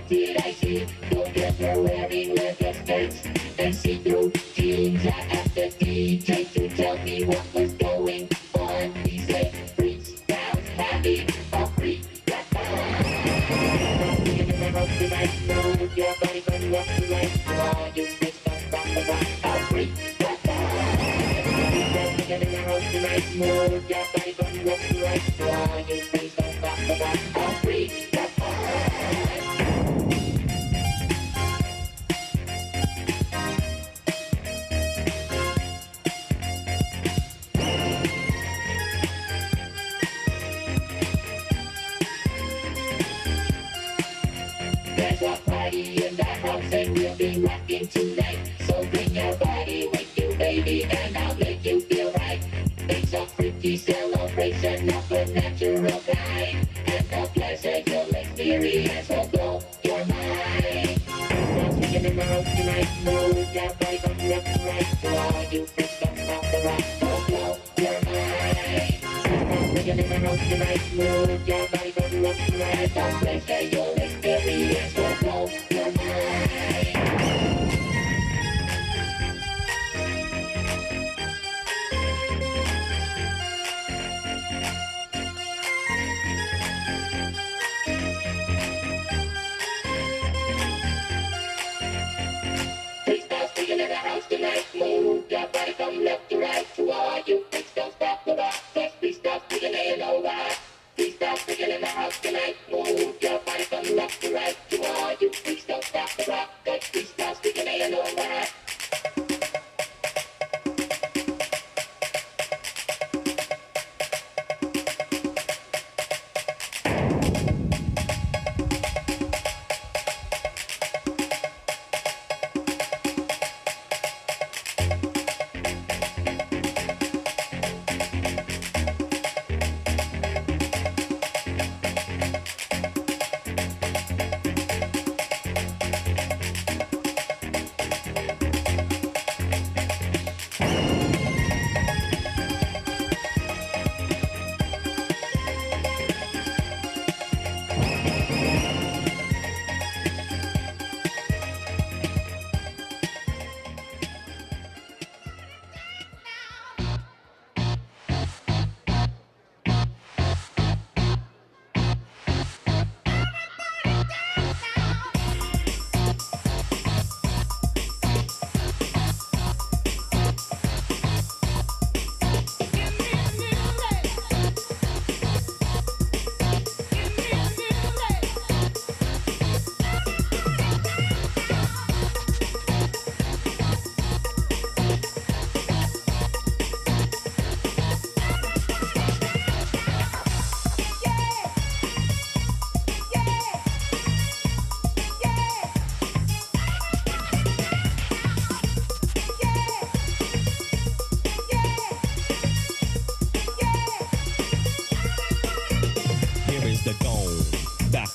did I see? Your girls were wearing leather skirts and see-through jeans. I asked the DJ to tell me what was going on. He said, freestyle, having a freak. Tonight, move your body from left to right. While you freestyle, rock the rock, a freak. Get in the house tonight, move your body from left to right. While you freestyle, rock the rock, a freak. There's a party in the house and we'll be rocking tonight. So bring your body with you, baby, and I'll make you feel right. It's a freaky celebration of a natural kind, and the pleasure you'll experience will blow your mind. Dancing in the house tonight, move your body from left to right. To all you freaks off the rock, will blow your mind. Dancing in the house tonight, move your body from left to right. The pleasure you'll experience will blow your mind. Freestyle's speaking in the house tonight. Move your body from left to right. To all you freaks, don't stop the rock. Cause freestyle's speaking ain't no lie. Freestyle's speaking in the house tonight. Move your body from left to right. To all you freaks, don't stop the rock. Cause freestyle's speaking ain't no lie.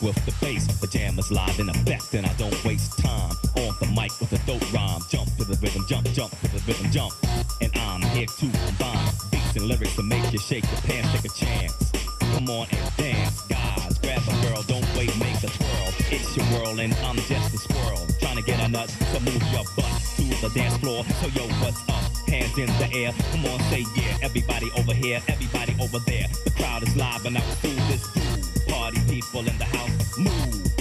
With the bass, pajamas live in effect, and I don't waste time on the mic with a dope rhyme. Jump to the rhythm, jump, jump to the rhythm, jump. And I'm here to combine beats and lyrics to make you shake your pants, take a chance. Come on and dance, guys. Grab a girl, don't wait, make a twirl. It's your world and I'm just a squirrel, trying to get a nut to move your butt to the dance floor. So yo, what's up? Hands in the air, come on, say yeah. Everybody over here, everybody over there. The crowd is live and I will do this groove. Party people in the house, move.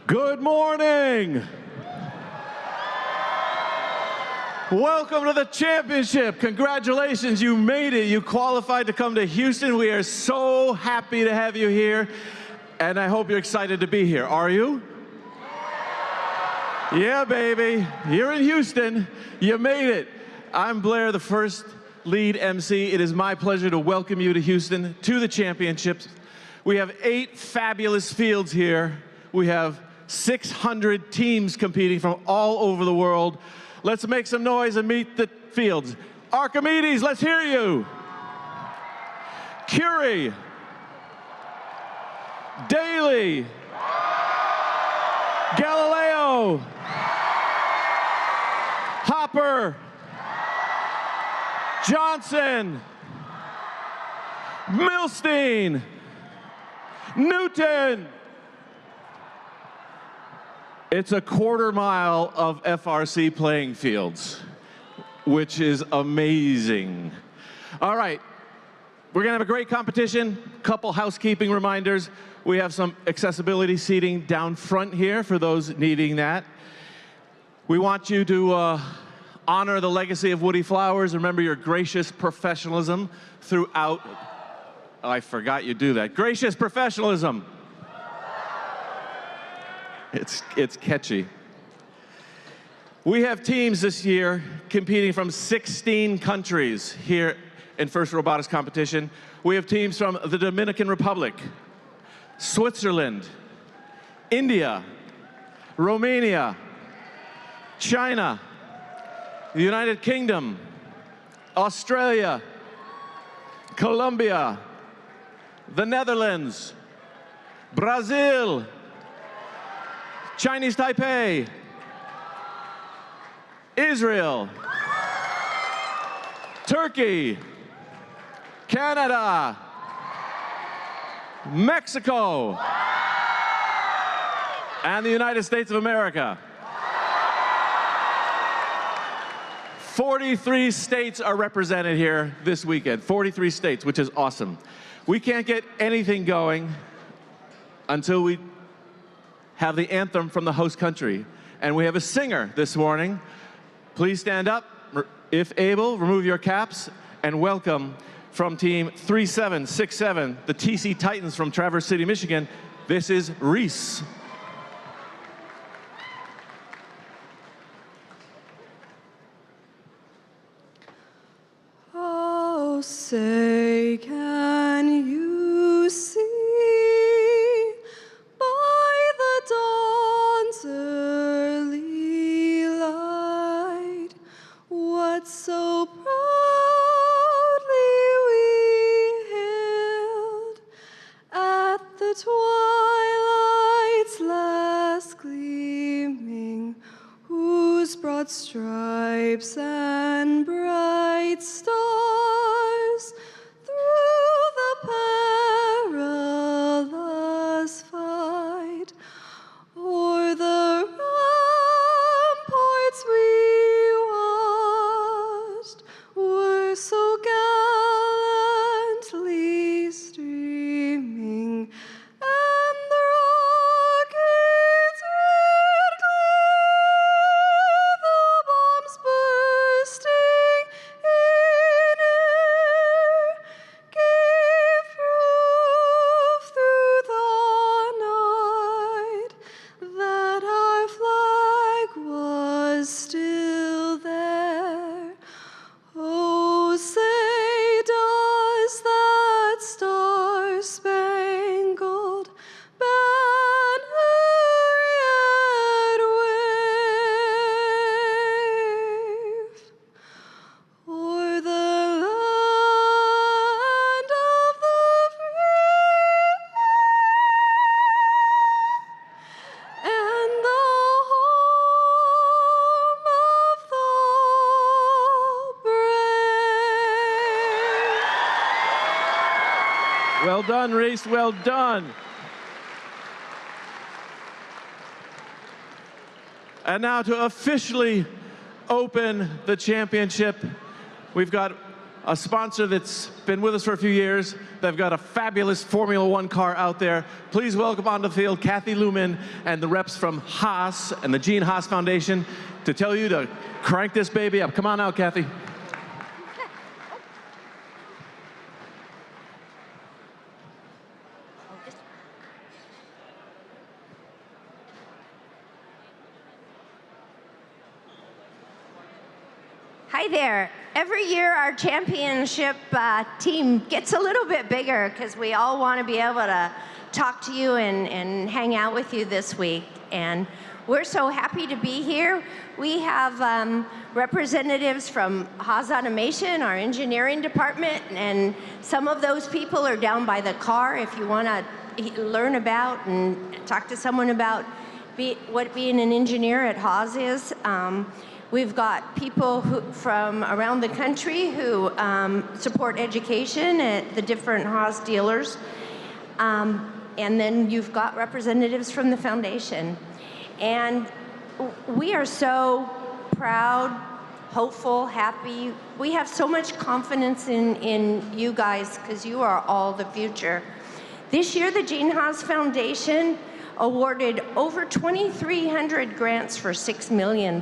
Good morning. Welcome to the championship. Congratulations, you made it. You qualified to come to Houston. We are so happy to have you here, and I hope you're excited to be here. Are you? Yeah, baby. You're in Houston. You made it. I'm Blair, the first lead MC. It is my pleasure to welcome you to Houston, to the championships. We have 8 fabulous fields here. We have 600 teams competing from all over the world. Let's make some noise and meet the fields. Archimedes, let's hear you. Curie. Daly. Galileo. Hopper. Johnson. Milstein. Newton. It's a quarter mile of FRC playing fields, which is amazing. All right, we're gonna have a great competition. Couple housekeeping reminders. We have some accessibility seating down front here for those needing that. We want you to honor the legacy of Woody Flowers. Remember your gracious professionalism throughout. Oh, I forgot you do that. Gracious professionalism. It's catchy. We have teams this year competing from 16 countries here in First Robotics Competition. We have teams from the Dominican Republic, Switzerland, India, Romania, China, the United Kingdom, Australia, Colombia, the Netherlands, Brazil, Chinese Taipei, Israel, Turkey, Canada, Mexico, and the United States of America. 43 states are represented here this weekend. 43 states, which is awesome. We can't get anything going until we have the anthem from the host country. And we have a singer this morning. Please stand up, if able, remove your caps, and welcome from team 3767, the TC Titans from Traverse City, Michigan. This is Reese. Oh, say, can you see by the dawn's early light what so proudly we hailed at the twilight's last gleaming, whose broad stripes and bright stars through the perilous fight o'er the ramparts we watched were so gallantly streaming, and the rockets red glare, the bombs bursting in air, gave proof through the night that our flag was still there. Oh, say, does that star-spangled banner yet wave o'er the land of the free and the home of the brave? Well done, Reese, well done. And now to officially open the championship, we've got a sponsor that's been with us for a few years. They've got a fabulous Formula One car out there. Please welcome onto the field Kathy Lumen and the reps from Haas and the Gene Haas Foundation to tell you to crank this baby up. Come on out, Kathy. Hi there. Every year our championship team gets a little bit bigger because we all want to be able to talk to you and hang out with you this week. And we're so happy to be here. We have representatives from Haas Automation, our engineering department, and some of those people are down by the car if you want to learn about and talk to someone about what being an engineer at Haas is. We've got people from around the country who support education at the different Haas dealers. And then you've got representatives from the foundation. And we are so proud, hopeful, happy. We have so much confidence in you guys because you are all the future. This year, the Gene Haas Foundation awarded over 2,300 grants for $6 million.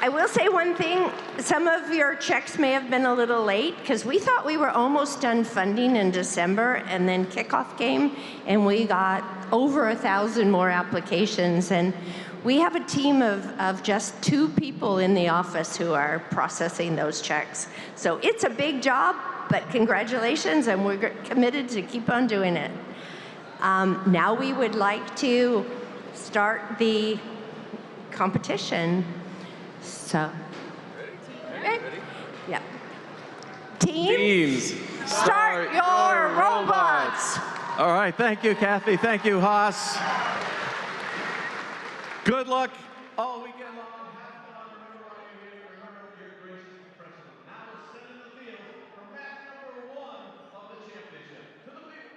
I will say one thing. Some of your checks may have been a little late because we thought we were almost done funding in December, and then kickoff came and we got over 1,000 more applications. And we have a team of just 2 people in the office who are processing those checks. So it's a big job, but congratulations, and we're committed to keep on doing it. Now we would like to start the competition. So, ready? Yeah. Teams, start your robots. All right, thank you, Kathy. Thank you, Haas. Good luck all weekend long. Have fun. Remember why you're here. Remember your gracious president. Now let's send in the field for match number 1 of the championship. To the field.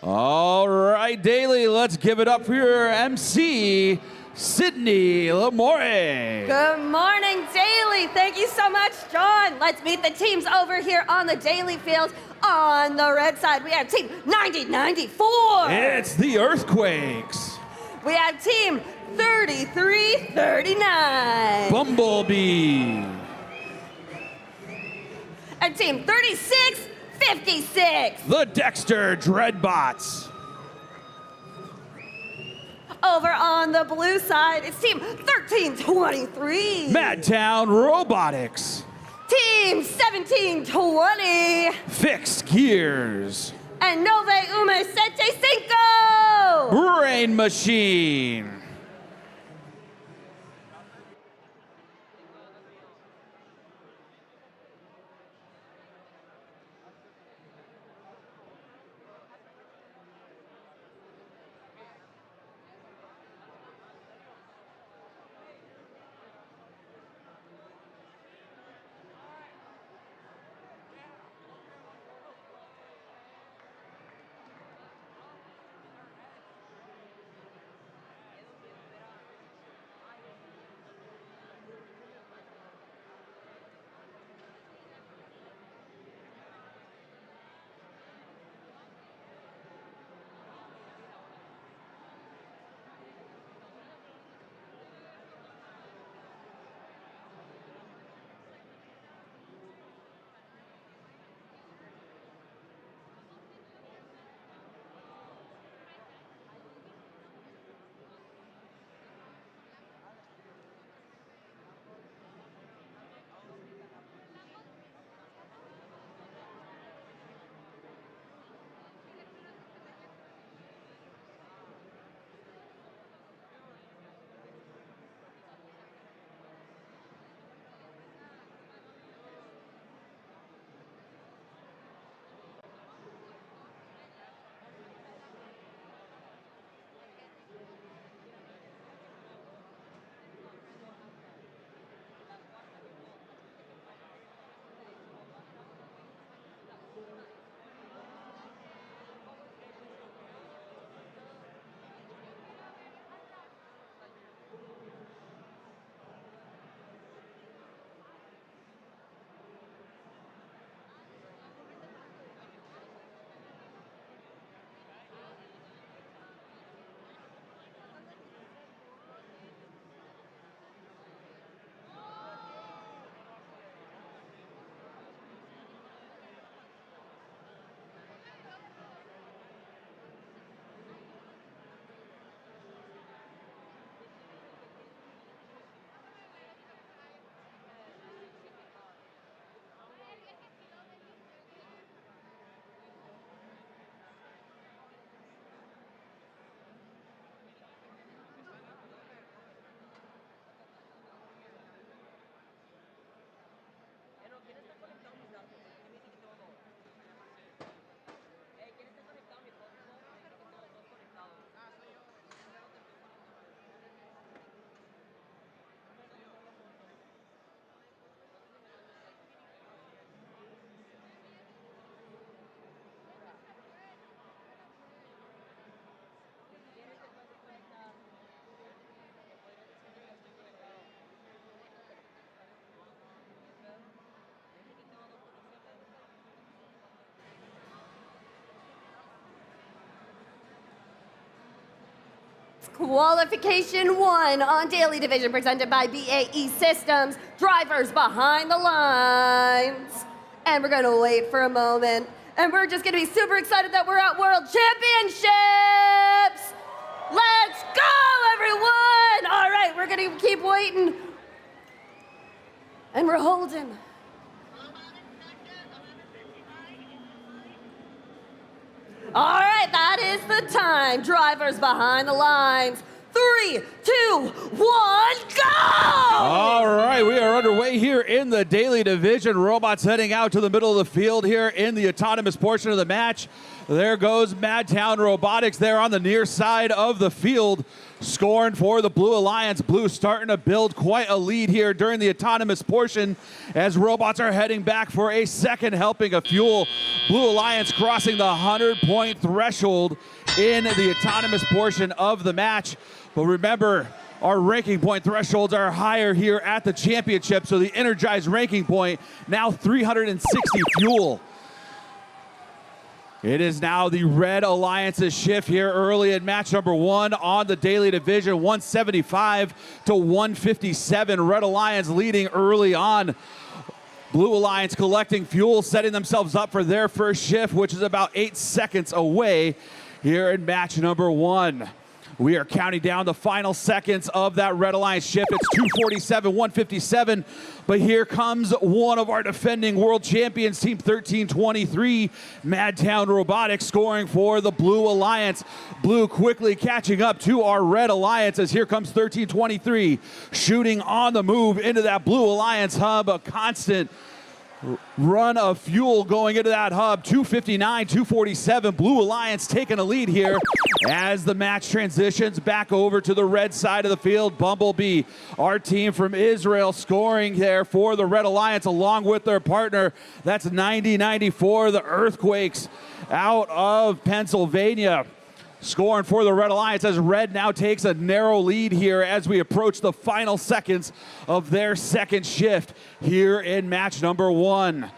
All right, Daly, let's give it up for your MC, Sydney Lamore. Good morning, Daly. Thank you so much, John. Let's meet the teams over here on the Daly field. On the red side, we have team 9094. It's the Earthquakes. We have team 3339. Bumblebee. And team 3656. The Dexter Dreadbots. Over on the blue side, it's team 1323. Madtown Robotics. Team 1720. Fixed Gears. And Nove Ume Sete Cinco. Brain Machine. Qualification 1 on Daly Division presented by BAE Systems. Drivers behind the lines. And we're going to wait for a moment. And we're just going to be super excited that we're at World Championships. Let's go, everyone. All right, we're going to keep waiting. And we're holding. All right, that is the time. Drivers behind the lines. 3, 2, 1, go! All right, we are underway here in the Daly Division. Robots heading out to the middle of the field here in the autonomous portion of the match. There goes Madtown Robotics there on the near side of the field. scoring for the Blue Alliance. Blue starting to build quite a lead here during the autonomous portion as robots are heading back for a second helping of fuel. Blue Alliance crossing the 100-point threshold in the autonomous portion of the match. But remember, our ranking point thresholds are higher here at the championship, so the energized ranking point now 360 fuel. It is now the Red Alliance's shift here early in match number 1 on the Daly division, 175 to 157. Red Alliance leading early on. Blue Alliance collecting fuel, setting themselves up for their first shift, which is about 8 seconds away here in match number 1. We are counting down the final seconds of that Red Alliance shift. It's 247, 157. But here comes one of our defending world champions, Team 1323, Madtown Robotics, scoring for the Blue Alliance. Blue quickly catching up to our Red Alliance as here comes 1323, shooting on the move into that Blue Alliance hub. A constant run of fuel going into that hub. 259, 247. Blue Alliance taking a lead here as the match transitions back over to the red side of the field. Bumblebee, our team from Israel, scoring there for the Red Alliance along with their partner. That's 90-94, the Earthquakes out of Pennsylvania. Scoring for the Red Alliance as Red now takes a narrow lead here as we approach the final seconds of their second shift here in match number 1.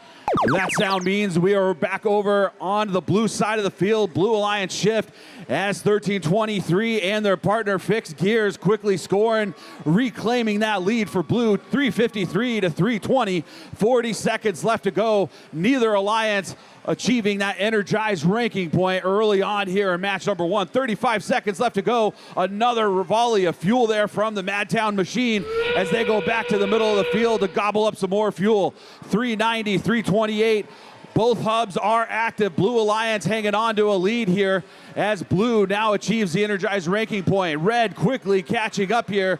That sound means we are back over on the blue side of the field. Blue Alliance shift as 1323 and their partner Fixed Gears quickly scoring, reclaiming that lead for Blue, 353 to 320. 40 seconds left to go. Neither Alliance achieving that energized ranking point early on here in match number 1. 35 seconds left to go. Another volley of fuel there from the Madtown machine as they go back to the middle of the field to gobble up some more fuel. 390, 328. Both hubs are active. Blue Alliance hanging on to a lead here as Blue now achieves the energized ranking point. Red quickly catching up here,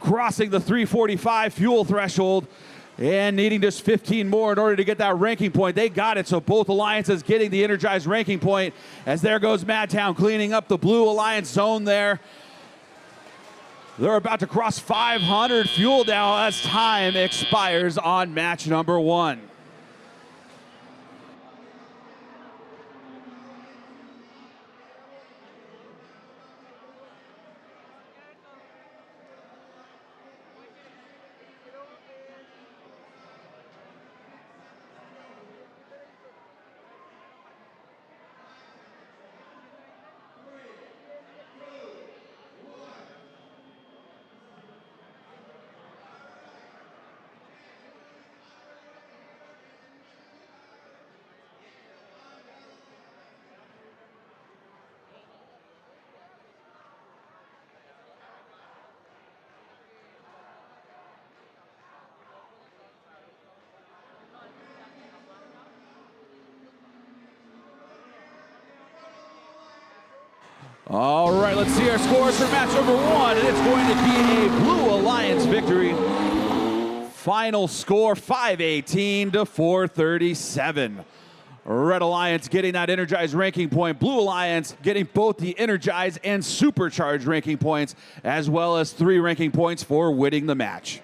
crossing the 345 fuel threshold and needing just 15 more in order to get that ranking point. They got it, so both alliances getting the energized ranking point as there goes Madtown cleaning up the Blue Alliance zone there. They're about to cross 500 fuel now as time expires on match number 1. All right, let's see our scores for match number 1, and it's going to be a Blue Alliance victory. Final score, 518 to 437. Red Alliance getting that energized ranking point. Blue Alliance getting both the energized and supercharged ranking points, as well as 3 ranking points for winning the match.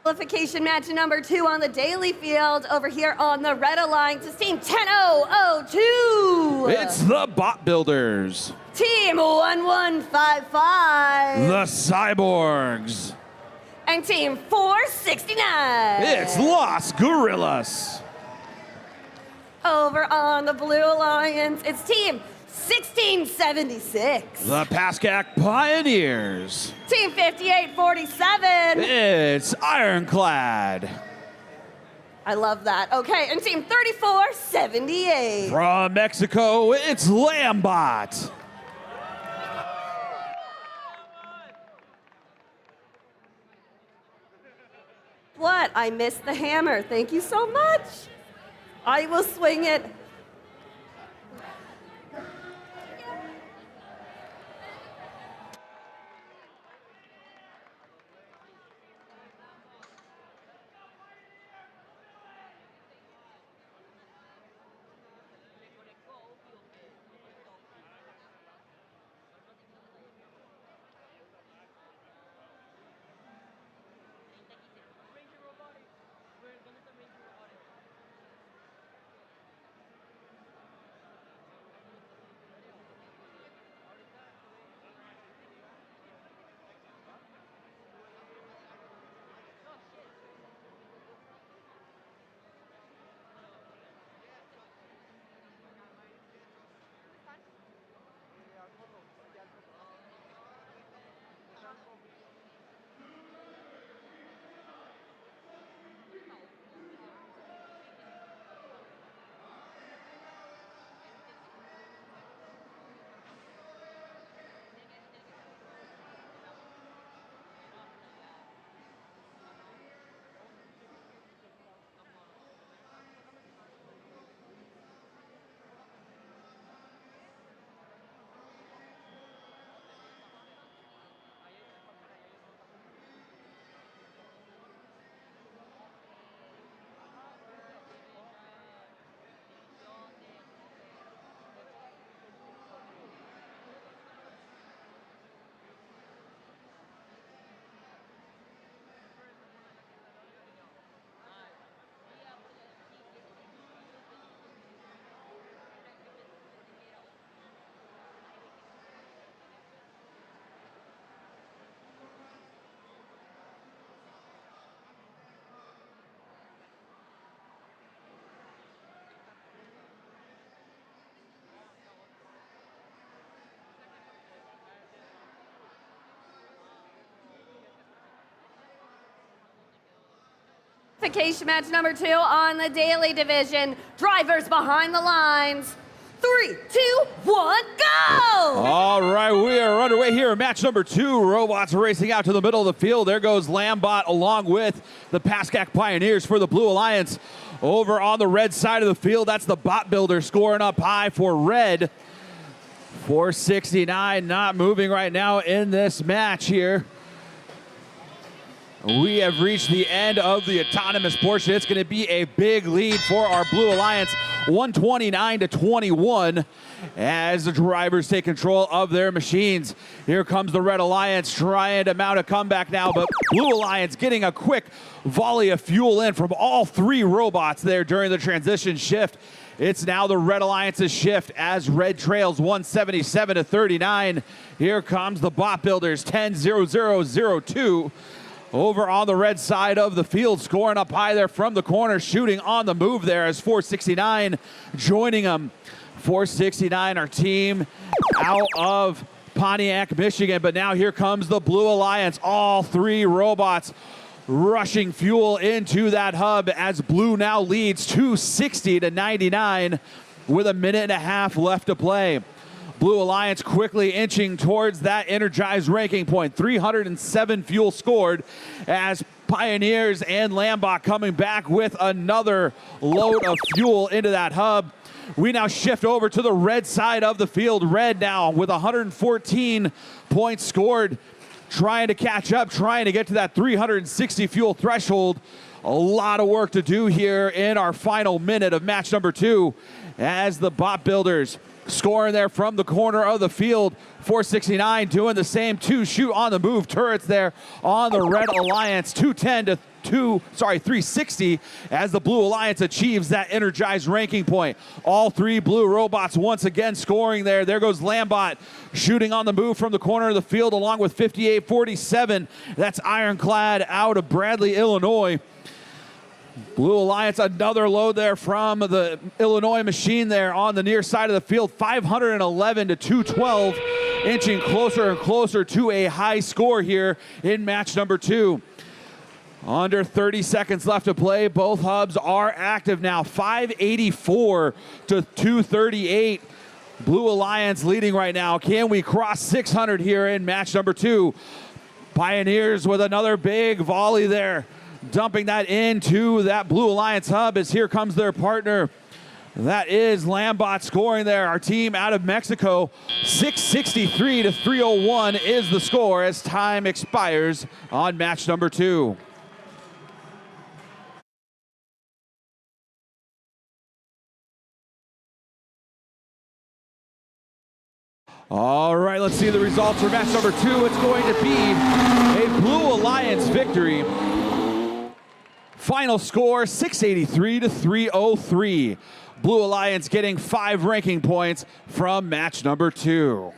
Qualification match number 2 on the Daly field. Over here on the Red Alliance is Team 10002. It's the Bot Builders. Team 1155. The Cyborgs. And Team 469. It's Los Gorillas. Over on the Blue Alliance, it's Team 1676. The Pascack Pioneers. Team 5847. It's Ironclad. I love that. Okay, and Team 3478. From Mexico, it's Lambot. What? I missed the hammer. Thank you so much. I will swing it. Qualification match number 2 on the Daly division. Drivers behind the lines. 3, 2, 1, go! All right, we are underway here in match number 2. Robots racing out to the middle of the field. There goes Lambot along with the Pascack Pioneers for the Blue Alliance. Over on the red side of the field, that's the Bot Builder scoring up high for red. 469 not moving right now in this match here. We have reached the end of the autonomous portion. It's going to be a big lead for our Blue Alliance, 129-21, as the drivers take control of their machines. Here comes the Red Alliance trying to mount a comeback now, but Blue Alliance getting a quick volley of fuel in from all 3 robots there during the transition shift. It's now the Red Alliance's shift as red trails 177-39. Here comes the Bot Builders, 10-0-0-0-2. Over on the red side of the field, scoring up high there from the corner, shooting on the move there as 469 joining them. 469, our team out of Pontiac, Michigan, but now here comes the Blue Alliance. All 3 robots rushing fuel into that hub as Blue now leads 260-99 with a minute and a half left to play. Blue Alliance quickly inching towards that energized ranking point. 307 fuel scored as Pioneers and Lambot coming back with another load of fuel into that hub. We now shift over to the red side of the field. Red now with 114 points scored, trying to catch up, trying to get to that 360 fuel threshold. A lot of work to do here in our final minute of match number 2 as the Bot Builders scoring there from the corner of the field. 469 doing the same. 2 shoot on the move turrets there on the Red Alliance. 210 360 as the Blue Alliance achieves that energized ranking point. All three blue robots once again scoring there. There goes Lambot shooting on the move from the corner of the field along with 5847. That's Ironclad out of Bradley, Illinois. Blue Alliance, another load there from the Illinois machine there on the near side of the field, 511 to 212, inching closer and closer to a high score here in match number 2. Under 30 seconds left to play. Both hubs are active now, 584 to 238. Blue Alliance leading right now. Can we cross 600 here in match number 2? Pioneers with another big volley there, dumping that into that Blue Alliance hub as here comes their partner. That is Lambot scoring there. Our team out of Mexico, 663 to 301 is the score as time expires on match number 2. All right, let's see the results for match number 2. It's going to be a Blue Alliance victory. Final score, 683 to 303. Blue Alliance getting 5 ranking points from match number 2.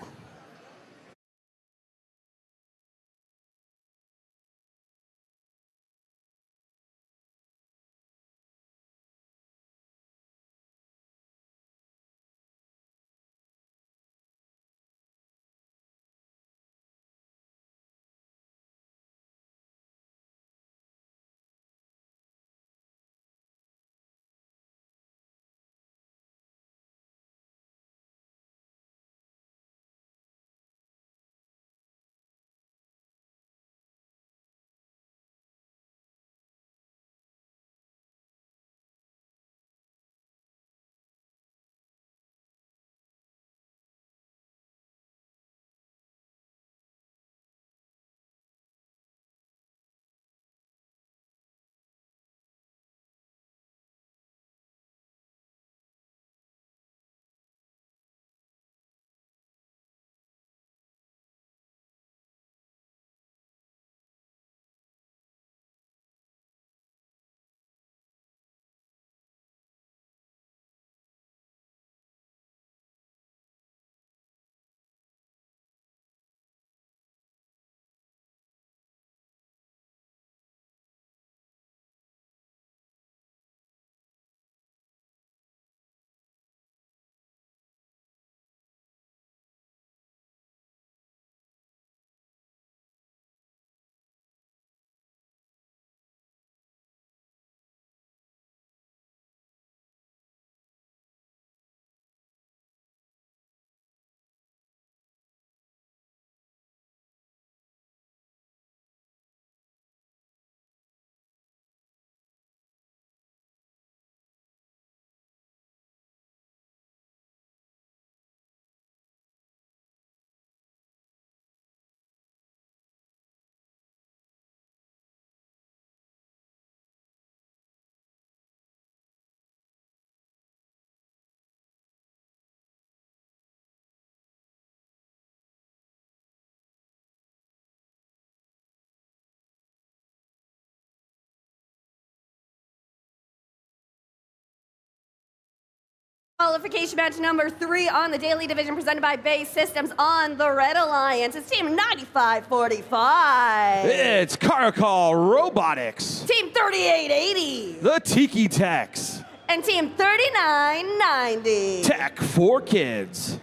Qualification match number 3 on the Daly division presented by Base Systems on the Red Alliance. It's team 9545. It's Caracol Robotics. Team 3880. The Tiki Techs. And team 3990. Tech for Kids.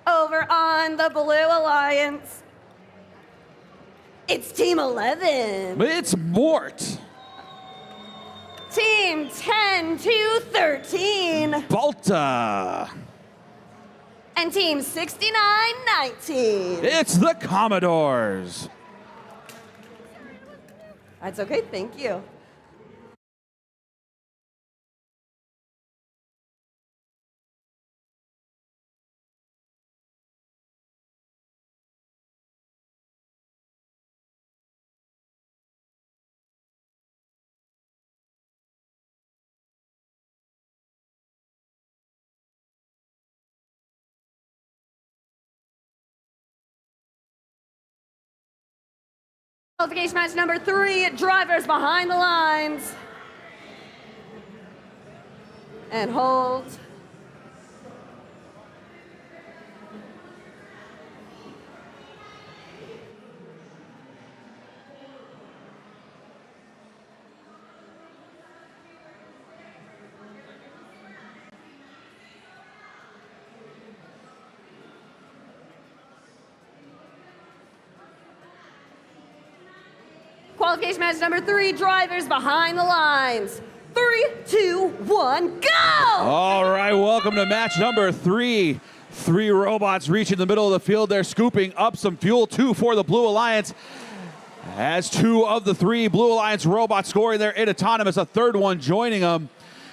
Over on the Blue Alliance, it's team 11. It's Mort. Team 10 to 13. Balta. And team 6919. It's the Commodores. That's okay, thank you. Qualification match number 3, drivers behind the lines. And hold. Qualification match number 3, drivers behind the lines. 3, 2, 1, go! All right, welcome to match number 3. 3 robots reaching the middle of the field. They're scooping up some fuel. 2 for the Blue Alliance. As 2 of the 3 Blue Alliance robots scoring there in autonomous, a third one joining them.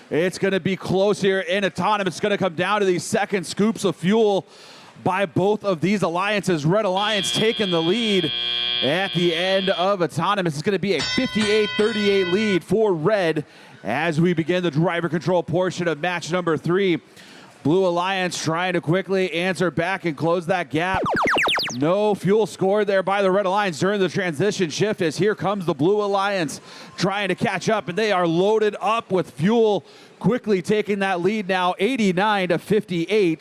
It's going to be close here in autonomous. It's going to come down to these second scoops of fuel by both of these alliances. Red Alliance taking the lead at the end of autonomous. It's going to be a 58-38 lead for Red as we begin the driver control portion of match number 3. Blue Alliance trying to quickly answer back and close that gap. No fuel scored there by the Red Alliance during the transition shift as here comes the Blue Alliance trying to catch up, and they are loaded up with fuel, quickly taking that lead now 89-58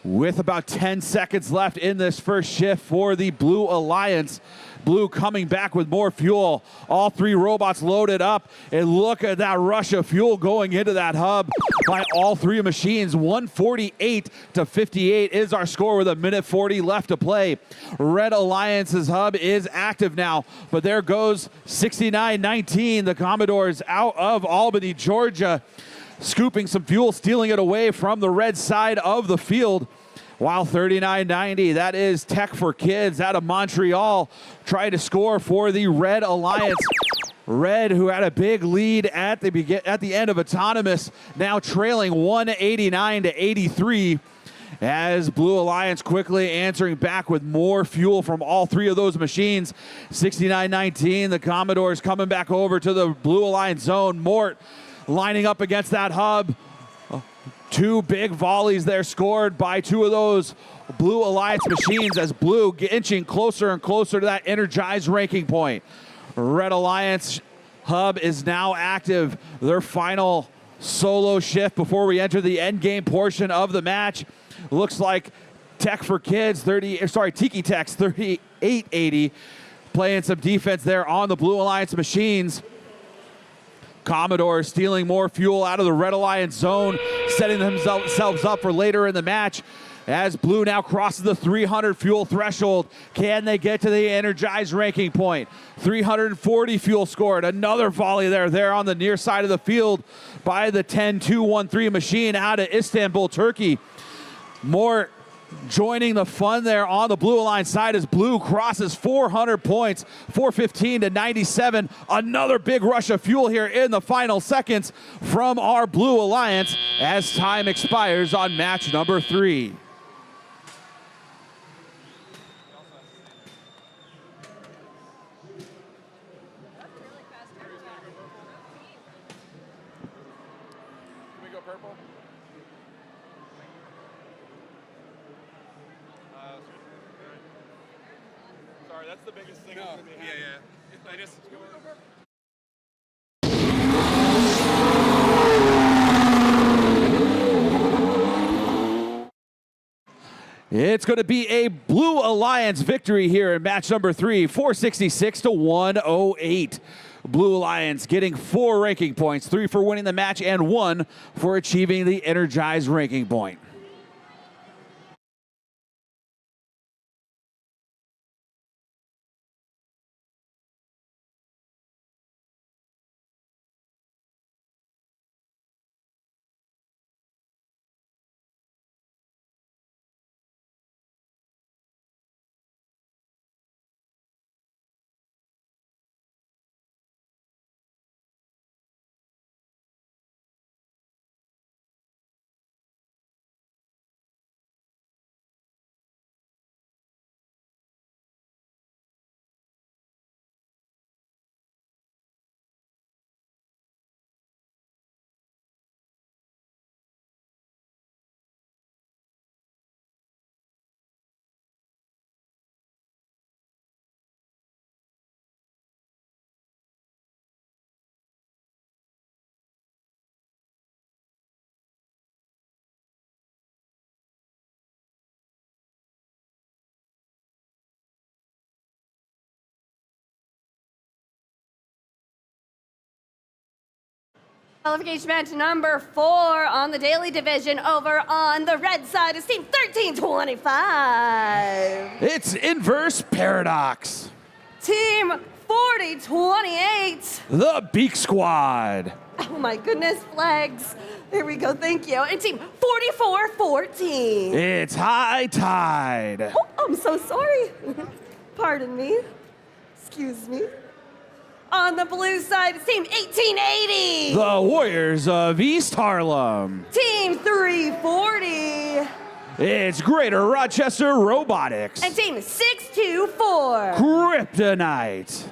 with about 10 seconds left in this first shift for the Blue Alliance. Blue coming back with more fuel. All 3 robots loaded up, and look at that rush of fuel going into that hub by all 3 machines. 148-58 is our score with a minute 40 left to play. Red Alliance's hub is active now, but there goes 69-19. The Commodores out of Albany, Georgia, scooping some fuel, stealing it away from the red side of the field. While 39-90, that is Tech for Kids out of Montreal, trying to score for the Red Alliance. Red, who had a big lead at the end of autonomous, now trailing 189-83. As Blue Alliance quickly answering back with more fuel from all 3 of those machines. 69-19, the Commodores coming back over to the Blue Alliance zone. Mort lining up against that hub. 2 big volleys there scored by 2 of those Blue Alliance machines as Blue inching closer and closer to that energized ranking point. Red Alliance hub is now active. Their final solo shift before we enter the end game portion of the match. Looks like Tech for Kids, Tiki Tech's 3880, playing some defense there on the Blue Alliance machines. Commodore stealing more fuel out of the Red Alliance zone, setting themselves up for later in the match. As Blue now crosses the 300 fuel threshold, can they get to the energized ranking point? 340 fuel scored. Another volley there on the near side of the field by the 10-2-1-3 machine out of Istanbul, Turkey. More joining the fun there on the Blue Alliance side as Blue crosses 400 points, 415-97. Another big rush of fuel here in the final seconds from our Blue Alliance as time expires on match number 3. That's the biggest thing. No, yeah. I just. It's going to be a Blue Alliance victory here in match number 3, 466-108. Blue Alliance getting 4 ranking points, 3 for winning the match and 1 for achieving the energized ranking point. Qualification match number 4 on the Daly division. Over on the red side is team 1325. It's Inverse Paradox. Team 4028. The Beak Squad. Oh my goodness, flags. Here we go, thank you. And team 4414. It's High Tide. Oh, I'm so sorry. Pardon me. Excuse me. On the blue side, it's team 1880. The Warriors of East Harlem. Team 340. It's Greater Rochester Robotics. And team 624. Kryptonite.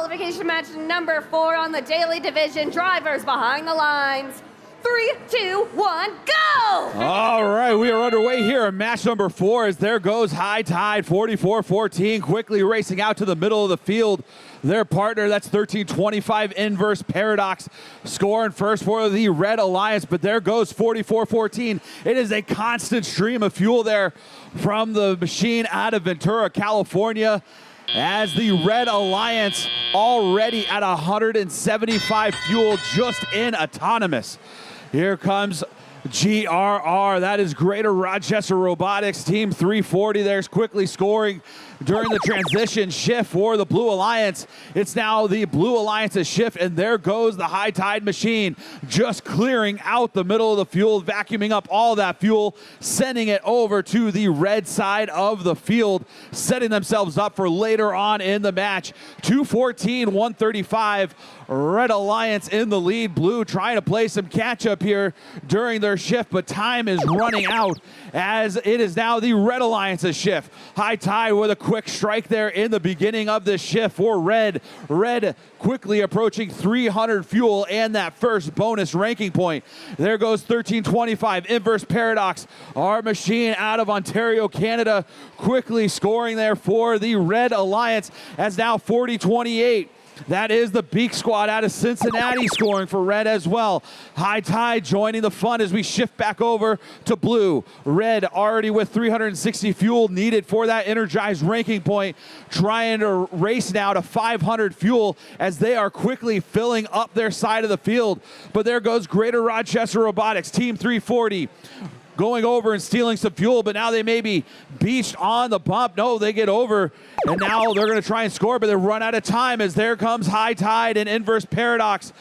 Qualification match number 4 on the Daly division. Drivers behind the lines. 3, 2, 1, go! All right, we are underway here in match number 4 as there goes High Tide 44-14, quickly racing out to the middle of the field. Their partner, that's 1325 Inverse Paradox, scoring first for the Red Alliance, but there goes 44-14. It is a constant stream of fuel there from the machine out of Ventura, California, as the Red Alliance already at 175 fuel just in autonomous. Here comes GRR, that is Greater Rochester Robotics, Team 340. There's quickly scoring during the transition shift for the Blue Alliance. It's now the Blue Alliance's shift, and there goes the High Tide machine, just clearing out the middle of the field, vacuuming up all that fuel, sending it over to the red side of the field, setting themselves up for later on in the match. 214, 135. Red Alliance in the lead. Blue trying to play some catch-up here during their shift, but time is running out as it is now the Red Alliance's shift. High Tide with a quick strike there in the beginning of this shift for Red. Red quickly approaching 300 fuel and that first bonus ranking point. There goes 1325, Inverse Paradox, our machine out of Ontario, Canada, quickly scoring there for the Red Alliance as now 4028. That is the Beak Squad out of Cincinnati scoring for Red as well. High Tide joining the fun as we shift back over to Blue. Red already with 360 fuel needed for that energized ranking point, trying to race now to 500 fuel as they are quickly filling up their side of the field. But there goes Greater Rochester Robotics, Team 340. Going over and stealing some fuel, but now they may be beached on the bump. No, they get over, and now they're going to try and score, but they run out of time as there comes High Tide and Inverse Paradox.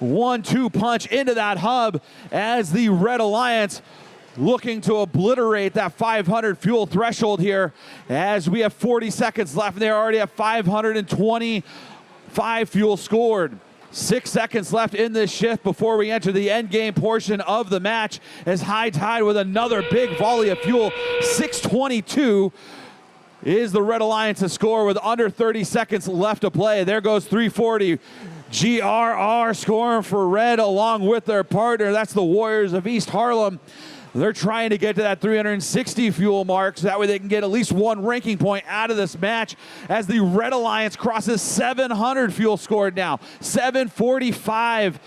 1-2 punch into that hub as the Red Alliance looking to obliterate that 500 fuel threshold here as we have 40 seconds left, and they already have 525 fuel scored. 6 seconds left in this shift before we enter the end game portion of the match as High Tide with another big volley of fuel. 622 is the Red Alliance's score with under 30 seconds left to play. There goes 340. GRR scoring for Red along with their partner. That's the Warriors of East Harlem. They're trying to get to that 360 fuel mark so that way they can get at least one ranking point out of this match as the Red Alliance crosses 700 fuel scored now. 745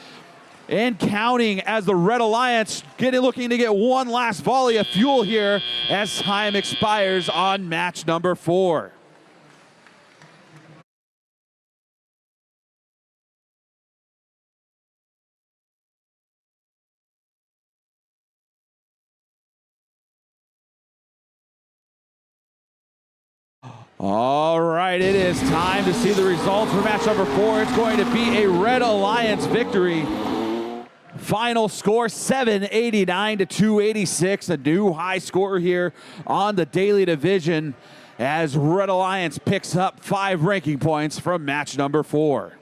and counting as the Red Alliance looking to get one last volley of fuel here as time expires on match number 4. All right, it is time to see the results for match number 4. It's going to be a Red Alliance victory. Final score 789 to 286, a new high score here on the Daly division as Red Alliance picks up 5 ranking points from match number 4.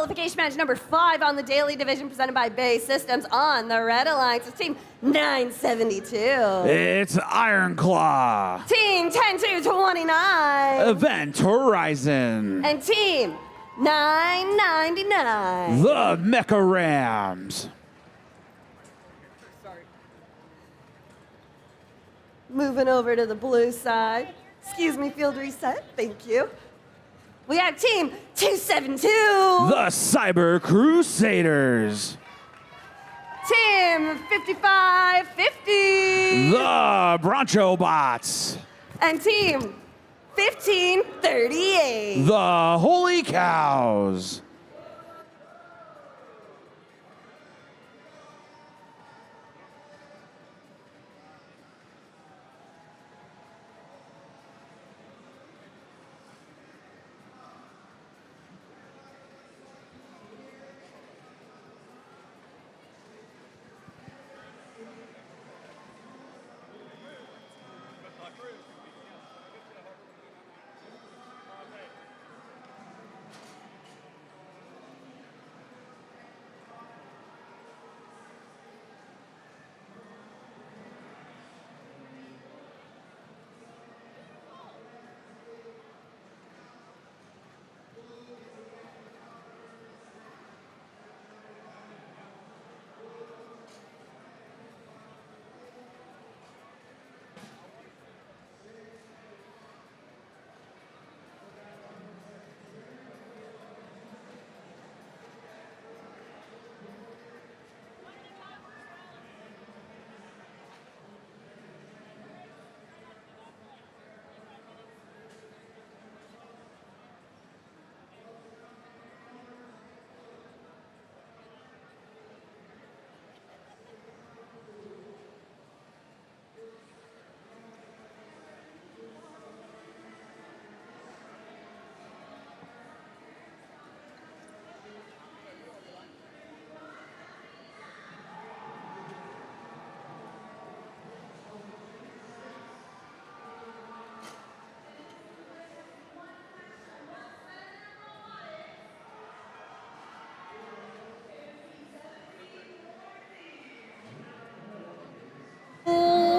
Qualification match number 5 on the Daly division presented by Bay Systems on the Red Alliance. Team 972. It's Iron Claw. Team 10229. Event Horizon. And Team 999. The Mecha Rams. Moving over to the blue side. Excuse me, field reset. Thank you. We have Team 272. The Cyber Crusaders. Team 5550. The Broncho Bots. And Team 1538. The Holy Cows.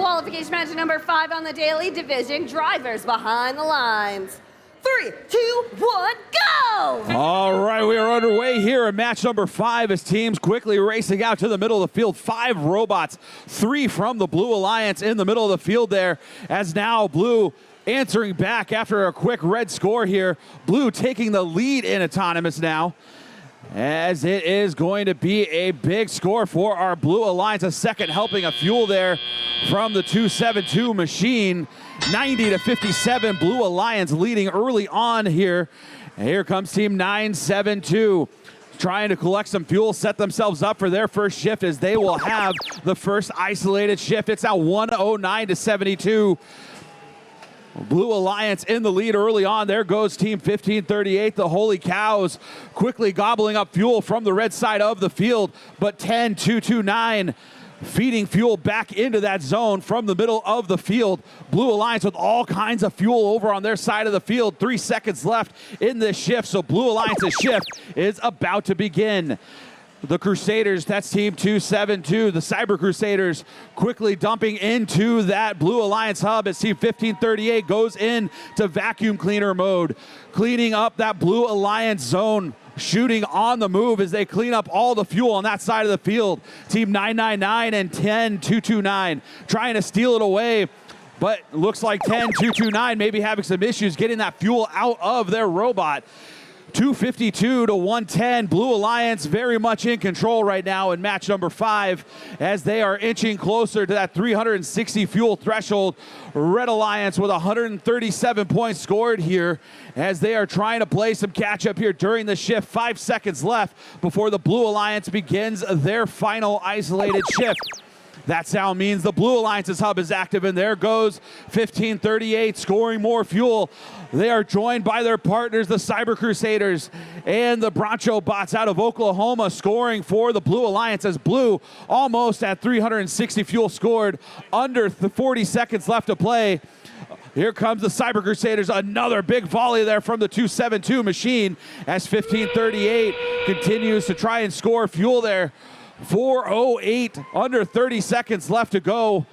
Qualification match number 5 on the Daly division. Drivers behind the lines. 3, 2, 1, go! All right, we are underway here in match number 5 as teams quickly racing out to the middle of the field. 5 robots, 3 from the Blue Alliance in the middle of the field there, as now Blue answering back after a quick red score here. Blue taking the lead in autonomous now, as it is going to be a big score for our Blue Alliance. A second helping of fuel there from the 272 machine. 90-57, Blue Alliance leading early on here. And here comes Team 972 trying to collect some fuel, set themselves up for their first shift, as they will have the first isolated shift. It's now 109-72. Blue Alliance in the lead early on. There goes Team 1538, the Holy Cows, quickly gobbling up fuel from the red side of the field. But 10-229 feeding fuel back into that zone from the middle of the field. Blue Alliance with all kinds of fuel over on their side of the field. 3 seconds left in this shift, so Blue Alliance's shift is about to begin. The Crusaders, that's Team 272. The Cyber Crusaders quickly dumping into that Blue Alliance hub as Team 1538 goes in to vacuum cleaner mode, cleaning up that Blue Alliance zone, shooting on the move as they clean up all the fuel on that side of the field. Team 999 and 10229 trying to steal it away, but looks like 10229 maybe having some issues getting that fuel out of their robot. 252 to 110. Blue Alliance very much in control right now in match number 5 as they are inching closer to that 360 fuel threshold. Red Alliance with 137 points scored here as they are trying to play some catch up here during the shift. 5 seconds left before the Blue Alliance begins their final isolated shift. That sound means the Blue Alliance's hub is active, and there goes 1538 scoring more fuel. They are joined by their partners, the Cyber Crusaders and the Broncho Bots out of Oklahoma, scoring for the Blue Alliance, as Blue almost at 360 fuel scored, under the 40 seconds left to play. Here comes the Cyber Crusaders, another big volley there from the 272 machine as 1538 continues to try and score fuel there. 4:08, under 30 seconds left to go.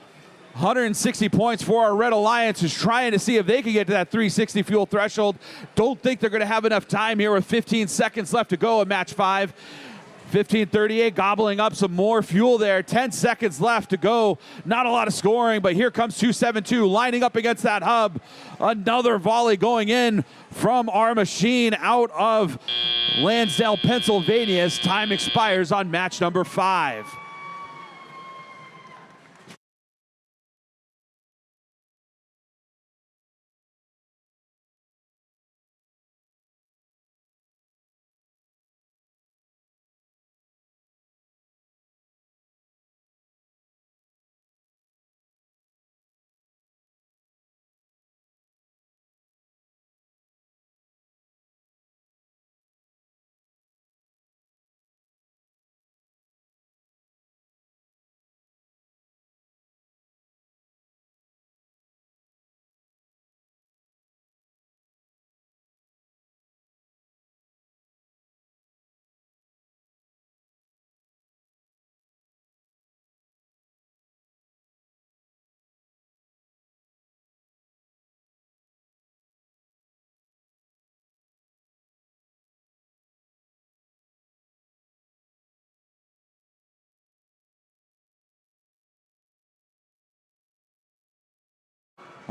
160 points for our Red Alliance, who's trying to see if they can get to that 360 fuel threshold. Don't think they're going to have enough time here with 15 seconds left to go in match 5. 1538 gobbling up some more fuel there. 10 seconds left to go. Not a lot of scoring, but here comes 272 lining up against that hub. Another volley going in from our machine out of Lansdale, Pennsylvania, as time expires on match number 5.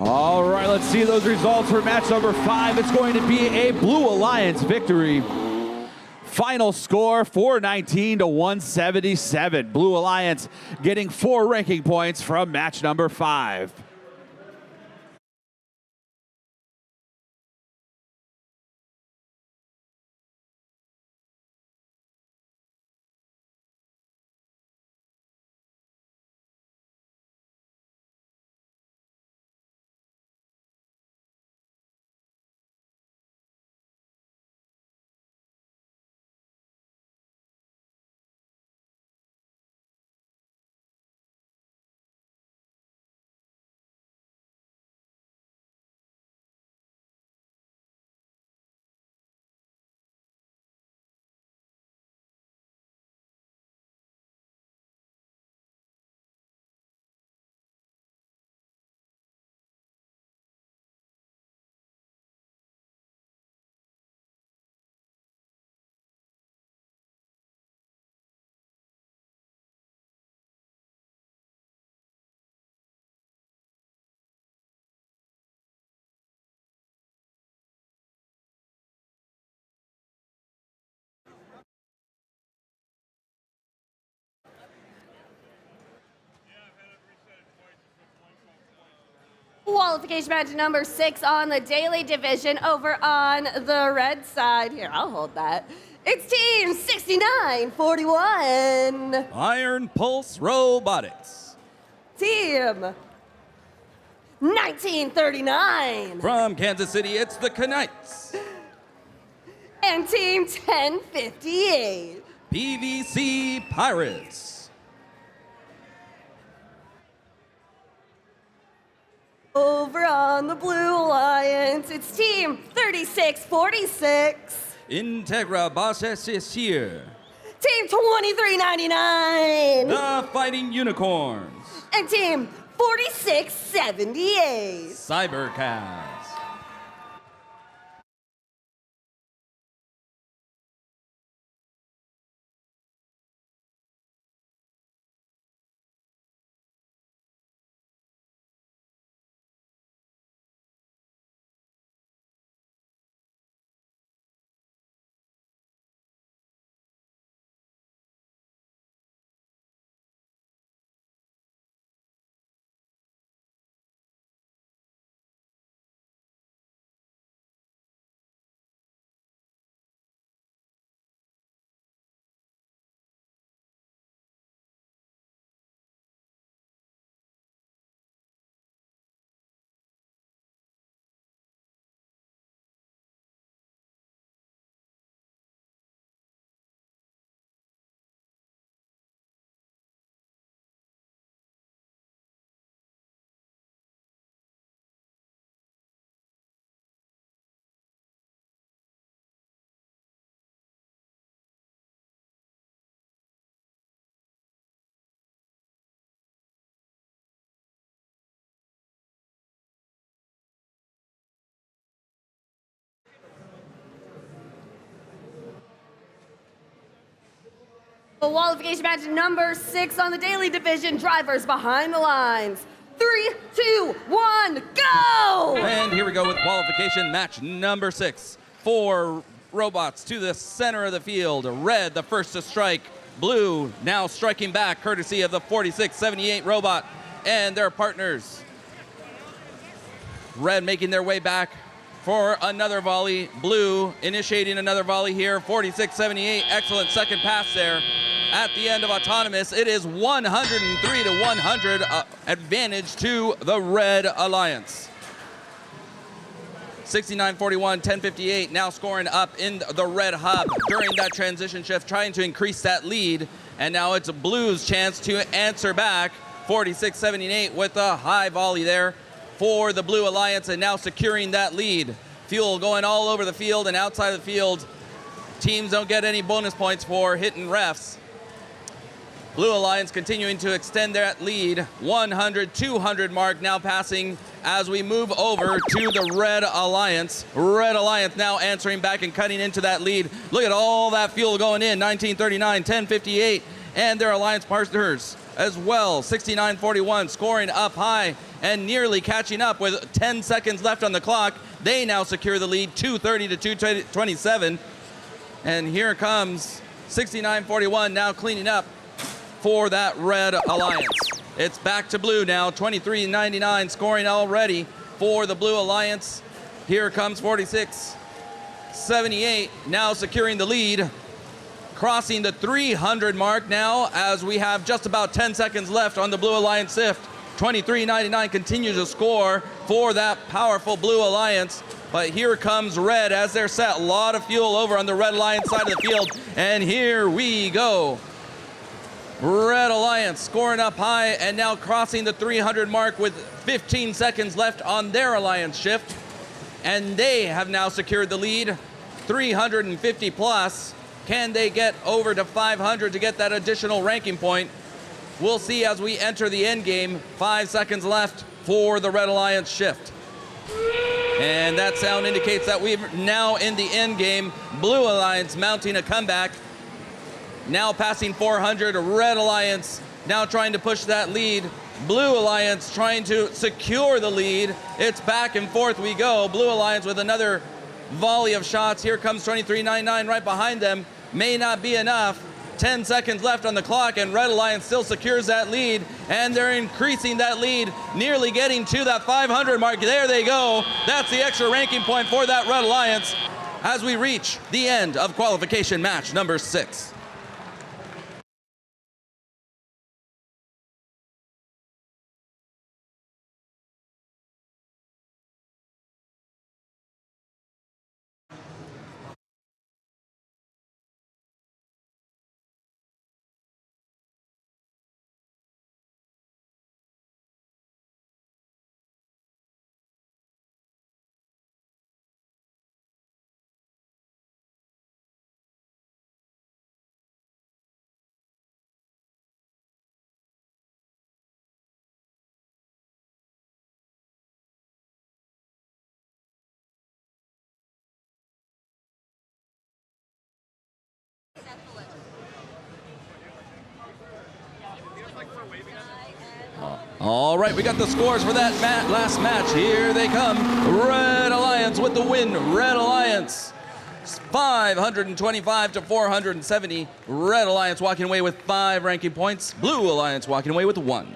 All right, let's see those results for match number 5. It's going to be a Blue Alliance victory. Final score 419 to 177. Blue Alliance getting 4 ranking points from match number 5. Qualification match number 6 on the Daly division over on the red side. Here, I'll hold that. It's team 6941. Iron Pulse Robotics. Team 1939. From Kansas City, it's the Knights. And team 1058. PVC Pirates. Over on the Blue Alliance, it's team 3646. Integra Bassessier. Team 2399. The Fighting Unicorns. And team 4678. Cybercast. Qualification match number 6 on the Daly division. Drivers behind the lines. 3, 2, 1, go! And here we go with qualification match number 6. 4 robots to the center of the field. Red, the first to strike. Blue now striking back, courtesy of the 4678 robot and their partners. Red making their way back for another volley. Blue initiating another volley here. 4678, excellent second pass there. At the end of autonomous, it is 103 to 100 advantage to the Red Alliance. 69-41, 10-58, now scoring up in the red hub during that transition shift, trying to increase that lead. And now it's Blue's chance to answer back. 46-78 with a high volley there for the Blue Alliance, and now securing that lead. Fuel going all over the field and outside of the field. Teams don't get any bonus points for hitting refs. Blue Alliance continuing to extend that lead. 100-200 mark now passing as we move over to the Red Alliance. Red Alliance now answering back and cutting into that lead. Look at all that fuel going in. 1939, 1058, and their Alliance partners as well. 69-41, scoring up high and nearly catching up with 10 seconds left on the clock. They now secure the lead, 230 to 227. And here comes 69-41 now cleaning up for that Red Alliance. It's back to blue now, 23-99, scoring already for the Blue Alliance. Here comes 46-78, now securing the lead, crossing the 300 mark now as we have just about 10 seconds left on the Blue Alliance Sift. 23-99 continues to score for that powerful Blue Alliance. But here comes Red as they're set. A lot of fuel over on the Red Alliance side of the field. And here we go. Red Alliance scoring up high and now crossing the 300 mark with 15 seconds left on their Alliance shift. And they have now secured the lead, 350 plus. Can they get over to 500 to get that additional ranking point? We'll see as we enter the end game. 5 seconds left for the Red Alliance shift. And that sound indicates that we're now in the end game. Blue Alliance mounting a comeback. Now passing 400, Red Alliance now trying to push that lead. Blue Alliance trying to secure the lead. It's back and forth we go. Blue Alliance with another volley of shots. Here comes 23-99 right behind them. May not be enough. 10 seconds left on the clock, and Red Alliance still secures that lead, and they're increasing that lead, nearly getting to that 500 mark. There they go. That's the extra ranking point for that Red Alliance as we reach the end of qualification match number 6. All right, we got the scores for that last match. Here they come. Red Alliance with the win. Red Alliance 525 to 470. Red Alliance walking away with 5 ranking points. Blue Alliance walking away with 1.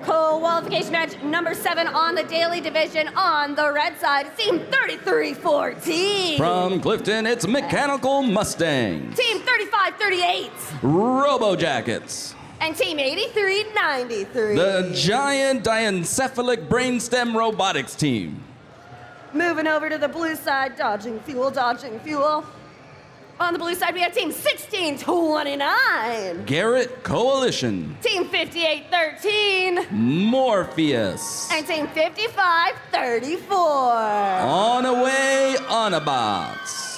Qualification match number 7 on the Daly division. On the red side, it's team 3314. From Clifton, it's Mechanical Mustang. Team 3538. Robo Jackets. And team 8393. The giant diencephalic brainstem robotics team. Moving over to the blue side, dodging fuel, dodging fuel. On the blue side, we have team 1629. Garrett Coalition. Team 5813. Morpheus. And team 5534. On away, Autobots.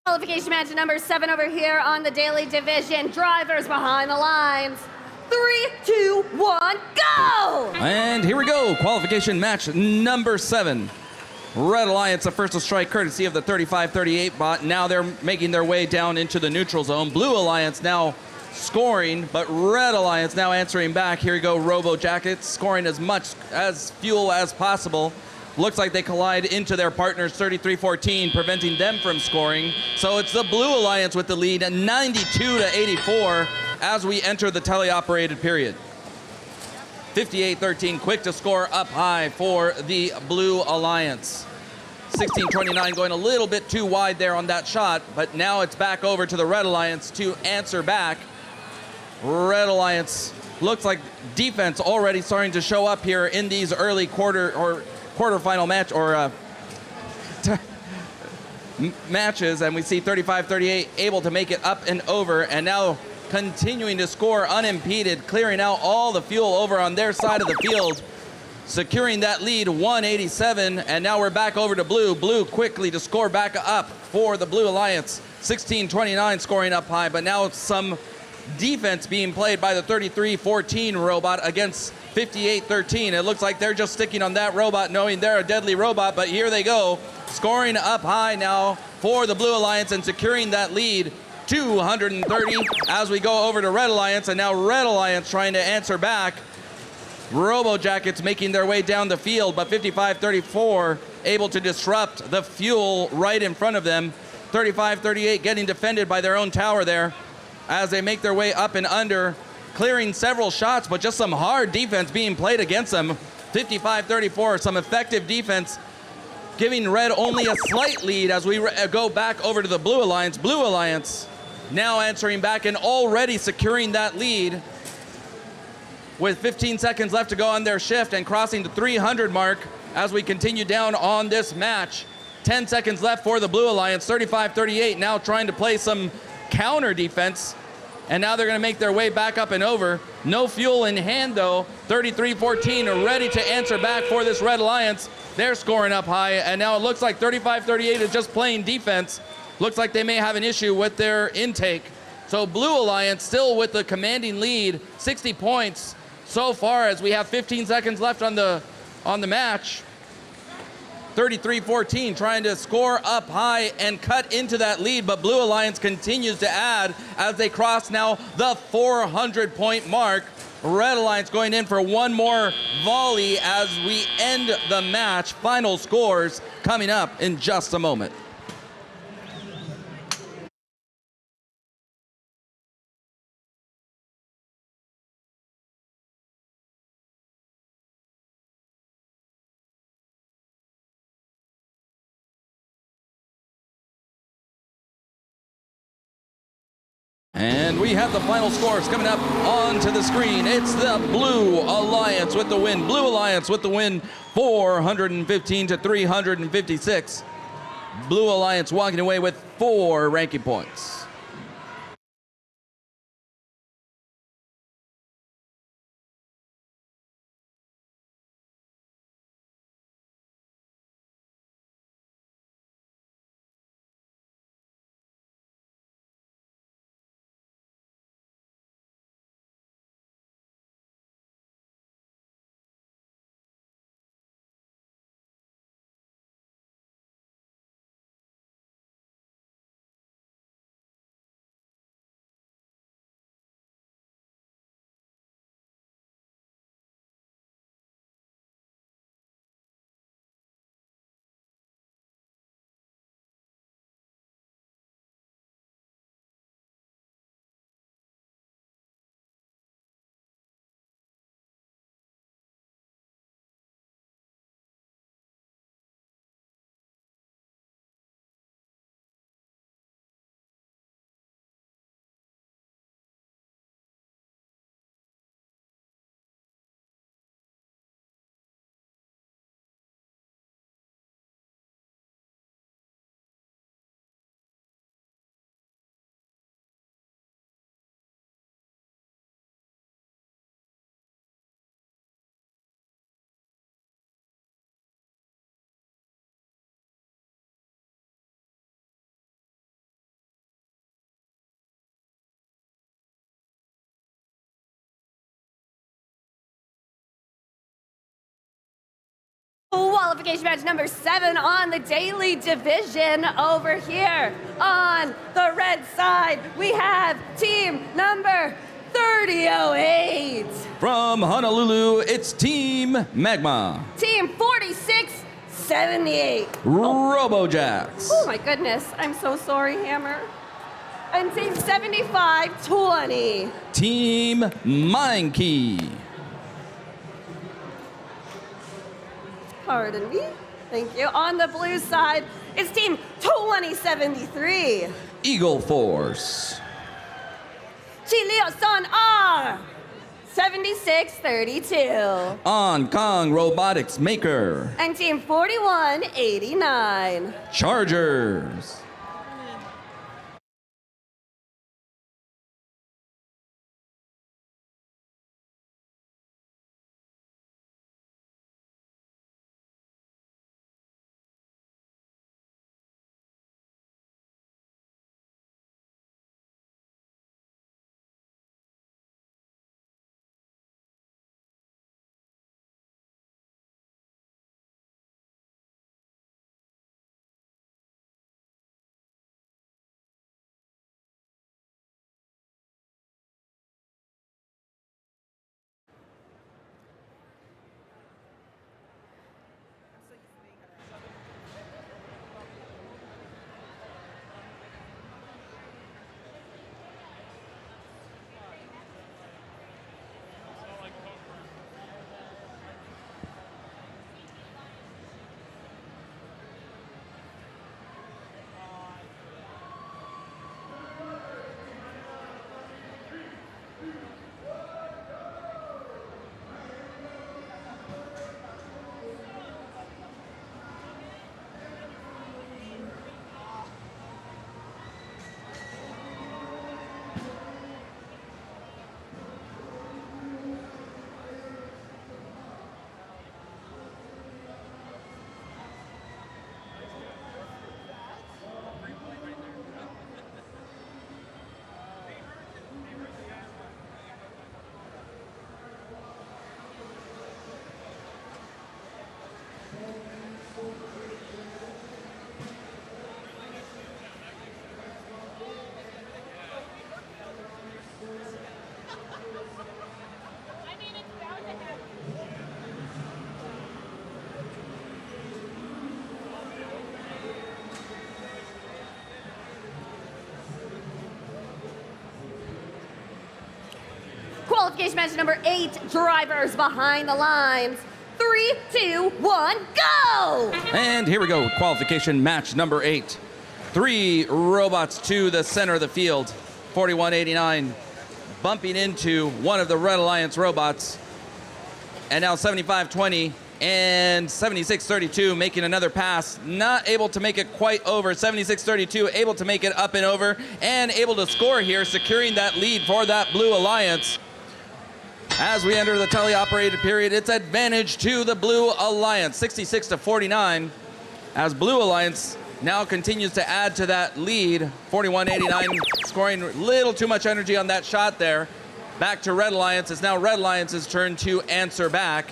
Qualification match number 7 over here on the Daly division. Drivers behind the lines. 3, 2, 1, go! And here we go. Qualification match number 7. Red Alliance, the first to strike courtesy of the 35-38 bot. Now they're making their way down into the neutral zone. Blue Alliance now scoring, but Red Alliance now answering back. Here we go, Robo Jackets scoring as much as fuel as possible. Looks like they collide into their partners 33-14, preventing them from scoring. So it's the Blue Alliance with the lead, 92-84 as we enter the teleoperated period. 58-13, quick to score up high for the Blue Alliance. 16-29 going a little bit too wide there on that shot, but now it's back over to the Red Alliance to answer back. Red Alliance looks like defense already starting to show up here in these early quarterfinal match matches, and we see 35-38 able to make it up and over, and now continuing to score unimpeded, clearing out all the fuel over on their side of the field, securing that lead 187, and now we're back over to Blue. Blue quickly to score back up for the Blue Alliance. 16-29 scoring up high, but now some defense being played by the 33-14 robot against 58-13. It looks like they're just sticking on that robot, knowing they're a deadly robot, but here they go, scoring up high now for the Blue Alliance and securing that lead 230 as we go over to Red Alliance, and now Red Alliance trying to answer back. Robo Jackets making their way down the field, but 55-34 able to disrupt the fuel right in front of them. 35-38 getting defended by their own tower there as they make their way up and under, clearing several shots, but just some hard defense being played against them. 55-34, some effective defense, giving Red only a slight lead as we go back over to the Blue Alliance. Blue Alliance now answering back and already securing that lead with 15 seconds left to go on their shift and crossing the 300 mark as we continue down on this match. 10 seconds left for the Blue Alliance. 35-38 now trying to play some counter defense, and now they're going to make their way back up and over. No fuel in hand though. 33-14 are ready to answer back for this Red Alliance. They're scoring up high, and now it looks like 35-38 is just playing defense. Looks like they may have an issue with their intake. So Blue Alliance still with the commanding lead, 60 points so far as we have 15 seconds left on the match. 33-14 trying to score up high and cut into that lead, but Blue Alliance continues to add as they cross now the 400-point mark. Red Alliance going in for one more volley as we end the match. Final scores coming up in just a moment. And we have the final scores coming up onto the screen. It's the Blue Alliance with the win. Blue Alliance with the win, 415 to 356. Blue Alliance walking away with 4 ranking points. Qualification match number 7 on the Daly division. Over here on the red side, we have team number 3008. From Honolulu, it's Team Magma. Team 4678. Robotics. Oh my goodness, I'm so sorry, Hammer. And team 7520. Team Mindkey. Pardon me. Thank you. On the blue side, it's team 2073. Eagle Force. Chilio Son R. 7632. On Kong Robotics Maker. And team 4189. Chargers. Qualification match number 8, drivers behind the lines. 3, 2, 1, go! And here we go, qualification match number 8. 3 robots to the center of the field. 4189 bumping into one of the Red Alliance robots. And now 7520 and 7632 making another pass. Not able to make it quite over. 7632 able to make it up and over and able to score here, securing that lead for that Blue Alliance. As we enter the teleoperated period, it's advantage to the Blue Alliance, 66-49, as Blue Alliance now continues to add to that lead. 4189 scoring a little too much energy on that shot there. Back to Red Alliance. It's now Red Alliance's turn to answer back.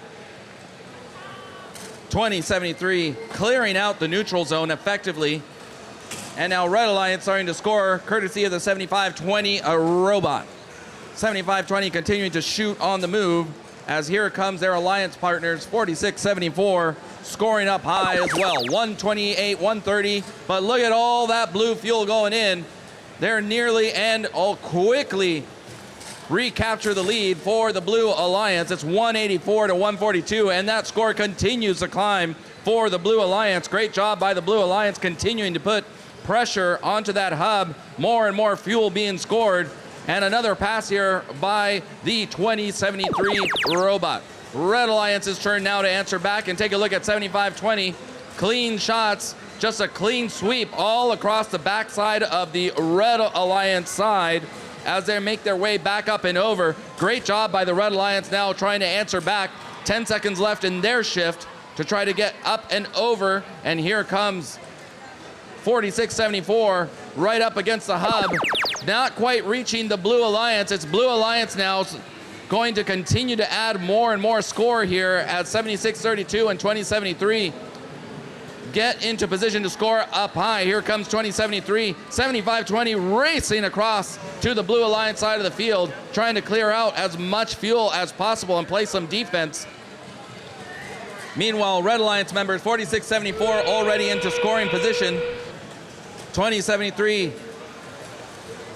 2073 clearing out the neutral zone effectively. And now Red Alliance starting to score courtesy of the 7520, a robot. 7520 continuing to shoot on the move, as here comes their alliance partners, 4674 scoring up high as well. 128, 130, but look at all that blue fuel going in. They're nearly and quickly recapture the lead for the Blue Alliance. It's 184 to 142, and that score continues to climb for the Blue Alliance. Great job by the Blue Alliance continuing to put pressure onto that hub. More and more fuel being scored. And another pass here by the 2073 robot. Red Alliance's turn now to answer back, and take a look at 7520. Clean shots, just a clean sweep all across the backside of the Red Alliance side as they make their way back up and over. Great job by the Red Alliance now trying to answer back. 10 seconds left in their shift to try to get up and over. And here comes 4674 right up against the hub. Not quite reaching the Blue Alliance. It's Blue Alliance now going to continue to add more and more score here at 76-32 and 20-73. Get into position to score up high. Here comes 20-73, 75-20, racing across to the Blue Alliance side of the field, trying to clear out as much fuel as possible and play some defense. Meanwhile, Red Alliance members 46-74 already into scoring position. 20-73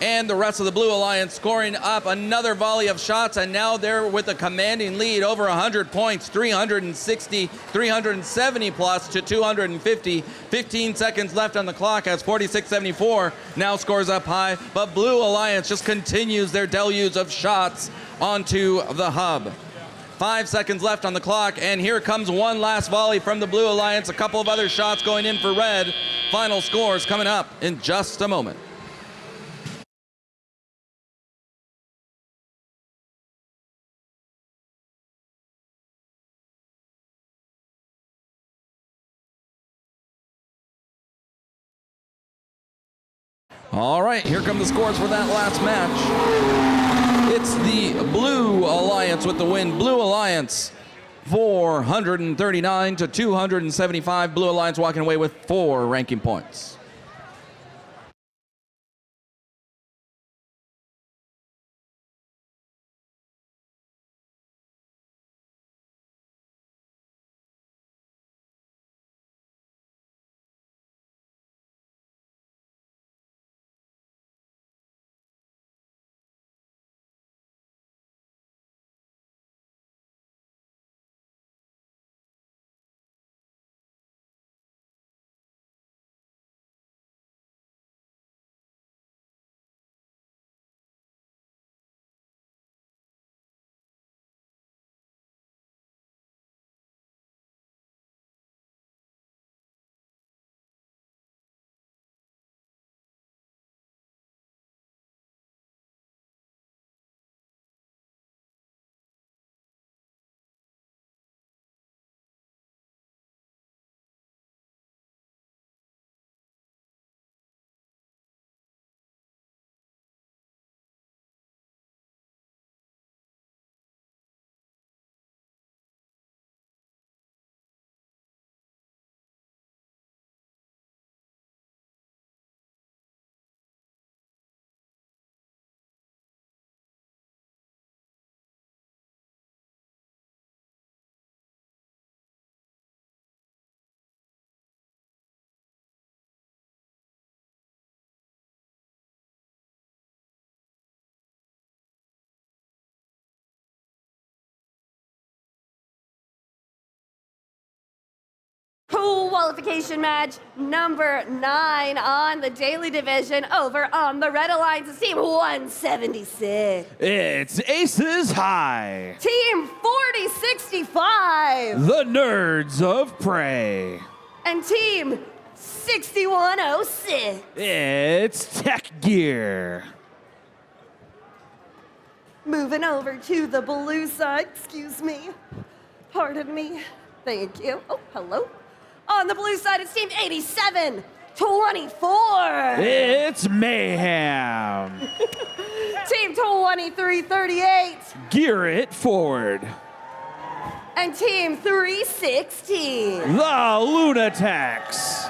and the rest of the Blue Alliance scoring up another volley of shots, and now they're with a commanding lead over 100 points, 360, 370 plus to 250. 15 seconds left on the clock as 46-74 now scores up high, but Blue Alliance just continues their deluge of shots onto the hub. 5 seconds left on the clock, and here comes one last volley from the Blue Alliance. A couple of other shots going in for Red. Final scores coming up in just a moment. All right, here come the scores for that last match. It's the Blue Alliance with the win. Blue Alliance 439 to 275. Blue Alliance walking away with 4 ranking points. Qualification match number 9 on the Daly division over on the Red Alliance team 176. It's Aces High. Team 4065. The Nerds of Prey. And team 6106. It's Tech Gear. Moving over to the blue side, excuse me. Pardon me. Thank you. Oh, hello. On the blue side, it's team 87-24. It's Mayhem. Team 2338. Gear it forward. And team 360. The Lunatics.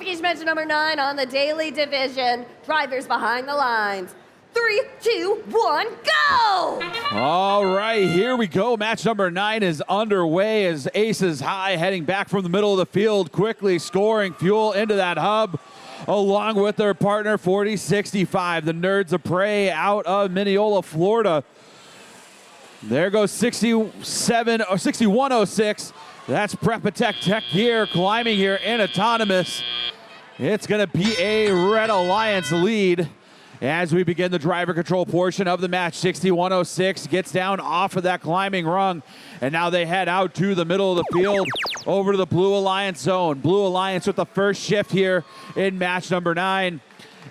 Qualification match number 9 on the Daly division. Drivers behind the lines. 3, 2, 1, go! All right, here we go. Match number 9 is underway as Aces High heading back from the middle of the field, quickly scoring fuel into that hub, along with their partner 4065, the Nerds of Prey out of Mineola, Florida. There goes 6106. That's Prepatech Tech Gear climbing here in autonomous. It's going to be a Red Alliance lead as we begin the driver control portion of the match. 6106 gets down off of that climbing rung, and now they head out to the middle of the field over to the Blue Alliance zone. Blue Alliance with the first shift here in match number 9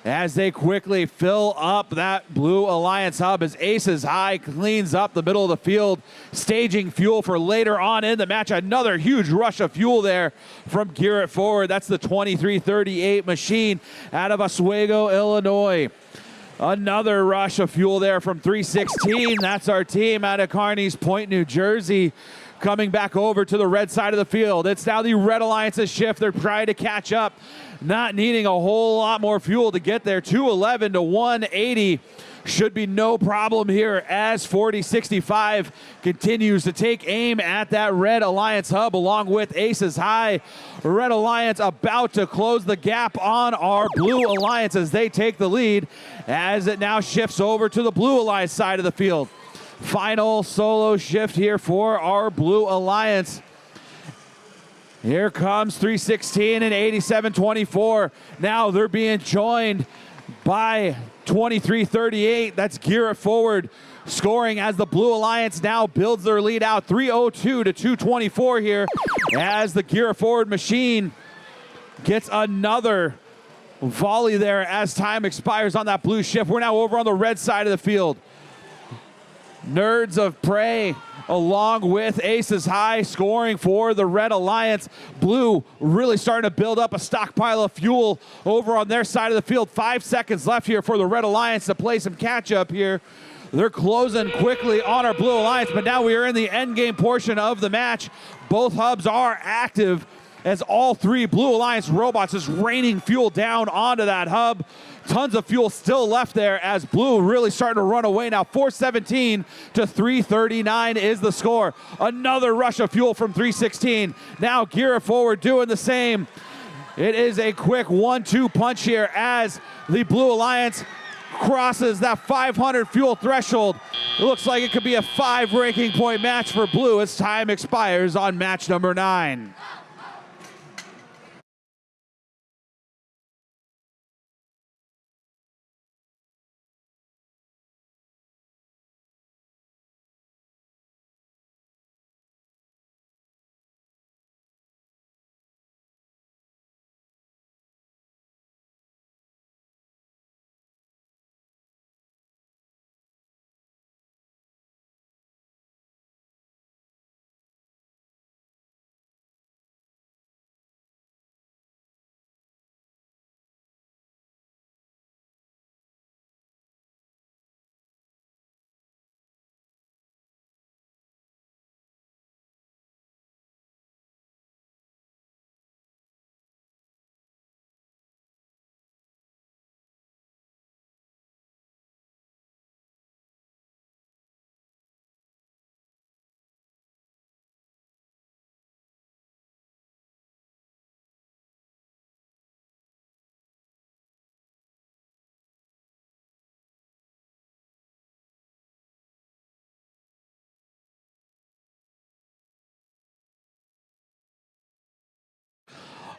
as they quickly fill up that Blue Alliance hub as Aces High cleans up the middle of the field, staging fuel for later on in the match. Another huge rush of fuel there from Gear It Forward. That's the 2338 machine out of Oswego, Illinois. Another rush of fuel there from 316. That's our team out of Carneys Point, New Jersey, coming back over to the red side of the field. It's now the Red Alliance's shift. They're trying to catch up, not needing a whole lot more fuel to get there. 211 to 180 should be no problem here as 4065 continues to take aim at that Red Alliance hub along with Aces High. Red Alliance about to close the gap on our Blue Alliance as they take the lead, as it now shifts over to the Blue Alliance side of the field. Final solo shift here for our Blue Alliance. Here comes 316 and 8724. Now they're being joined by 2338. That's Gear It Forward scoring as the Blue Alliance now builds their lead out 302 to 224 here as the Gear It Forward machine gets another volley there as time expires on that blue shift. We're now over on the red side of the field. Nerds of Prey along with Aces High scoring for the Red Alliance. Blue really starting to build up a stockpile of fuel over on their side of the field. 5 seconds left here for the Red Alliance to play some catch up here. They're closing quickly on our Blue Alliance, but now we are in the end game portion of the match. Both hubs are active as all 3 Blue Alliance robots is raining fuel down onto that hub. Tons of fuel still left there as Blue really starting to run away now. 417 to 339 is the score. Another rush of fuel from 316. Now Gear It Forward doing the same. It is a quick 1-2 punch here as the Blue Alliance crosses that 500 fuel threshold. It looks like it could be a 5 ranking point match for Blue as time expires on match number 9.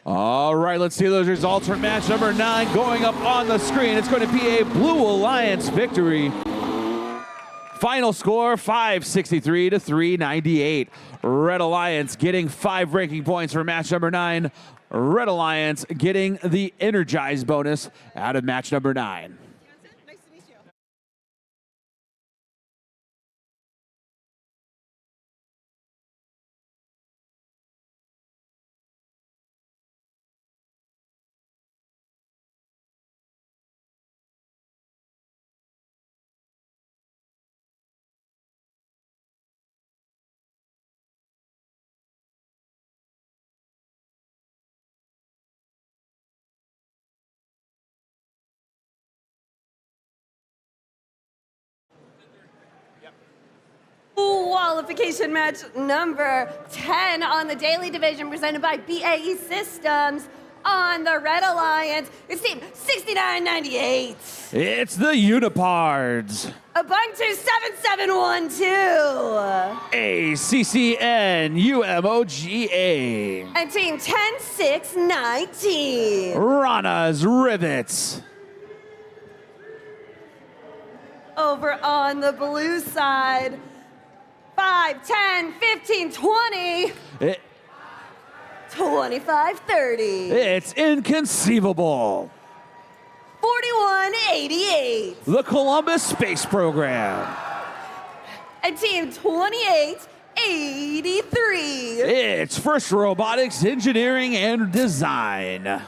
All right, let's see those results for match number 9 going up on the screen. It's going to be a Blue Alliance victory. Final score, 563 to 398. Red Alliance getting 5 ranking points for match number 9. Red Alliance getting the Energize bonus out of match number 9. Qualification match number 10 on the Daly division presented by BAE Systems. On the Red Alliance, it's team 6998. It's the Unipards. Ubuntu 7712. ACCN UMOGA. And team 10619. Rana's Rivets. Over on the blue side, 5, 10, 15, 20. 25, 30. It's inconceivable. 4188. The Columbus Space Program. And team 2883. It's First Robotics Engineering and Design.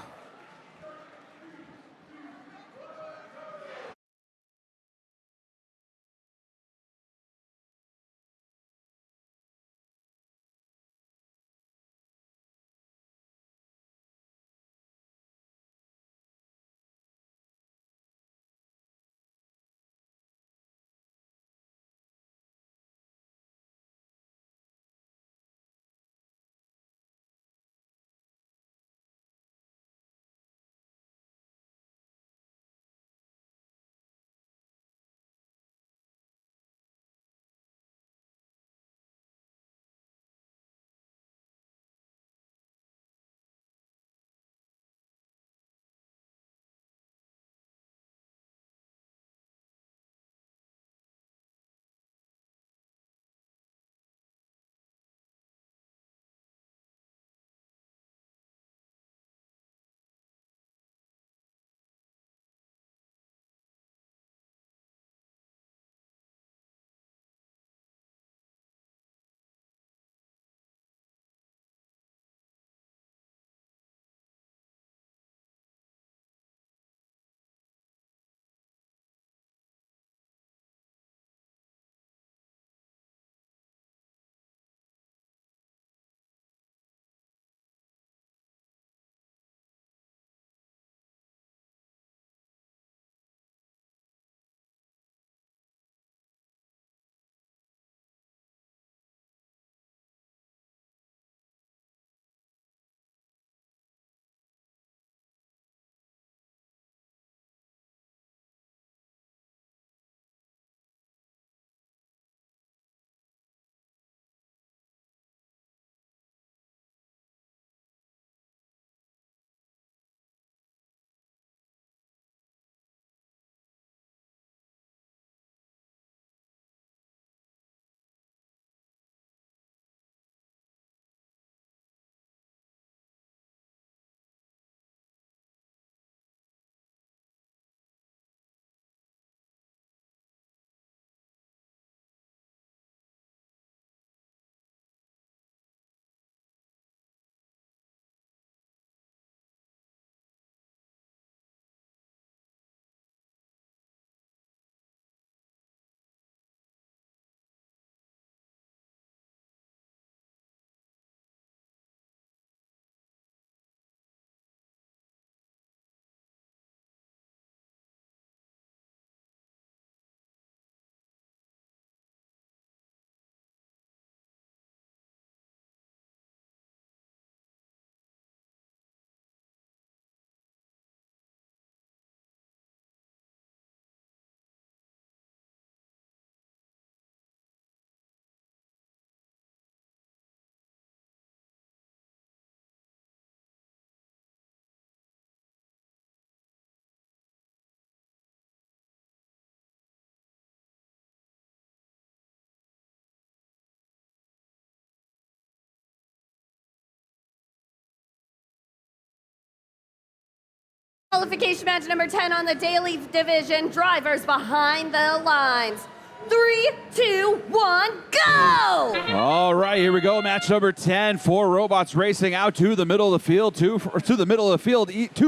Qualification match number 10 on the Daly division. Drivers behind the lines. 3, 2, 1, go! All right, here we go. Match number 10. 4 robots racing out to the middle of the field. Two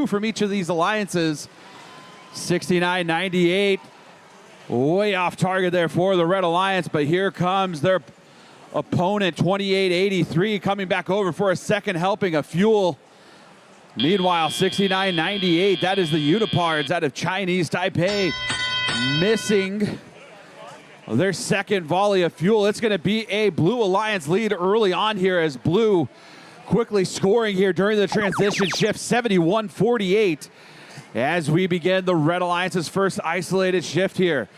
from each of these alliances. 69-98. Way off target there for the Red Alliance, but here comes their opponent, 28-83, coming back over for a second helping of fuel. Meanwhile, 69-98, that is the Unipards out of Chinese Taipei, missing their second volley of fuel. It's going to be a Blue Alliance lead early on here as Blue quickly scoring here during the transition shift, 71-48. As we begin the Red Alliance's first isolated shift here.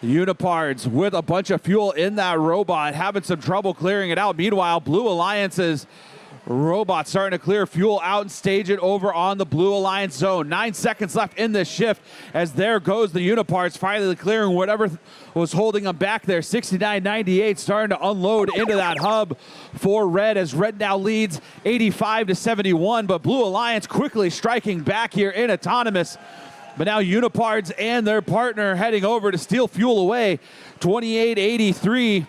The Unipards with a bunch of fuel in that robot, having some trouble clearing it out. Meanwhile, Blue Alliance's robot starting to clear fuel out and stage it over on the Blue Alliance zone. 9 seconds left in this shift as there goes the Unipards finally clearing whatever was holding them back there. 69-98 starting to unload into that hub for Red as Red now leads 85-71, but Blue Alliance quickly striking back here in autonomous. But now Unipards and their partner heading over to steal fuel away. 28-83.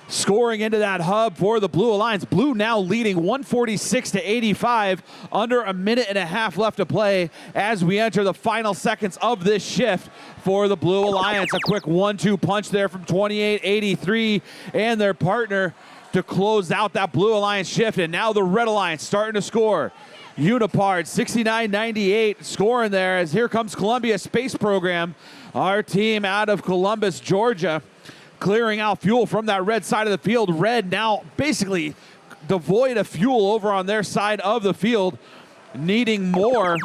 Scoring into that hub for the Blue Alliance. Blue now leading 146-85, under a minute and a half left to play as we enter the final seconds of this shift for the Blue Alliance. A quick 1-2 punch there from 28-83 and their partner to close out that Blue Alliance shift. And now the Red Alliance starting to score. Unipard 69-98 scoring there as here comes Columbia Space Program, our team out of Columbus, Georgia, clearing out fuel from that red side of the field. Red now basically devoid of fuel over on their side of the field, needing more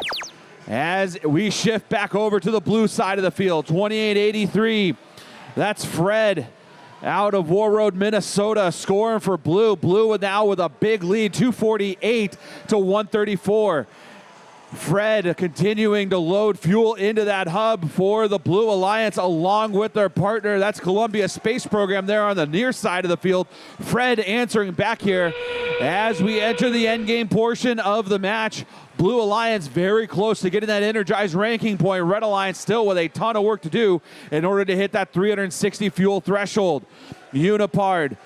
as we shift back over to the blue side of the field. 28-83, that's Fred out of War Road, Minnesota, scoring for Blue. Blue now with a big lead, 248-134. Fred continuing to load fuel into that hub for the Blue Alliance along with their partner. That's Columbia Space Program there on the near side of the field. Fred answering back here as we enter the endgame portion of the match. Blue Alliance very close to getting that energized ranking point. Red Alliance still with a ton of work to do in order to hit that 360 fuel threshold. Unipard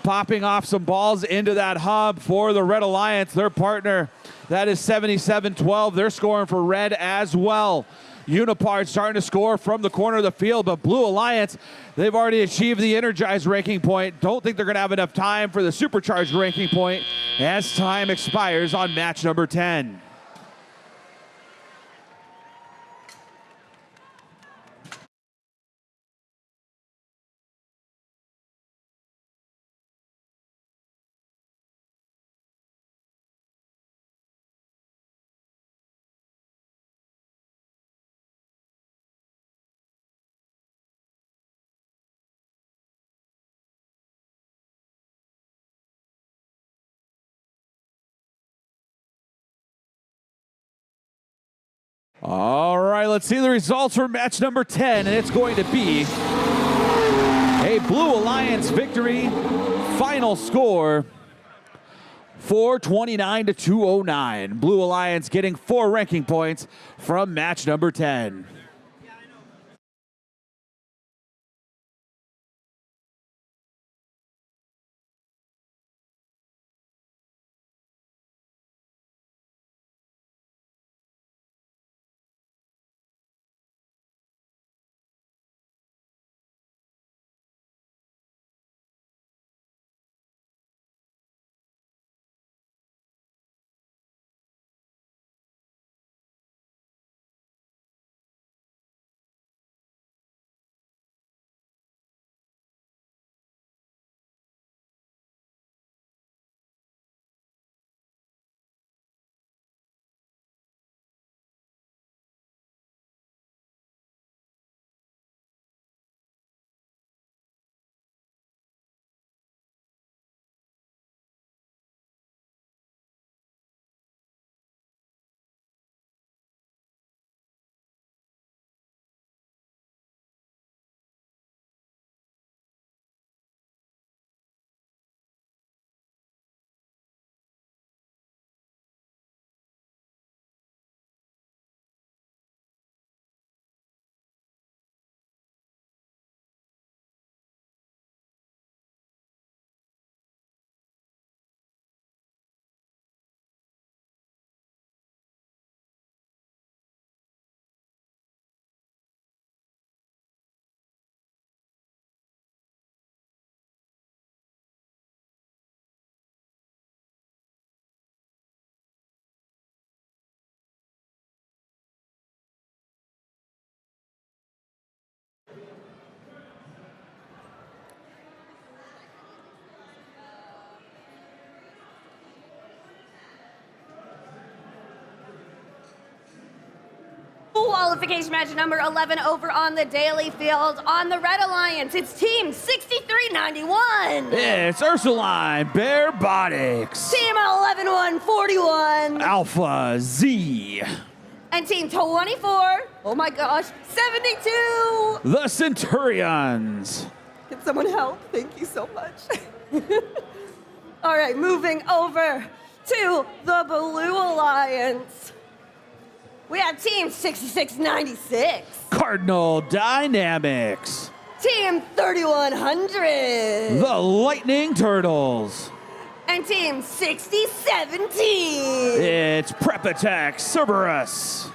popping off some balls into that hub for the Red Alliance, their partner. That is 77-12. They're scoring for Red as well. Unipard starting to score from the corner of the field, but Blue Alliance, they've already achieved the energized ranking point. Don't think they're going to have enough time for the supercharged ranking point as time expires on match number 10. All right, let's see the results for match number 10, and it's going to be a Blue Alliance victory. Final score 429-209. Blue Alliance getting 4 ranking points from match number 10. Qualification match number 11 over on the Daly field. On the Red Alliance, it's Team 6391. It's Ursuline Robotics. Team 11141. Alpha Z. And Team 24, oh my gosh, 72. The Centurions. Can someone help? Thank you so much. All right, moving over to the Blue Alliance. We have Team 6696. Cardinal Dynamics. Team 3100. The Lightning Turtles. And Team 6017. It's Prep Attack Cerberus.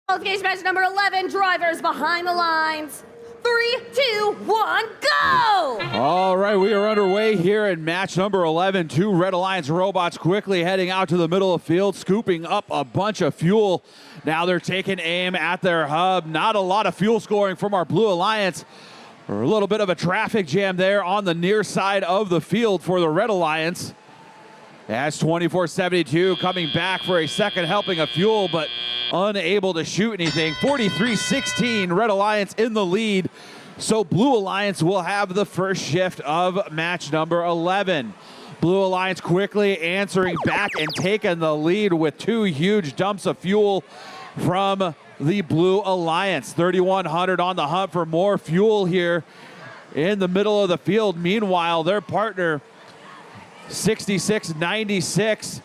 Qualification match number 11, drivers behind the lines. 3, 2, 1, go! All right, we are underway here in match number 11. Two Red Alliance robots quickly heading out to the middle of the field, scooping up a bunch of fuel. Now they're taking aim at their hub. Not a lot of fuel scoring from our Blue Alliance. A little bit of a traffic jam there on the near side of the field for the Red Alliance. As 2472 coming back for a second helping of fuel, but unable to shoot anything. 43-16, Red Alliance in the lead. So Blue Alliance will have the first shift of match number 11. Blue Alliance quickly answering back and taking the lead with two huge dumps of fuel from the Blue Alliance. 3100 on the hunt for more fuel here in the middle of the field. Meanwhile, their partner 6696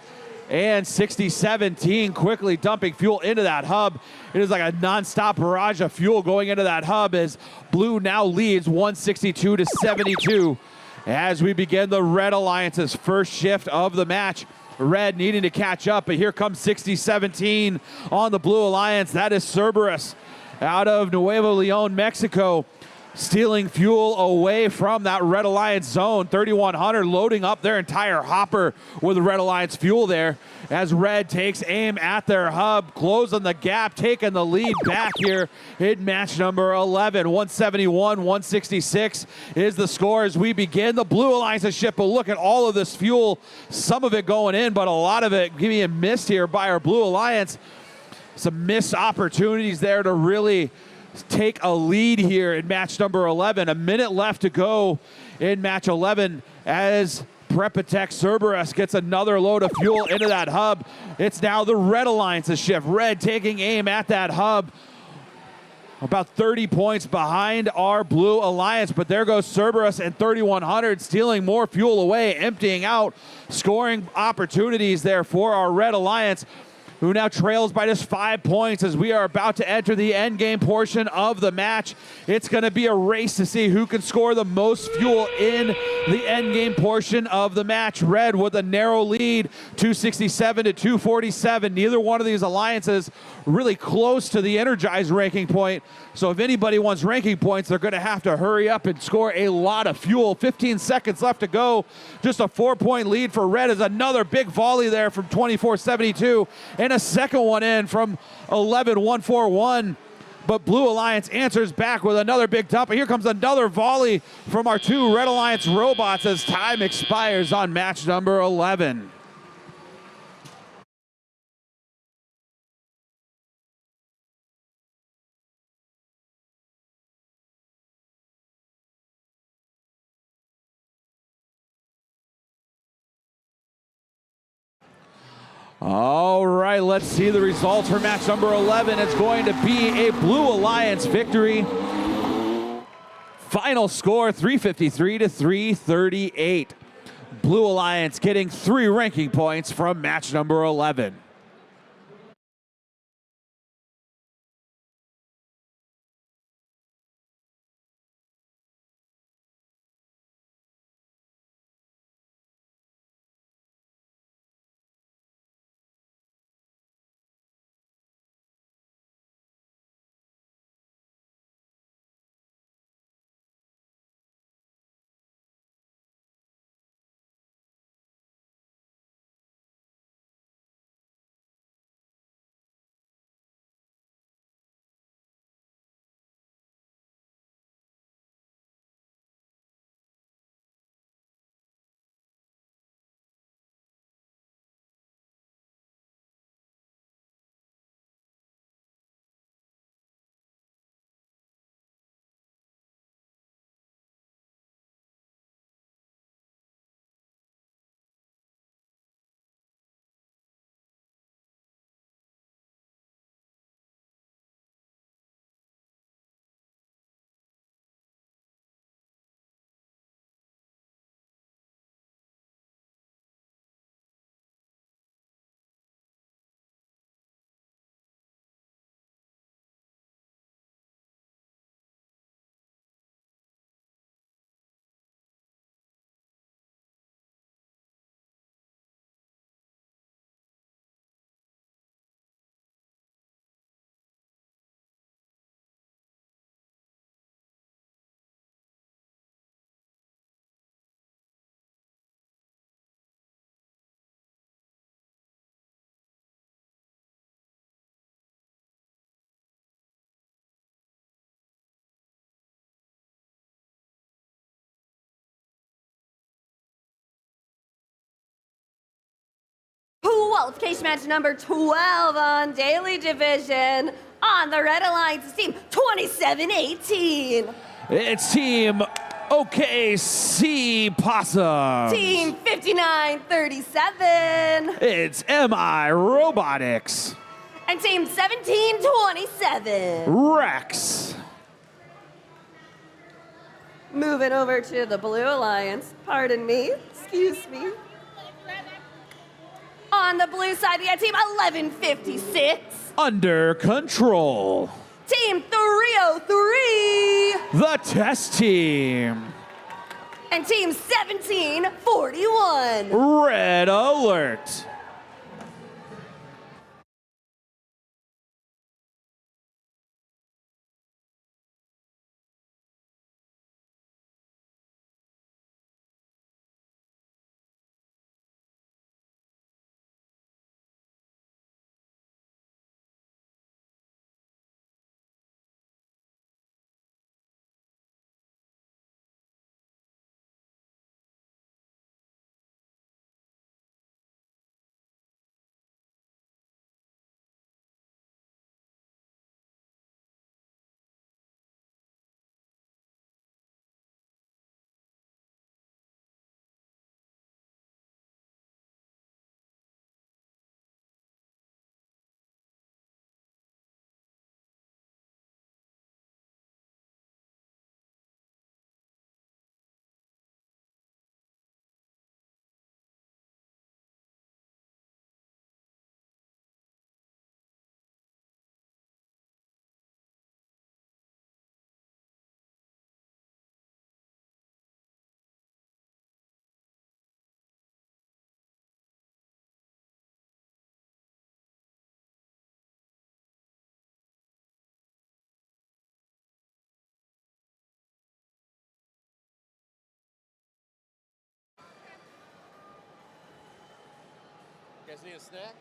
and 6017 quickly dumping fuel into that hub. It is like a non-stop barrage of fuel going into that hub as Blue now leads 162-72 as we begin the Red Alliance's first shift of the match. Red needing to catch up, but here comes 6017 on the Blue Alliance. That is Cerberus out of Nuevo Leon, Mexico, stealing fuel away from that Red Alliance zone. 3100 loading up their entire hopper with Red Alliance fuel there as Red takes aim at their hub, closing the gap, taking the lead back here in match number 11. 171-166 is the score as we begin the Blue Alliance shift. But look at all of this fuel, some of it going in, but a lot of it being missed here by our Blue Alliance. Some missed opportunities there to really take a lead here in match number 11. A minute left to go in match 11 as Prepatech Cerberus gets another load of fuel into that hub. It's now the Red Alliance's shift. Red taking aim at that hub. About 30 points behind our Blue Alliance, but there goes Cerberus and 3100 stealing more fuel away, emptying out scoring opportunities there for our Red Alliance, who now trails by just 5 points as we are about to enter the end game portion of the match. It's going to be a race to see who can score the most fuel in the end game portion of the match. Red with a narrow lead, 267-247. Neither one of these alliances really close to the energized ranking point. So if anybody wants ranking points, they're going to have to hurry up and score a lot of fuel. 15 seconds left to go. Just a 4-point lead for Red as another big volley there from 2472. And a second one in from 11141. But Blue Alliance answers back with another big dump. And here comes another volley from our two Red Alliance robots as time expires on match number 11. All right, let's see the results for match number 11. It's going to be a Blue Alliance victory. Final score 353 to 338. Blue Alliance getting 3 ranking points from match number 11. Qualification match number 12 on Daly Division. On the Red Alliance team, 27-18. It's Team OKC Possum. Team 59-37. It's MI Robotics. And team 17-27. Rex. Moving over to the Blue Alliance. Pardon me. Excuse me. On the blue side, we got team 1156. Under control. Team 303. The test team. And team 1741. Red alert. You guys need a snack?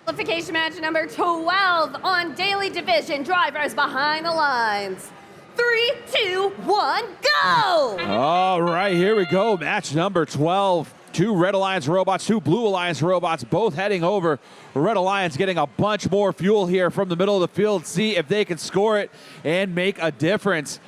Qualification match number 12 on Daly Division. Drivers behind the lines. 3, 2, 1, go! All right, here we go. Match number 12. 2 Red Alliance robots, 2 Blue Alliance robots, both heading over. Red Alliance getting a bunch more fuel here from the middle of the field. See if they can score it and make a difference.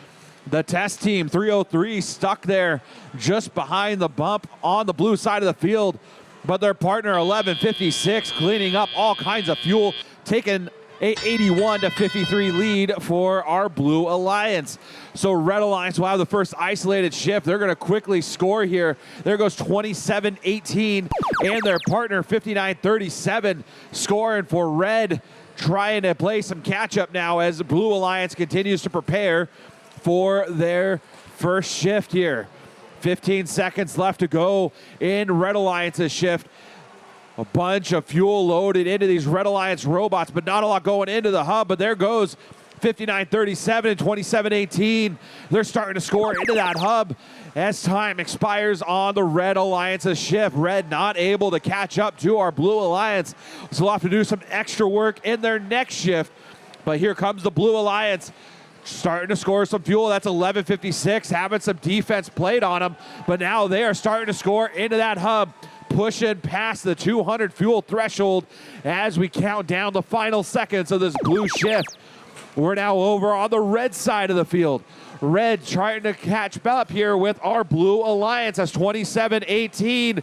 The test team, 303, stuck there just behind the bump on the blue side of the field. But their partner, 1156, cleaning up all kinds of fuel, taking a 81-53 lead for our Blue Alliance. So Red Alliance will have the first isolated shift. They're going to quickly score here. There goes 27-18, and their partner, 59-37, scoring for Red, trying to play some catch-up now as the Blue Alliance continues to prepare for their first shift here. 15 seconds left to go in Red Alliance's shift. A bunch of fuel loaded into these Red Alliance robots, but not a lot going into the hub. But there goes 59-37 and 27-18. They're starting to score into that hub as time expires on the Red Alliance's shift. Red not able to catch up to our Blue Alliance, so they'll have to do some extra work in their next shift. But here comes the Blue Alliance, starting to score some fuel. That's 1156, having some defense played on them, but now they are starting to score into that hub, pushing past the 200 fuel threshold as we count down the final seconds of this blue shift. We're now over on the red side of the field. Red trying to catch up here with our Blue Alliance as 27-18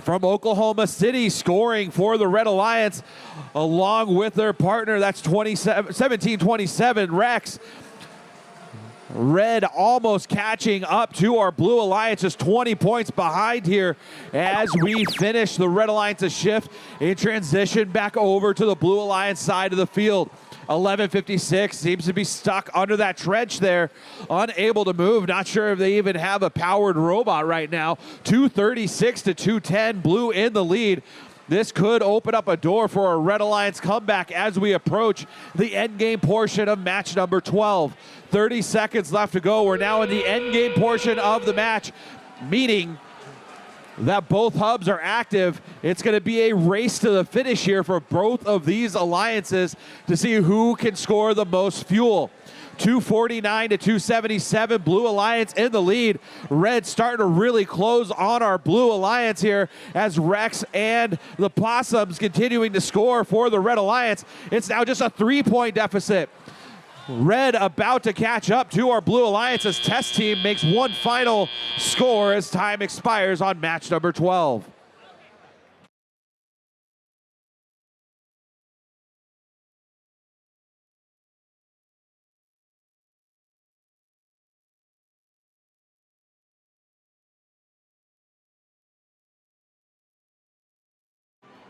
from Oklahoma City, scoring for the Red Alliance along with their partner. That's 17-27 Rex. Red almost catching up to our Blue Alliance, just 20 points behind here as we finish the Red Alliance's shift and transition back over to the Blue Alliance side of the field. 1156 seems to be stuck under that trench there, unable to move. Not sure if they even have a powered robot right now. 236 to 210, Blue in the lead. This could open up a door for a Red Alliance comeback as we approach the endgame portion of match number 12. 30 seconds left to go. We're now in the endgame portion of the match, meaning that both hubs are active. It's going to be a race to the finish here for both of these alliances to see who can score the most fuel. 249 to 277, Blue Alliance in the lead. Red starting to really close on our Blue Alliance here as Rex and the Possums continuing to score for the Red Alliance. It's now just a 3-point deficit. Red about to catch up to our Blue Alliance as test team makes one final score as time expires on match number 12.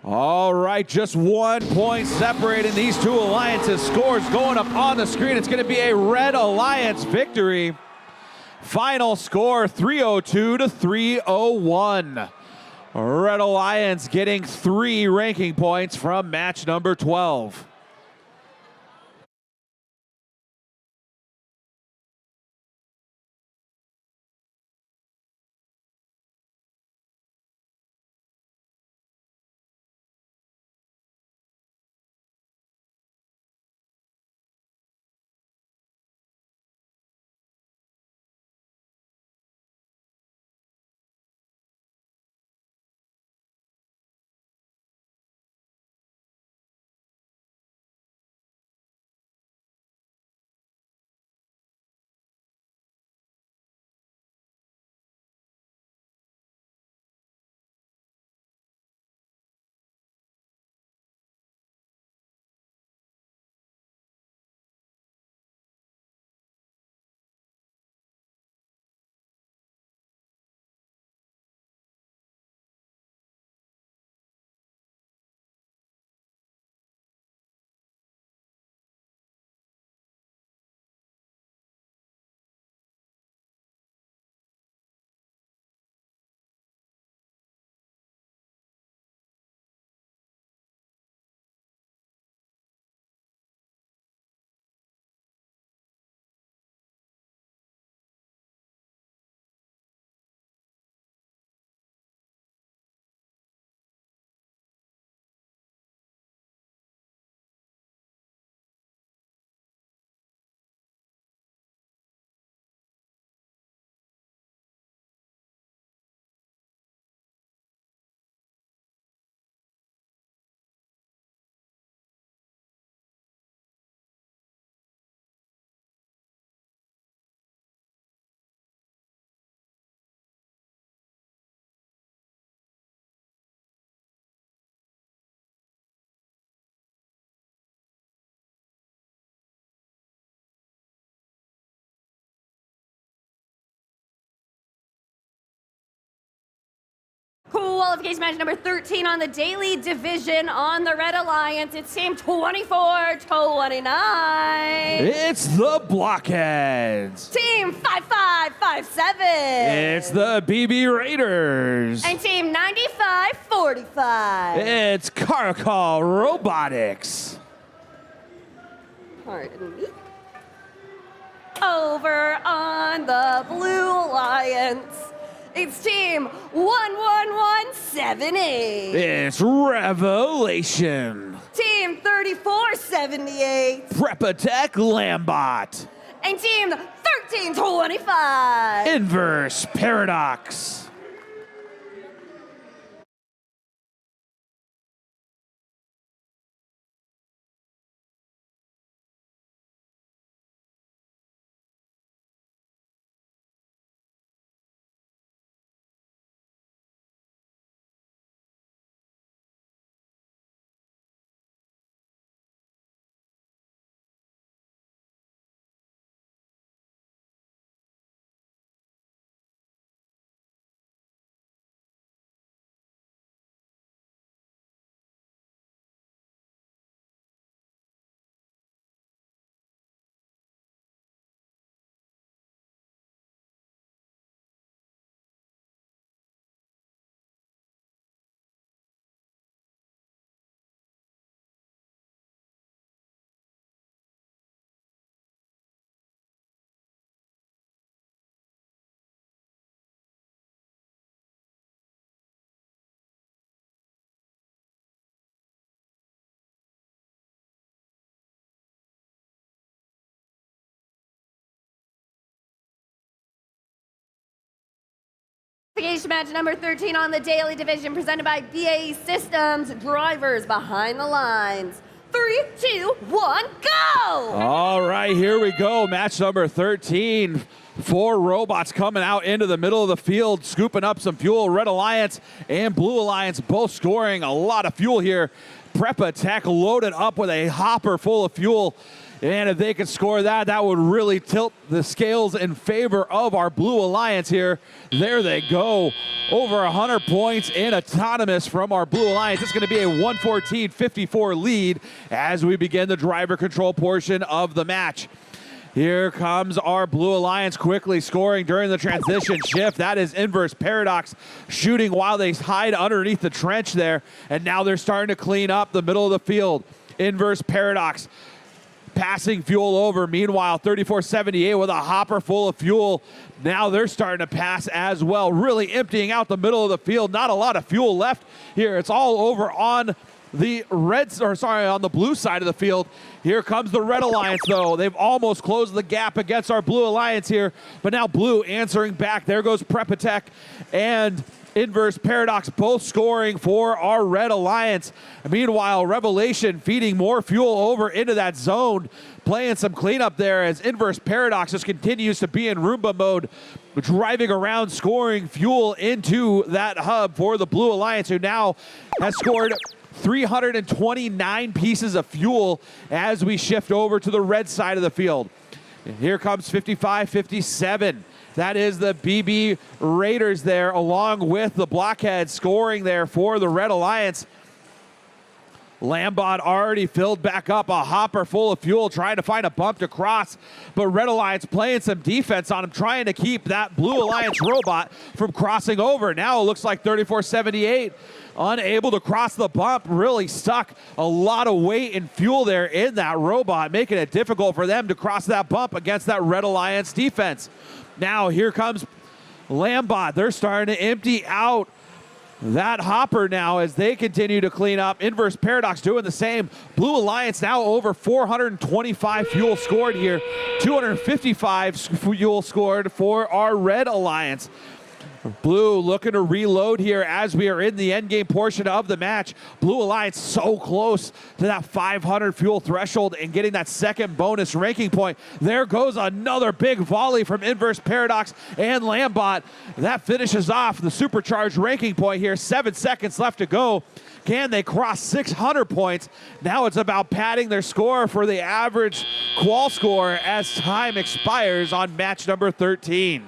All right, just 1 point separating these two alliances. Scores going up on the screen. It's going to be a Red Alliance victory. Final score 302 to 301. Red Alliance getting 3 ranking points from match number 12. Qualification match number 13 on the Daly division on the Red Alliance. It's team 24-29. It's the Blockheads. Team 5557. It's the BB Raiders. And team 9545. It's Caracol Robotics. Pardon me. Over on the Blue Alliance, it's team 11178. It's Revelation. Team 3478. Prepatech Lambot. And team 1325. Inverse Paradox. Qualification match number 13 on the Daly division presented by BAE Systems. Drivers behind the lines. 3, 2, 1, go! All right, here we go. Match number 13. 4 robots coming out into the middle of the field, scooping up some fuel. Red Alliance and Blue Alliance both scoring a lot of fuel here. Prepatech loaded up with a hopper full of fuel. And if they could score that, that would really tilt the scales in favor of our Blue Alliance here. There they go. Over 100 points in autonomous from our Blue Alliance. It's going to be a 114-54 lead as we begin the driver control portion of the match. Here comes our Blue Alliance quickly scoring during the transition shift. That is Inverse Paradox shooting while they hide underneath the trench there. And now they're starting to clean up the middle of the field. Inverse Paradox passing fuel over. Meanwhile, 3478 with a hopper full of fuel. Now they're starting to pass as well, really emptying out the middle of the field. Not a lot of fuel left here. It's all over on the on the blue side of the field. Here comes the Red Alliance, though. They've almost closed the gap against our Blue Alliance here, but now Blue answering back. There goes Prepatech and Inverse Paradox both scoring for our Red Alliance. Meanwhile, Revelation feeding more fuel over into that zone, playing some cleanup there as Inverse Paradox just continues to be in Roomba mode, driving around, scoring fuel into that hub for the Blue Alliance, who now has scored 329 pieces of fuel as we shift over to the red side of the field. And here comes 55-57. That is the BB Raiders there, along with the Blockheads scoring there for the Red Alliance. Lambot already filled back up, a hopper full of fuel, trying to find a bump to cross, but Red Alliance playing some defense on him, trying to keep that Blue Alliance robot from crossing over. Now it looks like 3478 unable to cross the bump, really stuck a lot of weight and fuel there in that robot, making it difficult for them to cross that bump against that Red Alliance defense. Now here comes Lambot. They're starting to empty out that hopper now as they continue to clean up. Inverse Paradox doing the same. Blue Alliance now over 425 fuel scored here. 255 fuel scored for our Red Alliance. Blue looking to reload here as we are in the endgame portion of the match. Blue Alliance so close to that 500 fuel threshold and getting that second bonus ranking point. There goes another big volley from Inverse Paradox and Lambot. That finishes off the supercharged ranking point here. 7 seconds left to go. Can they cross 600 points? Now it's about padding their score for the average qual score as time expires on match number 13.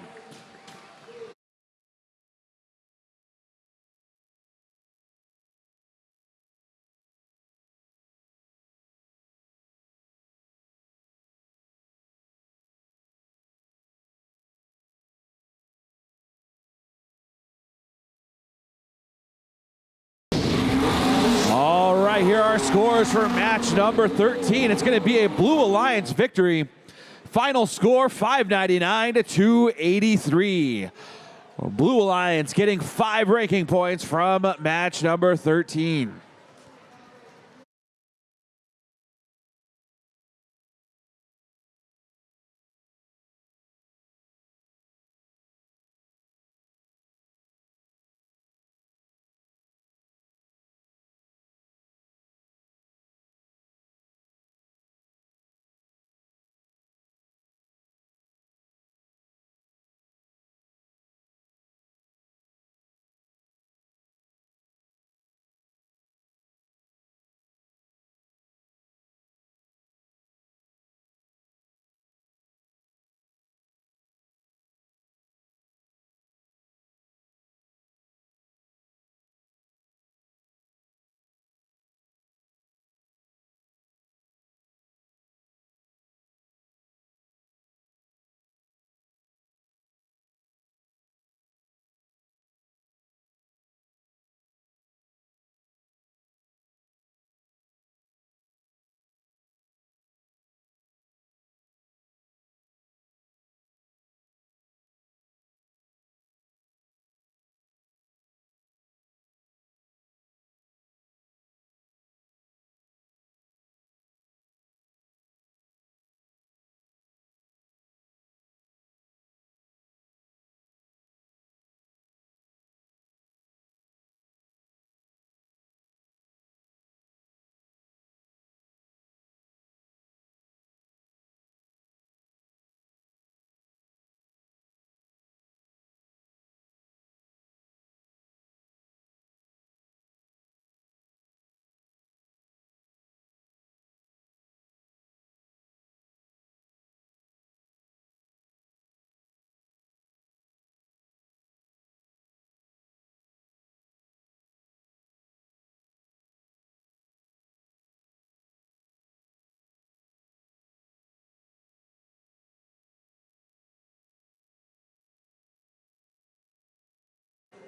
our scores for match number 13. It's going to be a Blue Alliance victory. Final score 599 to 283. Blue Alliance getting 5 ranking points from match number 13.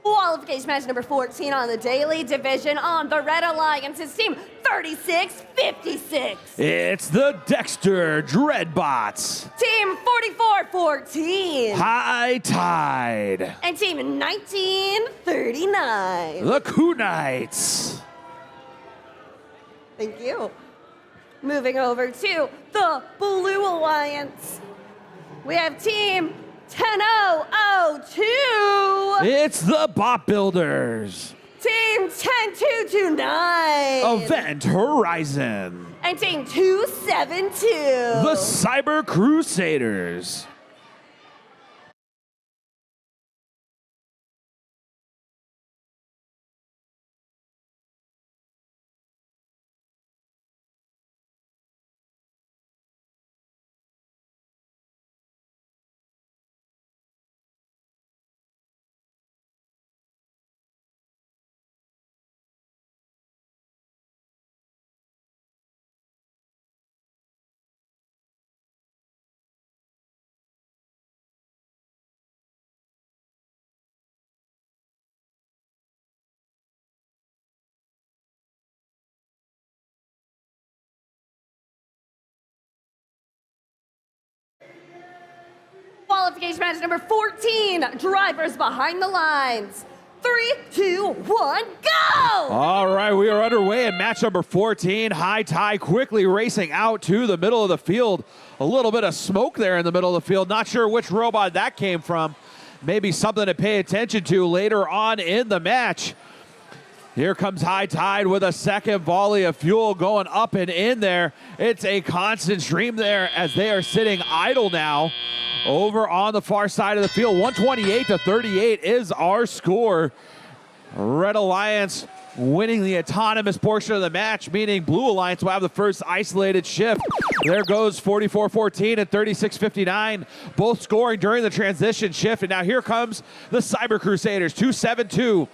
Qualification match number 14 on the Daly division on the Red Alliance's team 3656. It's the Dexter Dreadbots. Team 4414. High Tide. And team 1939. The Coup Knights. Thank you. Moving over to the Blue Alliance. We have team 10002. It's the Bot Builders. Team 10229. Event Horizon. And team 272. The Cyber Crusaders. Qualification match number 14. Drivers behind the lines. 3, 2, 1, go! All right, we are underway in match number 14. High Tide quickly racing out to the middle of the field. A little bit of smoke there in the middle of the field. Not sure which robot that came from. Maybe something to pay attention to later on in the match. Here comes High Tide with a second volley of fuel going up and in there. It's a constant stream there as they are sitting idle now over on the far side of the field. 128 to 38 is our score. Red Alliance winning the autonomous portion of the match, meaning Blue Alliance will have the first isolated shift. There goes 44-14 and 36-59, both scoring during the transition shift. And now here comes the Cyber Crusaders, 272.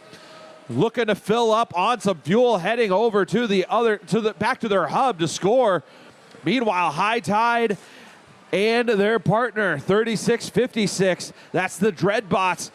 Looking to fill up on some fuel, heading over to back to their hub to score. Meanwhile, High Tide and their partner, 3656, that's the Dreadbots,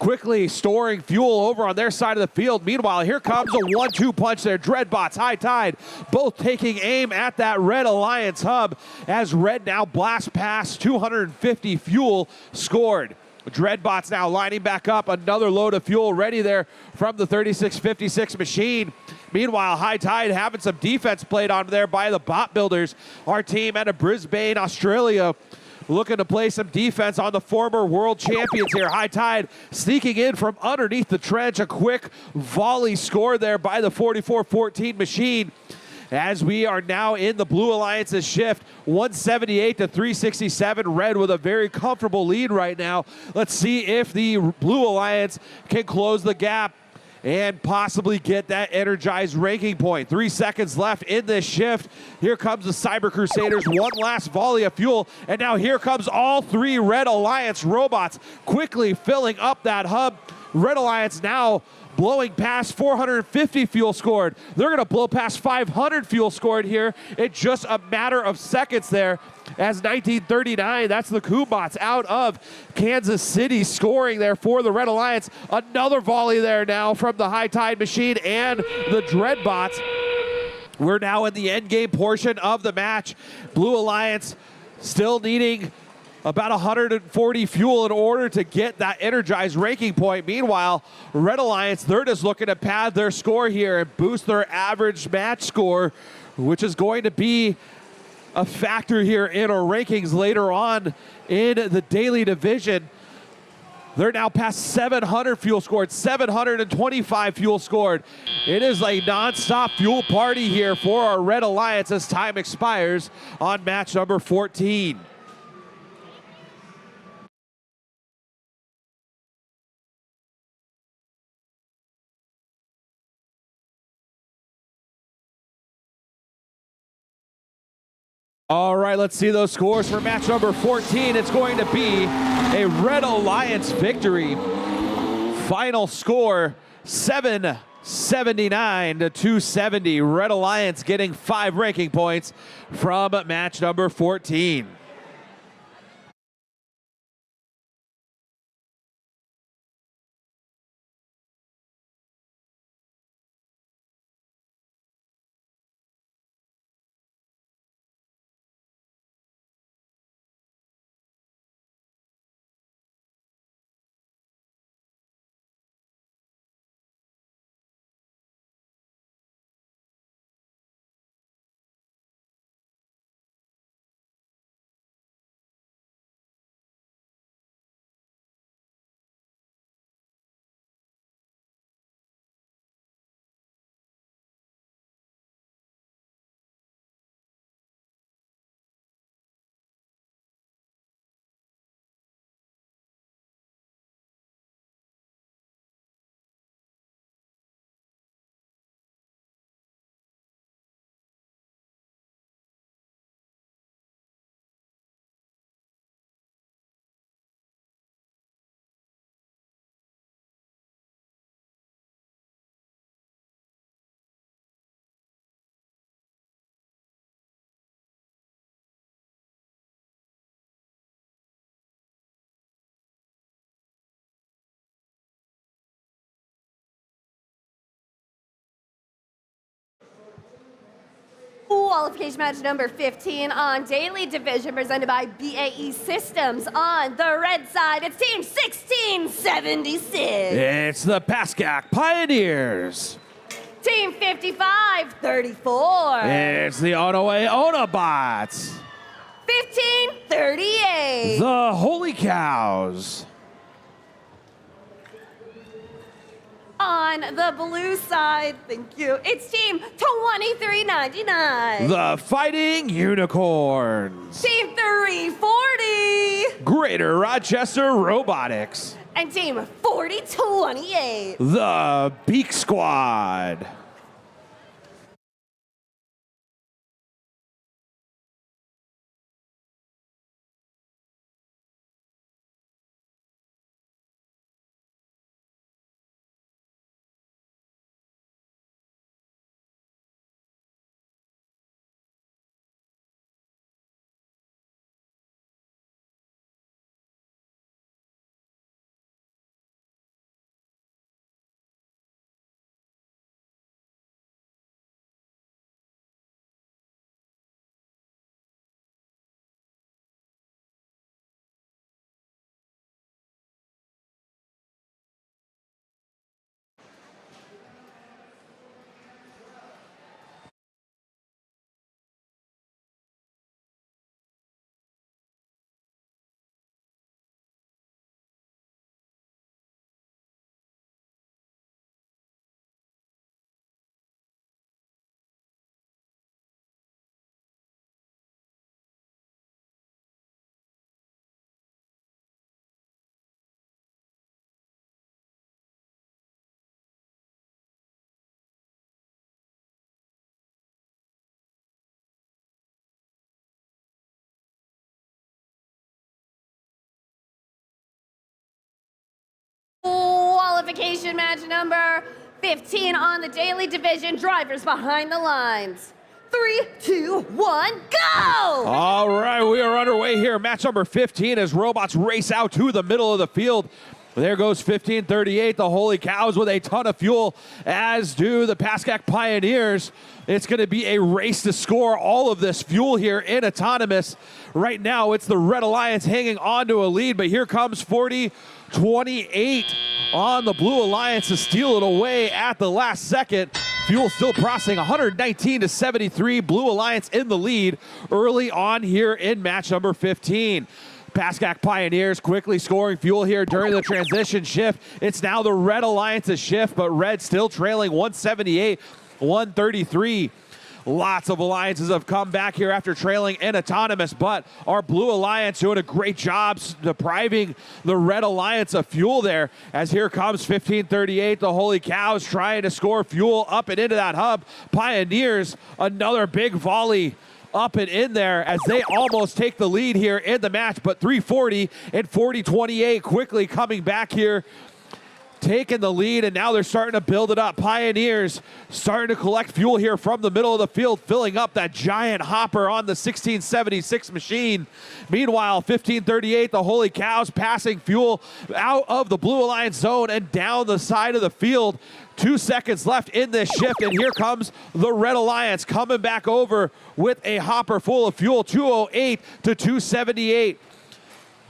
quickly storing fuel over on their side of the field. Meanwhile, here comes a 1-2 punch there. Dreadbots, High Tide, both taking aim at that Red Alliance hub as Red now blasts past 250 fuel scored. Dreadbots now lining back up, another load of fuel ready there from the 3656 machine. Meanwhile, High Tide having some defense played on there by the bot builders. Our team out of Brisbane, Australia, looking to play some defense on the former world champions here. High Tide sneaking in from underneath the trench. A quick volley score there by the 44-14 machine. As we are now in the Blue Alliance's shift, 178 to 367. Red with a very comfortable lead right now. Let's see if the Blue Alliance can close the gap and possibly get that energized ranking point. 3 seconds left in this shift. Here comes the Cyber Crusaders, one last volley of fuel, and now here comes all 3 Red Alliance robots quickly filling up that hub. Red Alliance now blowing past 450 fuel scored. They're gonna blow past 500 fuel scored here in just a matter of seconds there. As 1939, that's the Kubots out of Kansas City scoring there for the Red Alliance. Another volley there now from the High Tide machine and the Dreadbots. We're now in the end game portion of the match. Blue Alliance still needing about 140 fuel in order to get that energized ranking point. Meanwhile, Red Alliance, they're just looking to pad their score here and boost their average match score, which is going to be a factor here in our rankings later on in the Daly division. They're now past 700 fuel scored, 725 fuel scored. It is a non-stop fuel party here for our Red Alliance as time expires on match number 14. All right, let's see those scores for match number 14. It's going to be a Red Alliance victory. Final score, 779 to 270. Red Alliance getting 5 ranking points from match number 14. Qualification match number 15 on Daly Division, presented by BAE Systems. On the red side, it's Team 1676. It's the Pascack Pioneers. Team 5534. It's the Onaway Onabots. 1538. The Holy Cows. On the blue side, thank you, it's Team 2399. The Fighting Unicorns. Team 340. Greater Rochester Robotics. And Team 4028. The Beak Squad. qualification match number 15 on the Daly division. Drivers behind the lines. 3, 2, 1, go! All right, we are underway here. Match number 15 as robots race out to the middle of the field. There goes 1538, the Holy Cows with a ton of fuel, as do the Pascack Pioneers. It's going to be a race to score all of this fuel here in Autonomous. Right now, it's the Red Alliance hanging on to a lead, but here comes 4028 on the Blue Alliance to steal it away at the last second. Fuel still processing 119 to 73. Blue Alliance in the lead early on here in match number 15. Pascack Pioneers quickly scoring fuel here during the transition shift. It's now the Red Alliance's shift, but Red still trailing 178, 133. Lots of alliances have come back here after trailing in Autonomous, but our Blue Alliance doing a great job depriving the Red Alliance of fuel there, as here comes 1538, the Holy Cows trying to score fuel up and into that hub. Pioneers, another big volley up and in there as they almost take the lead here in the match, but 340 and 4028 quickly coming back here, taking the lead, and now they're starting to build it up. Pioneers starting to collect fuel here from the middle of the field, filling up that giant hopper on the 1676 machine. Meanwhile, 1538, the Holy Cows passing fuel out of the Blue Alliance zone and down the side of the field. 2 seconds left in this shift, and here comes the Red Alliance coming back over with a hopper full of fuel, 208 to 278.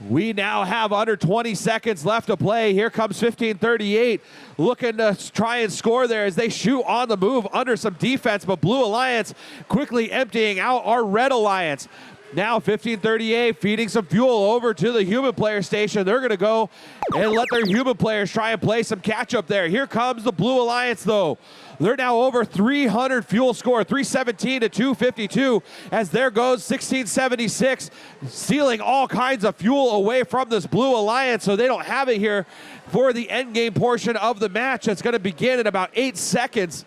We now have under 20 seconds left to play. Here comes 1538 looking to try and score there as they shoot on the move under some defense, but Blue Alliance quickly emptying out our Red Alliance. Now 1538 feeding some fuel over to the human player station. They're going to go and let their human players try and play some catch up there. Here comes the Blue Alliance though. They're now over 300 fuel score, 317 to 252, as there goes 1676, stealing all kinds of fuel away from this Blue Alliance, so they don't have it here for the end game portion of the match. That's going to begin in about 8 seconds.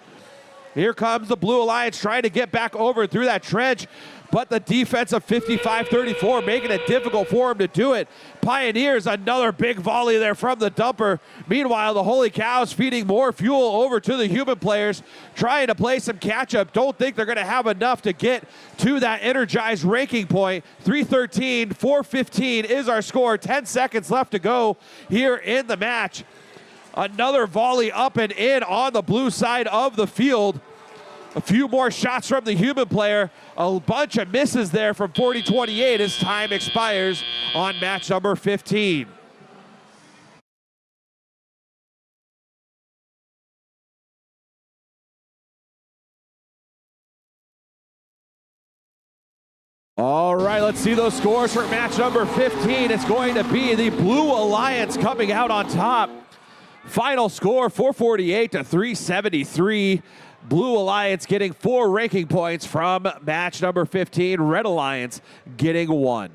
Here comes the Blue Alliance trying to get back over through that trench, but the defense of 5534 making it difficult for him to do it. Pioneers, another big volley there from the dumper. Meanwhile, the Holy Cows feeding more fuel over to the human players, trying to play some catch-up. Don't think they're going to have enough to get to that energized ranking point. 313, 415 is our score. 10 seconds left to go here in the match. Another volley up and in on the blue side of the field. A few more shots from the human player. A bunch of misses there from 4028 as time expires on match number 15. All right, let's see those scores for match number 15. It's going to be the Blue Alliance coming out on top. Final score, 448 to 373. Blue Alliance getting 4 ranking points from match number 15. Red Alliance getting 1.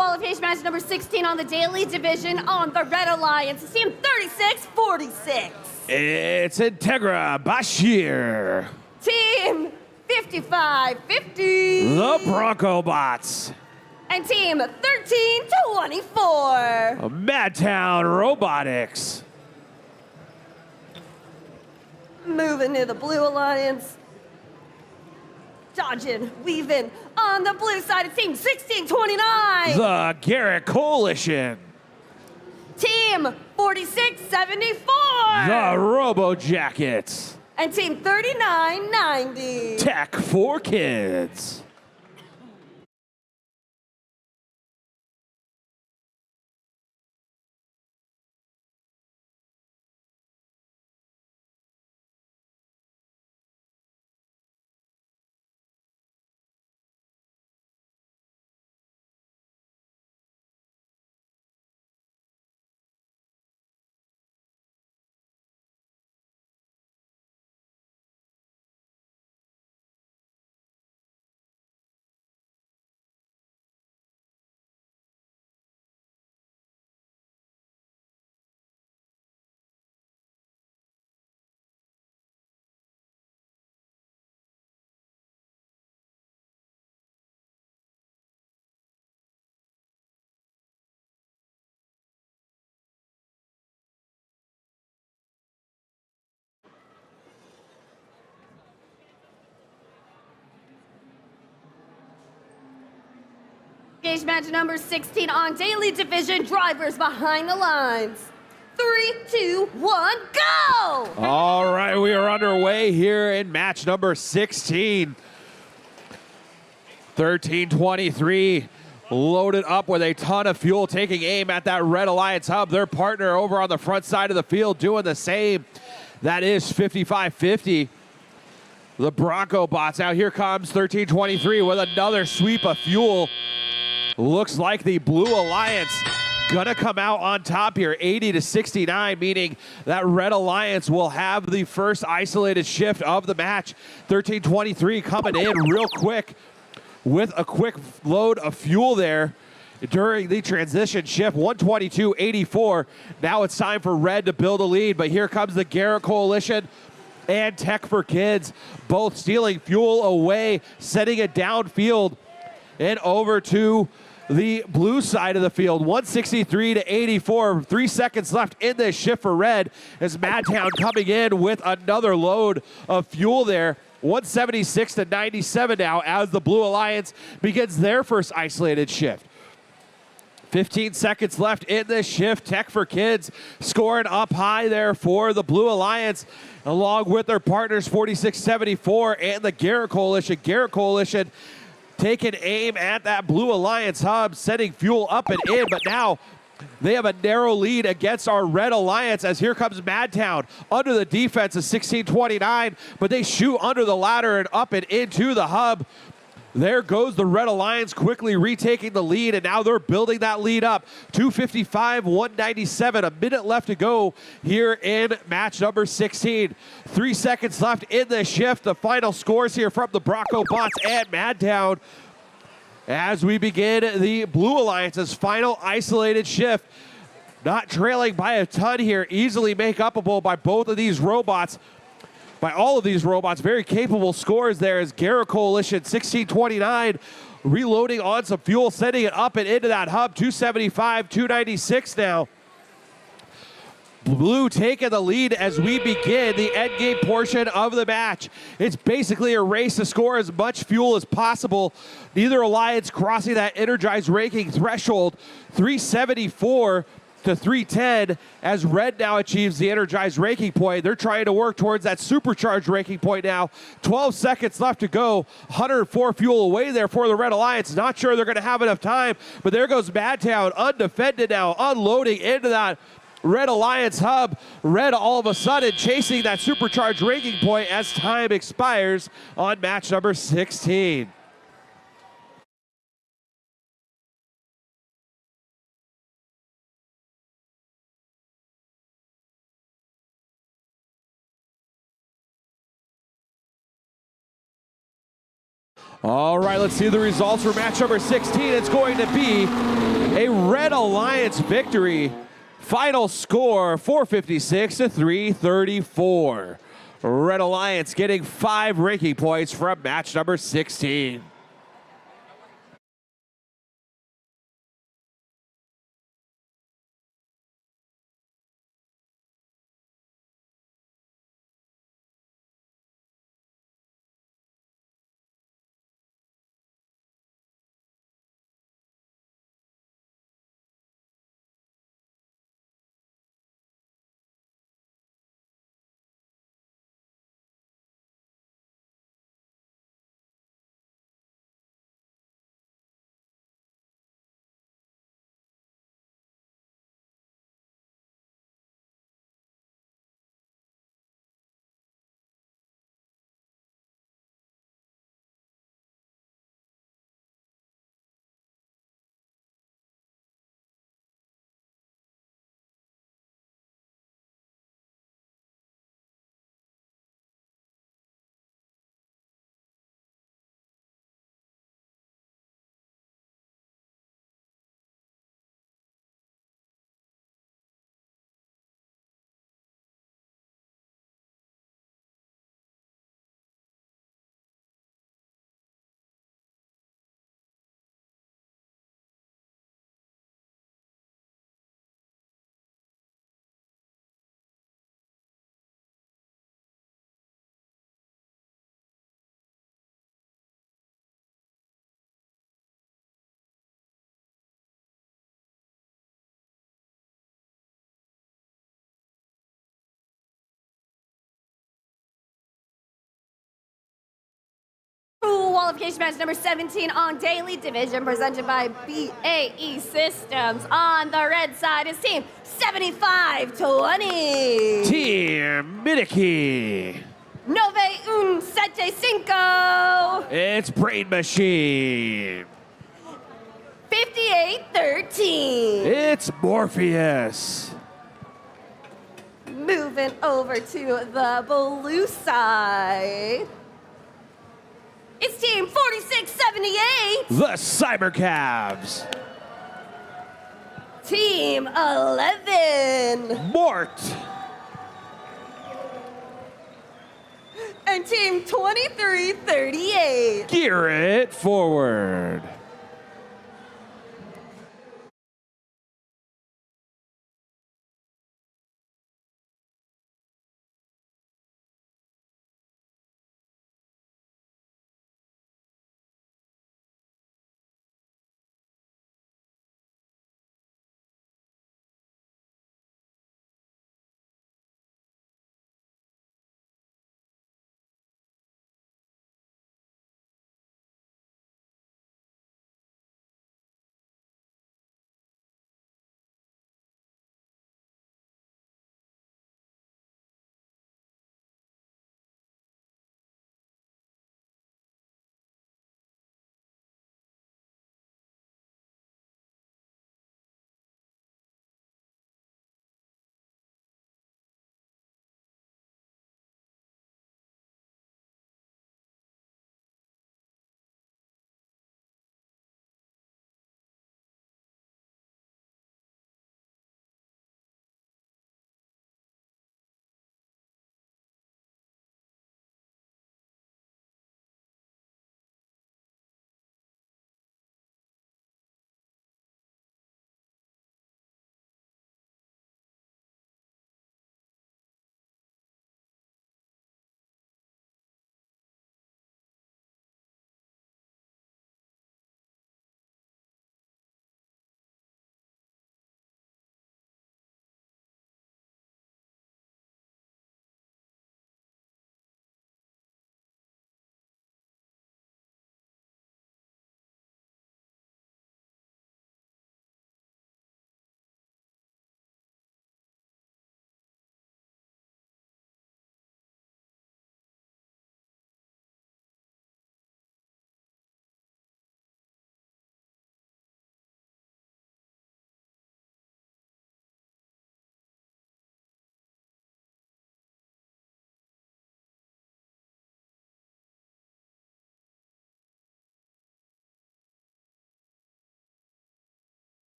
Qualification match number 16 on the Daly division on the Red Alliance. It's team 36-46. It's Integra Bashir. Team 55-50. The Bronco Bots. And team 13-24. Madtown Robotics. Moving to the Blue Alliance. Dodging, weaving. On the blue side, it's team 16-29. The Garrett Coalition. Team 46-74. The Robo Jackets. And team 39-90. Tech for Kids. Gauge match number 16 on Daly division. Drivers behind the lines. 3, 2, 1, go! All right, we are underway here in match number 16. 1323 loaded up with a ton of fuel, taking aim at that Red Alliance hub. Their partner over on the front side of the field doing the same. That is 5550. The Bronco Bots. Now here comes 1323 with another sweep of fuel. Looks like the Blue Alliance gonna come out on top here, 80-69, meaning that Red Alliance will have the first isolated shift of the match. 1323 coming in real quick with a quick load of fuel there during the transition shift. 122.84. Now it's time for Red to build a lead, but here comes the Garrett Coalition and Tech for Kids, both stealing fuel away, setting it downfield and over to the blue side of the field. 163-84, 3 seconds left in this shift for Red as Madtown coming in with another load of fuel there. 176-97 now as the Blue Alliance begins their first isolated shift. 15 seconds left in this shift. Tech for Kids scoring up high there for the Blue Alliance, along with their partners 46-74 and the Garrett Coalition. Garrett Coalition taking aim at that Blue Alliance hub, setting fuel up and in, but now they have a narrow lead against our Red Alliance as here comes Madtown under the defense of 1629, but they shoot under the ladder and up and into the hub. There goes the Red Alliance quickly retaking the lead, and now they're building that lead up. 255, 197, a minute left to go here in match number 16. 3 seconds left in the shift. The final scores here from the Bronco Bots and Madtown as we begin the Blue Alliance's final isolated shift. Not trailing by a ton here, easily make upable by both of these robots. By all of these robots, very capable scores there as Garrett Coalition 1629 reloading on some fuel, setting it up and into that hub. 275, 296 now. Blue taking the lead as we begin the end game portion of the match. It's basically a race to score as much fuel as possible. Neither alliance crossing that energized ranking threshold. 374 to 310 as Red now achieves the energized ranking point. They're trying to work towards that supercharged ranking point now. 12 seconds left to go. 104 fuel away there for the Red Alliance. Not sure they're going to have enough time, but there goes Madtown undefended now, unloading into that Red Alliance hub. Red all of a sudden chasing that supercharged ranking point as time expires on match number 16. All right, let's see the results for match number 16. It's going to be a Red Alliance victory. Final score, 456 to 334. Red Alliance getting 5 ranking points from match number 16. Qualification match number 17 on Daly Division, presented by BAE Systems. On the red side is team 75-20. Team Midiki. 9175. It's Brain Machine. 58-13. It's Morpheus. Moving over to the blue side. It's team 4678. The Cybercabs. Team 11. Mort. And team 2338. Gear it forward.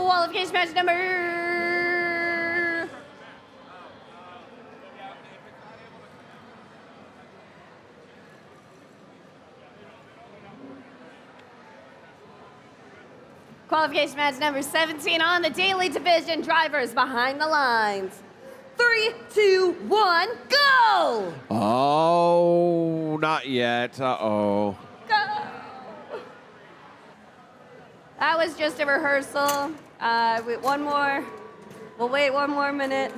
Qualification match number... Qualification match number 17 on the Daly division. Drivers behind the lines. 3, 2, 1, go! Oh, not yet. Uh-oh. Go! That was just a rehearsal. Wait, one more. We'll wait one more minute.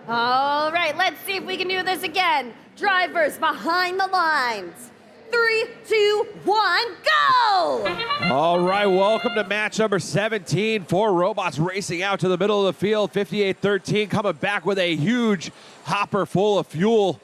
All right, let's see if we can do this again. Drivers behind the lines. 3, 2, 1, go! All right, welcome to match number 17 for Robots racing out to the middle of the field. 58-13 coming back with a huge hopper full of fuel,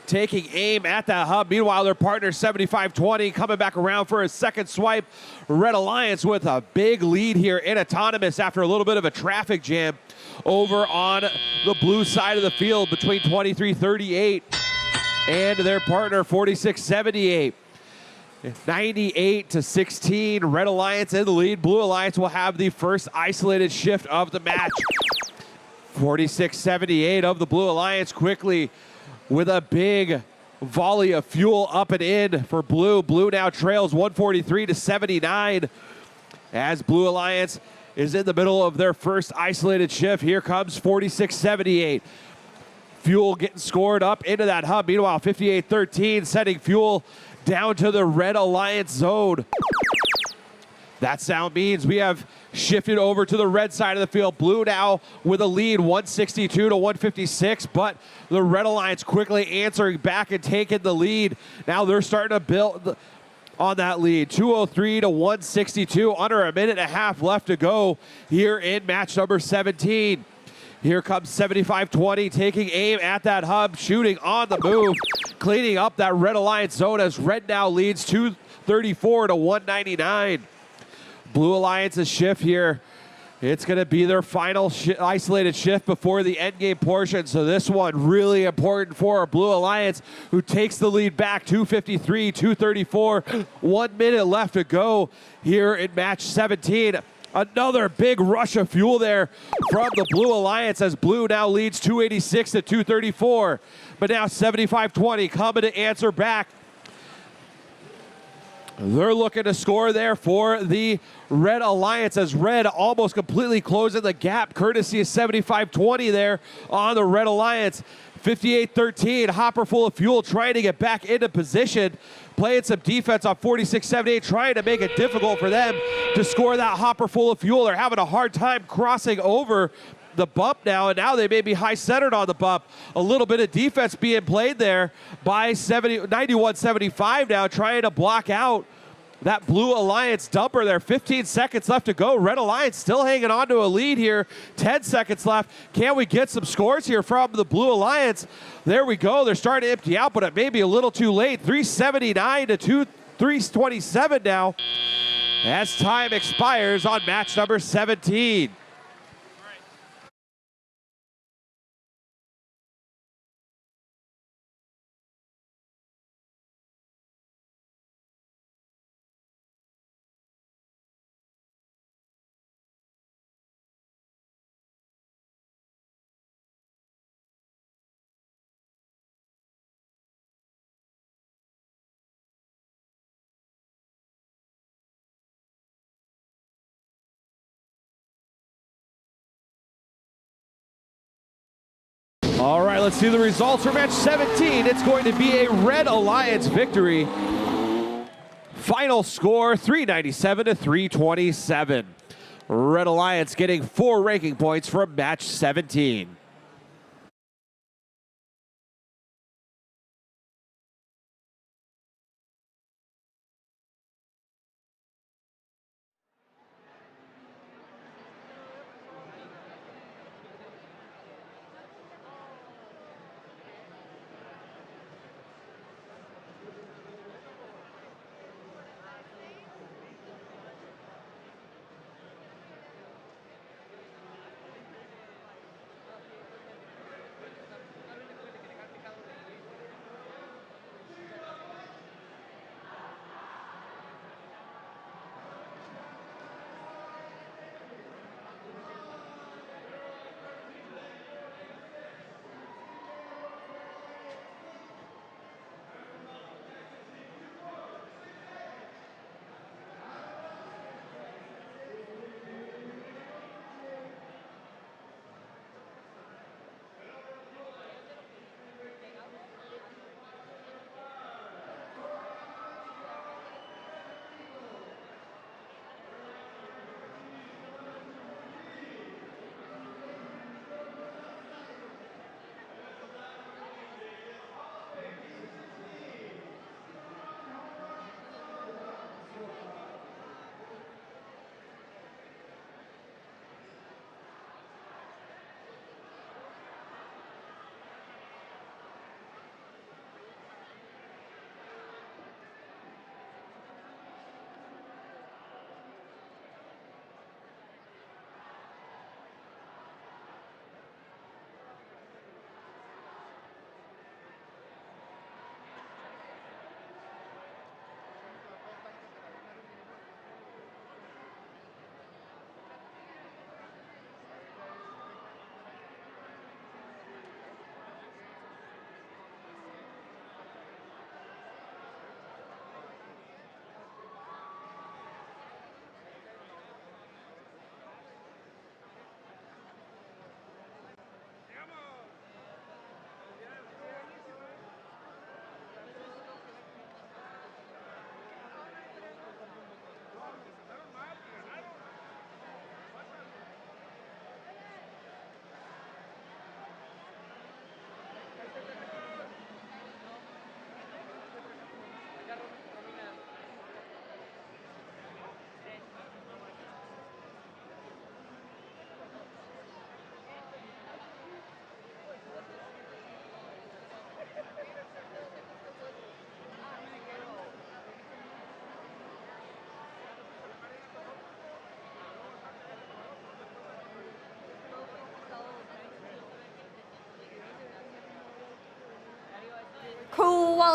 taking aim at that hub. Meanwhile, their partner 75-20 coming back around for a second swipe. Red Alliance with a big lead here in autonomous after a little bit of a traffic jam over on the blue side of the field between 23-38 and their partner 46-78. 98-16, Red Alliance in the lead. Blue Alliance will have the first isolated shift of the match. 46-78 of the Blue Alliance quickly with a big volley of fuel up and in for Blue. Blue now trails 143-79 as Blue Alliance is in the middle of their first isolated shift. Here comes 46-78. Fuel getting scored up into that hub. Meanwhile, 58-13 sending fuel down to the Red Alliance zone. That sound means we have shifted over to the red side of the field. Blue now with a lead, 162-156, but the Red Alliance quickly answering back and taking the lead. Now they're starting to build on that lead, 203-162, under a minute and a half left to go here in match number 17. Here comes 75-20 taking aim at that hub, shooting on the move, cleaning up that Red Alliance zone as Red now leads 234-199. Blue Alliance's shift here. It's going to be their final isolated shift before the endgame portion. So this one really important for our Blue Alliance, who takes the lead back 253-234. 1 minute left to go here in match 17. Another big rush of fuel there from the Blue Alliance as Blue now leads 286-234. But now 75-20 coming to answer back. They're looking to score there for the Red Alliance as Red almost completely closing the gap, courtesy of 75-20 there on the Red Alliance. 58-13, hopper full of fuel, trying to get back into position, playing some defense on 46-78, trying to make it difficult for them to score that hopper full of fuel. They're having a hard time crossing over the bump now, and now they may be high-centered on the bump. A little bit of defense being played there by 91-75 now, trying to block out that Blue Alliance dumper there. 15 seconds left to go. Red Alliance still hanging on to a lead here. 10 seconds left. Can we get some scores here from the Blue Alliance? There we go. They're starting to empty out, but it may be a little too late. 379-327 now as time expires on match number 17. All right, let's see the results for match 17. It's going to be a Red Alliance victory. Final score, 397-327. Red Alliance getting 4 ranking points from match 17.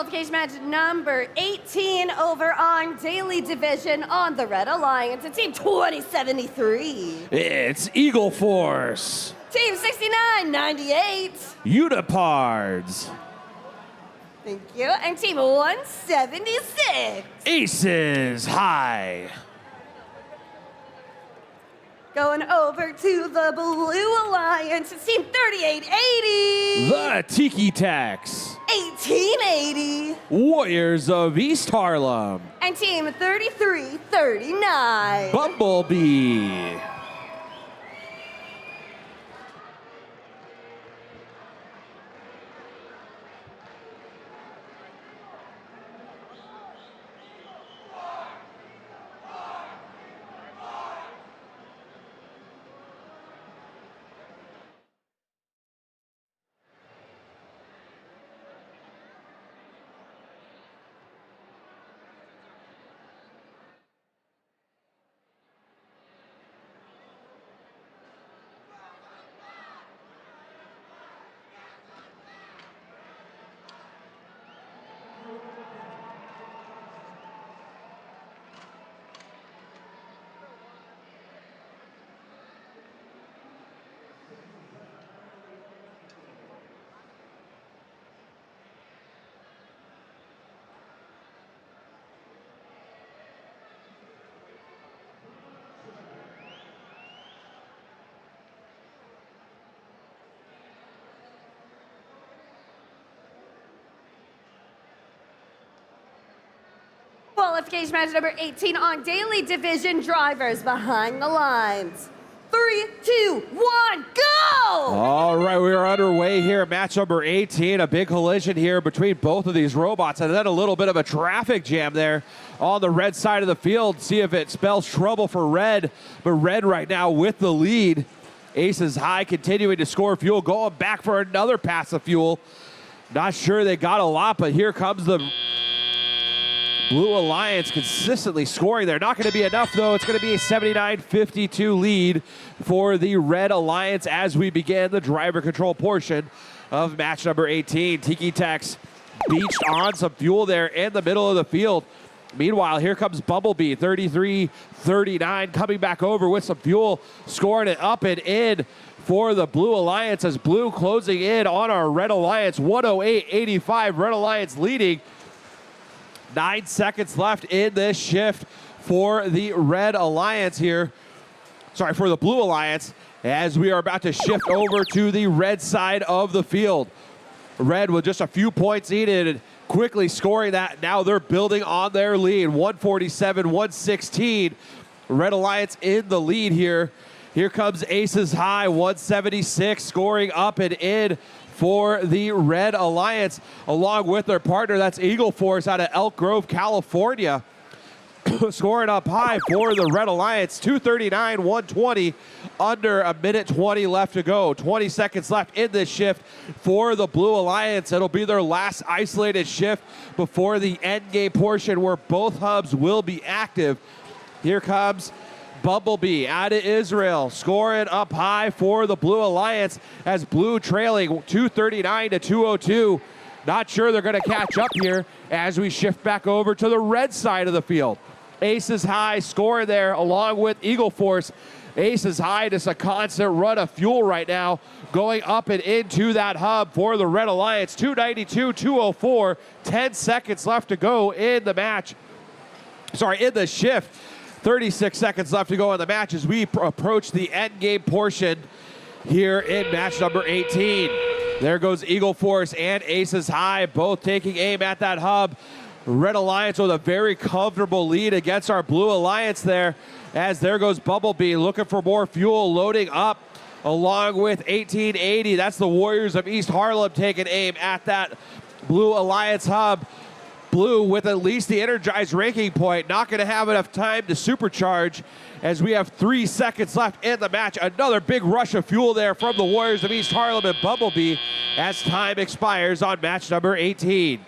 Qualification match number 18 over on Daly Division on the Red Alliance. It's Team 2073. It's Eagle Force. Team 6998. Unipards. Thank you. And Team 176. Aces High. Going over to the Blue Alliance, it's Team 3880. The Tiki Tax. 1880. Warriors of East Harlem. And Team 3339. Bumblebee. Qualification match number 18 on Daly Division, drivers behind the lines. 3, 2, 1, go! All right, we are underway here. Match number 18, a big collision here between both of these robots, and then a little bit of a traffic jam there on the red side of the field. See if it spells trouble for red, but red right now with the lead. Aces High continuing to score fuel, going back for another pass of fuel. Not sure they got a lot, but here comes the Blue Alliance consistently scoring there. Not going to be enough, though. It's going to be a 79-52 lead for the Red Alliance as we begin the driver control portion of match number 18. Tiki Tex beached on some fuel there in the middle of the field. Meanwhile, here comes Bumblebee, 33-39, coming back over with some fuel, scoring it up and in for the Blue Alliance as Blue closing in on our Red Alliance, 108-85. Red Alliance leading. 9 seconds left in this shift for the Red Alliance here. Sorry, for the Blue Alliance, as we are about to shift over to the red side of the field. Red with just a few points needed, quickly scoring that. Now they're building on their lead, 147-116. Red Alliance in the lead here. Here comes Aces High, 176, scoring up and in for the Red Alliance, along with their partner, that's Eagle Force out of Elk Grove, California. Scoring up high for the Red Alliance, 239-120, under a minute 20 left to go. 20 seconds left in this shift for the Blue Alliance. It'll be their last isolated shift before the end game portion where both hubs will be active. Here comes Bumblebee out of Israel, scoring up high for the Blue Alliance as Blue trailing 239-202. Not sure they're going to catch up here as we shift back over to the red side of the field. Aces High scoring there along with Eagle Force. Aces High, just a constant run of fuel right now, going up and into that hub for the Red Alliance. 292-204, 10 seconds left to go in the match. Sorry, in the shift. 36 seconds left to go in the match as we approach the end game portion here in match number 18. There goes Eagle Force and Aces High, both taking aim at that hub. Red Alliance with a very comfortable lead against our Blue Alliance there, as there goes Bumblebee looking for more fuel, loading up along with 1880. That's the Warriors of East Harlem taking aim at that Blue Alliance hub. Blue with at least the energized ranking point, not going to have enough time to supercharge as we have 3 seconds left in the match. Another big rush of fuel there from the Warriors of East Harlem and Bumblebee as time expires on match number 18.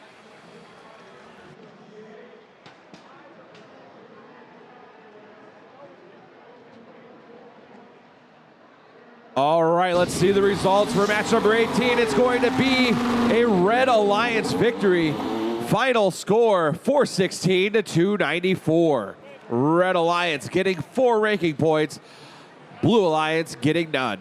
All right, let's see the results for match number 18. It's going to be a Red Alliance victory Final score 416 to 294. Red Alliance getting 4 ranking points. Blue Alliance getting none.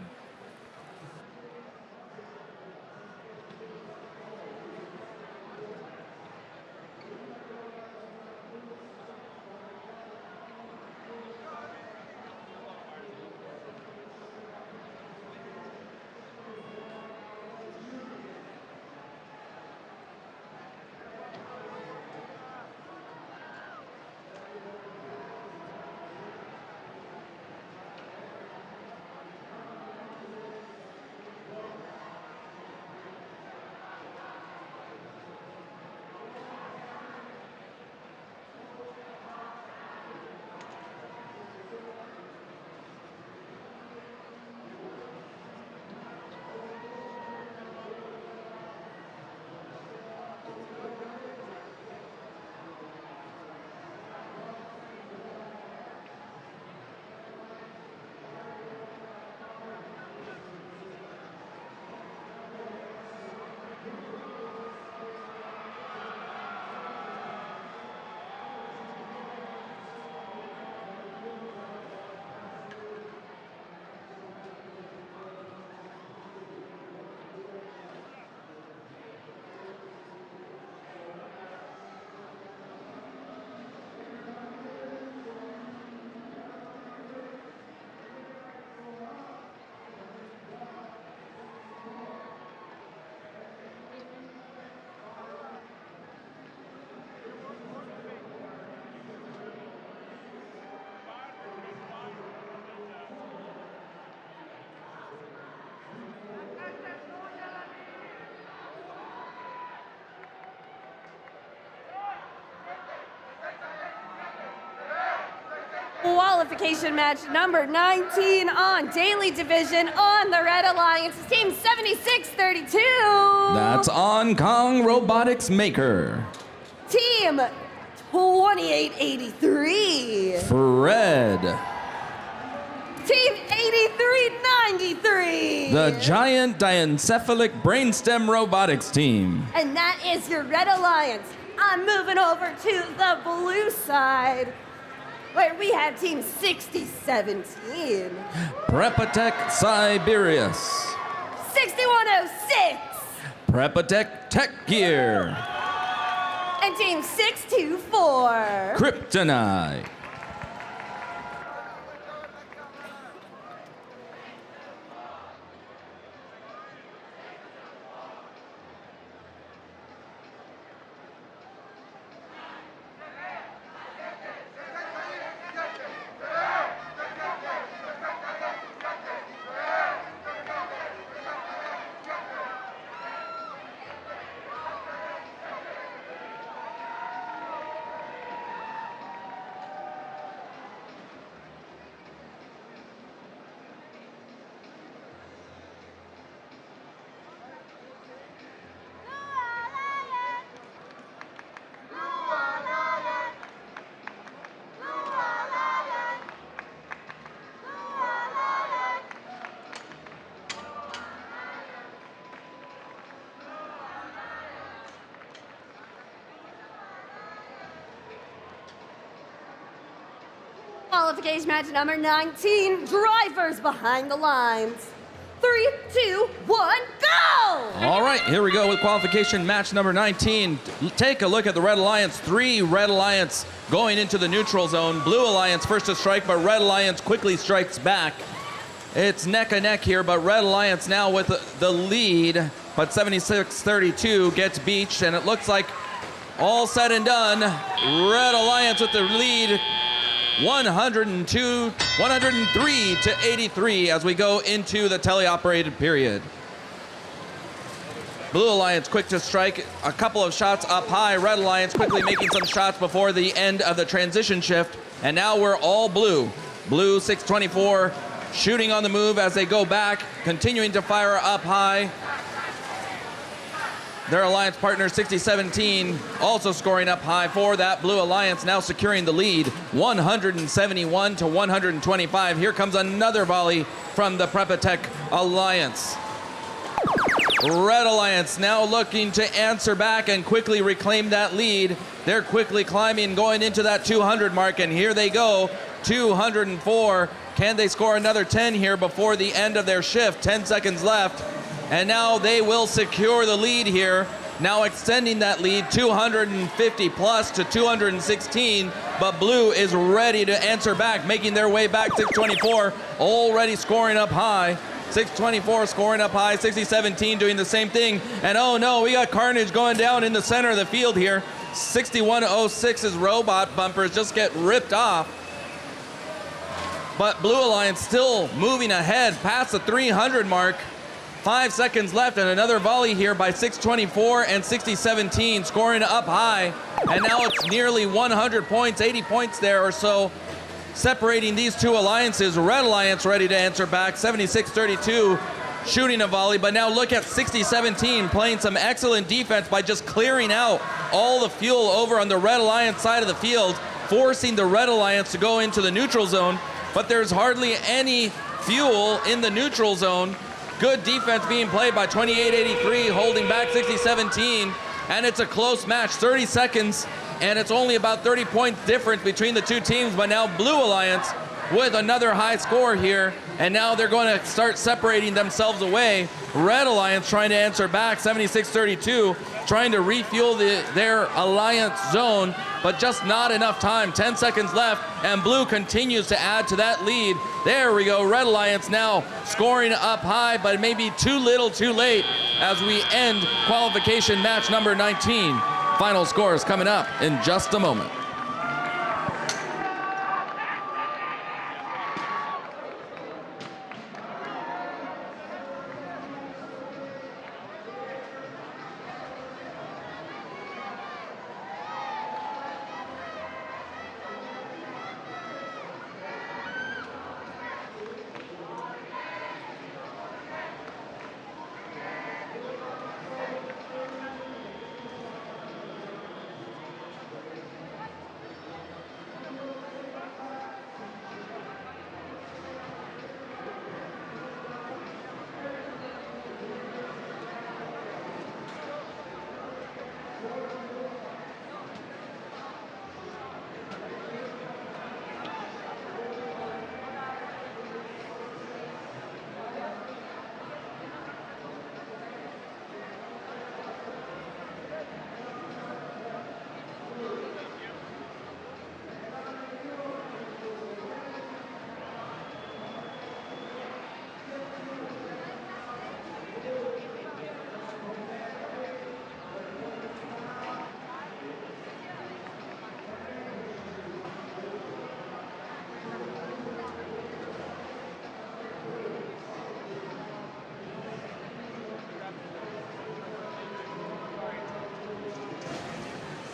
Qualification match number 19 on Daly Division on the Red Alliance, team 7632. That's On Kong Robotics Maker. Team 2883. Fred. Team 8393. The Giant Diencephalic Brainstem Robotics team. And that is your Red Alliance. I'm moving over to the blue side, where we have team 6017. Prepatech Siberius. 6106. Prepatech Tech Gear. And team 624. Kryptonite. Qualification match number 19, drivers behind the lines. 3, 2, 1, go! All right, here we go with qualification match number 19. Take a look at the Red Alliance. 3 Red Alliance going into the neutral zone. Blue Alliance first to strike, but Red Alliance quickly strikes back. It's neck and neck here, but Red Alliance now with the lead, but 76-32 gets beached, and it looks like all said and done, Red Alliance with the lead, 103 to 83 as we go into the teleoperated period. Blue Alliance quick to strike, a couple of shots up high. Red Alliance quickly making some shots before the end of the transition shift. And now we're all blue. Blue 624 shooting on the move as they go back, continuing to fire up high. Their alliance partner 6017 also scoring up high for that. Blue Alliance now securing the lead, 171 to 125. Here comes another volley from the Prepatech Alliance. Red Alliance now looking to answer back and quickly reclaim that lead. They're quickly climbing, going into that 200 mark, and here they go, 204. Can they score another 10 here before the end of their shift? 10 seconds left, and now they will secure the lead here. Now extending that lead 250 plus to 216, but Blue is ready to answer back, making their way back. 624 already scoring up high. 624 scoring up high, 60-17 doing the same thing. And oh no, we got carnage going down in the center of the field here. 6106's robot bumpers just get ripped off. But Blue Alliance still moving ahead past the 300 mark. 5 seconds left, and another volley here by 624 and 60-17 scoring up high. And now it's nearly 100 points, 80 points there or so, separating these two alliances. Red Alliance ready to answer back, 76-32, shooting a volley. But now look at 60-17 playing some excellent defense by just clearing out all the fuel over on the Red Alliance side of the field, forcing the Red Alliance to go into the neutral zone. But there's hardly any fuel in the neutral zone. Good defense being played by 28-83, holding back 60-17. And it's a close match, 30 seconds. And it's only about 30 points difference between the two teams, but now Blue Alliance with another high score here, and now they're going to start separating themselves away. Red Alliance trying to answer back, 76-32, trying to refuel their alliance zone, but just not enough time. 10 seconds left, and Blue continues to add to that lead. There we go, Red Alliance now scoring up high, but maybe too little too late as we end qualification match number 19. Final scores coming up in just a moment.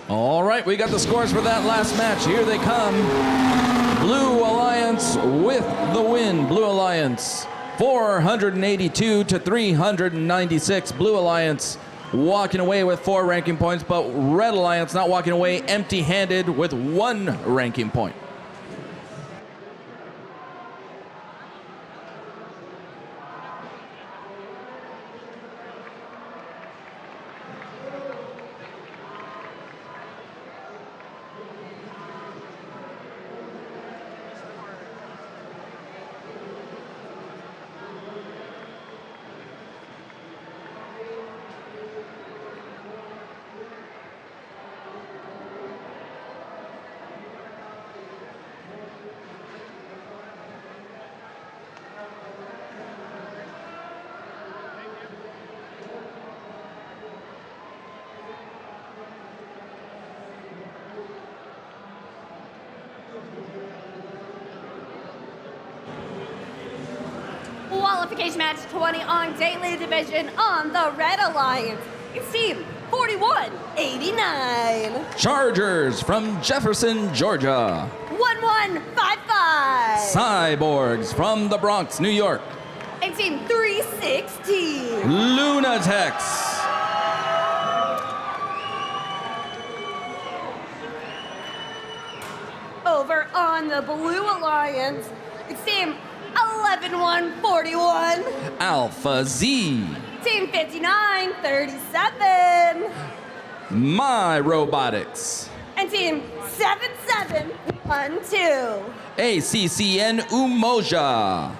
All right, we got the scores for that last match. Here they come. Blue Alliance with the win. Blue Alliance 482 to 396. Blue Alliance walking away with 4 ranking points, but Red Alliance not walking away empty-handed with 1 ranking point. Qualification match 20 on Daly Division on the Red Alliance. It's team 4189. Chargers from Jefferson, Georgia. 1155. Cyborgs from the Bronx, New York. And team 316. Lunatics. Over on the Blue Alliance, it's team 11141. Alpha Z. Team 59, 37. My Robotics. And Team 7712. ACCN Umoja.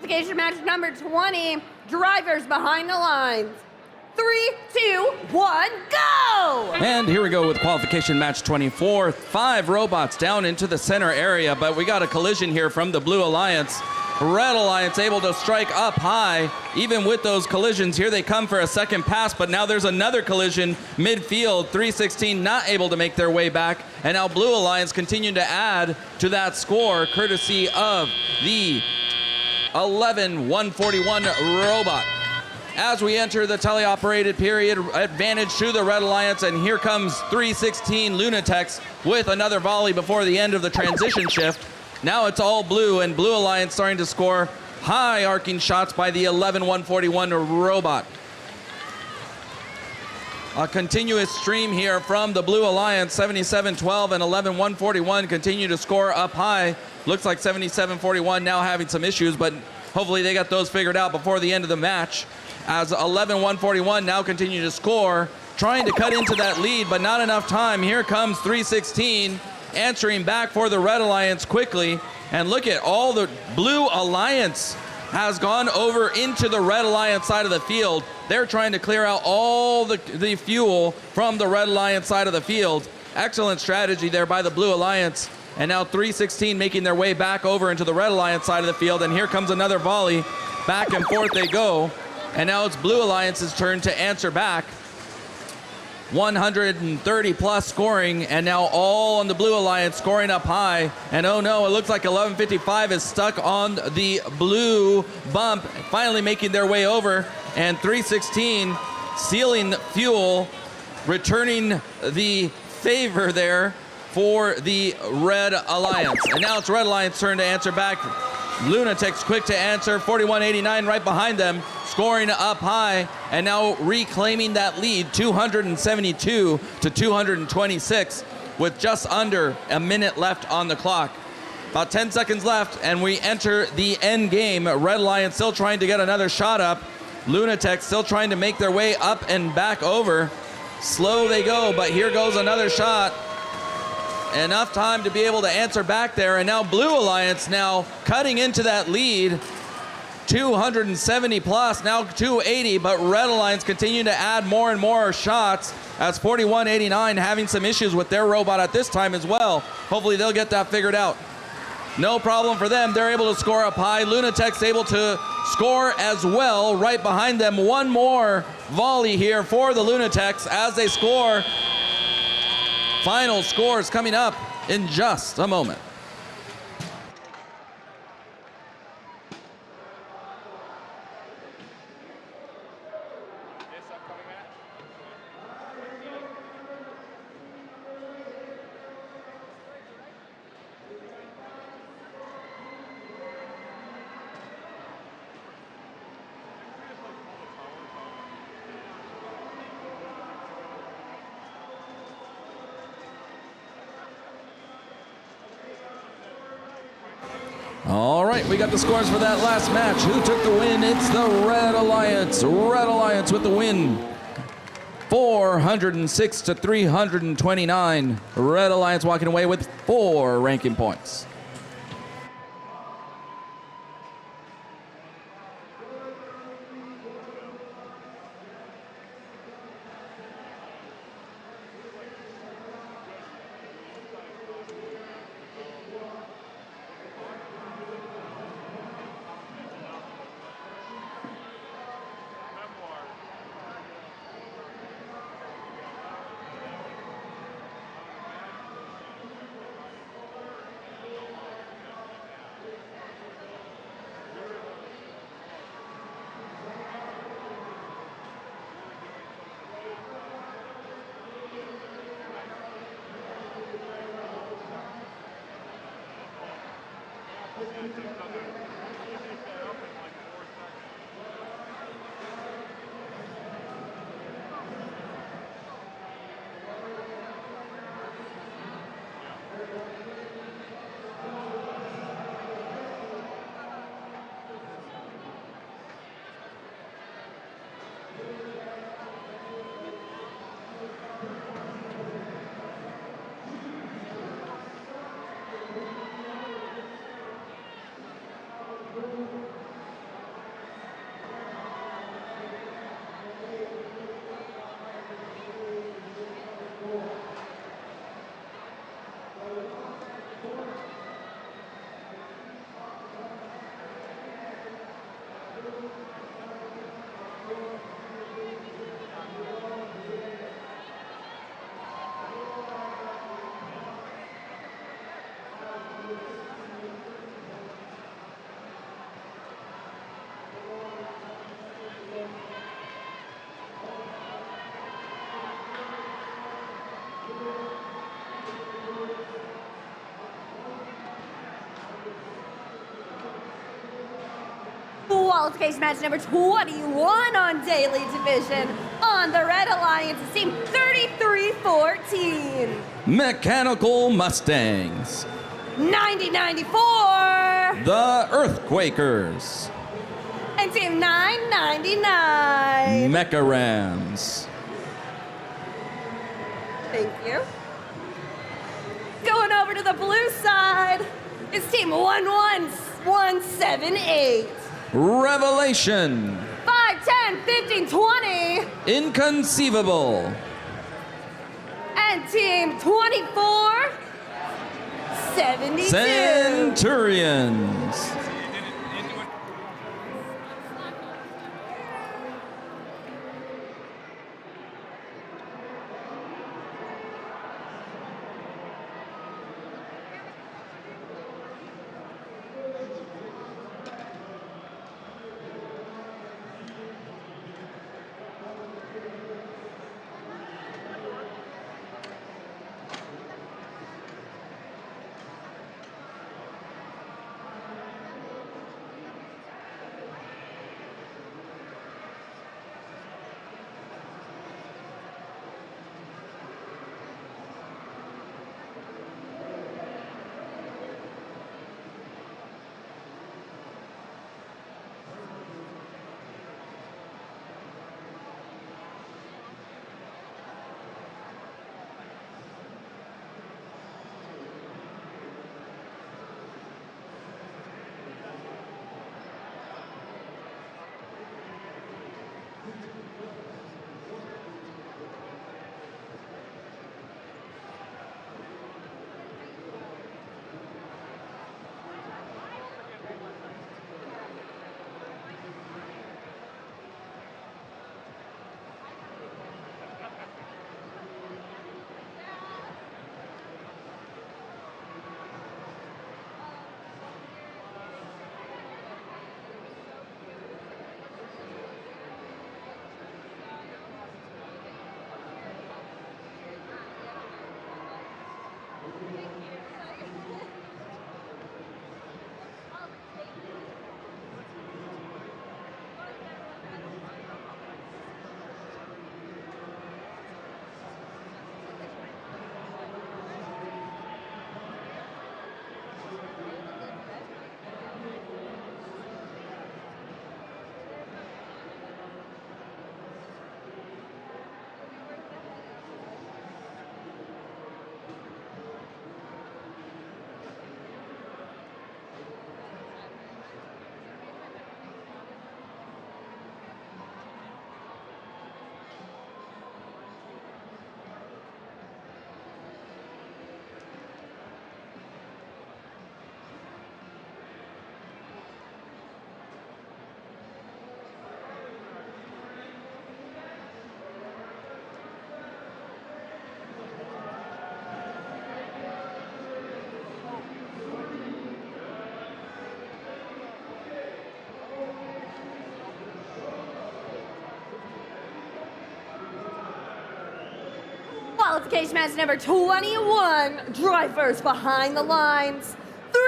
Qualification match number 20, drivers behind the lines. 3, 2, 1, go! And here we go with qualification match 24. 5 robots down into the center area, but we got a collision here from the Blue Alliance. Red Alliance able to strike up high. Even with those collisions, here they come for a second pass, but now there's another collision midfield. 316 not able to make their way back, and now Blue Alliance continue to add to that score, courtesy of the 11-141 robot. As we enter the teleoperated period, advantage to the Red Alliance, and here comes 316 Lunatex with another volley before the end of the transition shift. Now it's all blue, and Blue Alliance starting to score high arcing shots by the 11-141 robot. A continuous stream here from the Blue Alliance. 77-12 and 11-141 continue to score up high. Looks like 77-41 now having some issues, but hopefully they got those figured out before the end of the match. As 11-141 now continue to score, trying to cut into that lead, but not enough time. Here comes 316, answering back for the Red Alliance quickly. And look at all the Blue Alliance has gone over into the Red Alliance side of the field. They're trying to clear out all the fuel from the Red Alliance side of the field. Excellent strategy there by the Blue Alliance. And now 316 making their way back over into the Red Alliance side of the field. And here comes another volley. Back and forth they go. And now it's Blue Alliance's turn to answer back. 130 plus scoring, and now all on the Blue Alliance scoring up high. And oh no, it looks like 1155 is stuck on the blue bump, finally making their way over. And 316 sealing fuel, returning the favor there for the Red Alliance. And now it's Red Alliance turn to answer back. Lunatic's quick to answer, 4189 right behind them, scoring up high, and now reclaiming that lead, 272 to 226, with just under a minute left on the clock. About 10 seconds left, and we enter the end game. Red Alliance still trying to get another shot up. Lunatech still trying to make their way up and back over. Slow they go, but here goes another shot. Enough time to be able to answer back there, and now Blue Alliance now cutting into that lead. 270 plus, now 280, but Red Alliance continue to add more and more shots as 4189 having some issues with their robot at this time as well. Hopefully they'll get that figured out. No problem for them. They're able to score up high. Lunatech's able to score as well right behind them. One more volley here for the Lunatechs as they score. Final scores coming up in just a moment. All right, we got the scores for that last match. Who took the win? It's the Red Alliance. Red Alliance with the win. 406 to 329. Red Alliance walking away with 4 ranking points. Qualification match number 21 on Daly Division. On the Red Alliance, team 3314. Mechanical Mustangs. 9094. The Earthquakers. And team 999. Mecha Rams. Thank you. Going over to the blue side is team 11178. Revelation. 5, 10, 15, 20. Inconceivable. And team 2472. Centurions. Qualification match number 21. Drivers behind the lines.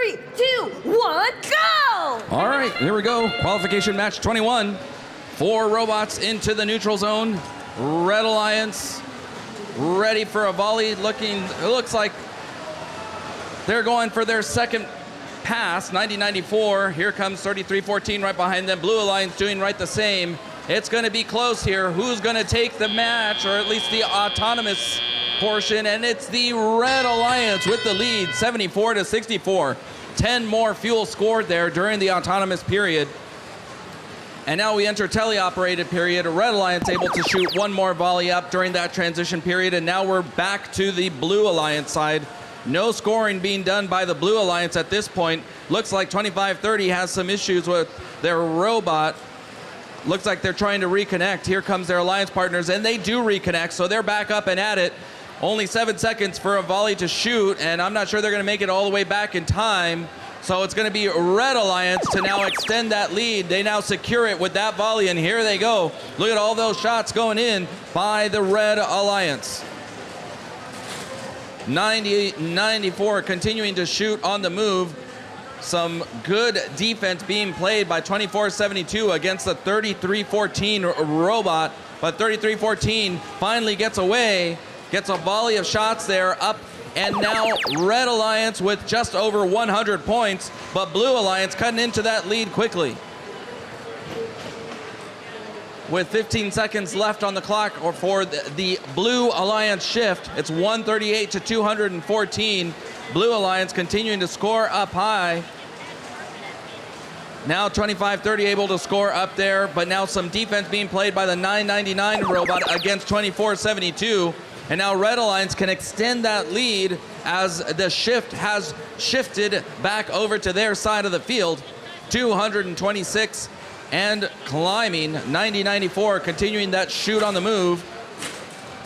3, 2, 1, go! All right, here we go. Qualification match 21. 4 robots into the neutral zone. Red Alliance ready for a volley. It looks like they're going for their second pass. 90-94. Here comes 33-14 right behind them. Blue Alliance doing right the same. It's going to be close here. Who's going to take the match, or at least the autonomous portion? And it's the Red Alliance with the lead, 74-64. 10 more fuel scored there during the autonomous period. And now we enter teleoperated period. Red Alliance able to shoot one more volley up during that transition period. And now we're back to the Blue Alliance side. No scoring being done by the Blue Alliance at this point. Looks like 25-30 has some issues with their robot. Looks like they're trying to reconnect. Here comes their alliance partners, and they do reconnect, so they're back up and at it. Only 7 seconds for a volley to shoot, and I'm not sure they're going to make it all the way back in time. So it's going to be Red Alliance to now extend that lead. They now secure it with that volley, and here they go. Look at all those shots going in by the Red Alliance. 90-94 continuing to shoot on the move. Some good defense being played by 24-72 against the 33-14 robot, but 33-14 finally gets away, gets a volley of shots there up, and now Red Alliance with just over 100 points, but Blue Alliance cutting into that lead quickly. With 15 seconds left on the clock, or for the Blue Alliance shift, it's 138-214. Blue Alliance continuing to score up high. Now 25-30 able to score up there, but now some defense being played by the 999 robot against 24-72. And now Red Alliance can extend that lead as the shift has shifted back over to their side of the field. 226 and climbing. 90-94 continuing that shoot on the move.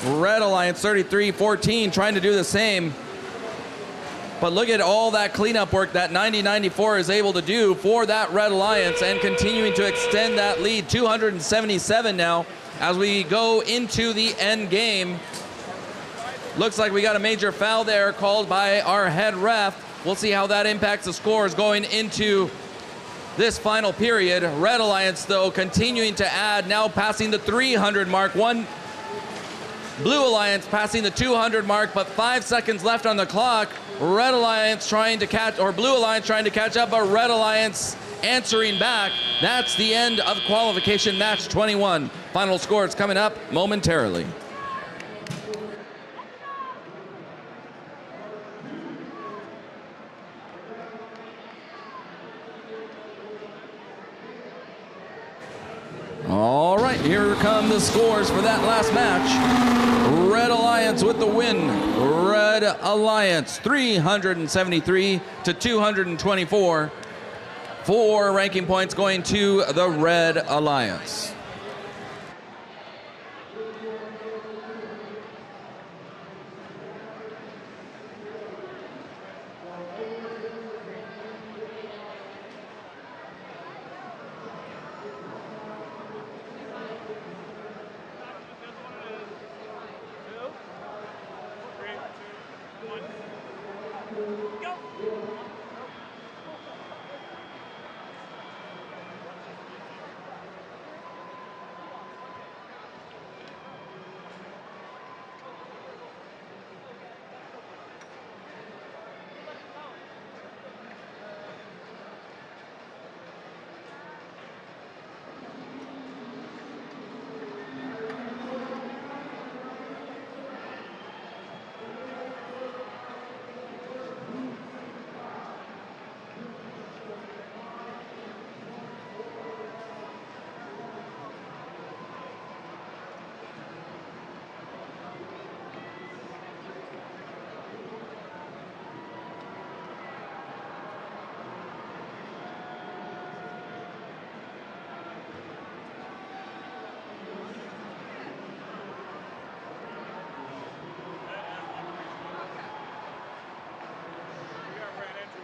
Red Alliance 33-14 trying to do the same. But look at all that cleanup work that 90-94 is able to do for that Red Alliance and continuing to extend that lead. 277 now as we go into the end game. Looks like we got a major foul there called by our head ref. We'll see how that impacts the scores going into this final period. Red Alliance, though, continuing to add, now passing the 300 mark. Blue Alliance passing the 200 mark, but 5 seconds left on the clock. Red Alliance trying to catch, or Blue Alliance trying to catch up, but Red Alliance answering back. That's the end of qualification match 21. Final scores coming up momentarily. All right, here come the scores for that last match. Red Alliance with the win. Red Alliance 373-224. 4 ranking points going to the Red Alliance.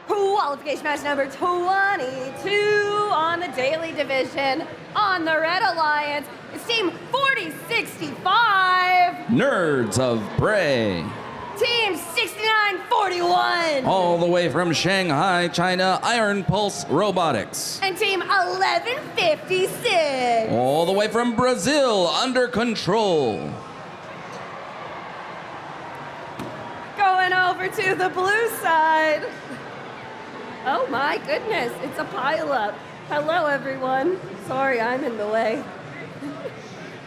Qualification match number 22 on the Daly division. On the Red Alliance, it's team 4065. Nerds of Bray. Team 6941. 1141. All the way from Shanghai, China, Iron Pulse Robotics. And team 1156. All the way from Brazil, Under Control. Going over to the blue side. Oh my goodness, it's a pileup. Hello everyone. Sorry, I'm in the way.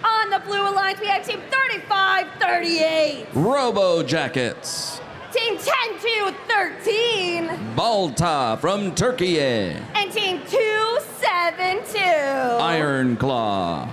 On the blue alliance, we have team 3538. Robo Jackets. Team 10213. Balta from Turkey. And team 272. Iron Claw.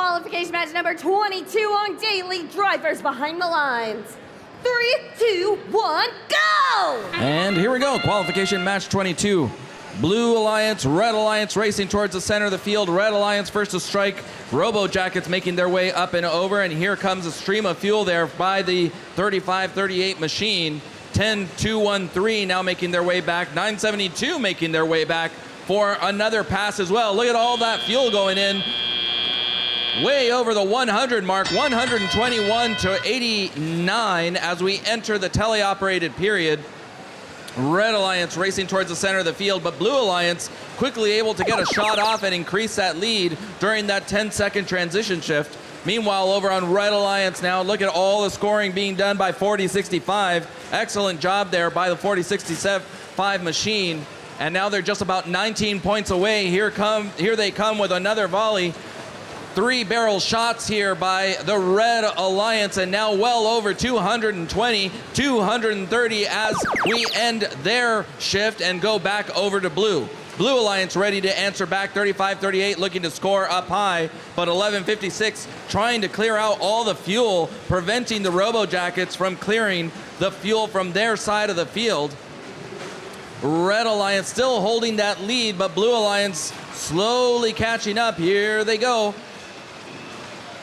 qualification match number 22 on Daly, drivers behind the lines. 3, 2, 1, go! And here we go, qualification match 22. Blue Alliance, Red Alliance racing towards the center of the field. Red Alliance first to strike. Robo Jackets making their way up and over, and here comes a stream of fuel there by the 35-38 machine. 10-2-1-3 now making their way back. 972 making their way back for another pass as well. Look at all that fuel going in. Way over the 100 mark, 121 to 89 as we enter the teleoperated period. Red Alliance racing towards the center of the field, but Blue Alliance quickly able to get a shot off and increase that lead during that 10-second transition shift. Meanwhile, over on Red Alliance now, look at all the scoring being done by 40-65. Excellent job there by the 40-65 machine. And now they're just about 19 points away. Here they come with another volley. 3-barrel shots here by the Red Alliance, and now well over 220, 230 as we end their shift and go back over to Blue. Blue Alliance ready to answer back, 35-38, looking to score up high, but 11:56 trying to clear out all the fuel, preventing the Robo Jackets from clearing the fuel from their side of the field. Red Alliance still holding that lead, but Blue Alliance slowly catching up. Here they go.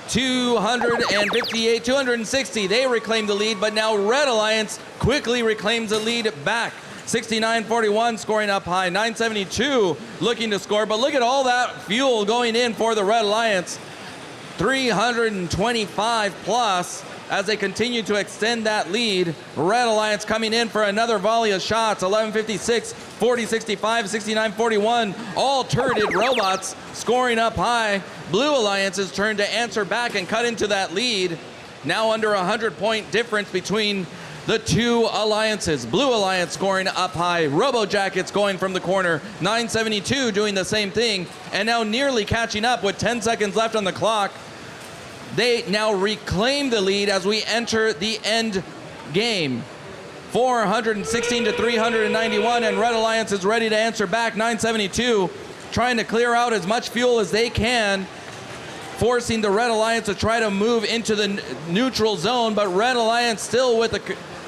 258, 260, they reclaim the lead, but now Red Alliance quickly reclaims the lead back. 69-41 scoring up high, 972 looking to score, but look at all that fuel going in for the Red Alliance. 325 plus as they continue to extend that lead. Red Alliance coming in for another volley of shots, 11:56, 40-65, 69-41, all turreted robots scoring up high. Blue Alliance's turn to answer back and cut into that lead. Now under 100-point difference between the two alliances. Blue Alliance scoring up high. Robo Jackets going from the corner. 972 doing the same thing. And now nearly catching up with 10 seconds left on the clock. They now reclaim the lead as we enter the end game. 416 to 391, and Red Alliance is ready to answer back. 972 trying to clear out as much fuel as they can, forcing the Red Alliance to try to move into the neutral zone, but Red Alliance still with a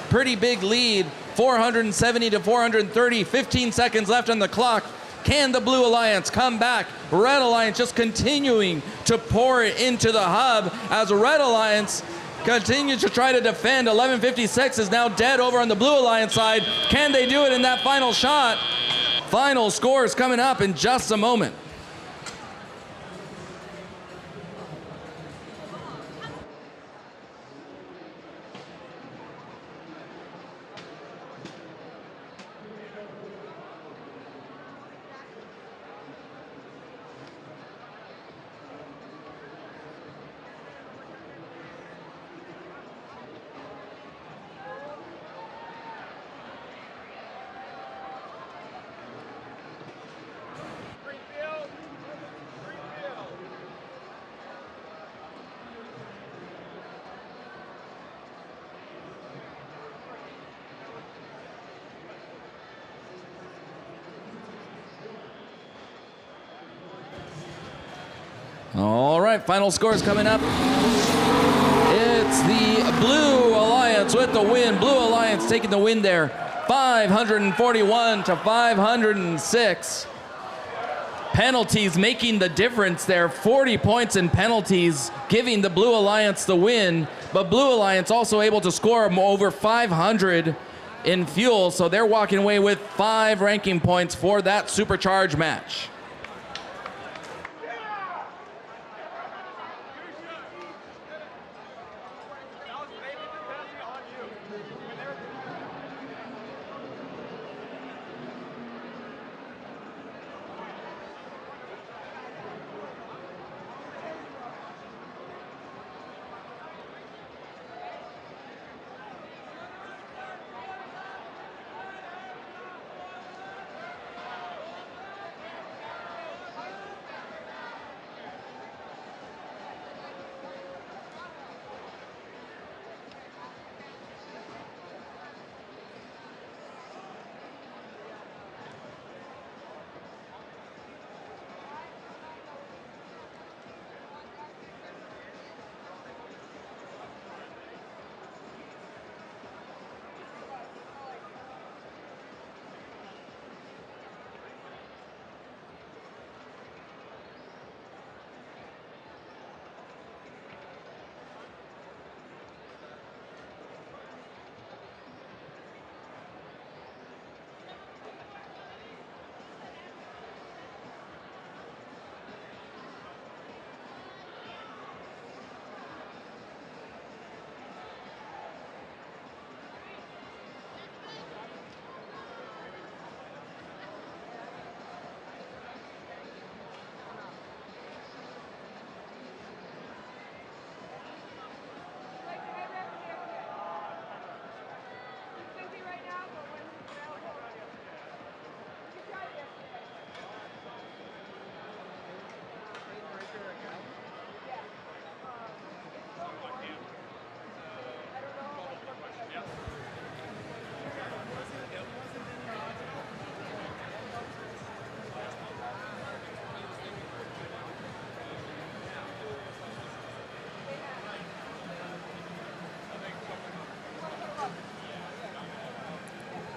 pretty big lead, 470 to 430, 15 seconds left on the clock. Can the Blue Alliance come back? Red Alliance just continuing to pour it into the hub as Red Alliance continues to try to defend. 11:56 is now dead over on the Blue Alliance side. Can they do it in that final shot? Final scores coming up in just a moment. All right, final scores coming up. It's the Blue Alliance with the win. Blue Alliance taking the win there, 541 to 506. Penalties making the difference there. 40 points in penalties, giving the Blue Alliance the win. But Blue Alliance also able to score over 500 in fuel, so they're walking away with 5 ranking points for that supercharged match.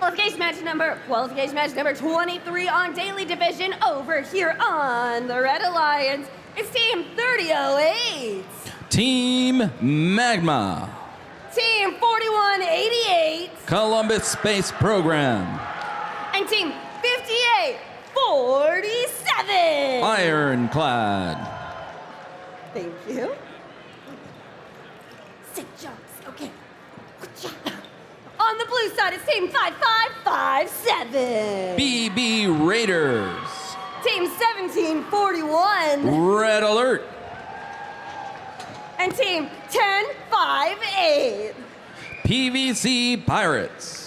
Qualification match number 23 on Daly Division over here on the Red Alliance. It's Team 3008. Team Magma. Team 4188. Columbus Space Program. And Team 5847. Ironclad. Thank you. 6 jumps, okay. On the blue side, it's Team 5557. BB Raiders. Team 1741. Red Alert. And Team 1058. PVC Pirates.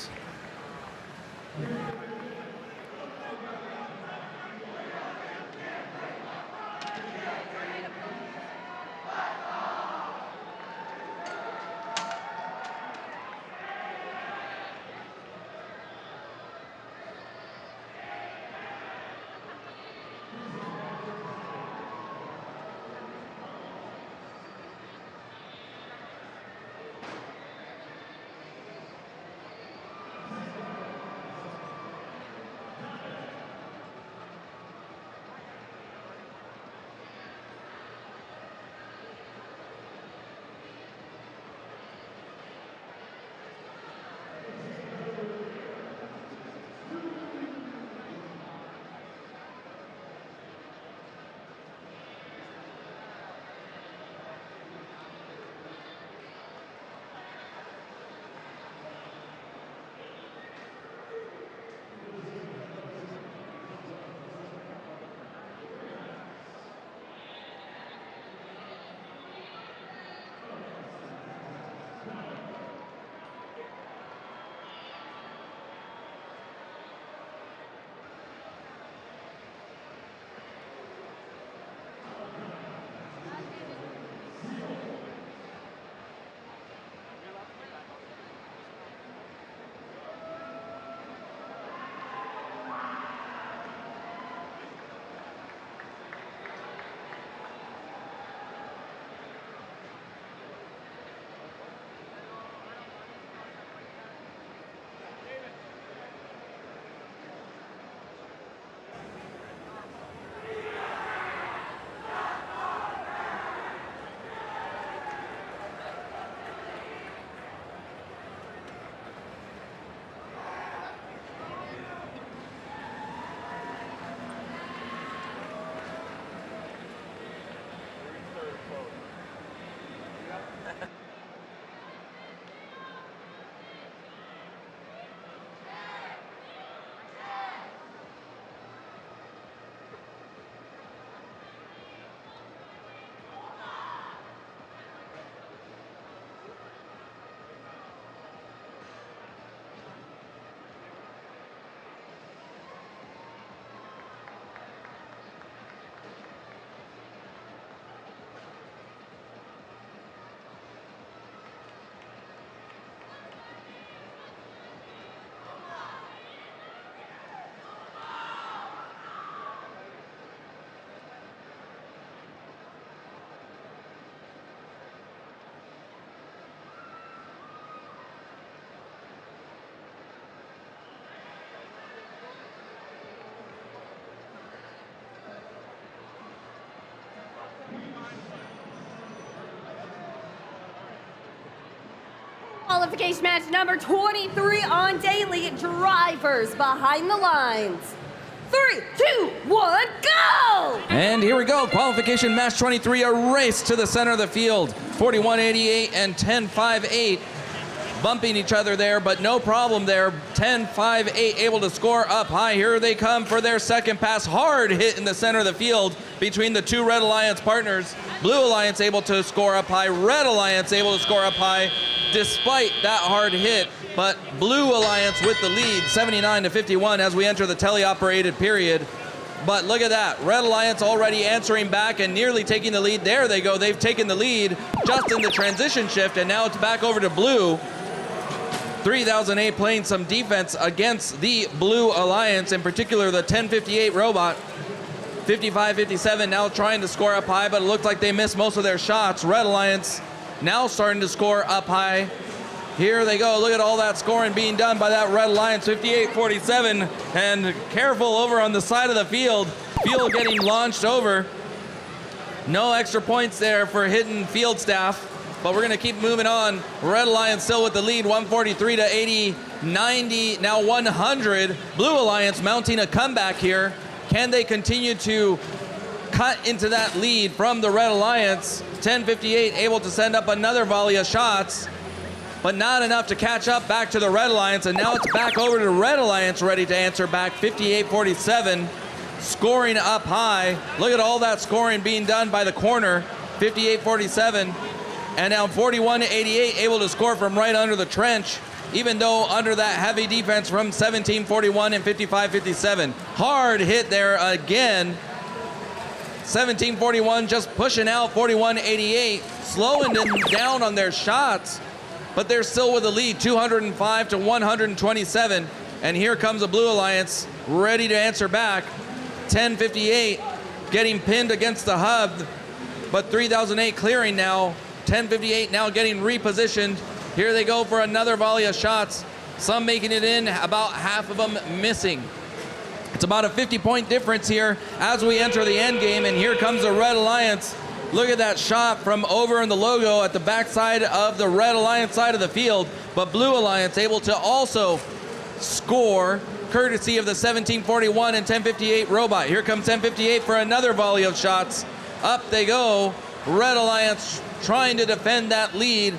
Qualification match number 23 on Daly, drivers behind the lines. 3, 2, 1, go! And here we go, qualification match 23, a race to the center of the field. 4188 and 1058 bumping each other there, but no problem there. 1058 able to score up high. Here they come for their second pass. Hard hit in the center of the field between the two Red Alliance partners. Blue Alliance able to score up high. Red Alliance able to score up high despite that hard hit. But Blue Alliance with the lead, 79-51 as we enter the teleoperated period. But look at that, Red Alliance already answering back and nearly taking the lead. There they go, they've taken the lead just in the transition shift, and now it's back over to Blue. 3008 playing some defense against the Blue Alliance, in particular the 1058 robot. 55-57 now trying to score up high, but it looked like they missed most of their shots. Red Alliance now starting to score up high. Here they go. Look at all that scoring being done by that Red Alliance, 58-47. And careful over on the side of the field. Field getting launched over. No extra points there for hidden field staff. But we're going to keep moving on. Red Alliance still with the lead, 143 to 80, 90, now 100. Blue Alliance mounting a comeback here. Can they continue to cut into that lead from the Red Alliance? 10:58 able to send up another volley of shots, but not enough to catch up back to the Red Alliance. And now it's back over to Red Alliance ready to answer back, 58-47. Scoring up high. Look at all that scoring being done by the corner, 58-47. And now 41-88 able to score from right under the trench, even though under that heavy defense from 17-41 and 55-57. Hard hit there again. 17-41 just pushing out 41-88, slowing them down on their shots, but they're still with the lead, 205 to 127. And here comes the Blue Alliance ready to answer back. 10:58 getting pinned against the hub, but 3008 clearing now. 10:58 now getting repositioned. Here they go for another volley of shots. Some making it in, about half of them missing. It's about a 50-point difference here as we enter the end game, and here comes the Red Alliance. Look at that shot from over in the logo at the backside of the Red Alliance side of the field, but Blue Alliance able to also score courtesy of the 1741 and 1058 robot. Here comes 1058 for another volley of shots. Up they go. Red Alliance trying to defend that lead.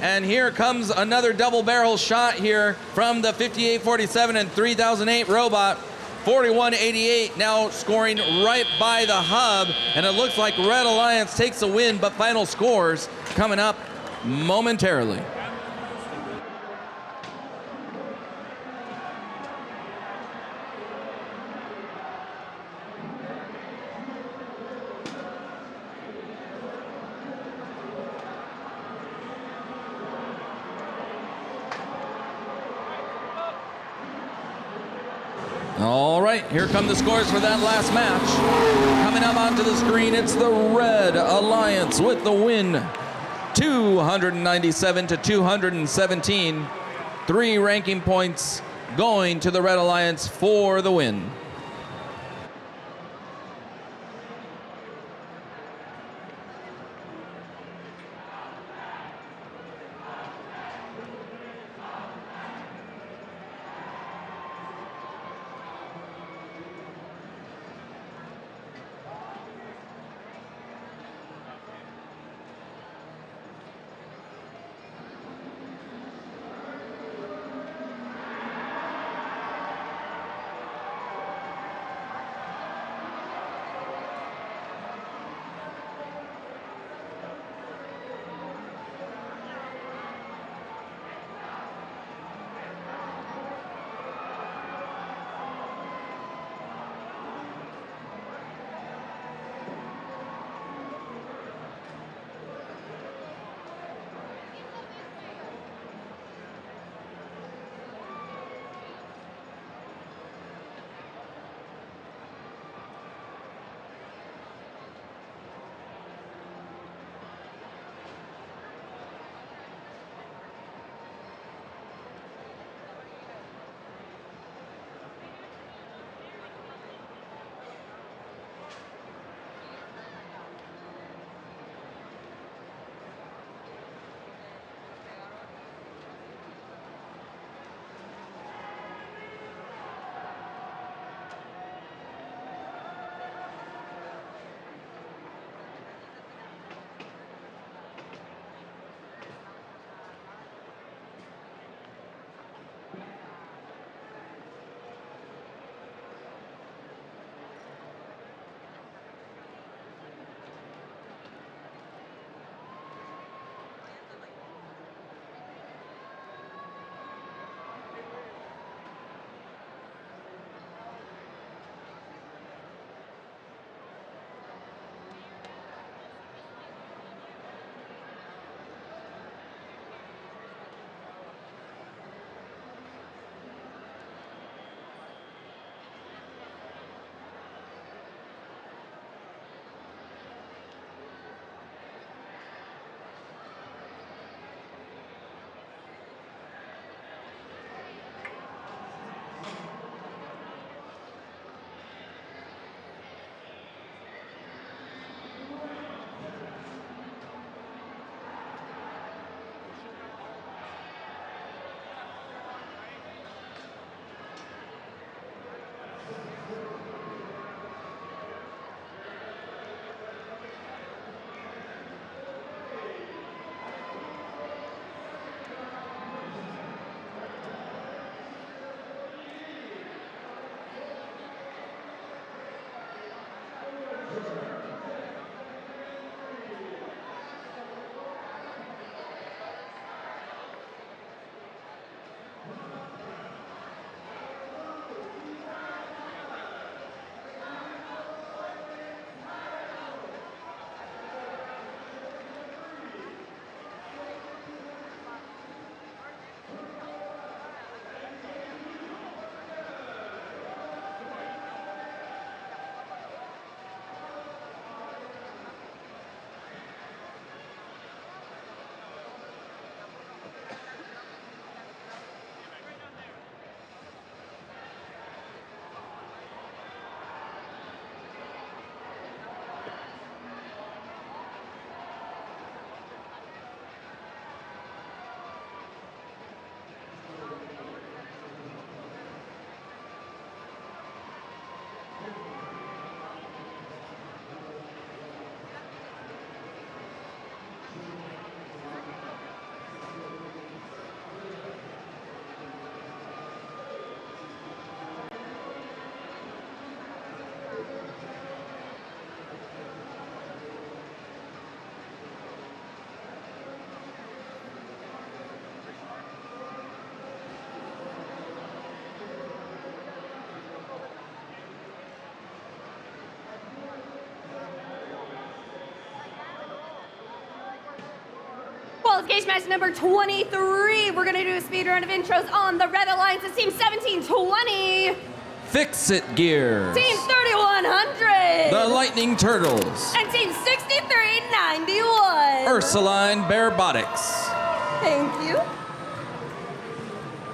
And here comes another double barrel shot here from the 5847 and 3008 robot. 41-88 now scoring right by the hub, and it looks like Red Alliance takes a win, but final scores coming up momentarily. All right, here come the scores for that last match. Coming up onto the screen, it's the Red Alliance with the win, 297 to 217. 3 ranking points going to the Red Alliance for the win. Qualification match number 23. We're gonna do a speed round of intros on the Red Alliance. It's Team 1720. Fix It Gears. Team 3100. The Lightning Turtles. And Team 6391. Ursuline Robotics. Thank you.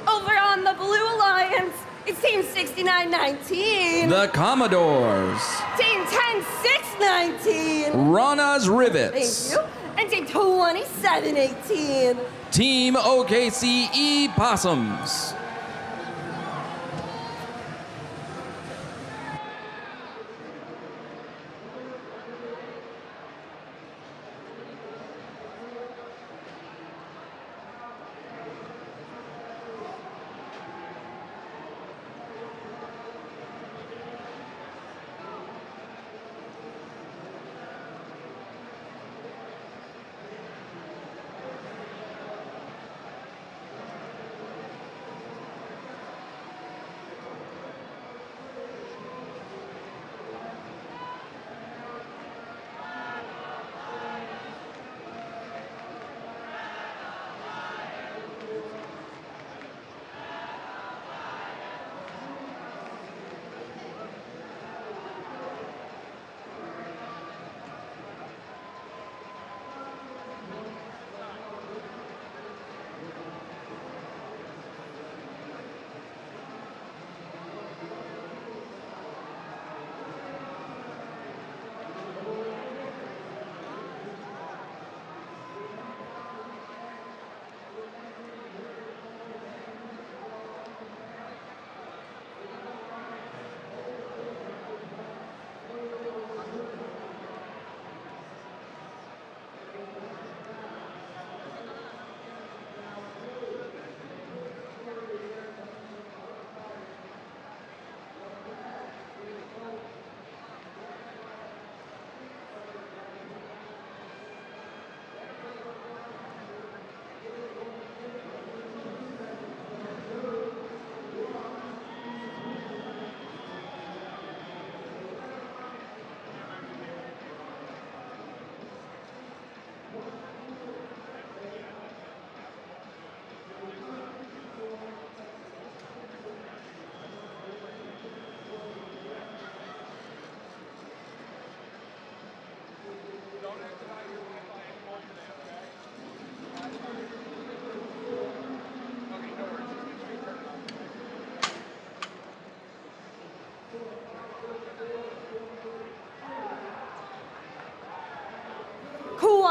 Over on the Blue Alliance, it's Team 6919. The Commodores. Team 10619. Rana's Rivets. Thank you. And Team 2718. Team OKCE Possums.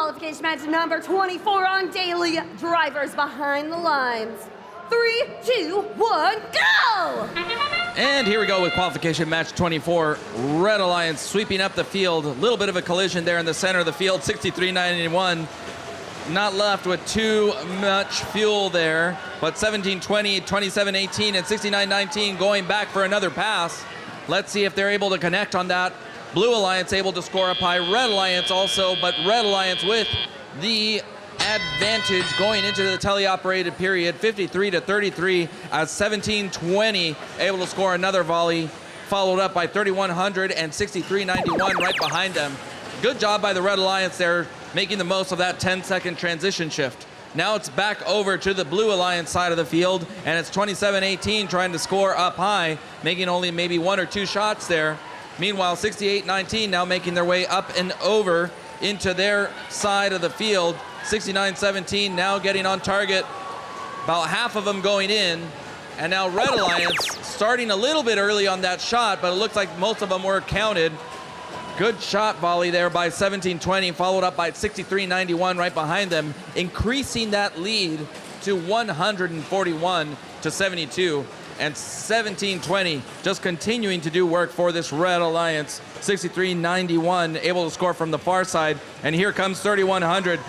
Qualification match number 24 on Daly. Drivers behind the lines. 3, 2, 1, go! And here we go with qualification match 24. Red Alliance sweeping up the field. A little bit of a collision there in the center of the field. 63.91. Not left with too much fuel there. But 17.20, 27.18, and 69.19 going back for another pass. Let's see if they're able to connect on that Blue Alliance able to score up high. Red Alliance also, but Red Alliance with the advantage going into the teleoperated period, 53 to 33, as 1720 able to score another volley, followed up by 3100 and 6391 right behind them. Good job by the Red Alliance there, making the most of that 10-second transition shift. Now it's back over to the Blue Alliance side of the field, and it's 27-18 trying to score up high, making only maybe 1 or 2 shots there. Meanwhile, 68-19 now making their way up and over into their side of the field. 69-17 now getting on target, about half of them going in. And now Red Alliance starting a little bit early on that shot, but it looks like most of them were counted. Good shot volley there by 1720, followed up by 63-91 right behind them, increasing that lead to 141 to 72. And 1720 just continuing to do work for this Red Alliance. 63-91 able to score from the far side. And here comes 3100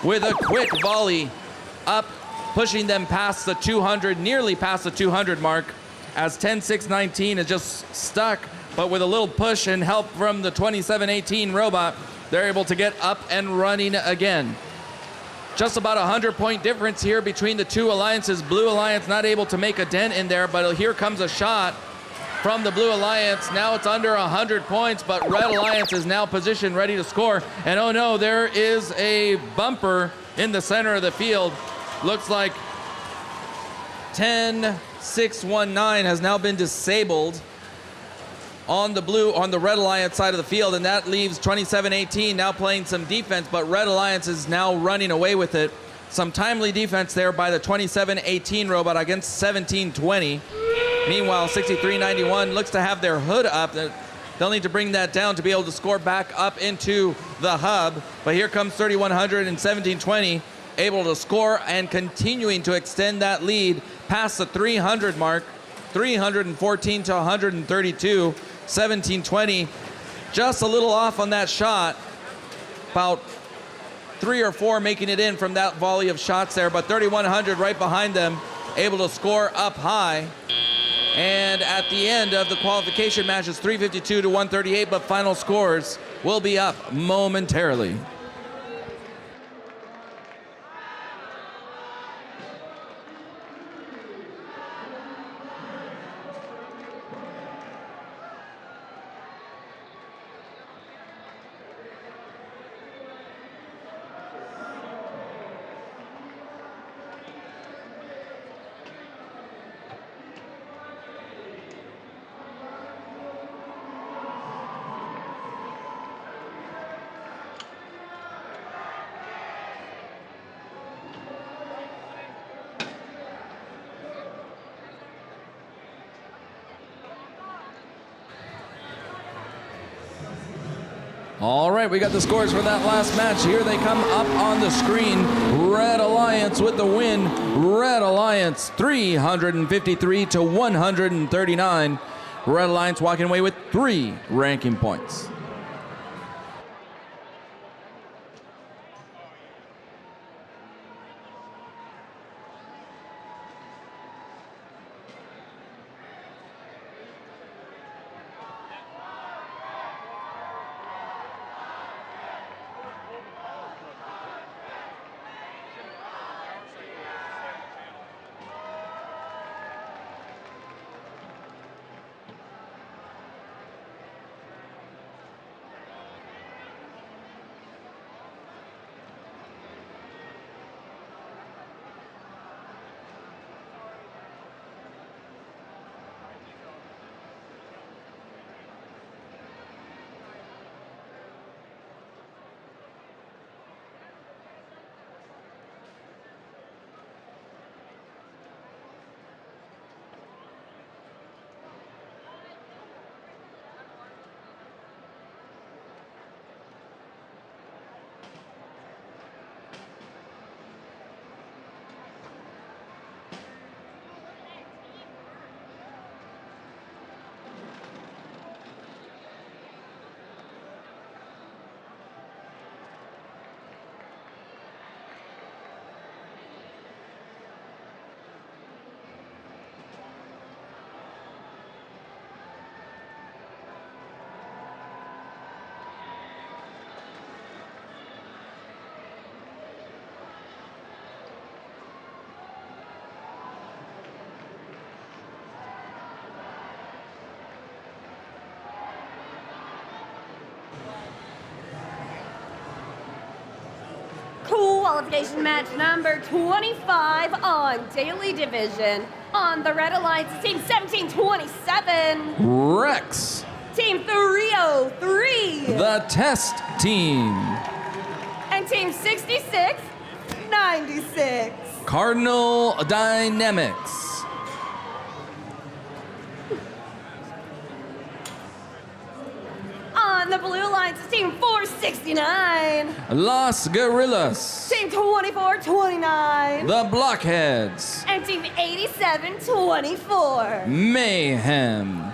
with a quick volley up, pushing them past the 200, nearly past the 200 mark, as 10-6-19 is just stuck. But with a little push and help from the 27-18 robot, they're able to get up and running again. Just about 100-point difference here between the two alliances. Blue Alliance not able to make a dent in there, but here comes a shot from the Blue Alliance. Now it's under 100 points, but Red Alliance is now positioned, ready to score. And oh no, there is a bumper in the center of the field. Looks like 10-6-19 has now been disabled on the Red Alliance side of the field, and that leaves 27-18 now playing some defense, but Red Alliance is now running away with it. Some timely defense there by the 27-18 robot against 17-20. Meanwhile, 63-91 looks to have their hood up. They'll need to bring that down to be able to score back up into the hub, but here comes 3100 and 1720 able to score and continuing to extend that lead past the 300 mark, 314 to 132. 1720 just a little off on that shot, about 3 or 4 making it in from that volley of shots there, but 3100 right behind them able to score up high. And at the end of the qualification match, it's 352 to 138, but final scores will be up momentarily. All right, we got the scores for that last match. Here they come up on the screen. Red Alliance with the win. Red Alliance 353 to 139. Red Alliance walking away with 3 ranking points. Qualification match number 25 on Daly Division. On the Red Alliance, Team 1727. Rex. Team 303. The Test Team. And Team 6696. Cardinal Dynamics. On the Blue Alliance, Team 469. Los Guerrillas. Team 2429. The Blockheads. And Team 8724. Mayhem.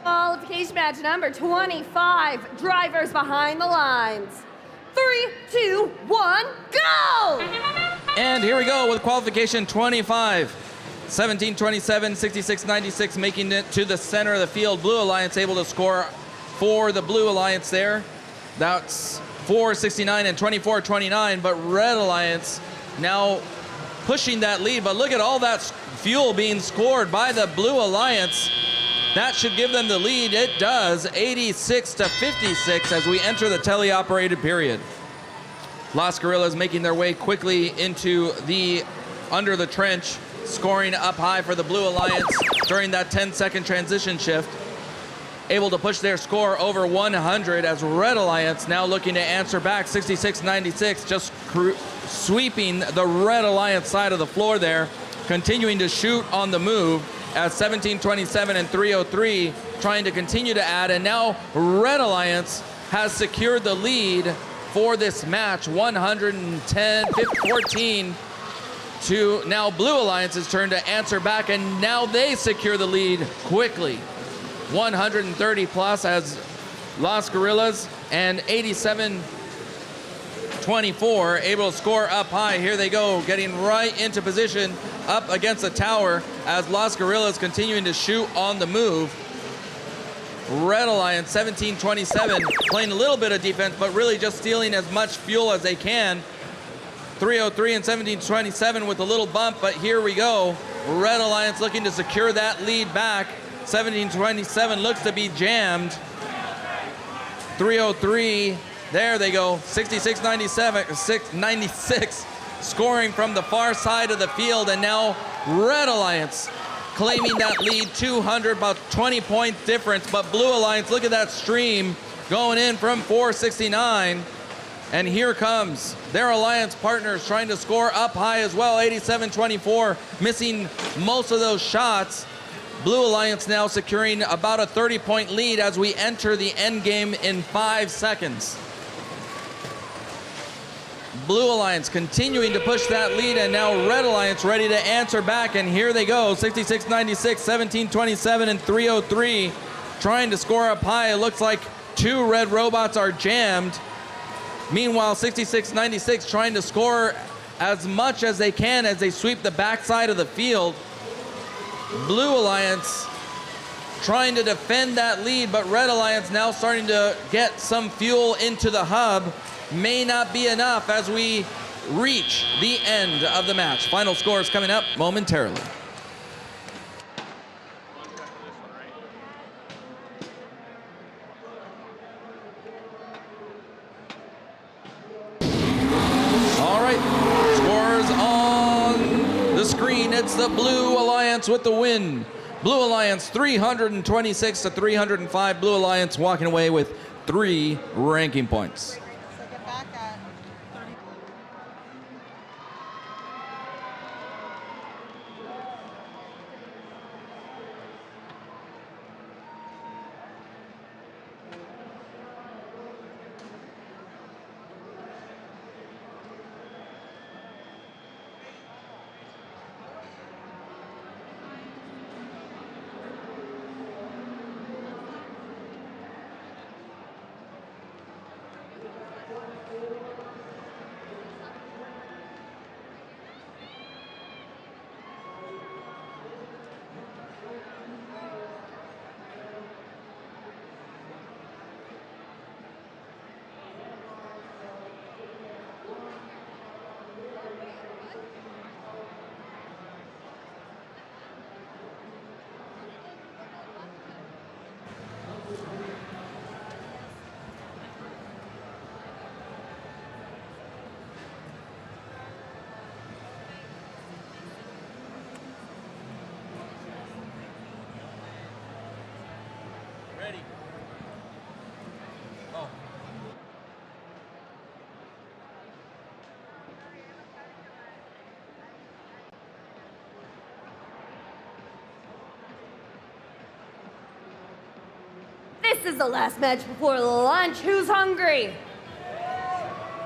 Qualification match number 25. Drivers behind the lines. 3, 2, 1, go! And here we go with qualification 25. 1727, 6696 making it to the center of the field. Blue Alliance able to score for the Blue Alliance there. That's 469 and 2429, but Red Alliance now pushing that lead. But look at all that fuel being scored by the Blue Alliance. That should give them the lead. It does, 86 to 56 as we enter the teleoperated period. Los Guerrillas making their way quickly into the under the trench, scoring up high for the Blue Alliance during that 10-second transition shift. Able to push their score over 100 as Red Alliance now looking to answer back 66-96, just sweeping the Red Alliance side of the floor there, continuing to shoot on the move as 1727 and 303 trying to continue to add, and now Red Alliance has secured the lead for this match, 110-14 to now Blue Alliance's turn to answer back, and now they secure the lead quickly. 130 plus as Los Guerrillas and 87-24 able to score up high. Here they go, getting right into position up against the tower as Los Guerrillas continuing to shoot on the move. Red Alliance 1727 playing a little bit of defense, but really just stealing as much fuel as they can. 303 and 1727 with a little bump, but here we go. Red Alliance looking to secure that lead back. 1727 looks to be jammed. 303, there they go. 66-96 scoring from the far side of the field, and now Red Alliance claiming that lead, 200, about 20-point difference. But Blue Alliance, look at that stream going in from 469. And here comes their alliance partners trying to score up high as well. 87-24, missing most of those shots. Blue Alliance now securing about a 30-point lead as we enter the end game in 5 seconds. Blue Alliance continuing to push that lead, and now Red Alliance ready to answer back, and here they go. 66-96, 17-27, and 303 trying to score up high. It looks like 2 red robots are jammed. Meanwhile, 66-96 trying to score as much as they can as they sweep the backside of the field. Blue Alliance trying to defend that lead, but Red Alliance now starting to get some fuel into the hub. May not be enough as we reach the end of the match. Final scores coming up momentarily. All right, scores on the screen. It's the Blue Alliance with the win. Blue Alliance 326 to 305. Blue Alliance walking away with 3 ranking points. This is the last match before lunch. Who's hungry?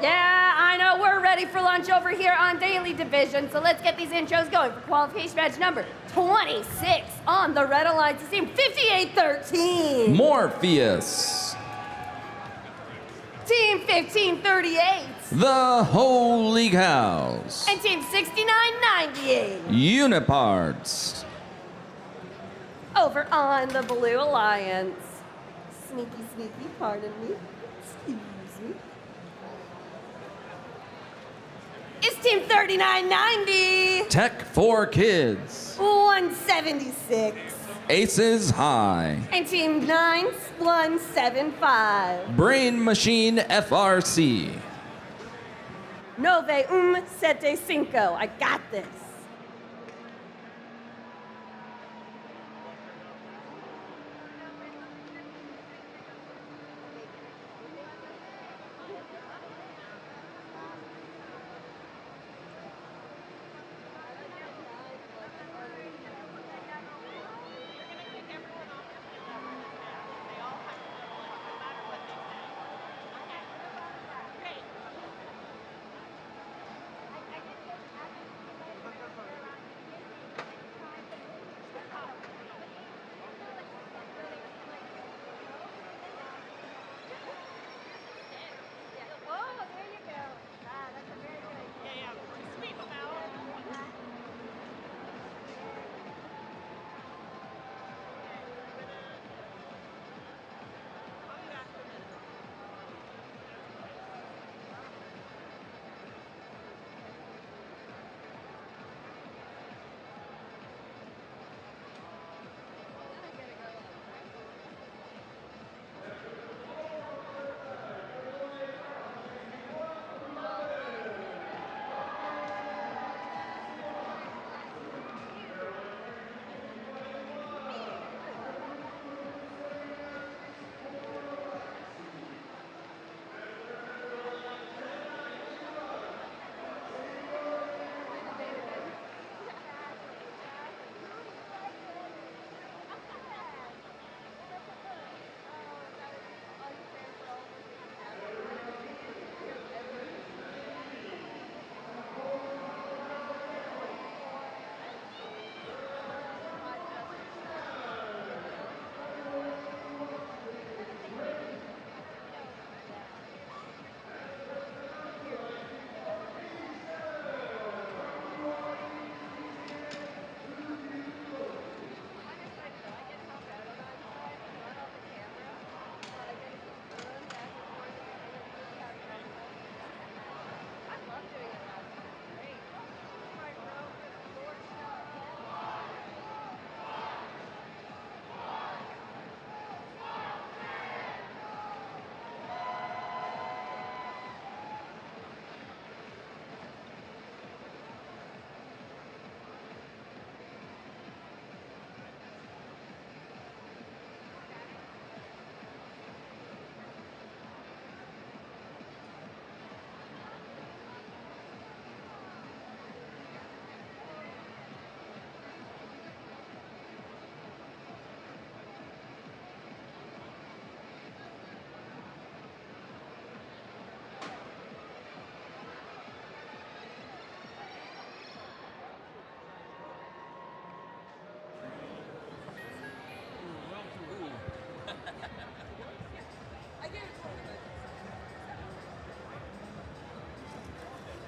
Yeah, I know we're ready for lunch over here on Daly Division, so let's get these intros going for qualification match number 26 on the Red Alliance team, 58-13. Morpheus. Team 1538. The Holy Cows. And Team 6998. Uniparts. Over on the Blue Alliance. Sneaky, pardon me. Excuse me. It's Team 3990. Tech for Kids. 176. Aces High. And Team 9175. Brain Machine FRC. 975. I got this.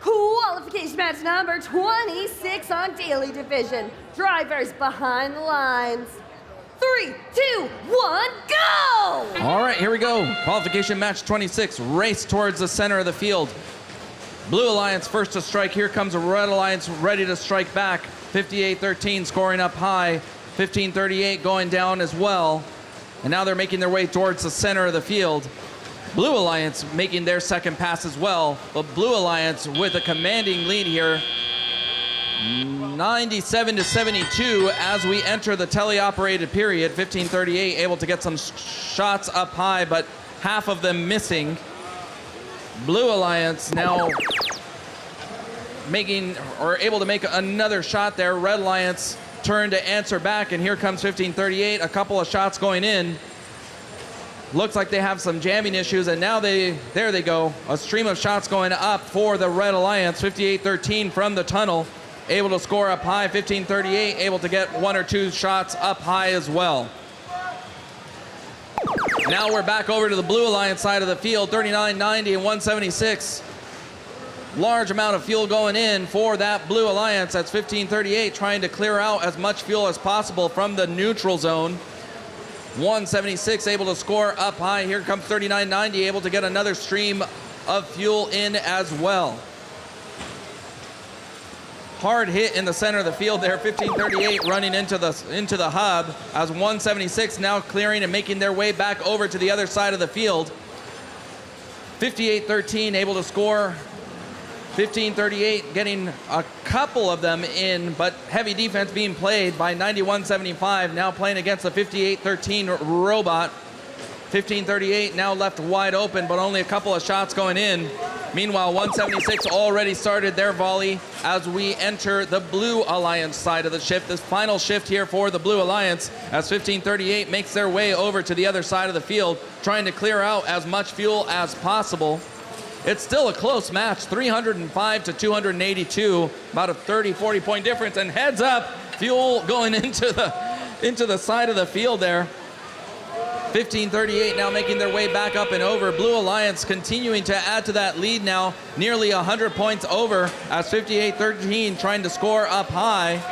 Qualification match number 26 on Daly Division. Drivers behind the lines. 3, 2, 1, go! All right, here we go. Qualification match 26. Race towards the center of the field. Blue Alliance first to strike. Here comes Red Alliance ready to strike back. 58-13 scoring up high. 15-38 going down as well. And now they're making their way towards the center of the field. Blue Alliance making their second pass as well. But Blue Alliance with a commanding lead here. 97-72 as we enter the teleoperated period. 15-38 able to get some shots up high, but half of them missing. Blue Alliance now making or able to make another shot there. Red Alliance turn to answer back, and here comes 15-38. A couple of shots going in. looks like they have some jamming issues, and now there they go. A stream of shots going up for the Red Alliance. 58-13 from the tunnel, able to score up high. 15-38, able to get 1 or 2 shots up high as well. Now we're back over to the Blue Alliance side of the field. 39-90 and 176. Large amount of fuel going in for that Blue Alliance. That's 15-38, trying to clear out as much fuel as possible from the neutral zone. 176 able to score up high. Here comes 39-90, able to get another stream of fuel in as well. Hard hit in the center of the field there. 15-38 running into the hub, as 176 now clearing and making their way back over to the other side of the field. 58-13 able to score. 15-38 getting a couple of them in, but heavy defense being played by 91-75, now playing against the 58-13 robot. 15-38 now left wide open, but only a couple of shots going in. Meanwhile, 176 already started their volley as we enter the Blue Alliance side of the shift. This final shift here for the Blue Alliance, as 15-38 makes their way over to the other side of the field, trying to clear out as much fuel as possible. It's still a close match, 305 to 282, about a 30-40 point difference. And heads up, fuel going into the side of the field there. 15-38 now making their way back up and over. Blue Alliance continuing to add to that lead now, nearly 100 points over, as 58-13 trying to score up high.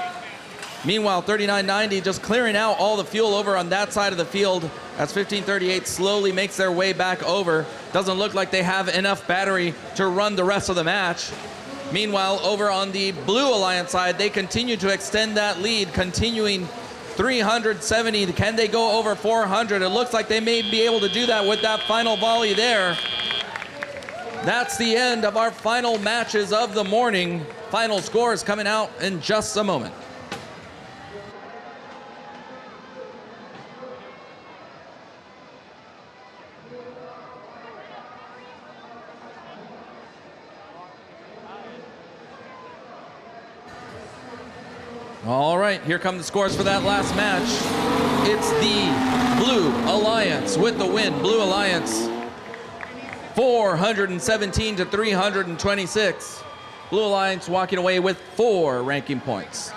Meanwhile, 39-90 just clearing out all the fuel over on that side of the field, as 15-38 slowly makes their way back over. Doesn't look like they have enough battery to run the rest of the match. Meanwhile, over on the Blue Alliance side, they continue to extend that lead, continuing 370. Can they go over 400? It looks like they may be able to do that with that final volley there. That's the end of our final matches of the morning. Final scores coming out in just a moment. All right, here come the scores for that last match. It's the Blue Alliance with the win. Blue Alliance 417 to 326. Blue Alliance walking away with 4 ranking points.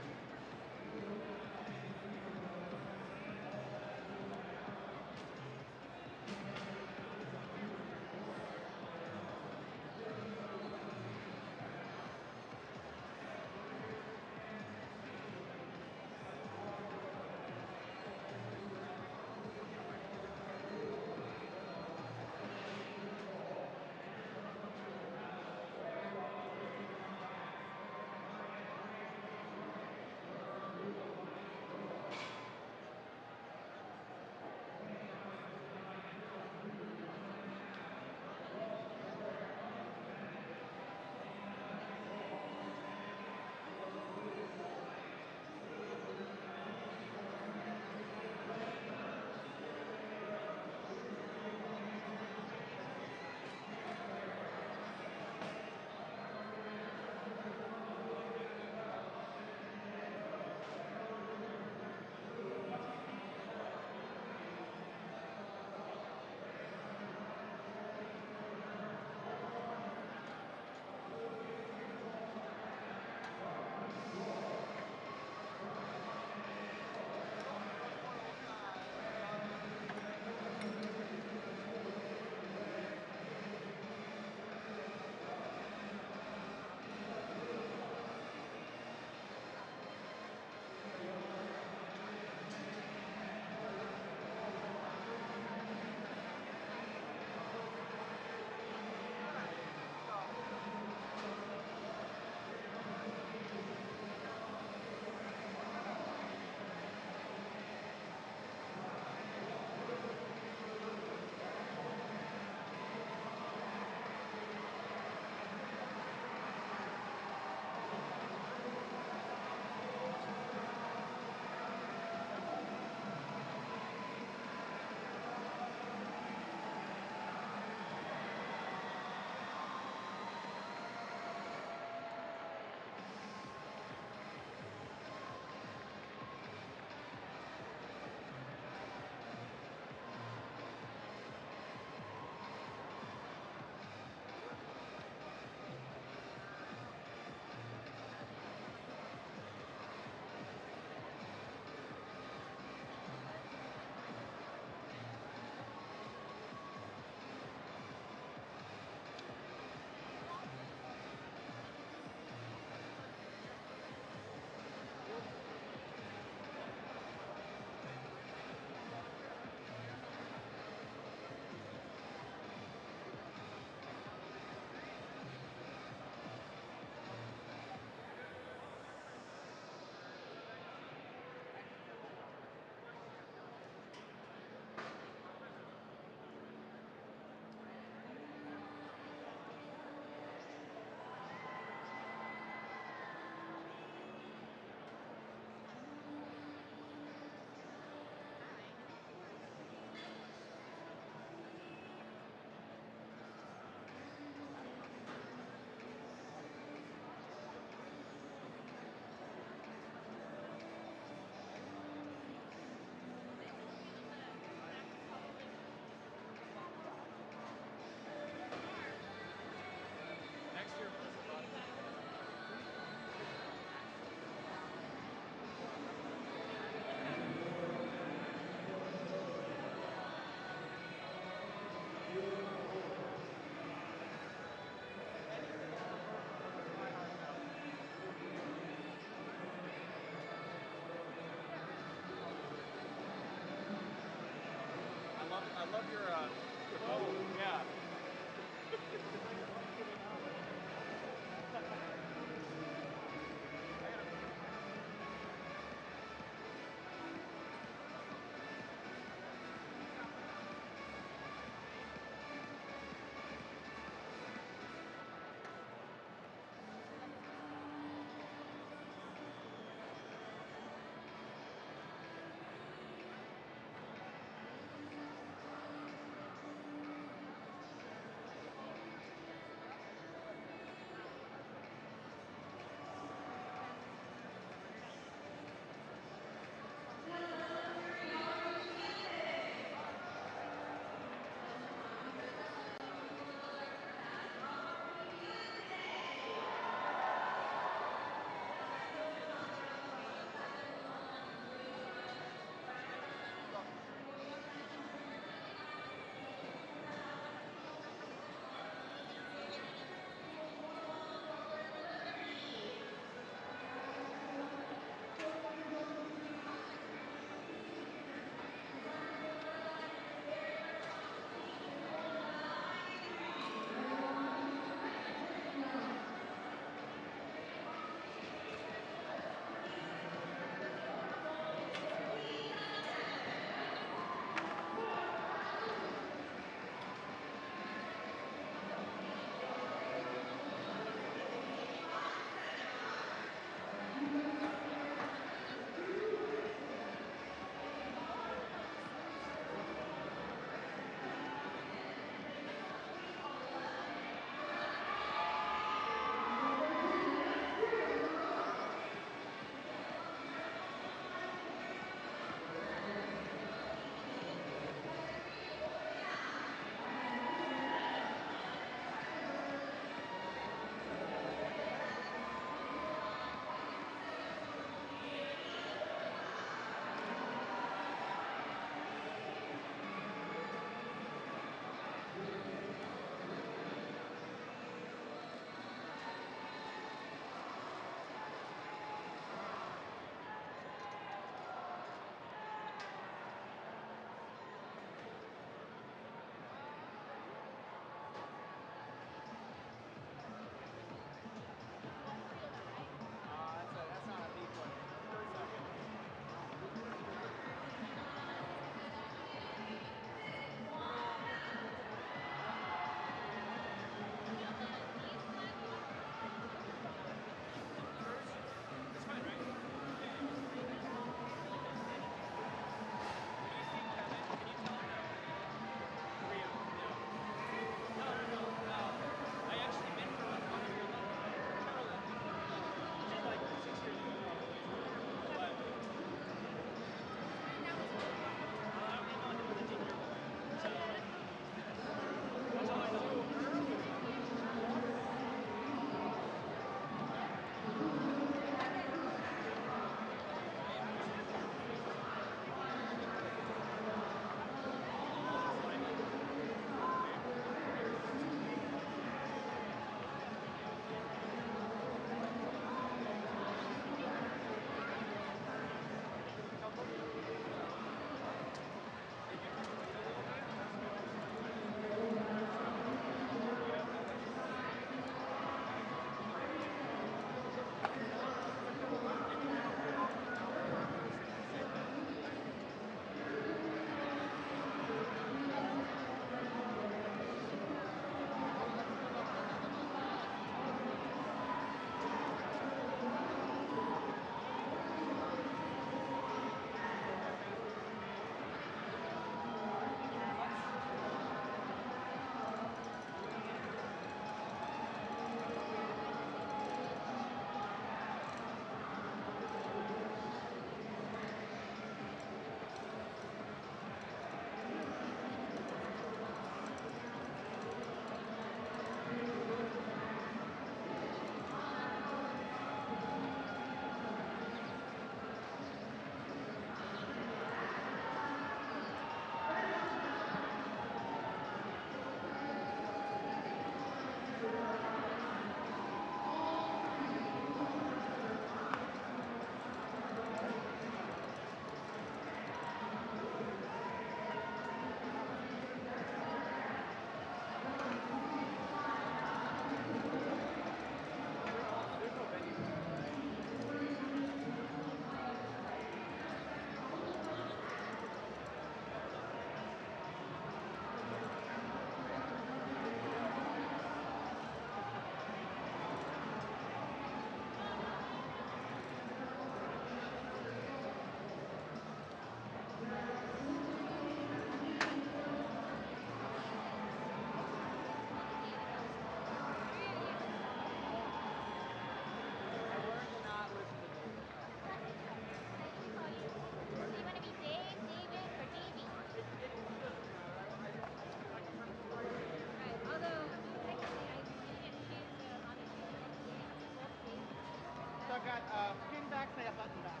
I've got pin backs and I got button backs.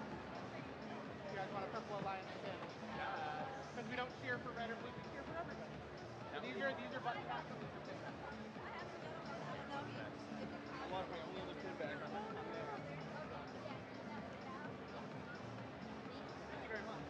You guys want a Purple Alliance pin? Yeah. Because we don't cheer for red or blue, we cheer for everybody. So these are button backs and these are pin backs. I want to put a little pin back on that. Thank you very much.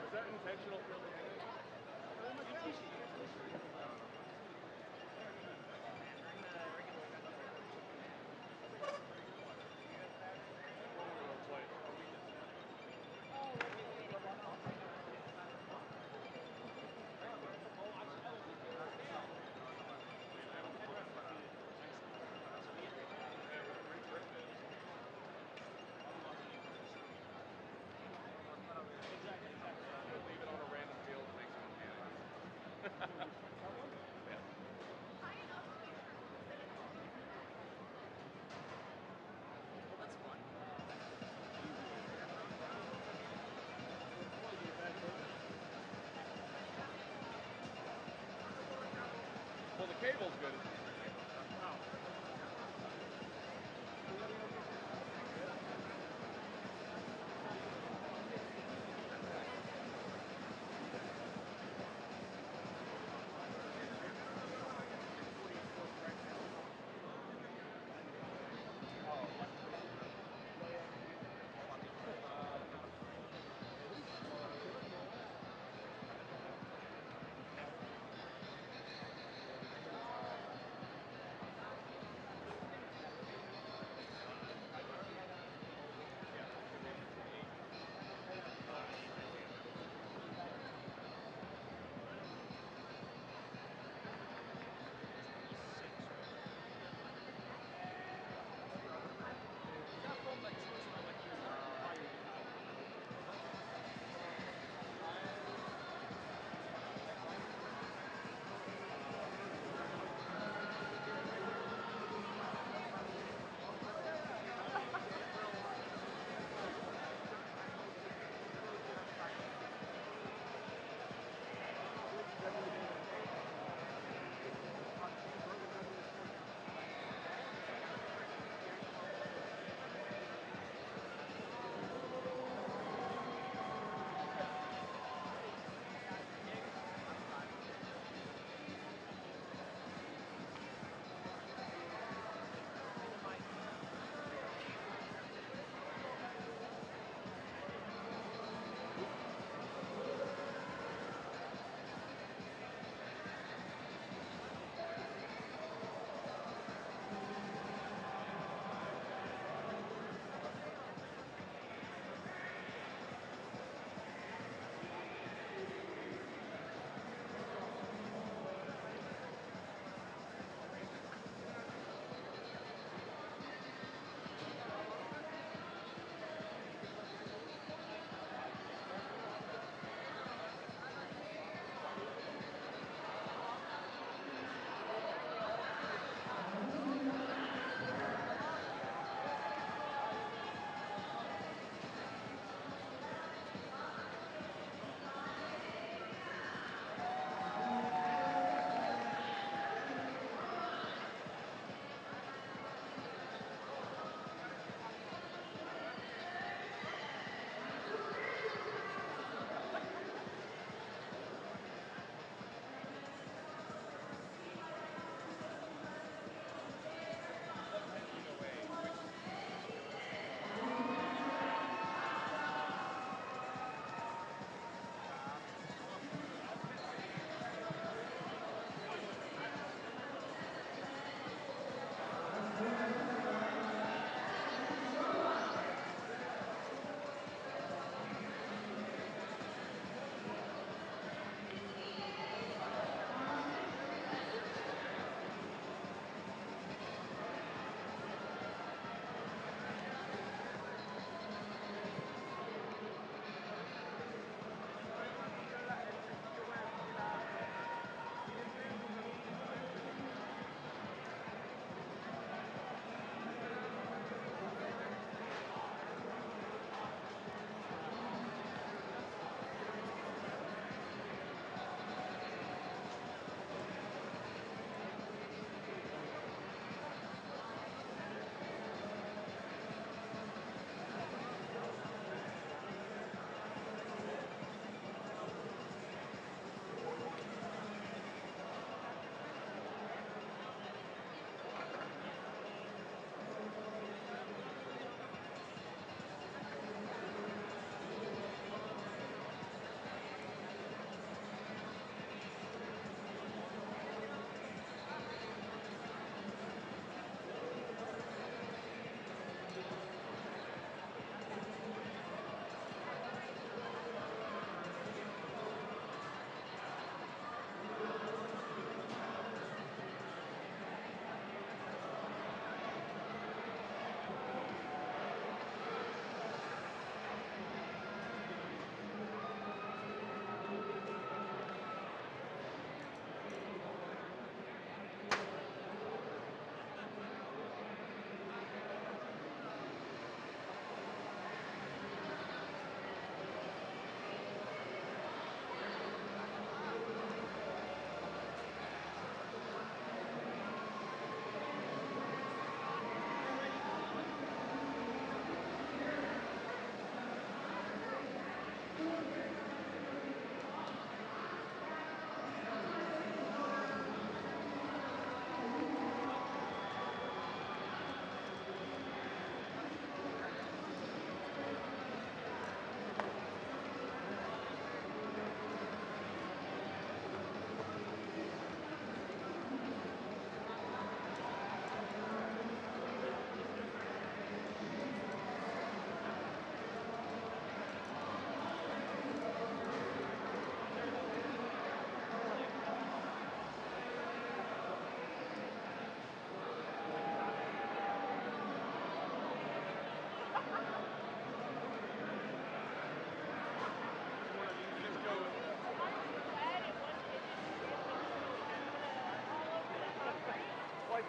Is that intentional filming? Leave it on a random field and makes them panic. That's fun. Well, the cable's good.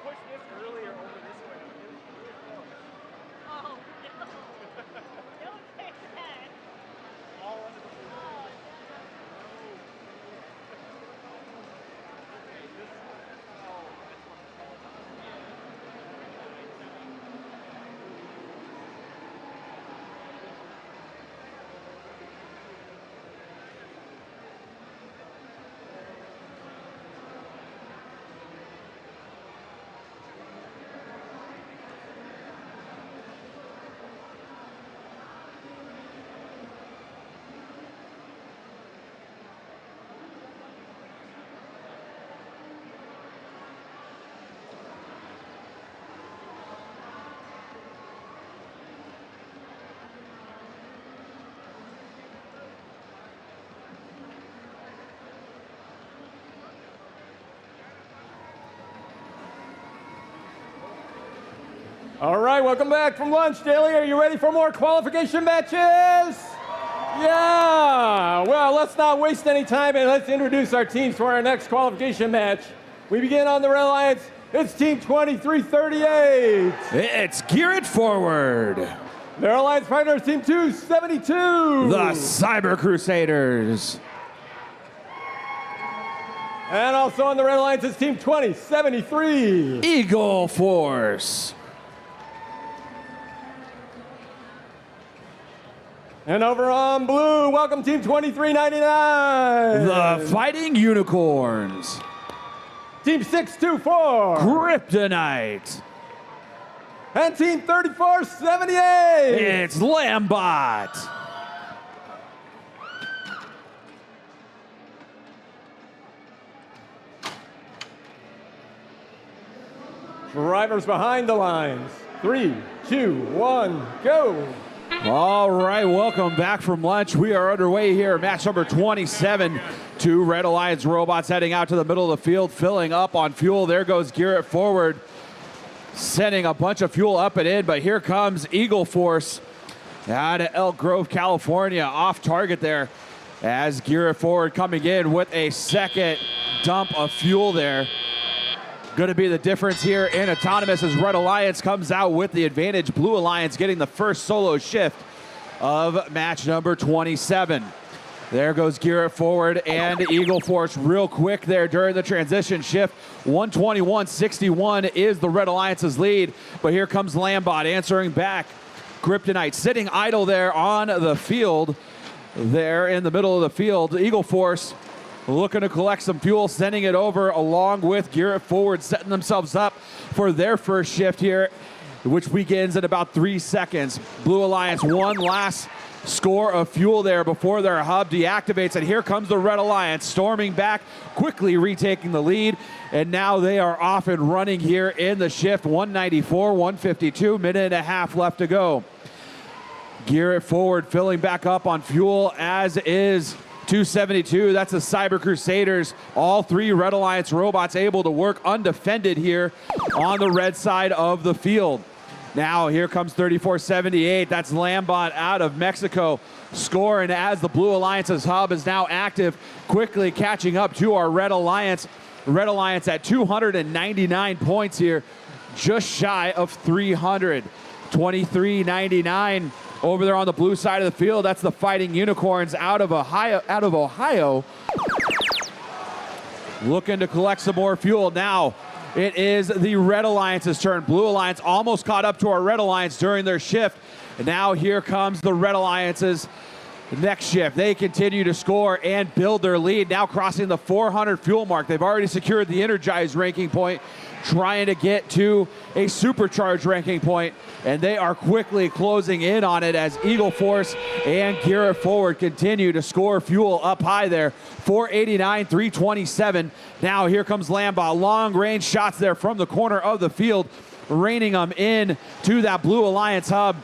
push this earlier over this way. Oh, no. Don't say that. All under the blue. Oh, All right, welcome back from lunch, Daly. Are you ready for more qualification matches? Yeah! Well, let's not waste any time and let's introduce our teams for our next qualification match. We begin on the Red Alliance. It's Team 2338. It's Gear It Forward. Their alliance partner is Team 272. The Cyber Crusaders. And also on the Red Alliance is Team 2073. Eagle Force. And over on blue, welcome Team 2399. The Fighting Unicorns. Team 624. Kryptonite. And Team 3478. It's Lambot. Drivers behind the lines. 3, 2, 1, go. All right, welcome back from lunch. We are underway here, match number 27. Two Red Alliance robots heading out to the middle of the field, filling up on fuel. There goes Gear It Forward, sending a bunch of fuel up and in, but here comes Eagle Force out of Elk Grove, California, off target there as Gear It Forward coming in with a second dump of fuel there. Going to be the difference here in Autonomous as Red Alliance comes out with the advantage. Blue Alliance getting the first solo shift of match number 27. There goes Gear It Forward and Eagle Force real quick there during the transition shift. 121.61 is the Red Alliance's lead, but here comes Lambot answering back. Kryptonite sitting idle there on the field, there in the middle of the field. Eagle Force looking to collect some fuel, sending it over along with Gear It Forward, setting themselves up for their first shift here, which begins in about 3 seconds. Blue Alliance, one last score of fuel there before their hub deactivates, and here comes the Red Alliance storming back, quickly retaking the lead, and now they are off and running here in the shift. 194, 152, minute and a half left to go. Gear It Forward filling back up on fuel, as is 272, that's the Cyber Crusaders. All three Red Alliance robots able to work undefended here on the red side of the field. Now here comes 3478, that's Lambot out of Mexico, scoring as the Blue Alliance's hub is now active, quickly catching up to our Red Alliance. Red Alliance at 299 points here, just shy of 300. 23.99 over there on the blue side of the field. That's the Fighting Unicorns out of Ohio. Looking to collect some more fuel. Now it is the Red Alliance's turn. Blue Alliance almost caught up to our Red Alliance during their shift. And now here comes the Red Alliance's next shift. They continue to score and build their lead, now crossing the 400 fuel mark. They've already secured the Energized ranking point, trying to get to a Supercharged ranking point, and they are quickly closing in on it as Eagle Force and Gear It Forward continue to score fuel up high there. 489, 327. Now here comes Lambot. Long range shots there from the corner of the field, reining them in to that Blue Alliance hub,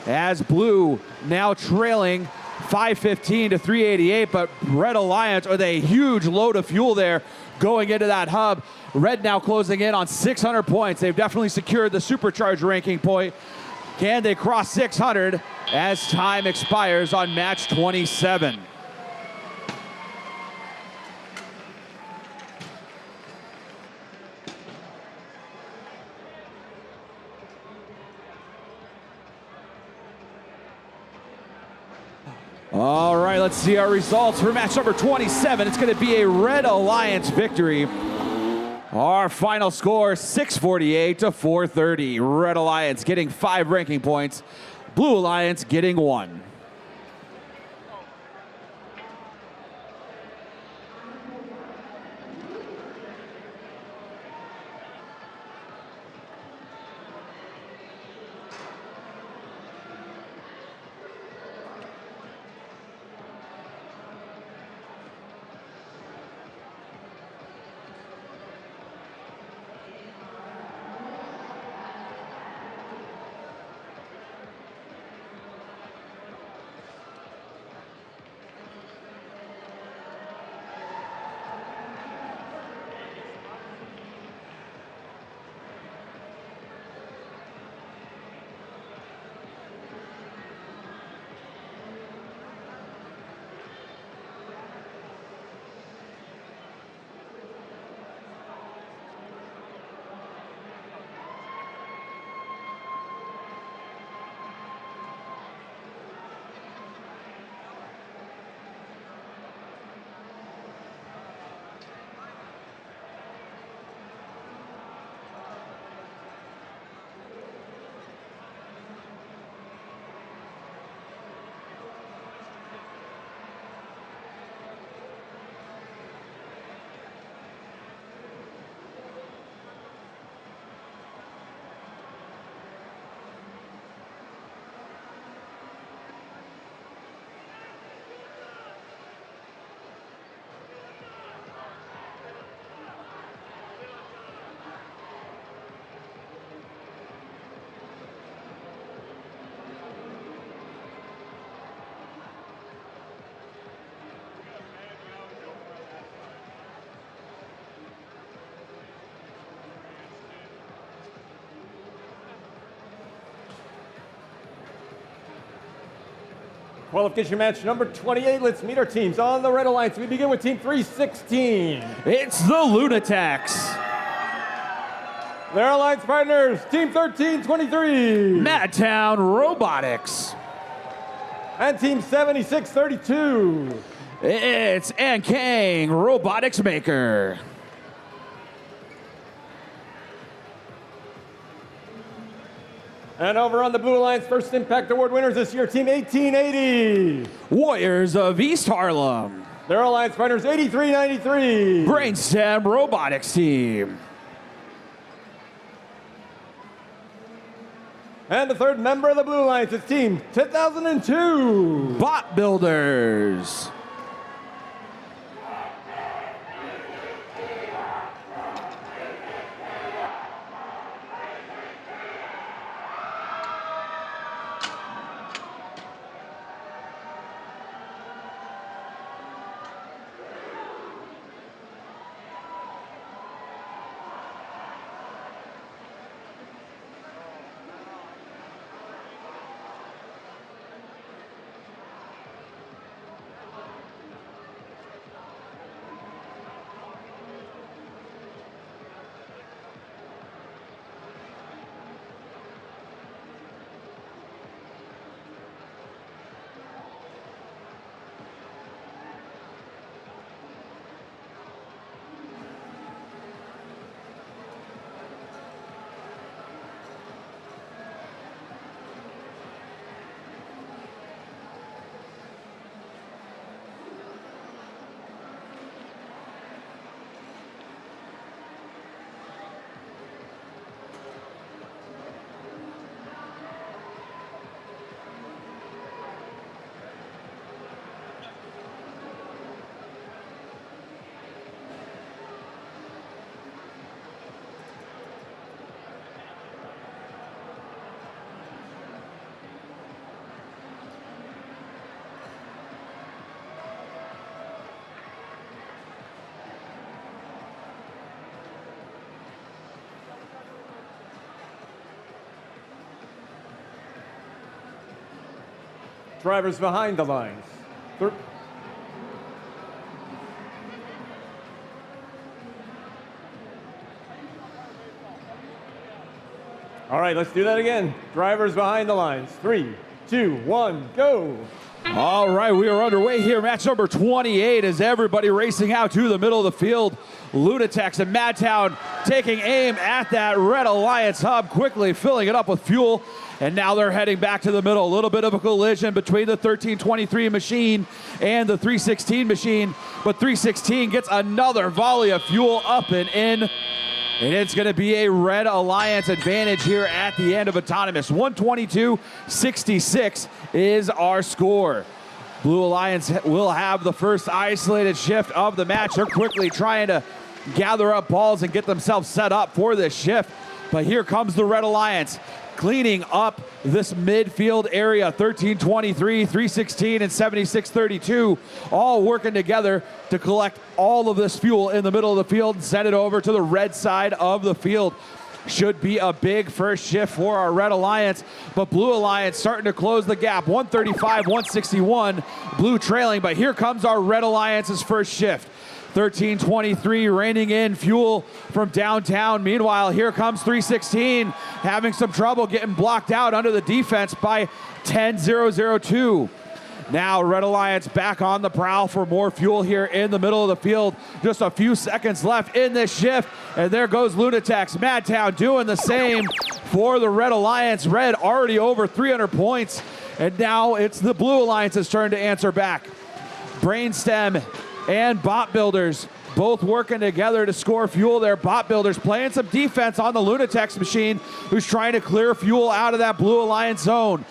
as Blue now trailing 515 to 388, but Red Alliance with a huge load of fuel there going into that hub. Red now closing in on 600 points. They've definitely secured the Supercharged ranking point. Can they cross 600 as time expires on match 27? All right, let's see our results for match number 27. It's going to be a Red Alliance victory. Our final score, 648 to 430. Red Alliance getting 5 ranking points. Blue Alliance getting 1. Qualification match number 28. Let's meet our teams on the Red Alliance. We begin with team 316. It's the Lunatics. Their alliance partners, team 1323. Madtown Robotics. And team 7632. It's Ankang Robotics Maker. And over on the Blue Alliance First Impact Award winners this year, team 1880. Warriors of East Harlem. Their alliance partners, 8393. Brainstem Robotics Team. And the third member of the Blue Alliance is team 10,002. Bot Builders. Drivers behind the lines. All right, let's do that again. Drivers behind the lines. 3, 2, 1, go. All right, we are underway here. Match number 28 as everybody racing out to the middle of the field. Lunatex and Madtown taking aim at that Red Alliance hub, quickly filling it up with fuel. And now they're heading back to the middle. A little bit of a collision between the 1323 machine and the 316 machine. But 316 gets another volley of fuel up and in. And it's going to be a Red Alliance advantage here at the end of Autonomous. 122-66 is our score. Blue Alliance will have the first isolated shift of the match. They're quickly trying to gather up balls and get themselves set up for this shift. But here comes the Red Alliance, cleaning up this midfield area. 1323, 316, and 7632 all working together to collect all of this fuel in the middle of the field and send it over to the red side of the field. Should be a big first shift for our Red Alliance, but Blue Alliance starting to close the gap. 135, 161, Blue trailing, but here comes our Red Alliance's first shift. 1323 reining in fuel from downtown. Meanwhile, here comes 316 having some trouble getting blocked out under the defense by 10002. Now Red Alliance back on the prowl for more fuel here in the middle of the field. Just a few seconds left in this shift, and there goes Lunatex. Madtown doing the same for the Red Alliance. Red already over 300 points, and now it's the Blue Alliance's turn to answer back. Brainstem and Bot Builders both working together to score fuel there. Bot Builders playing some defense on the Lunatex machine, who's trying to clear fuel out of that Blue Alliance zone.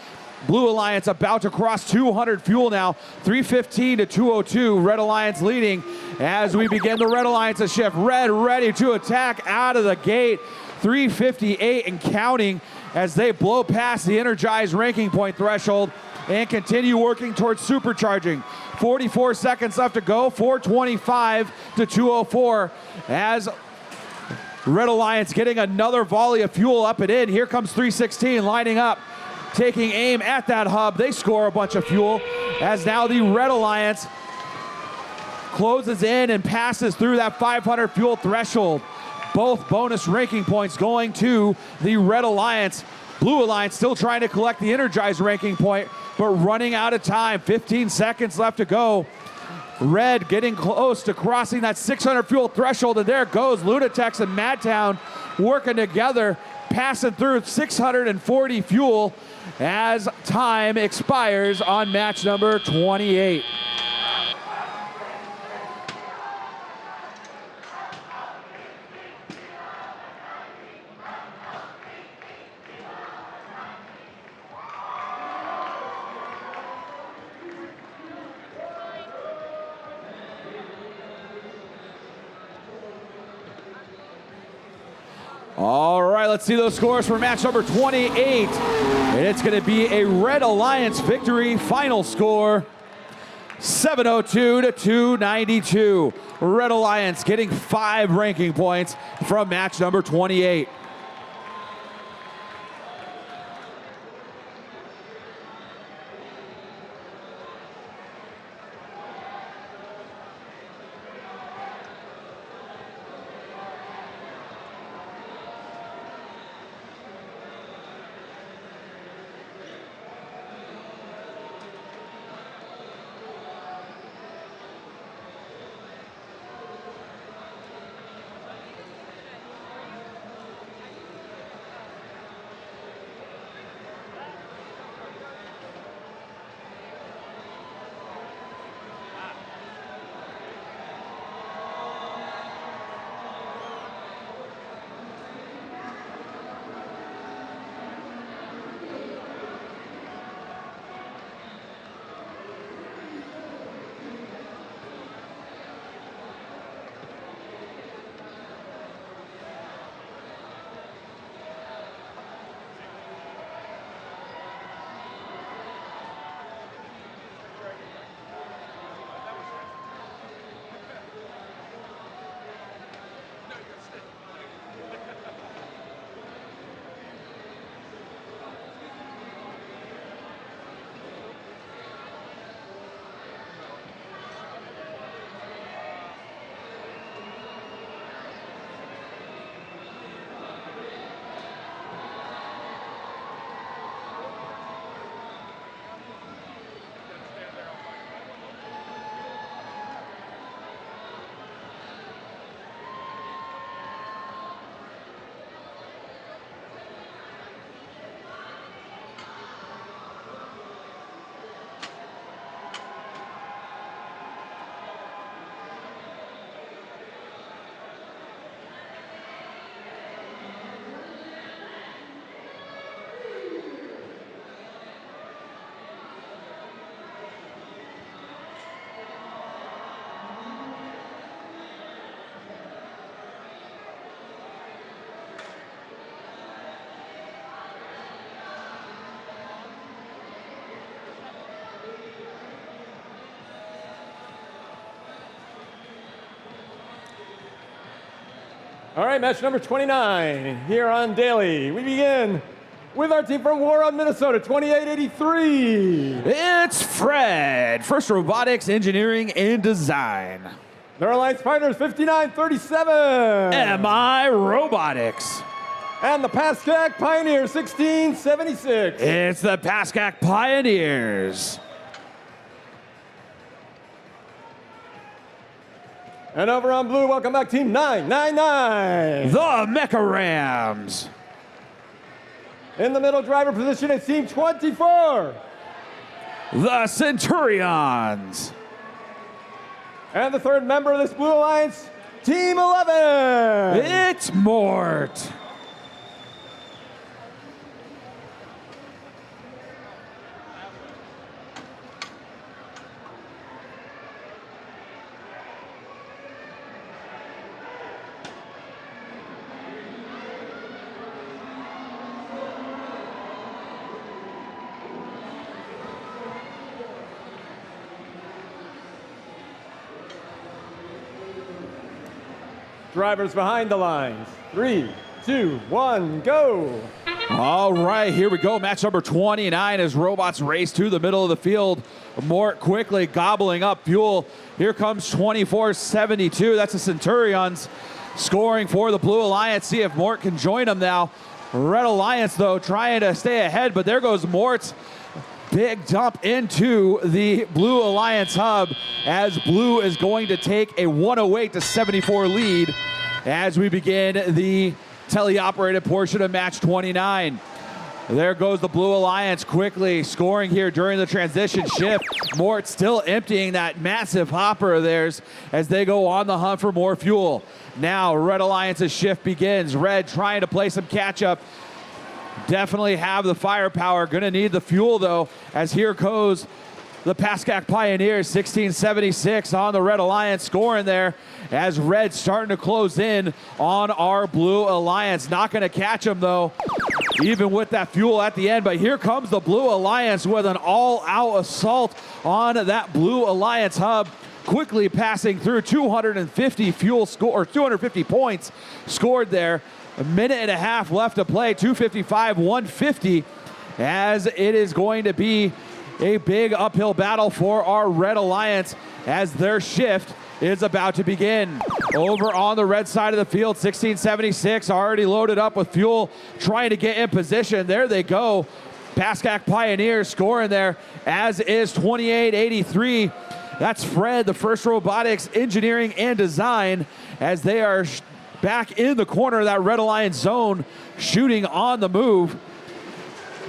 Blue Alliance about to cross 200 fuel now, 315 to 202. Red Alliance leading as we begin the Red Alliance's shift. Red ready to attack out of the gate, 358 and counting as they blow past the energized ranking point threshold and continue working towards supercharging. 44 seconds left to go, 425 to 204 as Red Alliance getting another volley of fuel up and in. Here comes 316 lining up, taking aim at that hub. They score a bunch of fuel as now the Red Alliance closes in and passes through that 500 fuel threshold. Both bonus ranking points going to the Red Alliance. Blue Alliance still trying to collect the energized ranking point, but running out of time. 15 seconds left to go. Red getting close to crossing that 600 fuel threshold, and there goes Lunatex and Madtown working together, passing through 640 fuel as time expires on match number 28. All right, let's see those scores for match number 28. And it's going to be a Red Alliance victory. Final score, 702 to 292. Red Alliance getting 5 ranking points from match number 28. All right, match number 29 here on Daly. We begin with our team from Warren, Minnesota, 2883. It's Fred, First Robotics, Engineering, and Design. Their alliance partners, 5937. MI Robotics. And the Pascack Pioneers, 1676. It's the Pascack Pioneers. And over on blue, welcome back team 999. The Mecha Rams. In the middle driver position is team 24. The Centurions. And the third member of this blue alliance, team 11. It's Mort. Drivers behind the lines. 3, 2, 1, go. All right, here we go. Match number 29 as robots race to the middle of the field. Mort quickly gobbling up fuel. Here comes 2472. That's the Centurions scoring for the Blue Alliance. See if Mort can join them now. Red Alliance, though, trying to stay ahead, but there goes Mort's big dump into the Blue Alliance hub as Blue is going to take a 108-74 lead as we begin the teleoperated portion of match 29. There goes the Blue Alliance quickly scoring here during the transition shift. Mort still emptying that massive hopper of theirs as they go on the hunt for more fuel. Now Red Alliance's shift begins. Red trying to play some catch up. Definitely have the firepower. Gonna need the fuel though, as here goes the Pascack Pioneers, 1676 on the Red Alliance scoring there as Red starting to close in on our Blue Alliance. Not gonna catch them though, even with that fuel at the end, but here comes the Blue Alliance with an all-out assault on that Blue Alliance hub. Quickly passing through 250 fuel score, or 250 points scored there. A minute and a half left to play, 255, 150, as it is going to be a big uphill battle for our Red Alliance as their shift is about to begin. Over on the red side of the field, 1676 already loaded up with fuel, trying to get in position. There they go. Pascack Pioneers scoring there, as is 2883. That's Fred, the First Robotics, Engineering, and Design, as they are back in the corner of that Red Alliance zone, shooting on the move.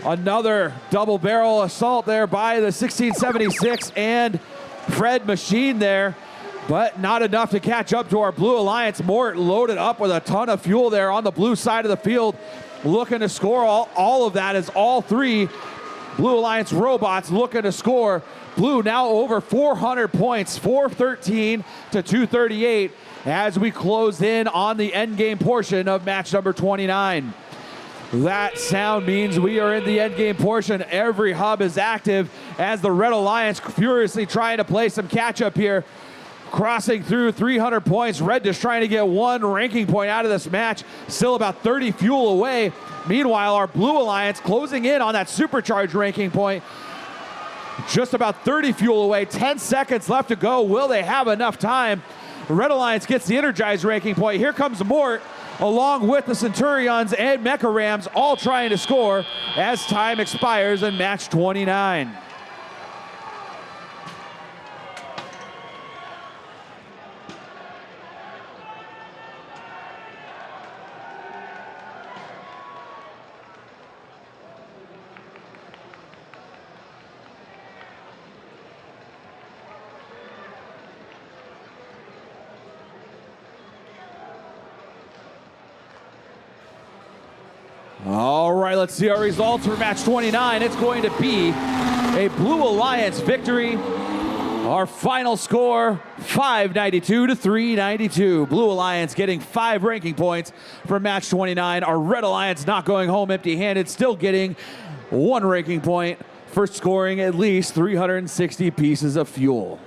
Another double barrel assault there by the 1676 and Fred machine there, but not enough to catch up to our Blue Alliance. Mort loaded up with a ton of fuel there on the blue side of the field, looking to score all of that as all three Blue Alliance robots looking to score. Blue now over 400 points, 413 to 238 as we close in on the end game portion of match number 29. That sound means we are in the end game portion. Every hub is active as the Red Alliance furiously trying to play some catch up here. Crossing through 300 points. Red just trying to get one ranking point out of this match. Still about 30 fuel away. Meanwhile, our Blue Alliance closing in on that supercharged ranking point. Just about 30 fuel away. 10 seconds left to go. Will they have enough time? The Red Alliance gets the energized ranking point. Here comes Mort, along with the Centurions and Mecha Rams, all trying to score as time expires in match 29. All right, let's see our results for match 29. It's going to be a Blue Alliance victory. Our final score, 592 to 392. Blue Alliance getting 5 ranking points for match 29. Our Red Alliance not going home empty-handed, still getting 1 ranking point for scoring at least 360 pieces of fuel.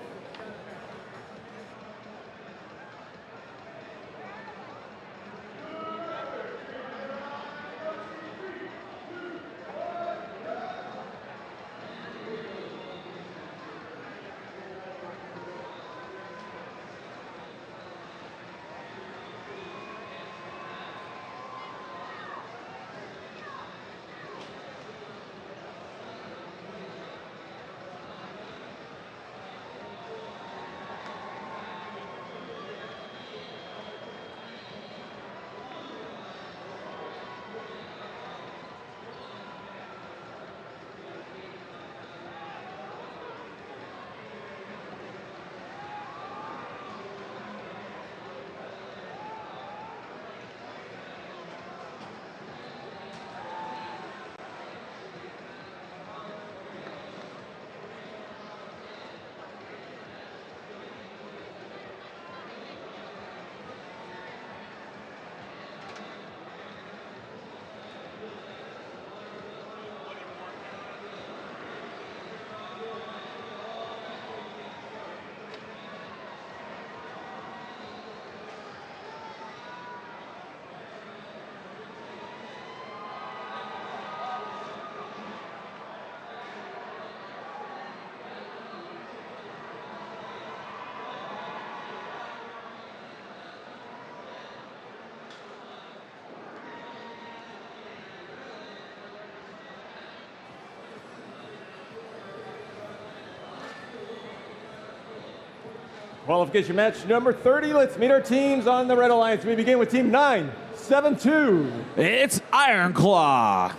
Qualification match number 30. Let's meet our teams on the Red Alliance. We begin with team 972. It's Iron Claw.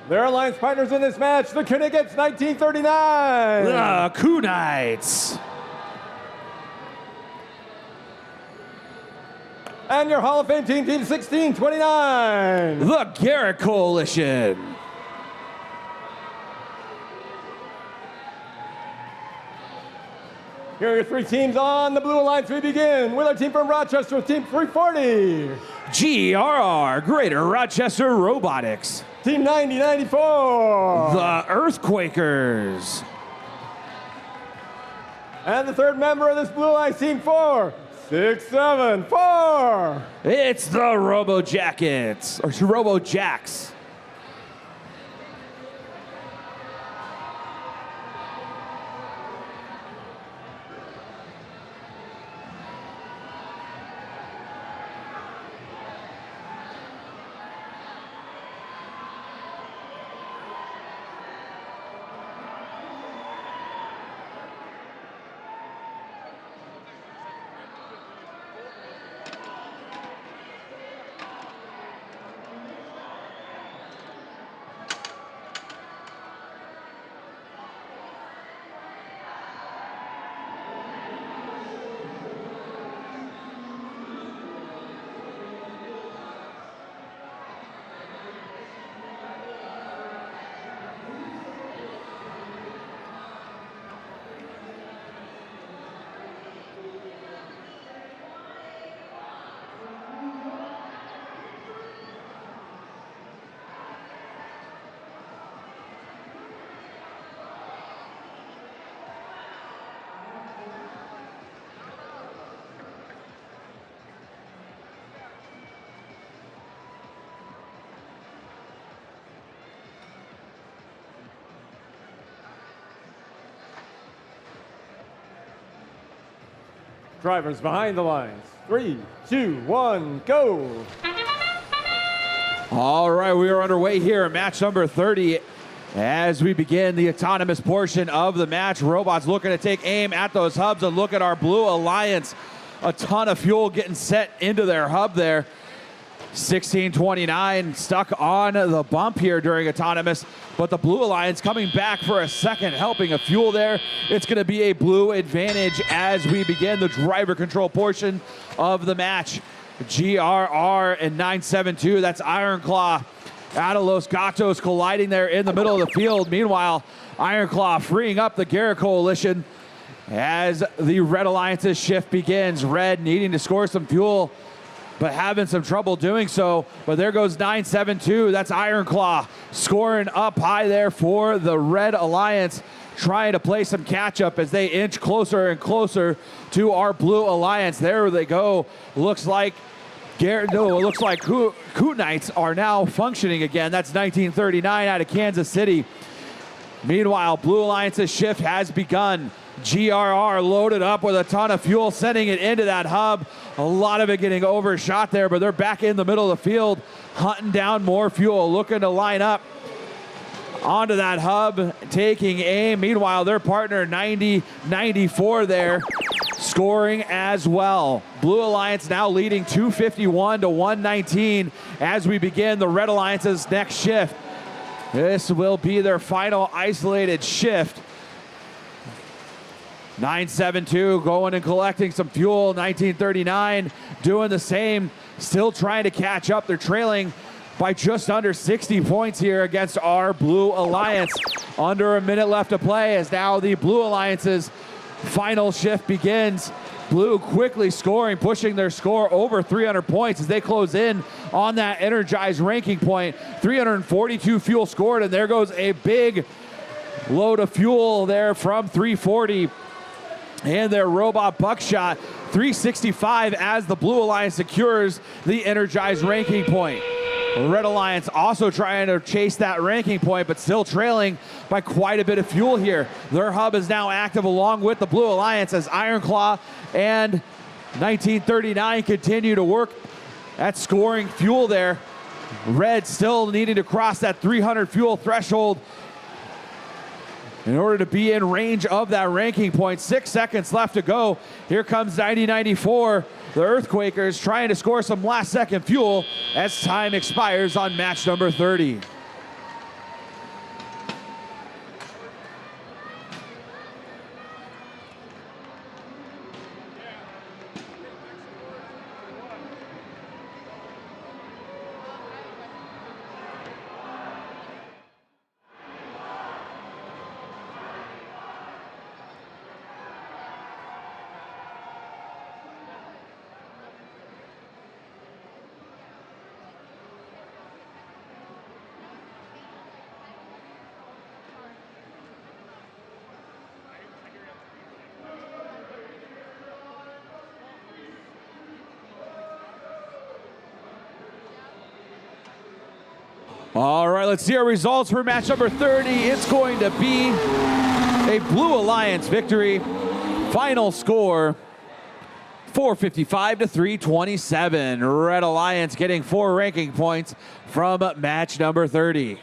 Their alliance partners in this match, the Connecticut 1939. The Coup Knights. And your Hall of Fame team, team 1629. The Garrett Coalition. Here are your three teams on the Blue Alliance. We begin with our team from Rochester with team 340. GRR, Greater Rochester Robotics. Team 9094. The Earthquakers. And the third member of this Blue Alliance, team 4674. It's the Robo Jackets, or Robo Jacks. Drivers behind the lines. 3, 2, 1, go. All right, we are underway here at match number 30. As we begin the autonomous portion of the match, robots looking to take aim at those hubs, and look at our Blue Alliance. A ton of fuel getting set into their hub there. 1629 stuck on the bump here during autonomous, but the Blue Alliance coming back for a second, helping a fuel there. It's going to be a blue advantage as we begin the driver control portion of the match. GRR and 972, that's Iron Claw out of Los Gatos, colliding there in the middle of the field. Meanwhile, Iron Claw freeing up the Garrett Coalition as the Red Alliance's shift begins. Red needing to score some fuel, but having some trouble doing so. But there goes 972. That's Iron Claw scoring up high there for the Red Alliance, trying to play some catch up as they inch closer and closer to our Blue Alliance. There they go. Looks like it looks like Coup Knights are now functioning again. That's 1939 out of Kansas City. Meanwhile, Blue Alliance's shift has begun. GRR loaded up with a ton of fuel, sending it into that hub. A lot of it getting overshot there, but they're back in the middle of the field, hunting down more fuel, looking to line up onto that hub, taking aim. Meanwhile, their partner 9094 there, scoring as well. Blue Alliance now leading 251 to 119 as we begin the Red Alliance's next shift. This will be their final isolated shift. 972 going and collecting some fuel. 1939 doing the same, still trying to catch up. They're trailing by just under 60 points here against our Blue Alliance. Under a minute left to play as now the Blue Alliance's final shift begins. Blue quickly scoring, pushing their score over 300 points as they close in on that energized ranking point. 342 fuel scored, and there goes a big load of fuel there from 340. And their robot buckshot, 365 as the Blue Alliance secures the energized ranking point. Red Alliance also trying to chase that ranking point, but still trailing by quite a bit of fuel here. Their hub is now active along with the Blue Alliance as Iron Claw and 1939 continue to work at scoring fuel there. Red still needing to cross that 300 fuel threshold. in order to be in range of that ranking point. 6 seconds left to go. Here comes 9094. The Earthquakers trying to score some last-second fuel as time expires on match number 30. All right, let's see our results for match number 30. It's going to be a Blue Alliance victory. Final score, 455 to 327. Red Alliance getting 4 ranking points from match number 30.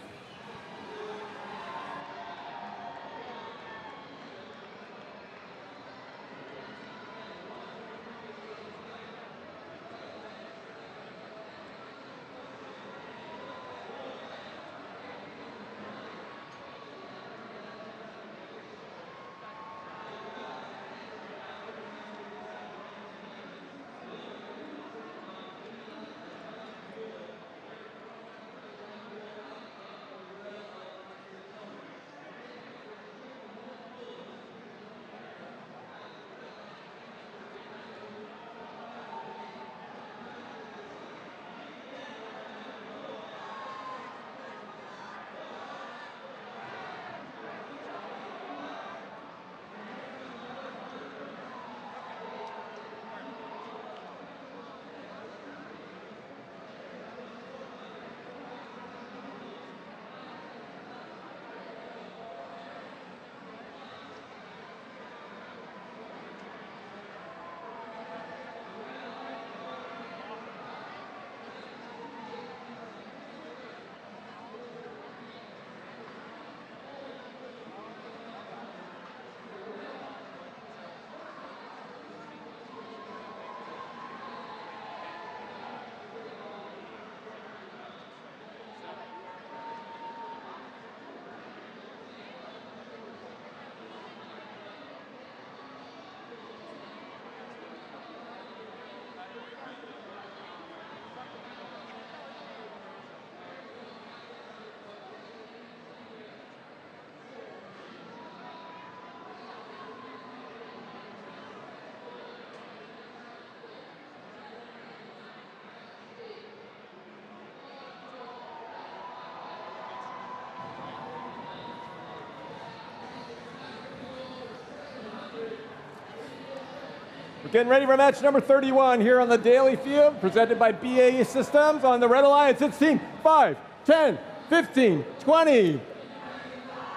We're getting ready for match number 31 here on the Daly field, presented by BAE Systems. On the Red Alliance, it's team 5, 10, 15, 20.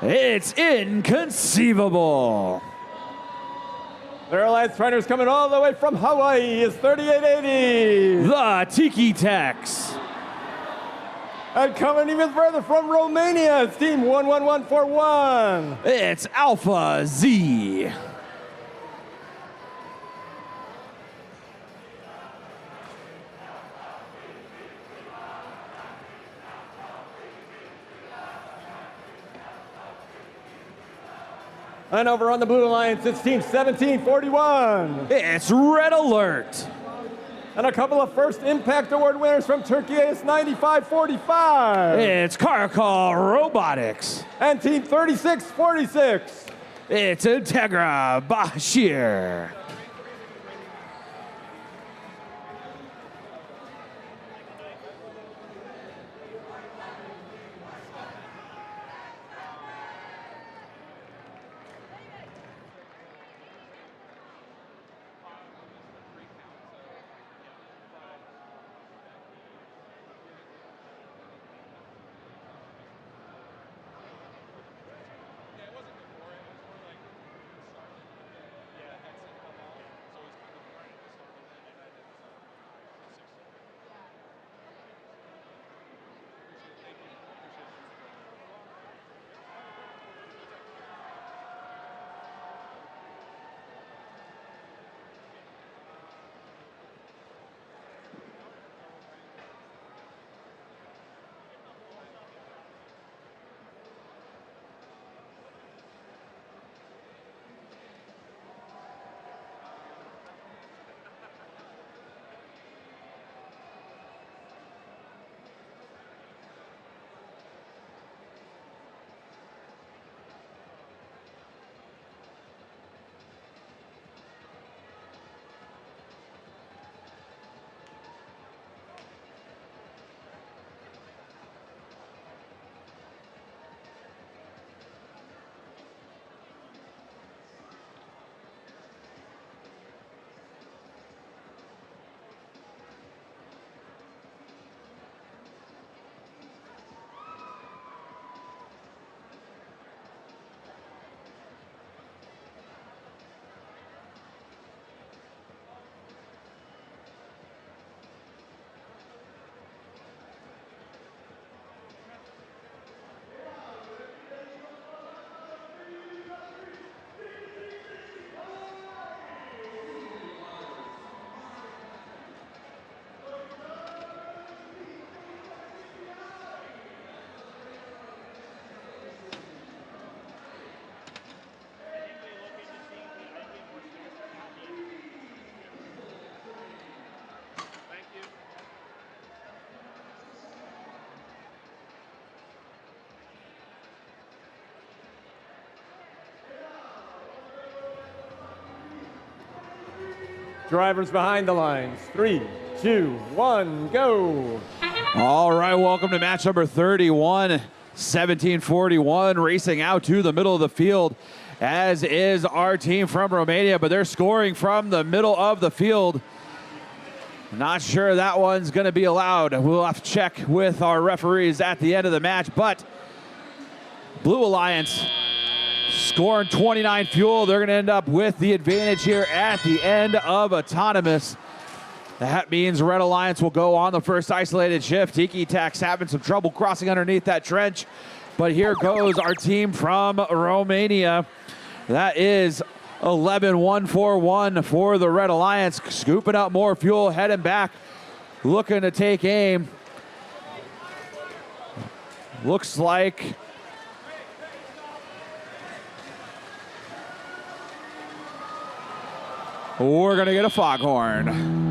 It's inconceivable. The Red Alliance runners coming all the way from Hawaii is 3880. The Tiki Tex. And coming even further from Romania, it's team 11141. It's Alpha Z. And over on the Blue Alliance, it's team 1741. It's Red Alert. And a couple of first Impact Award winners from Turkey, it's 9545. It's Karakal Robotics. And team 3646. It's Integra Bashir. Drivers behind the lines. 3, 2, 1, go. All right, welcome to match number 31, 1741, racing out to the middle of the field, as is our team from Romania, but they're scoring from the middle of the field. Not sure that one's going to be allowed. We'll have to check with our referees at the end of the match, but Blue Alliance scoring 29 fuel. They're going to end up with the advantage here at the end of autonomous. That means Red Alliance will go on the first isolated shift. Tiki Tax having some trouble crossing underneath that trench, but here goes our team from Romania. That is 11-141 for the Red Alliance, scooping up more fuel, heading back, looking to take aim. Looks like we're gonna get a foghorn.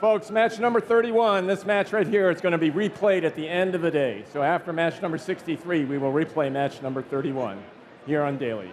Folks, match number 31, this match right here is going to be replayed at the end of the day. So after match number 63, we will replay match number 31 here on Daly.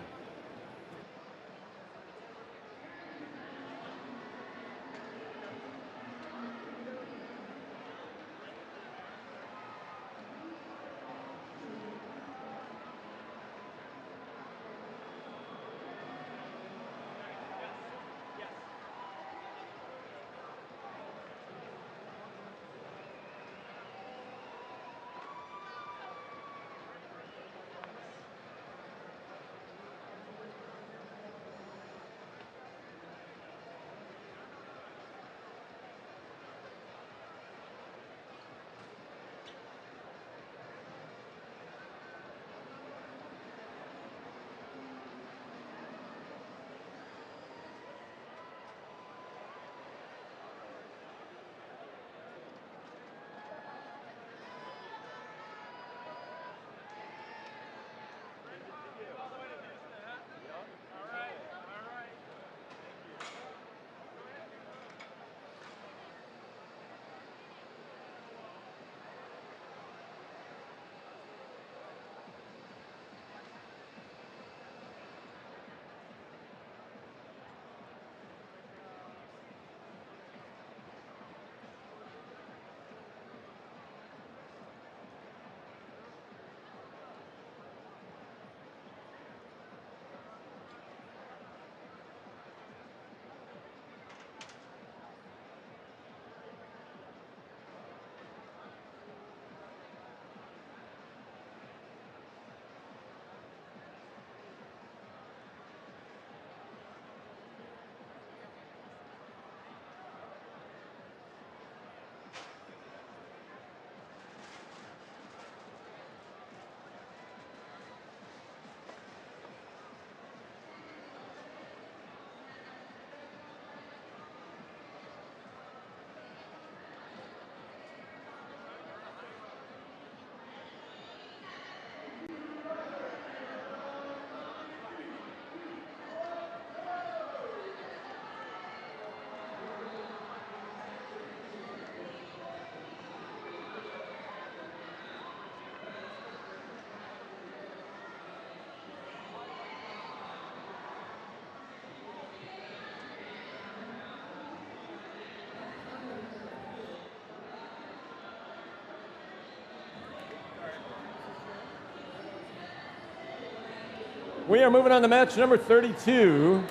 We are moving on to match number 32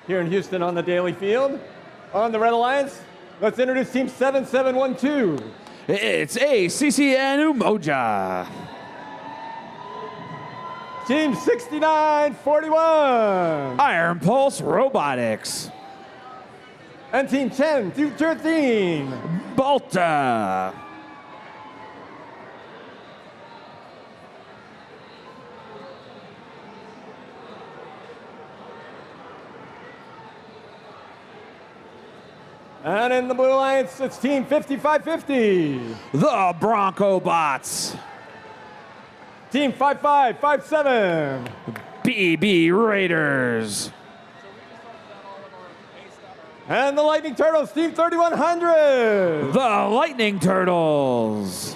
here in Houston on the Daly field. On the Red Alliance, let's introduce Team 7712. It's ACCN Umoja. Team 6941. Iron Pulse Robotics. And Team 1013. Balta. And in the Blue Alliance, it's Team 5550. The Bronco Bots. Team 5557. BB Raiders. And the Lightning Turtles, Team 3100. The Lightning Turtles.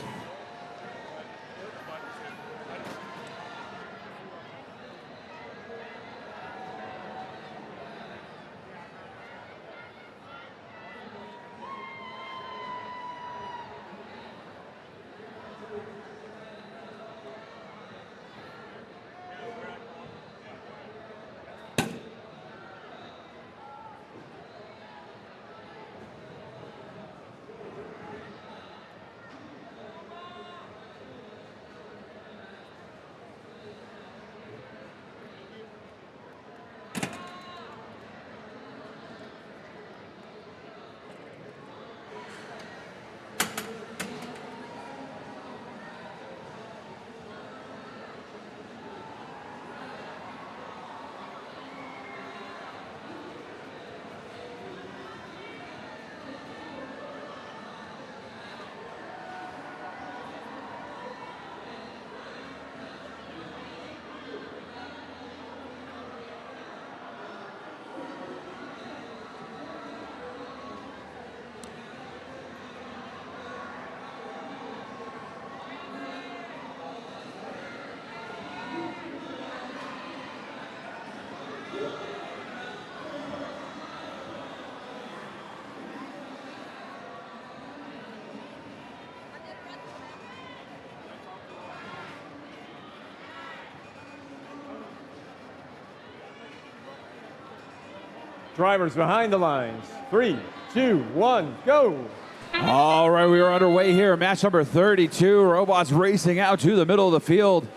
Drivers behind the lines. 3, 2, 1, go. All right, we are underway here. Match number 32. Robots racing out to the middle of the field.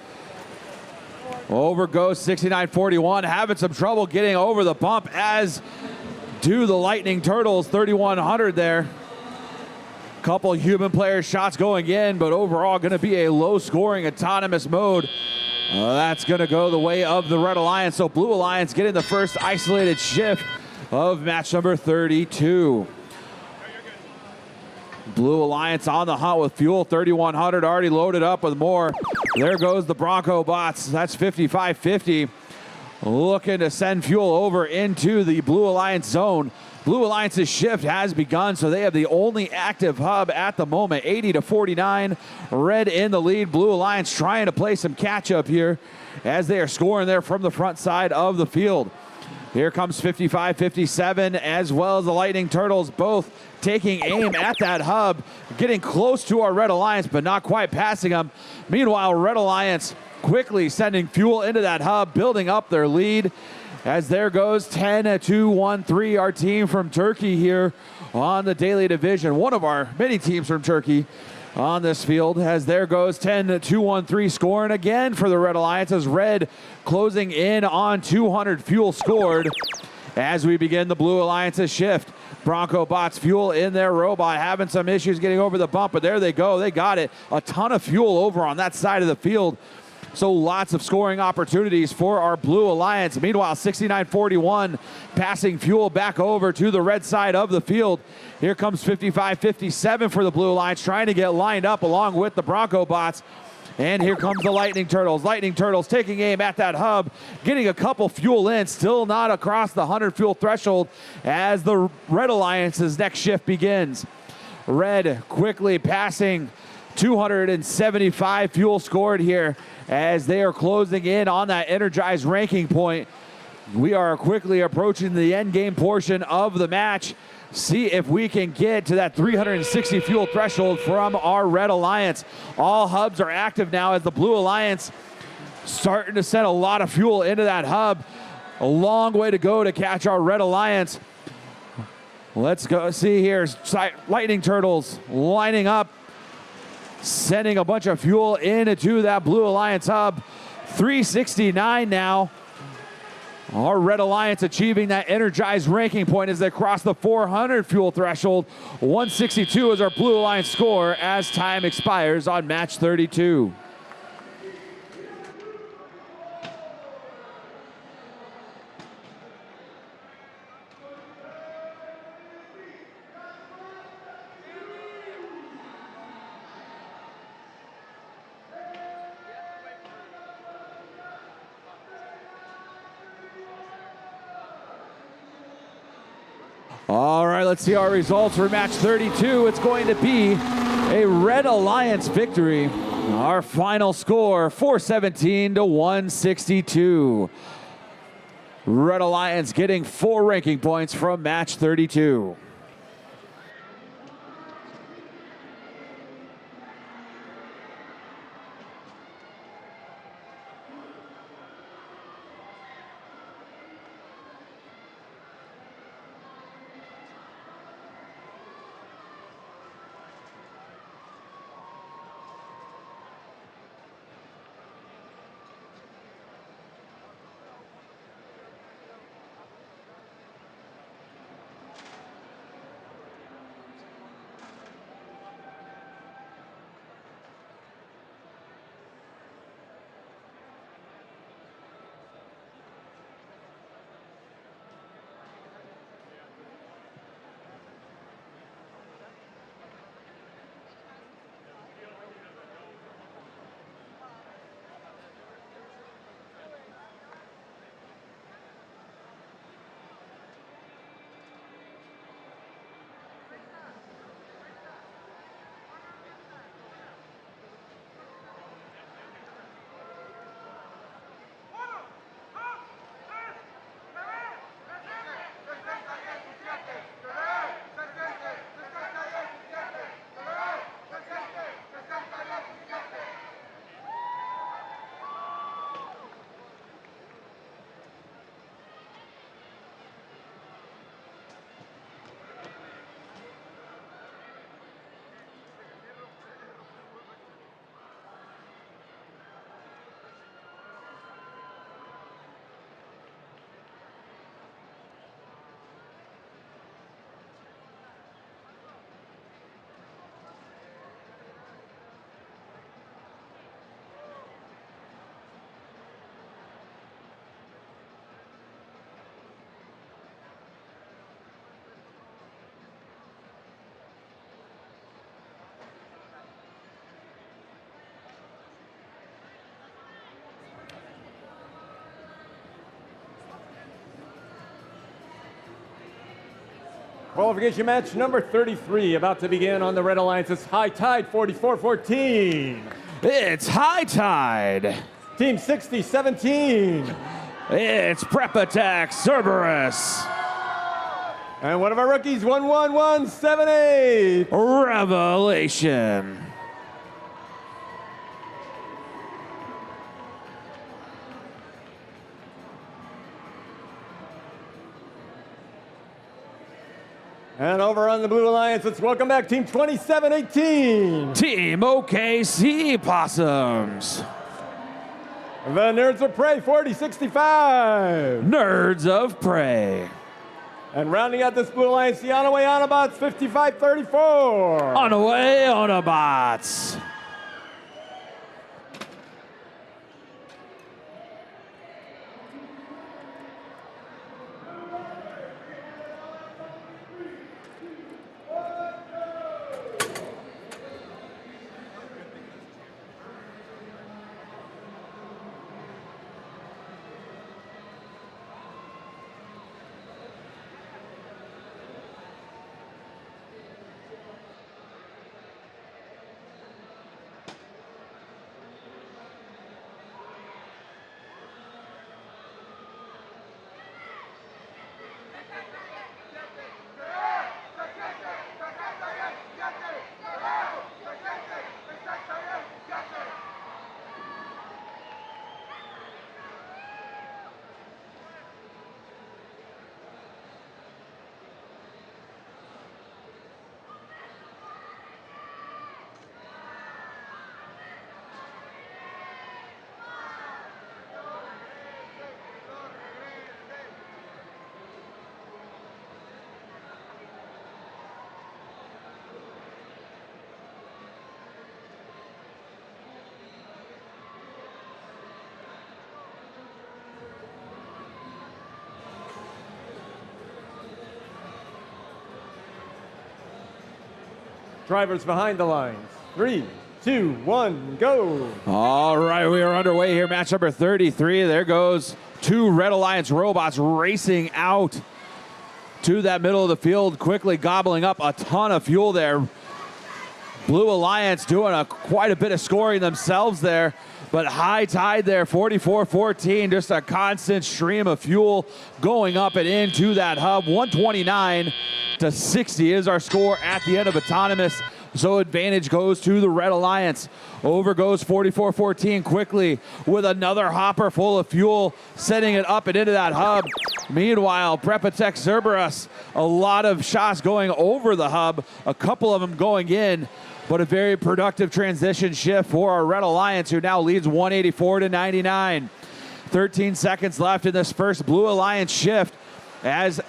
Over goes 6941, having some trouble getting over the bump, as do the Lightning Turtles. 3100 there. Couple human player shots going in, but overall going to be a low-scoring autonomous mode. That's going to go the way of the Red Alliance. So Blue Alliance getting the first isolated shift of match number 32. Blue Alliance on the hunt with fuel. 3100 already loaded up with more. There goes the Bronco bots. That's 5550. Looking to send fuel over into the Blue Alliance zone. Blue Alliance's shift has begun, so they have the only active hub at the moment. 80-49. Red in the lead. Blue Alliance trying to play some catch up here as they are scoring there from the front side of the field. Here comes 55-57, as well as the Lightning Turtles, both taking aim at that hub, getting close to our Red Alliance, but not quite passing them. Meanwhile, Red Alliance quickly sending fuel into that hub, building up their lead. As there goes 10-2-1-3, our team from Turkey here on the Daly division. One of our many teams from Turkey on this field, as there goes 10-2-1-3, scoring again for the Red Alliance, as Red closing in on 200 fuel scored as we begin the Blue Alliance's shift. Bronco bots fuel in their robot, having some issues getting over the bump, but there they go. They got it. A ton of fuel over on that side of the field. So lots of scoring opportunities for our Blue Alliance. Meanwhile, 6941 passing fuel back over to the red side of the field. Here comes 55-57 for the Blue Alliance, trying to get lined up along with the Bronco bots. And here comes the Lightning Turtles. Lightning Turtles taking aim at that hub, getting a couple fuel in, still not across the 100 fuel threshold as the Red Alliance's next shift begins. Red quickly passing 275 fuel scored here as they are closing in on that energized ranking point. We are quickly approaching the end game portion of the match. See if we can get to that 360 fuel threshold from our Red Alliance. All hubs are active now as the Blue Alliance starting to send a lot of fuel into that hub. A long way to go to catch our Red Alliance. Let's go see here. Lightning Turtles lining up, sending a bunch of fuel into that Blue Alliance hub. 369 now. Our Red Alliance achieving that energized ranking point as they cross the 400 fuel threshold. 162 is our Blue Alliance score as time expires on match 32. All right, let's see our results for match 32. It's going to be a Red Alliance victory. Our final score, 417-162. Red Alliance getting 4 ranking points from match 32. Qualification match number 33 about to begin on the Red Alliance. It's High Tide 44-14. It's High Tide. Team 60-17. It's Prep Attack Cerberus. And one of our rookies, 11178. Revelation. And over on the Blue Alliance, let's welcome back Team 2718. Team OKC Possums. The Nerds of Prey 4065. Nerds of Prey. And rounding out this Blue Alliance, the On Away Autobots 5534. On away Autobots. Drivers behind the lines. 3, 2, 1, go. All right, we are underway here. Match number 33. There goes two Red Alliance robots racing out to that middle of the field, quickly gobbling up a ton of fuel there. Blue Alliance doing quite a bit of scoring themselves there, but High Tide there, 44-14, just a constant stream of fuel going up and into that hub. 129-60 is our score at the end of autonomous. So advantage goes to the Red Alliance. Over goes 44-14 quickly with another hopper full of fuel, setting it up and into that hub. Meanwhile, Prepatech Cerberus, a lot of shots going over the hub, a couple of them going in, but a very productive transition shift for our Red Alliance, who now leads 184-99. 13 seconds left in this first Blue Alliance shift, as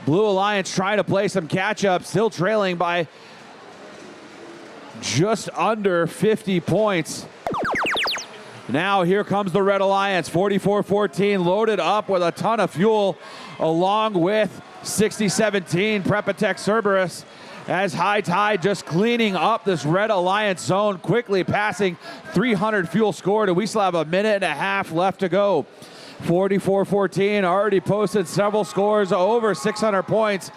Blue Alliance trying to play some catch-up, still trailing by just under 50 points. Now here comes the Red Alliance, 44-14, loaded up with a ton of fuel, along with 60-17 Prepatech Cerberus, as High Tide just cleaning up this Red Alliance zone, quickly passing 300 fuel scored, and we still have a minute and a half left to go. 44-14 already posted several scores over 600 points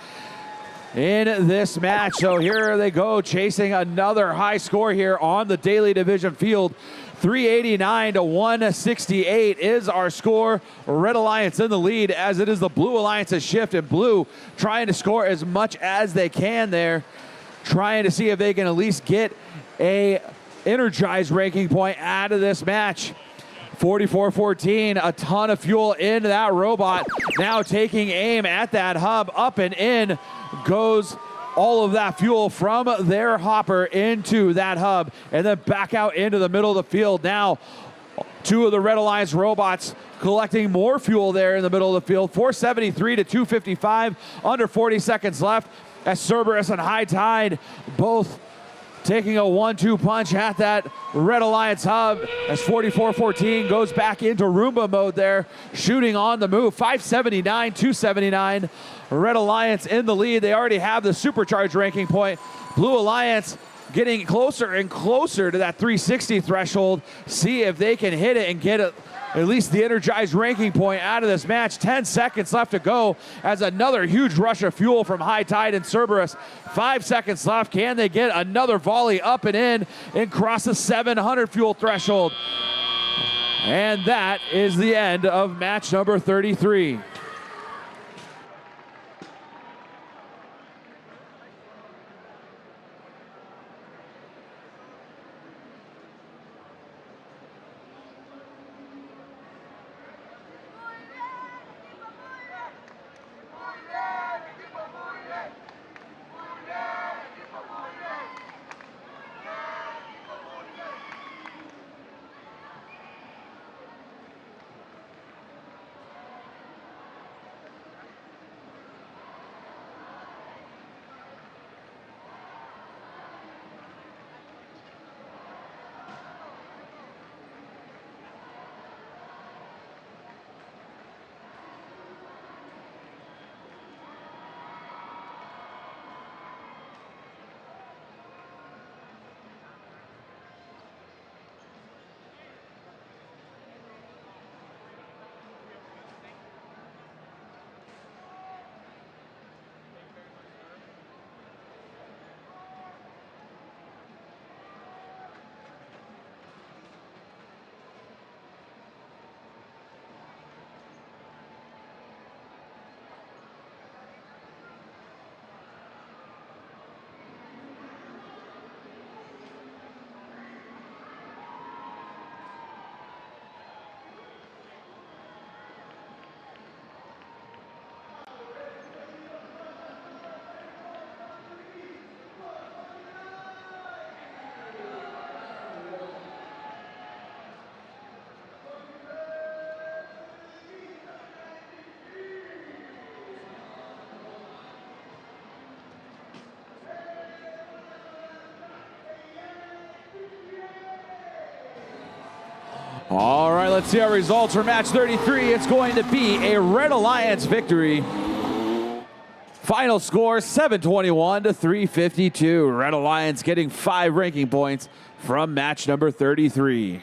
in this match. So here they go, chasing another high score here on the Daly Division field. 389-168 is our score. Red Alliance in the lead, as it is the Blue Alliance's shift, and Blue trying to score as much as they can there, trying to see if they can at least get a energized ranking point out of this match. 44-14, a ton of fuel into that robot, now taking aim at that hub. Up and in goes all of that fuel from their hopper into that hub, and then back out into the middle of the field. Now, two of the Red Alliance robots collecting more fuel there in the middle of the field. 473-255, under 40 seconds left, as Cerberus and High Tide both taking a 1-2 punch at that Red Alliance hub, as 44-14 goes back into Roomba mode there, shooting on the move. 579-279. Red Alliance in the lead. They already have the supercharged ranking point. Blue Alliance getting closer and closer to that 360 threshold. See if they can hit it and get it at least the energized ranking point out of this match. 10 seconds left to go as another huge rush of fuel from High Tide and Cerberus. 5 seconds left. Can they get another volley up and in and cross the 700 fuel threshold? And that is the end of match number 33. All right, let's see our results for match 33. It's going to be a Red Alliance victory. Final score 721 to 352. Red Alliance getting 5 ranking points from match number 33.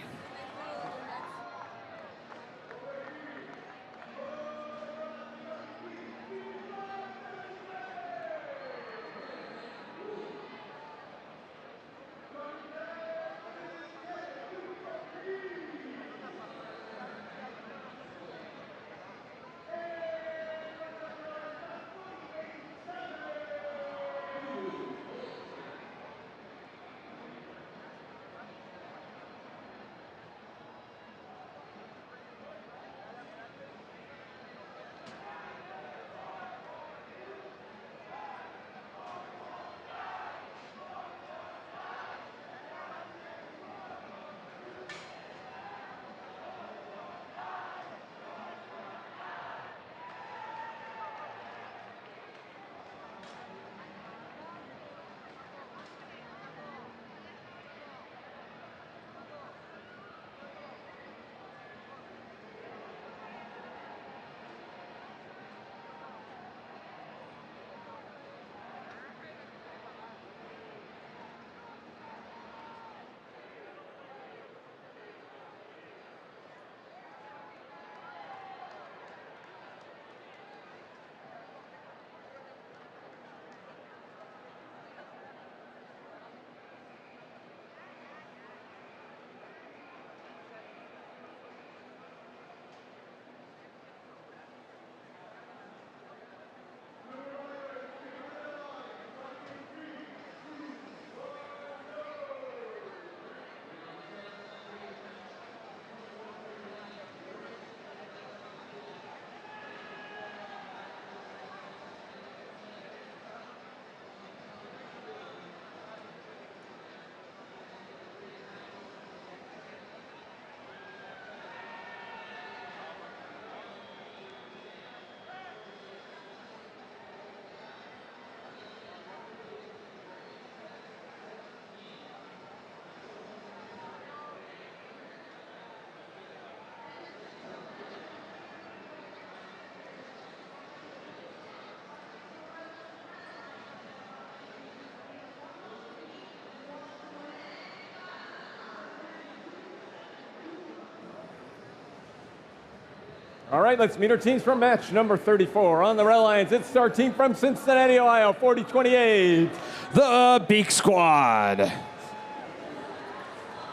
All right, let's meet our teams from match number 34. On the Red Alliance, it's our team from Cincinnati, Ohio, 4028. The Beak Squad.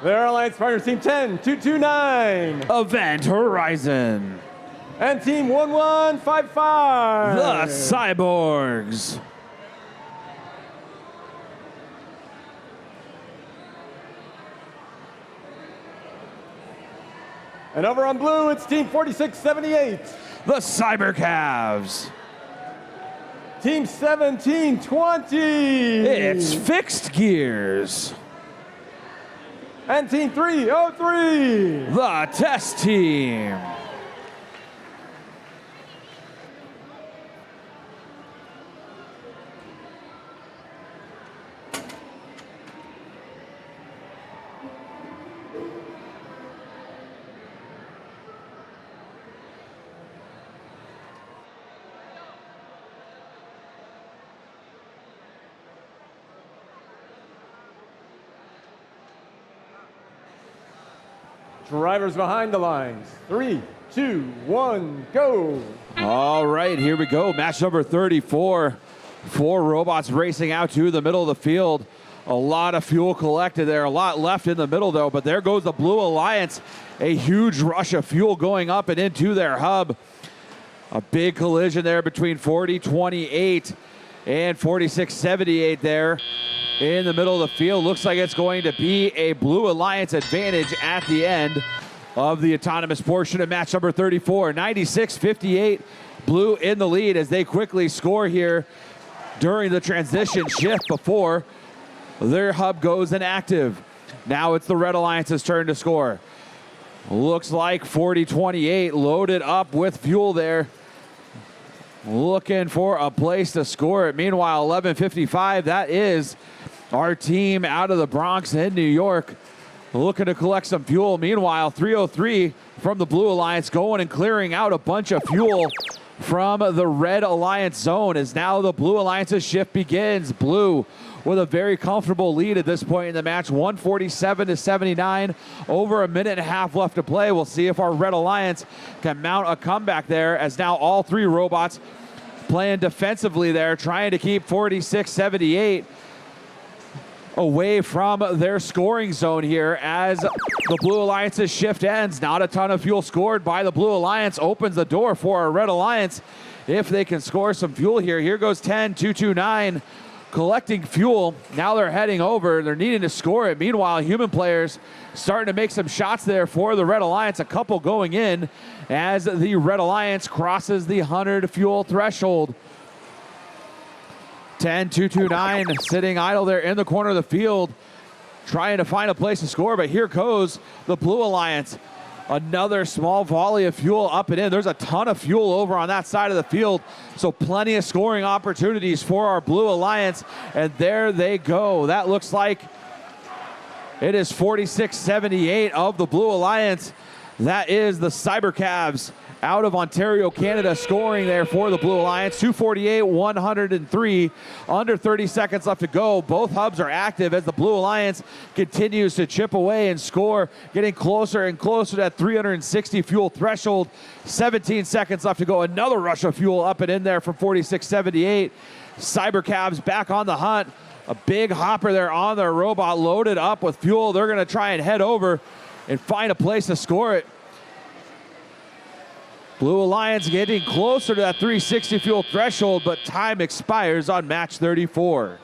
Their Alliance partner, team 10229. Event Horizon. And team 1155. The Cyborgs. And over on blue, it's team 4678. The Cyber Calves. Team 1720. It's Fixed Gears. And team 303. The Test Team. Drivers behind the lines. 3, 2, 1, go. All right, here we go. Match number 34. 4 robots racing out to the middle of the field. A lot of fuel collected there. A lot left in the middle, though. But there goes the Blue Alliance. A huge rush of fuel going up and into their hub. A big collision there between 4028 and 4678 there in the middle of the field. Looks like it's going to be a Blue Alliance advantage at the end of the autonomous portion of match number 34. 96-58, Blue in the lead as they quickly score here during the transition shift before their hub goes inactive. Now it's the Red Alliance's turn to score. Looks like 4028 loaded up with fuel there, looking for a place to score it. Meanwhile, 11:55, that is our team out of the Bronx in New York, looking to collect some fuel. Meanwhile, 303 from the Blue Alliance going and clearing out a bunch of fuel from the Red Alliance zone as now the Blue Alliance's shift begins. Blue with a very comfortable lead at this point in the match, 147-79, over a minute and a half left to play. We'll see if our Red Alliance can mount a comeback there as now all 3 robots playing defensively there, trying to keep 46-78 away from their scoring zone here as the Blue Alliance's shift ends. Not a ton of fuel scored by the Blue Alliance. Opens the door for our Red Alliance if they can score some fuel here. Here goes 10229 collecting fuel. Now they're heading over. They're needing to score it. Meanwhile, human players starting to make some shots there for the Red Alliance. A couple going in as the Red Alliance crosses the 100 fuel threshold. 10229 sitting idle there in the corner of the field, trying to find a place to score, but here goes the Blue Alliance. Another small volley of fuel up and in. There's a ton of fuel over on that side of the field, so plenty of scoring opportunities for our Blue Alliance, and there they go. That looks like it is 46-78 of the Blue Alliance. That is the Cyber Calves out of Ontario, Canada, scoring there for the Blue Alliance. 248-103, under 30 seconds left to go. Both hubs are active as the Blue Alliance continues to chip away and score, getting closer and closer to that 360 fuel threshold. 17 seconds left to go. Another rush of fuel up and in there from 46-78. Cyber Calves back on the hunt. A big hopper there on their robot, loaded up with fuel. They're gonna try and head over and find a place to score it. Blue Alliance getting closer to that 360 fuel threshold, but time expires on match 34.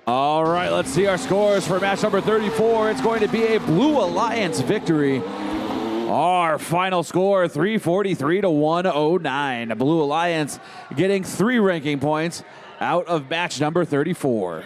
All right, let's see our scores for match number 34. It's going to be a Blue Alliance victory. Our final score, 343 to 109. The Blue Alliance getting 3 ranking points out of match number 34.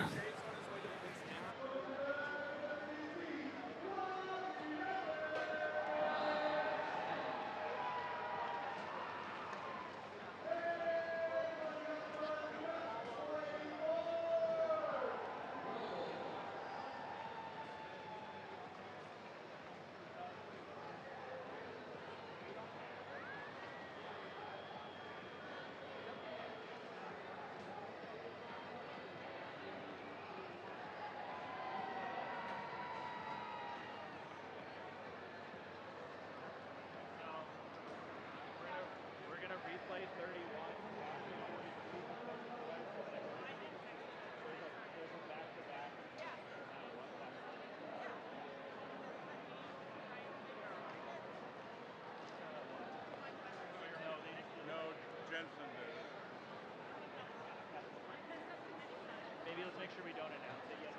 Maybe let's make sure we don't announce it yet.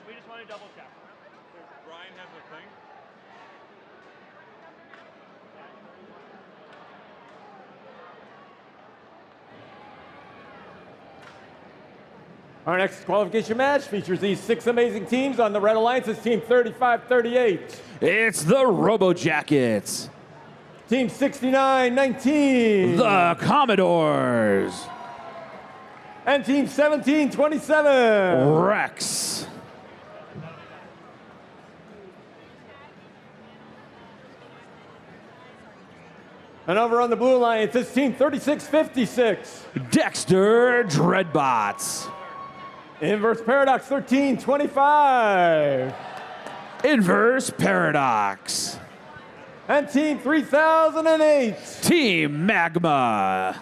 We just want to double check. Brian has a thing. Our next qualification match features these 6 amazing teams. On the Red Alliance, it's Team 3538. It's the Robo Jackets. Team 6919. The Commodores. And Team 1727. Rex. And over on the Blue Alliance, it's Team 3656. Dexter Dreadbots. Inverse Paradox 1325. Inverse Paradox. And Team 3008. Team Magma.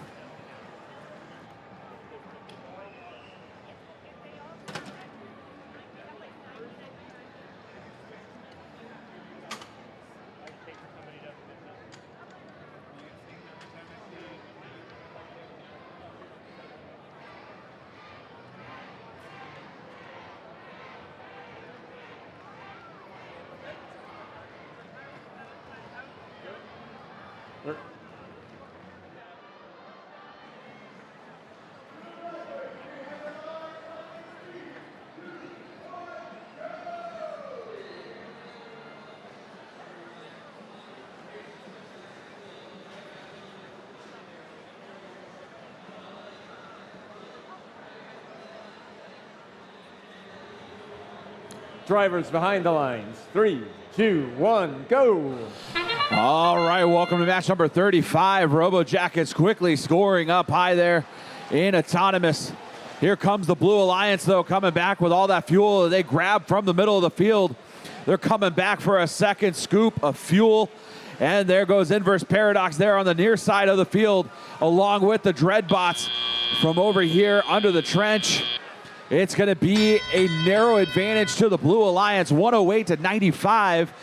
Drivers behind the lines. 3, 2, 1, go. All right, welcome to match number 35. Robo Jackets quickly scoring up high there in autonomous. Here comes the Blue Alliance, though, coming back with all that fuel that they grabbed from the middle of the field. They're coming back for a second scoop of fuel. And there goes Inverse Paradox there on the near side of the field, along with the Dreadbots from over here under the trench. It's going to be a narrow advantage to the Blue Alliance, 108 to 95.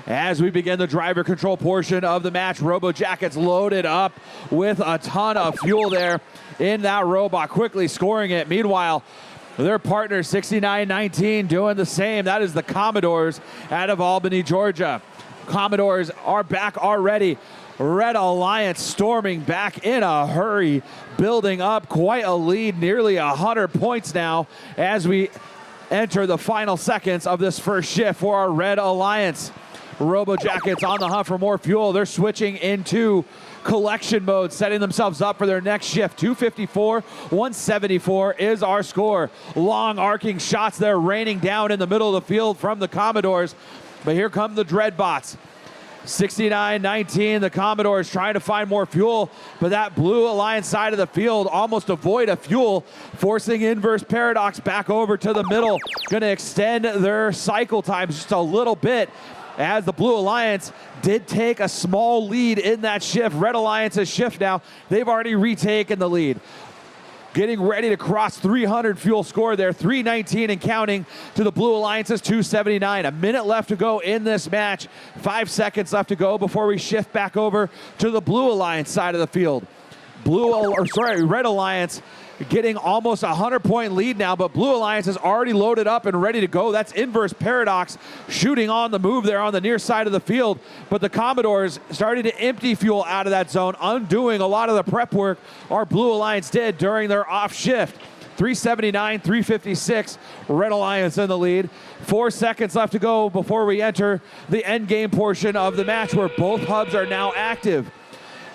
As we begin the driver control portion of the match, Robo Jackets loaded up with a ton of fuel there in that robot, quickly scoring it. Meanwhile, their partner 6919 doing the same. That is the Commodores out of Albany, Georgia. Commodores are back already. Red Alliance storming back in a hurry, building up quite a lead, nearly 100 points now as we enter the final seconds of this first shift for our Red Alliance. Robo Jackets on the hunt for more fuel. They're switching into collection mode, setting themselves up for their next shift. 254, 174 is our score. Long arcing shots there raining down in the middle of the field from the Commodores. But here come the Dreadbots. 69-19, the Commodores trying to find more fuel, but that Blue Alliance side of the field almost devoid of fuel, forcing Inverse Paradox back over to the middle. Going to extend their cycle times just a little bit as the Blue Alliance did take a small lead in that shift. Red Alliance's shift now, they've already retaken the lead. Getting ready to cross 300 fuel score there, 319 and counting to the Blue Alliance's 279. A minute left to go in this match. 5 seconds left to go before we shift back over to the Blue Alliance side of the field. Red Alliance getting almost a 100-point lead now, but Blue Alliance is already loaded up and ready to go. That's Inverse Paradox shooting on the move there on the near side of the field, but the Commodores starting to empty fuel out of that zone, undoing a lot of the prep work our Blue Alliance did during their off shift. 379, 356, Red Alliance in the lead. 4 seconds left to go before we enter the end game portion of the match where both hubs are now active.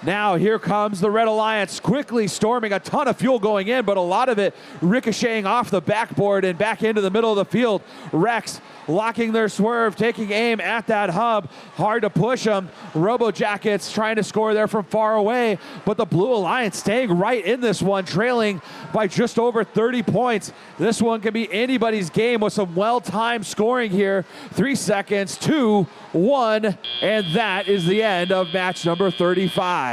Now here comes the Red Alliance quickly storming, a ton of fuel going in, but a lot of it ricocheting off the backboard and back into the middle of the field. Rex locking their swerve, taking aim at that hub. Hard to push them. Robo Jackets trying to score there from far away, but the Blue Alliance staying right in this one, trailing by just over 30 points. This one can be anybody's game with some well-timed scoring here. 3 seconds, 2, 1, and that is the end of match number 35.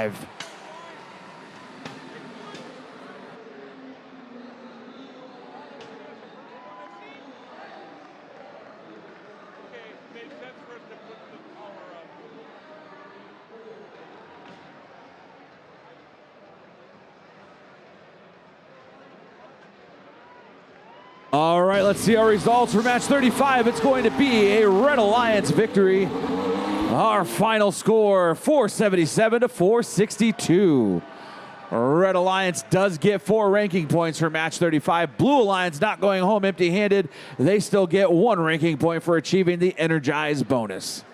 All right, let's see our results for match 35. It's going to be a Red Alliance victory. Our final score, 477 to 462. Red Alliance does get 4 ranking points for match 35. Blue Alliance not going home empty-handed. They still get 1 ranking point for achieving the Energize bonus.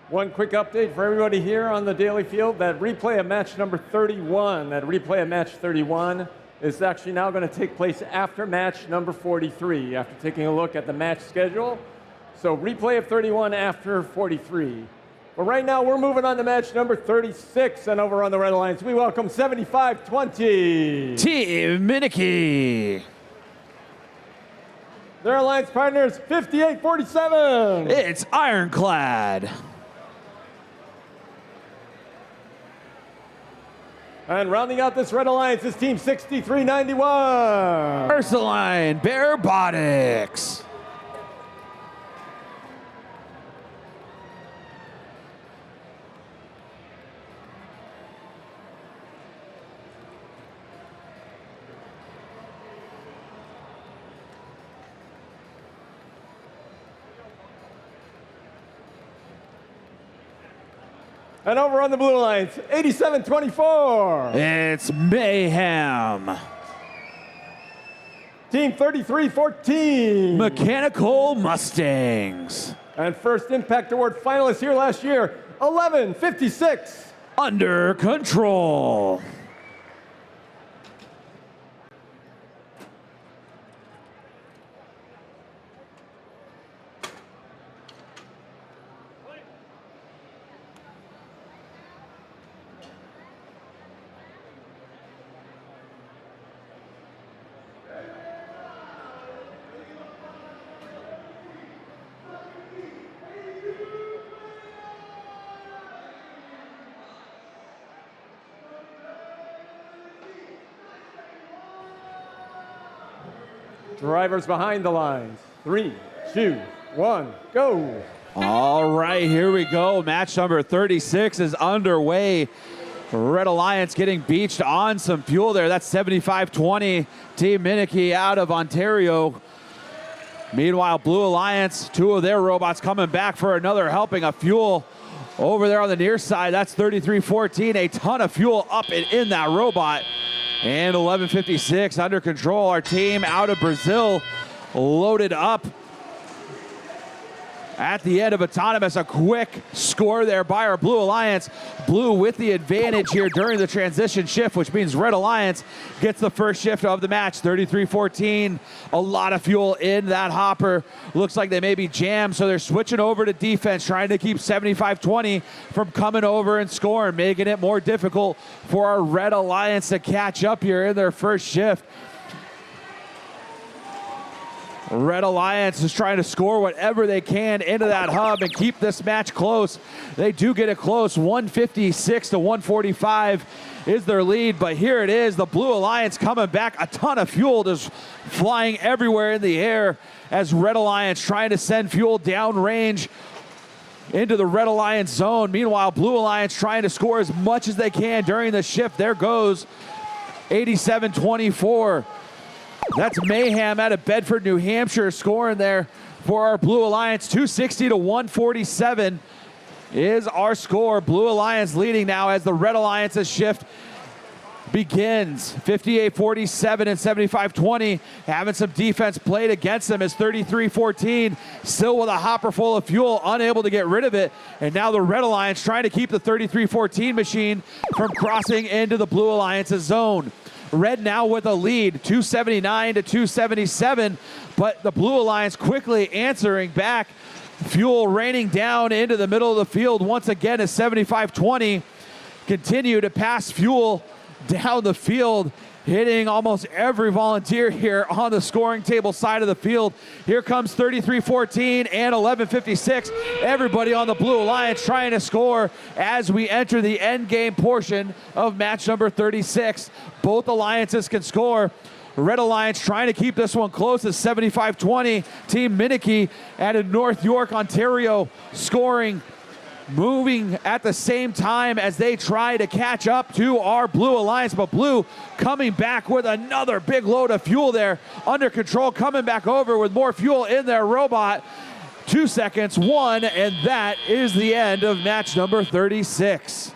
One quick update for everybody here on the Daly field. That replay of match number 31, is actually now going to take place after match number 43, after taking a look at the match schedule. So replay of 31 after 43. But right now we're moving on to match number 36, and over on the Red Alliance we welcome 75-20. Team Minicky. Their alliance partners 58-47. It's Ironclad. And rounding out this Red Alliance is Team 6391. Ursuline Robotics. And over on the Blue Alliance, 87-24. It's Mayhem. Team 33-14. Mechanical Mustangs. And first Impact Award finalist here last year, 11-56. Under Control. Drivers behind the lines. 3, 2, 1, go. All right, here we go. Match number 36 is underway. Red Alliance getting beached on some fuel there. That's 75-20. Team Minicky out of Ontario. Meanwhile, Blue Alliance, 2 of their robots coming back for another helping of fuel over there on the near side. That's 33-14. A ton of fuel up and in that robot. And 11:56 under control. Our team out of Brazil loaded up at the end of autonomous. A quick score there by our Blue Alliance. Blue with the advantage here during the transition shift, which means Red Alliance gets the first shift of the match. 33-14. A lot of fuel in that hopper. Looks like they may be jammed, so they're switching over to defense, trying to keep 75-20 from coming over and scoring, making it more difficult for our Red Alliance to catch up here in their first shift. Red Alliance is trying to score whatever they can into that hub and keep this match close. They do get it close. 156-145 is their lead, but here it is. The Blue Alliance coming back. A ton of fuel just flying everywhere in the air as Red Alliance trying to send fuel downrange into the Red Alliance zone. Meanwhile, Blue Alliance trying to score as much as they can during the shift. There goes 87-24. That's Mayhem out of Bedford, New Hampshire, scoring there for our Blue Alliance. 260-147 is our score. Blue Alliance leading now as the Red Alliance's shift begins. 58-47 and 75-20. Having some defense played against them as 33-14. Still with a hopper full of fuel, unable to get rid of it. And now the Red Alliance trying to keep the 33-14 machine from crossing into the Blue Alliance's zone. Red now with a lead, 279-277, but the Blue Alliance quickly answering back. Fuel raining down into the middle of the field once again as 75-20 continue to pass fuel down the field, hitting almost every volunteer here on the scoring table side of the field. Here comes 33-14 and 11:56. Everybody on the Blue Alliance trying to score as we enter the end game portion of match number 36. Both alliances can score. Red Alliance trying to keep this one close as 75-20. Team Minicky out of North York, Ontario, scoring, moving at the same time as they try to catch up to our Blue Alliance, but Blue coming back with another big load of fuel there. Under control, coming back over with more fuel in their robot. 2 seconds, 1, and that is the end of match number 36.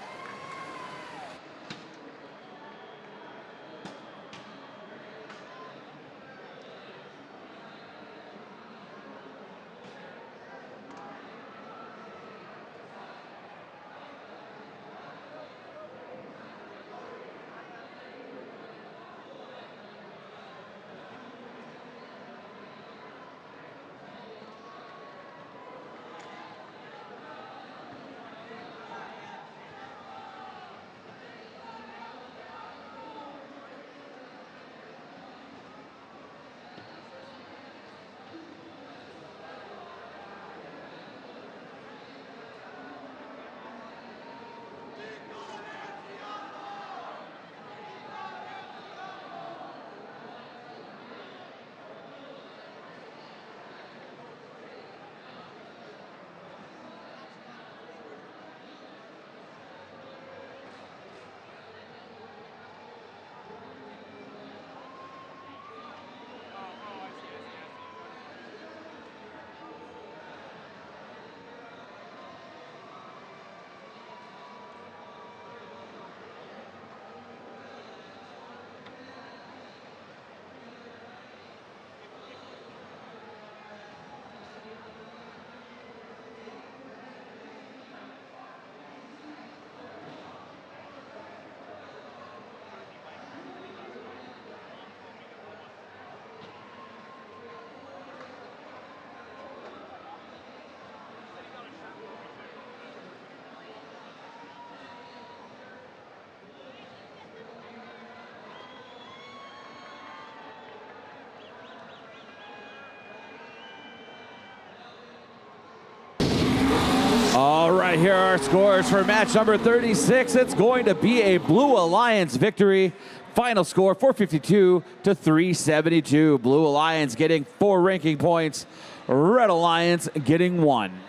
right, here are our scores for match number 36. It's going to be a Blue Alliance victory. Final score 452 to 372. Blue Alliance getting 4 ranking points. Red Alliance getting 1.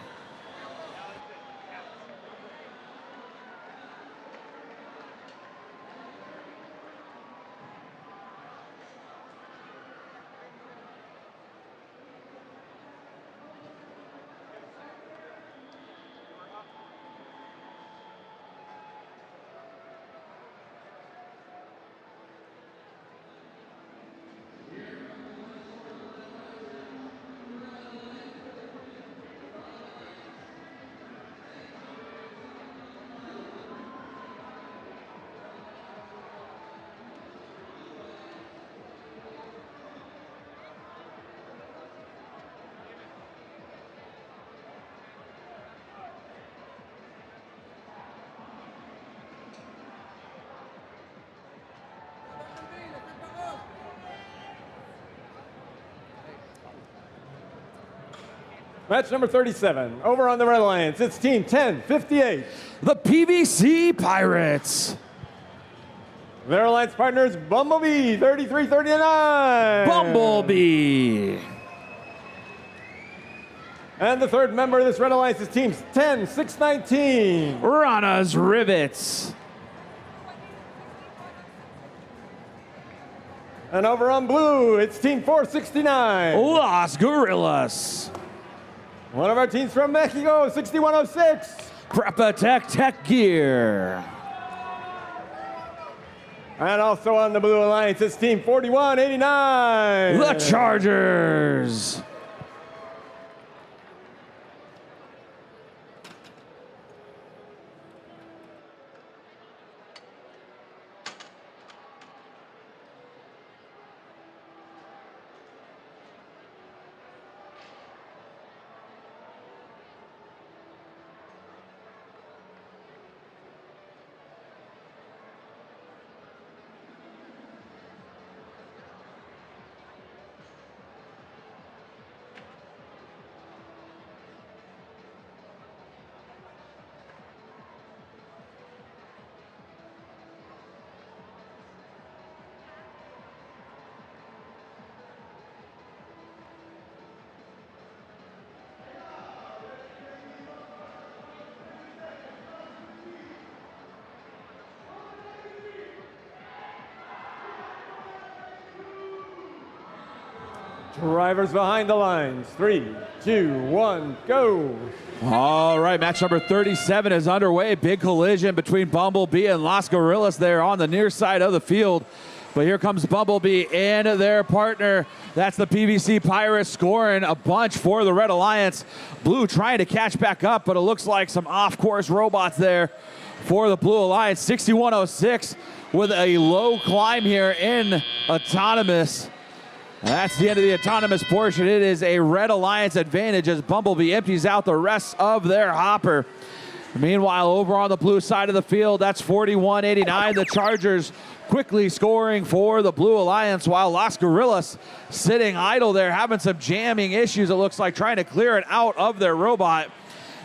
Match number 37. Over on the Red Alliance, it's Team 1058. The PVC Pirates. Their alliance partners, Bumblebee, 3339. Bumblebee. And the third member of this Red Alliance is Team 10619. Rana's Rivets. And over on blue, it's Team 469. Las Gorillas. One of our teams from Mexico, 6106. Prepa Tech Gear. And also on the Blue Alliance, it's Team 4189. The Chargers. Drivers behind the lines. 3, 2, 1, go. All right, match number 37 is underway. Big collision between Bumblebee and Las Gorillas there on the near side of the field. But here comes Bumblebee and their partner. That's the PVC Pirates scoring a bunch for the Red Alliance. Blue trying to catch back up, but it looks like some off-course robots there for the Blue Alliance. 6106 with a low climb here in autonomous. That's the end of the autonomous portion. It is a Red Alliance advantage as Bumblebee empties out the rest of their hopper. Meanwhile, over on the blue side of the field, that's 4189. The Chargers quickly scoring for the Blue Alliance, while Las Gorillas sitting idle there, having some jamming issues, it looks like, trying to clear it out of their robot.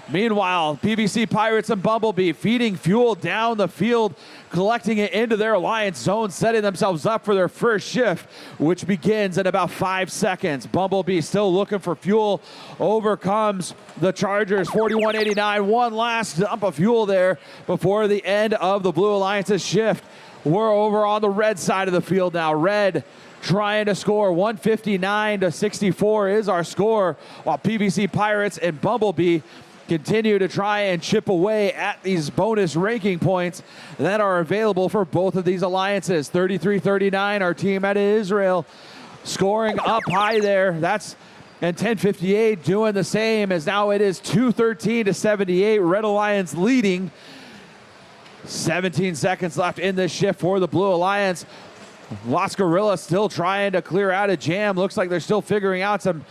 Meanwhile, PVC Pirates and Bumblebee feeding fuel down the field, collecting it into their alliance zone, setting themselves up for their first shift, which begins in about 5 seconds. Bumblebee still looking for fuel, overcomes the Chargers, 4189. One last dump of fuel there before the end of the Blue Alliance's shift. We're over on the red side of the field now. Red trying to score 159 to 64 is our score, while PVC Pirates and Bumblebee continue to try and chip away at these bonus ranking points that are available for both of these alliances. 33-39, our team out of Israel scoring up high there. That's and 1058 doing the same, as now it is 213 to 78. Red Alliance leading. 17 seconds left in this shift for the Blue Alliance. Las Gorillas still trying to clear out a jam. Looks like they're still figuring out some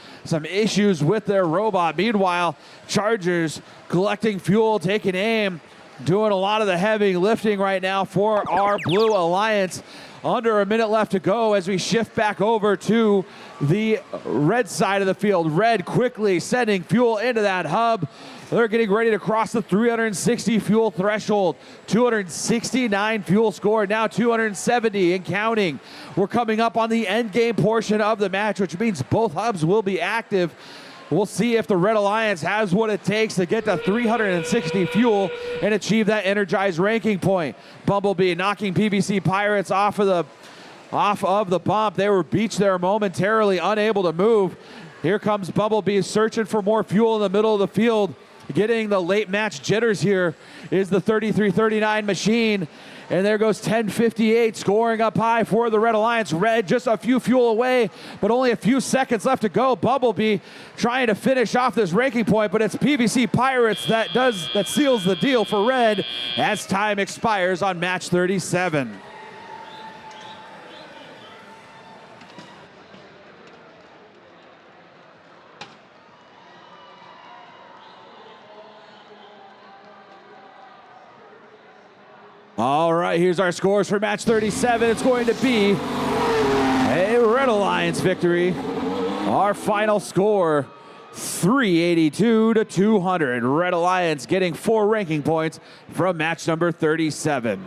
issues with their robot. Meanwhile, Chargers collecting fuel, taking aim, doing a lot of the heavy lifting right now for our Blue Alliance. Under a minute left to go as we shift back over to the red side of the field. Red quickly sending fuel into that hub. They're getting ready to cross the 360 fuel threshold. 269 fuel score, now 270 and counting. We're coming up on the end game portion of the match, which means both hubs will be active. We'll see if the Red Alliance has what it takes to get to 360 fuel and achieve that energized ranking point. Bumblebee knocking PVC Pirates off of the bump. They were beached there momentarily, unable to move. Here comes Bumblebee searching for more fuel in the middle of the field. Getting the late match jitters here is the 3339 machine. And there goes 1058 scoring up high for the Red Alliance. Red just a few fuel away, but only a few seconds left to go. Bumblebee trying to finish off this ranking point, but it's PVC Pirates that seals the deal for Red as time expires on match 37. All right, here's our scores for match 37. It's going to be a Red Alliance victory. Our final score, 382 to 200. Red Alliance getting 4 ranking points from match number 37.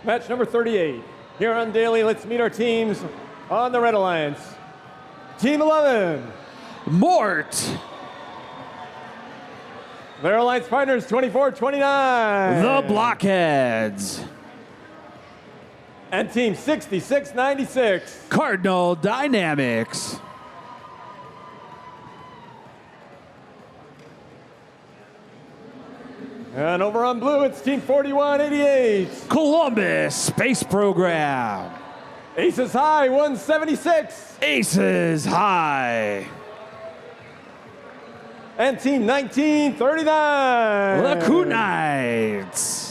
Match number 38. Here on Daly, let's meet our teams on the Red Alliance. Team 11. Mort. Their alliance partners, 24-29. The Blockheads. And team 6696. Cardinal Dynamics. And over on blue, it's team 4188. Columbus Space Program. Aces High, 176. Aces High. And team 1939. The Kunites.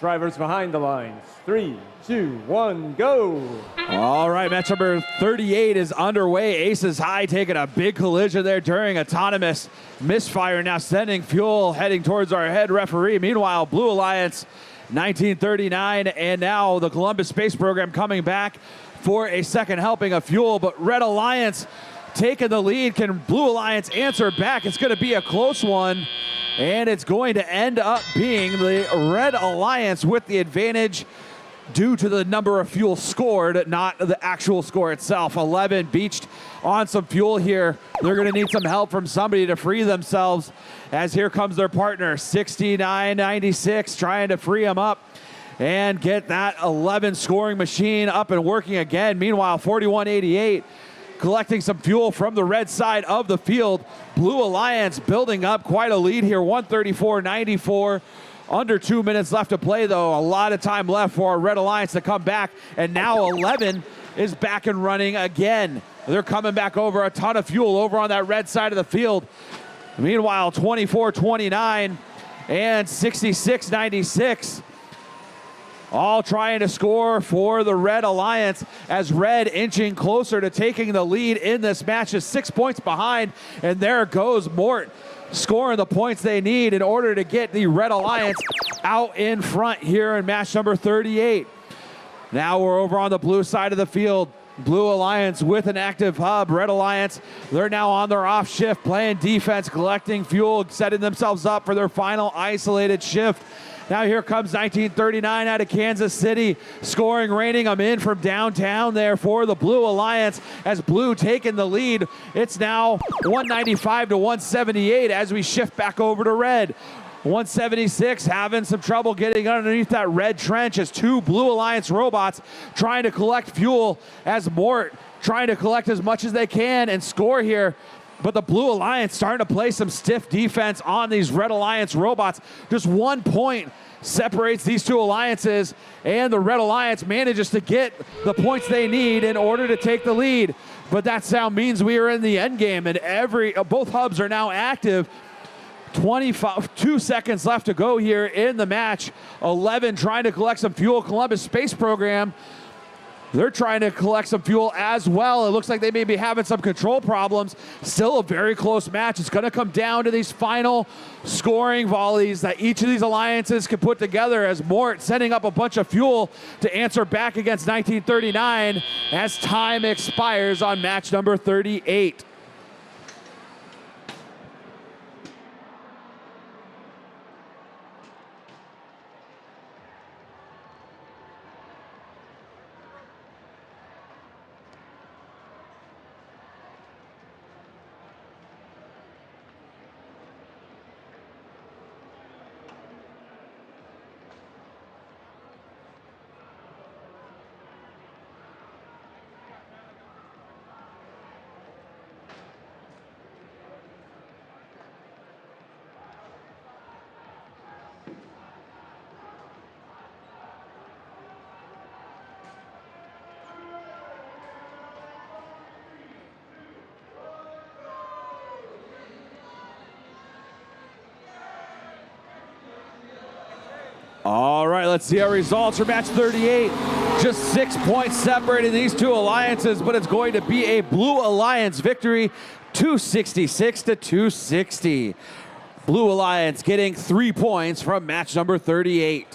Drivers behind the lines. 3, 2, 1, go. All right, match number 38 is underway. Aces High taking a big collision there during autonomous misfire, now sending fuel heading towards our head referee. Meanwhile, Blue Alliance 1939 and now the Columbus Space Program coming back for a second helping of fuel, but Red Alliance taking the lead. Can Blue Alliance answer back? It's going to be a close one, and it's going to end up being the Red Alliance with the advantage due to the number of fuel scored, not the actual score itself. 11 beached on some fuel here. They're going to need some help from somebody to free themselves, as here comes their partner, 69.96, trying to free them up and get that 11 scoring machine up and working again. Meanwhile, 41.88 collecting some fuel from the red side of the field. Blue Alliance building up quite a lead here, 134.94. Under 2 minutes left to play, though. A lot of time left for our Red Alliance to come back, and now 11 is back and running again. They're coming back over a ton of fuel over on that red side of the field. Meanwhile, 24.29 and 66.96. All trying to score for the Red Alliance, as Red inching closer to taking the lead in this match, is 6 points behind, and there goes Mort scoring the points they need in order to get the Red Alliance out in front here in match number 38. Now we're over on the blue side of the field. Blue Alliance with an active hub. Red Alliance, they're now on their off shift, playing defense, collecting fuel, setting themselves up for their final isolated shift. Now here comes 1939 out of Kansas City, scoring, reining them in from downtown there for the Blue Alliance, as Blue taking the lead. It's now 195 to 178 as we shift back over to Red. 176 having some trouble getting underneath that red trench, as two Blue Alliance robots trying to collect fuel, as Mort trying to collect as much as they can and score here. But the Blue Alliance starting to play some stiff defense on these Red Alliance robots. Just 1 point separates these two alliances, and the Red Alliance manages to get the points they need in order to take the lead. But that now means we are in the end game, and both hubs are now active. 2 seconds left to go here in the match. 11 trying to collect some fuel. Columbus Space Program, they're trying to collect some fuel as well. It looks like they may be having some control problems. Still a very close match. It's going to come down to these final scoring volleys that each of these alliances can put together, as Mort setting up a bunch of fuel to answer back against 1939 as time expires on match number 38. All right, let's see our results for match 38. Just 6 points separating these two alliances, but it's going to be a Blue Alliance victory, 266 to 260. Blue Alliance getting 3 points from match number 38.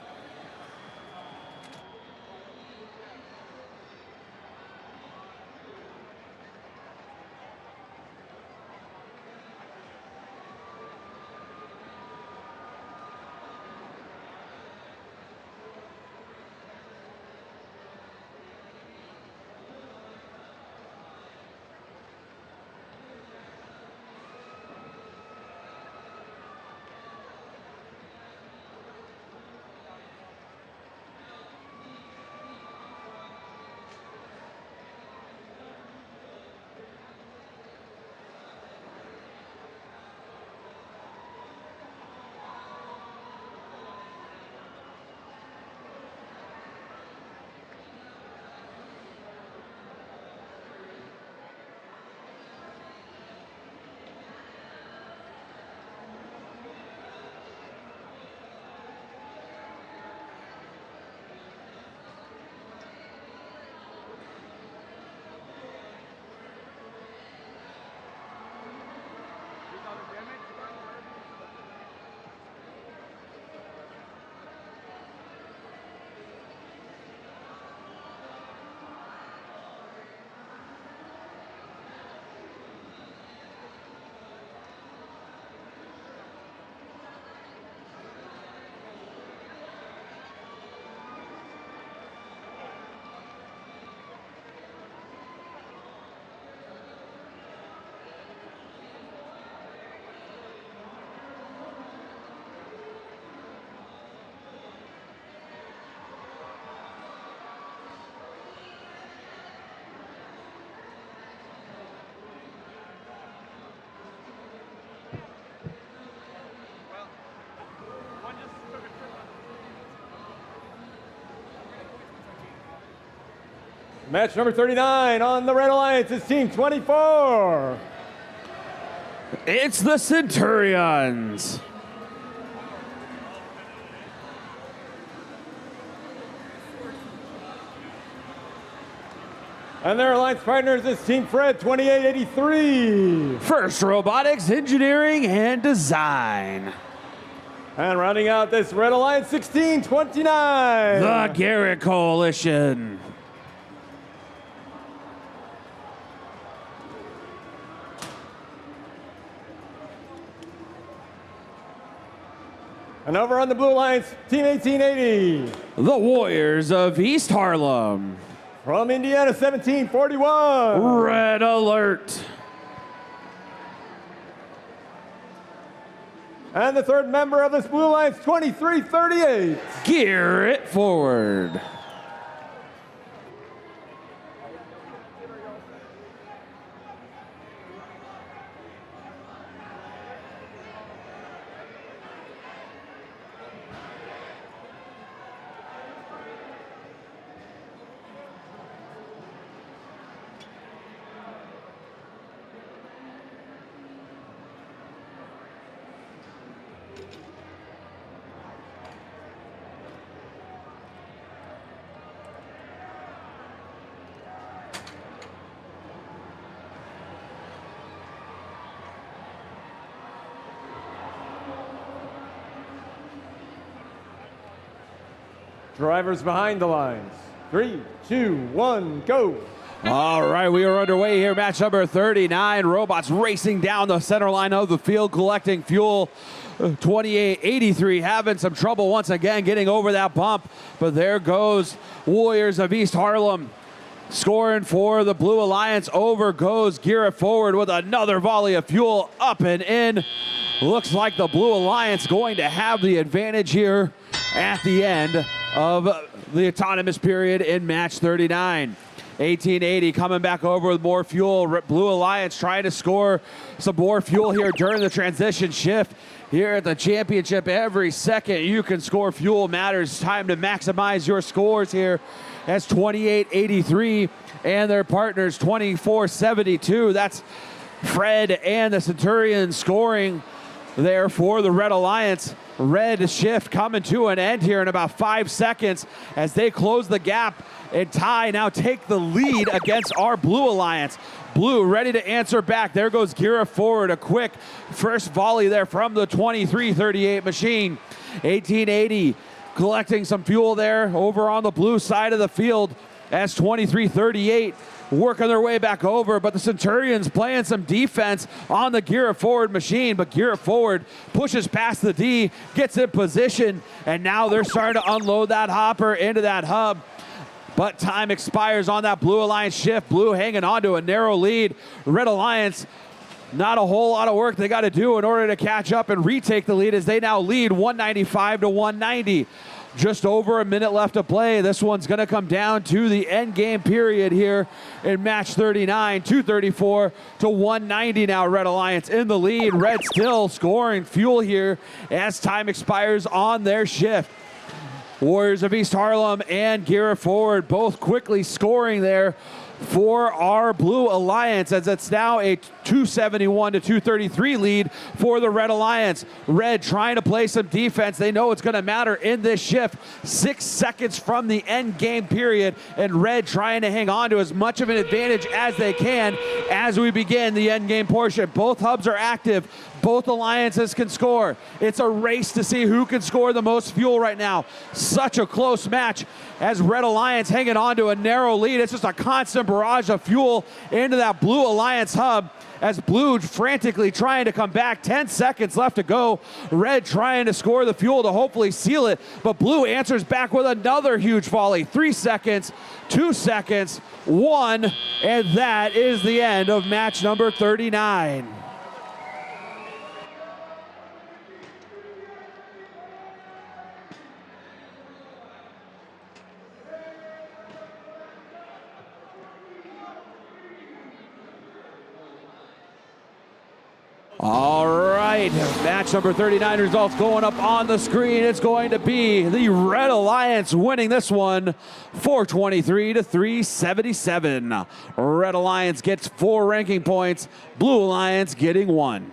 Match number 39 on the Red Alliance is Team 24. It's the Centurions. And their alliance partners is Team Fred 2883. First Robotics, Engineering, and Design. And rounding out this Red Alliance 1629. The Garrett Coalition. And over on the Blue Alliance, Team 1880. The Warriors of East Harlem. From Indiana 1741. Red Alert. And the third member of this Blue Alliance 2338. Garrett Forward. Drivers behind the lines. 3, 2, 1, go. All right, we are underway here. Match number 39. Robots racing down the center line of the field, collecting fuel. 2883 having some trouble once again getting over that bump. But there goes Warriors of East Harlem. Scoring for the Blue Alliance. Over goes Garrett Forward with another volley of fuel up and in. Looks like the Blue Alliance going to have the advantage here at the end of the autonomous period in match 39. 1880 coming back over with more fuel. Blue Alliance trying to score some more fuel here during the transition shift. Here at the championship, every second you can score fuel matters. Time to maximize your scores here. That's 2883 and their partners 2472. That's Fred and the Centurions scoring there for the Red Alliance. Red shift coming to an end here in about 5 seconds as they close the gap and tie now take the lead against our Blue Alliance. Blue ready to answer back. There goes Garrett Forward. A quick first volley there from the 2338 machine. 1880 collecting some fuel there over on the blue side of the field as 2338 working their way back over, but the Centurions playing some defense on the Garrett Forward machine, but Garrett Forward pushes past the D, gets in position, and now they're starting to unload that hopper into that hub. But time expires on that Blue Alliance shift. Blue hanging on to a narrow lead. Red Alliance, not a whole lot of work they got to do in order to catch up and retake the lead as they now lead 195 to 190. Just over a minute left to play. This one's going to come down to the end game period here in match 39. 234 to 190 now. Red Alliance in the lead. Red still scoring fuel here as time expires on their shift. Warriors of East Harlem and Garrett Forward both quickly scoring there for our Blue Alliance as it's now a 271 to 233 lead for the Red Alliance. Red trying to play some defense. They know it's going to matter in this shift. 6 seconds from the end game period, and Red trying to hang on to as much of an advantage as they can as we begin the end game portion. Both hubs are active. Both alliances can score. It's a race to see who can score the most fuel right now. Such a close match as Red Alliance hanging on to a narrow lead. It's just a constant barrage of fuel into that Blue Alliance hub as Blue frantically trying to come back. 10 seconds left to go. Red trying to score the fuel to hopefully seal it, but Blue answers back with another huge volley. 3 seconds, 2 seconds, 1, and that is the end of match number 39. All right, right, match number 39 results going up on the screen. It's going to be the Red Alliance winning this one, 423 to 377. Red Alliance gets 4 ranking points, Blue Alliance getting 1.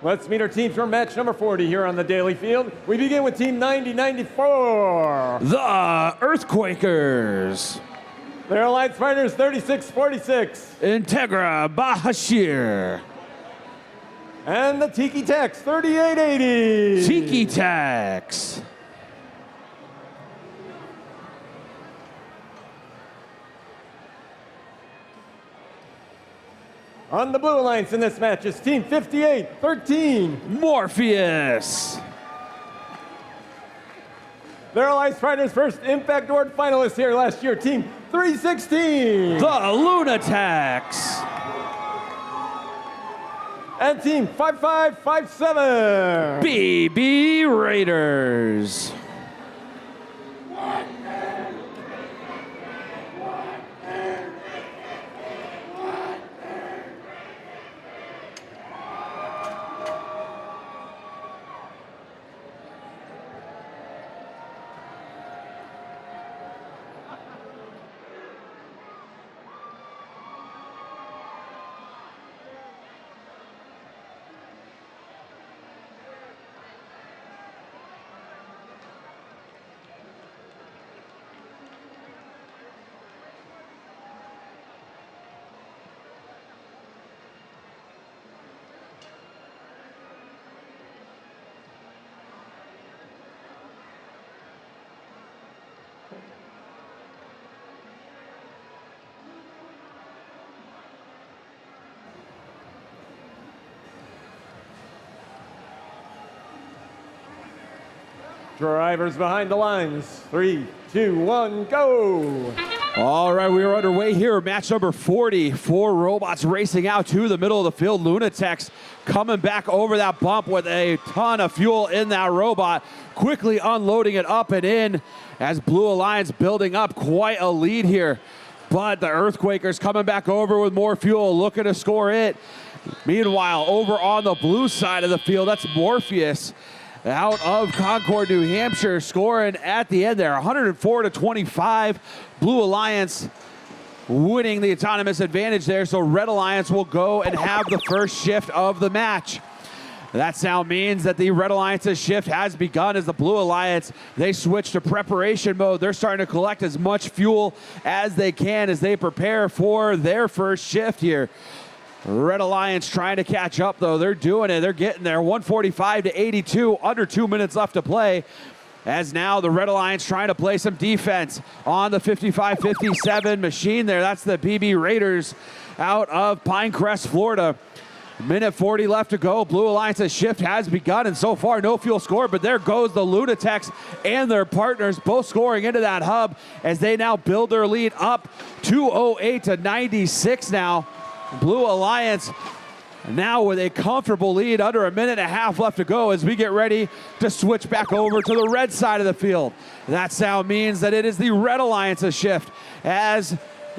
Let's meet our teams for match number 40 here on the Daly field. We begin with team 9094. The Earthquakers. Their alliance partners 3646. Integra Bahashir. And the Tiki Tex 3880. Tiki Tax. On the Blue Alliance in this match is team 5813. Morpheus. Their alliance partners first Impact Award finalists here last year, team 316. The Lunatax. And team 5557. BB Raiders. Drivers behind the lines. 3, 2, 1, go! All right, we are underway here. Match number 40. 4 robots racing out to the middle of the field. Lunatics coming back over that bump with a ton of fuel in that robot. Quickly unloading it up and in as Blue Alliance building up quite a lead here. But the Earthquakers coming back over with more fuel, looking to score it. Meanwhile, over on the blue side of the field, that's Morpheus out of Concord, New Hampshire, scoring at the end there, 104-25. Blue Alliance winning the autonomous advantage there, so Red Alliance will go and have the first shift of the match. That now means that the Red Alliance's shift has begun as the Blue Alliance, they switch to preparation mode. They're starting to collect as much fuel as they can as they prepare for their first shift here. Red Alliance trying to catch up, though. They're doing it. They're getting there. 145-82, under 2 minutes left to play. As now the Red Alliance trying to play some defense on the 55-57 machine there. That's the BB Raiders out of Pinecrest, Florida. Minute 40 left to go. Blue Alliance's shift has begun, and so far no fuel scored, but there goes the Lunatics and their partners both scoring into that hub as they now build their lead up 208-96 now. Blue Alliance now with a comfortable lead, under a minute and a half left to go as we get ready to switch back over to the red side of the field. That sound means that it is the Red Alliance's shift as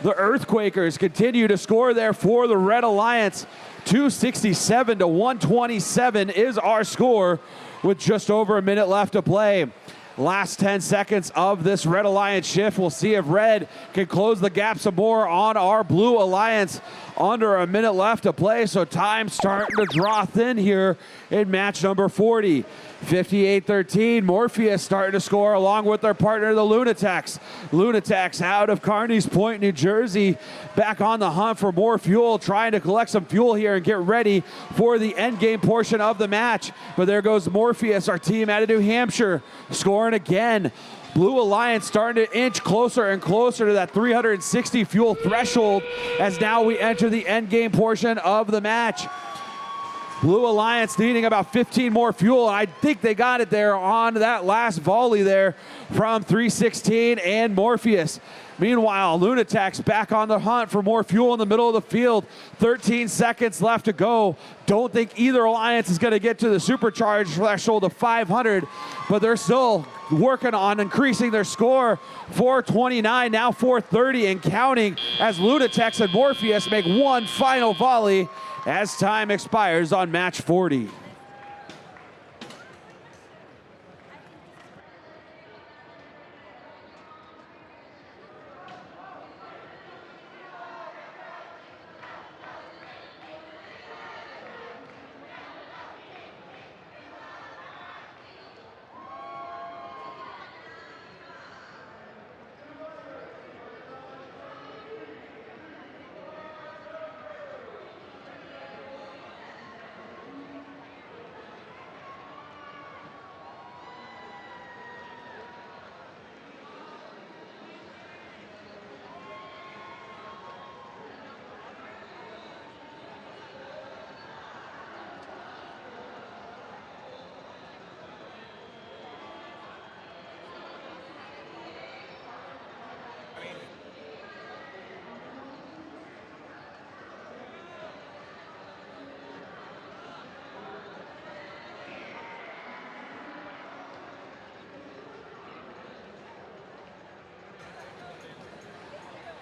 the Earthquakers continue to score there for the Red Alliance. 267-127 is our score with just over a minute left to play. Last 10 seconds of this Red Alliance shift. We'll see if Red can close the gap some more on our Blue Alliance. Under a minute left to play, so time starting to draw thin here in match number 40. 58-13, Morpheus starting to score along with their partner, the Lunatics. Lunatics out of Carneys Point, New Jersey, back on the hunt for more fuel, trying to collect some fuel here and get ready for the end game portion of the match. But there goes Morpheus, our team out of New Hampshire, scoring again. Blue Alliance starting to inch closer and closer to that 360 fuel threshold as now we enter the end game portion of the match. Blue Alliance needing about 15 more fuel, and I think they got it there on that last volley there from 316 and Morpheus. Meanwhile, Lunatics back on the hunt for more fuel in the middle of the field. 13 seconds left to go. Don't think either alliance is going to get to the supercharge threshold of 500, but they're still working on increasing their score. 429, now 430 and counting as Lunatics and Morpheus make one final volley as time expires on match 40.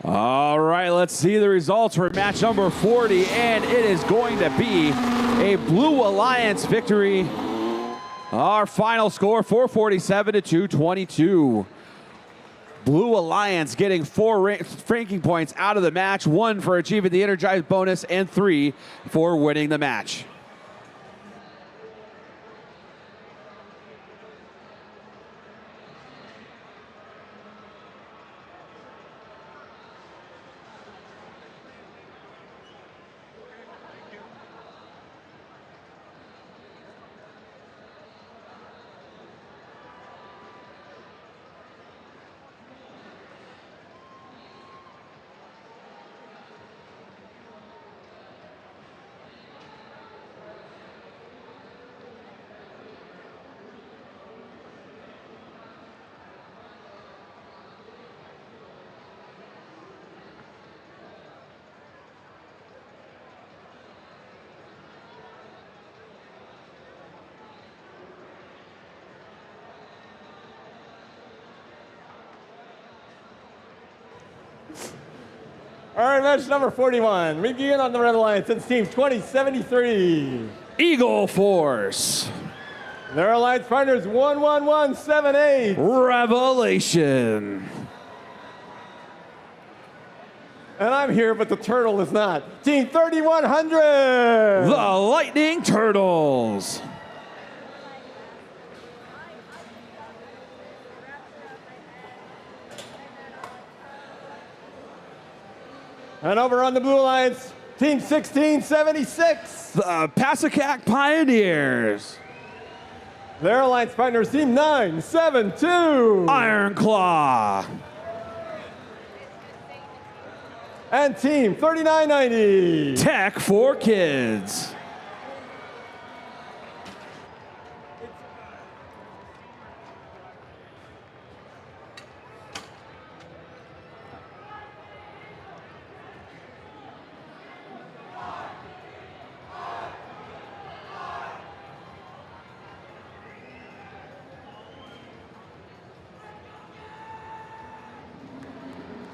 All right, let's see the results for match number 40, and it is going to be a Blue Alliance victory. Our final score, 447-222. Blue Alliance getting 4 ranking points out of the match, 1 for achieving the Energized bonus, and 3 for winning the match. All right, match number 41. We begin on the Red Alliance. It's team 2073. Eagle Force. Their alliance partners 11178. Revelation. And I'm here, but the turtle is not. Team 3100. The Lightning Turtles. And over on the Blue Alliance, Team 1676. The Passacack Pioneers. Their alliance partners, Team 972. Iron Claw. And Team 3990. Tech for Kids.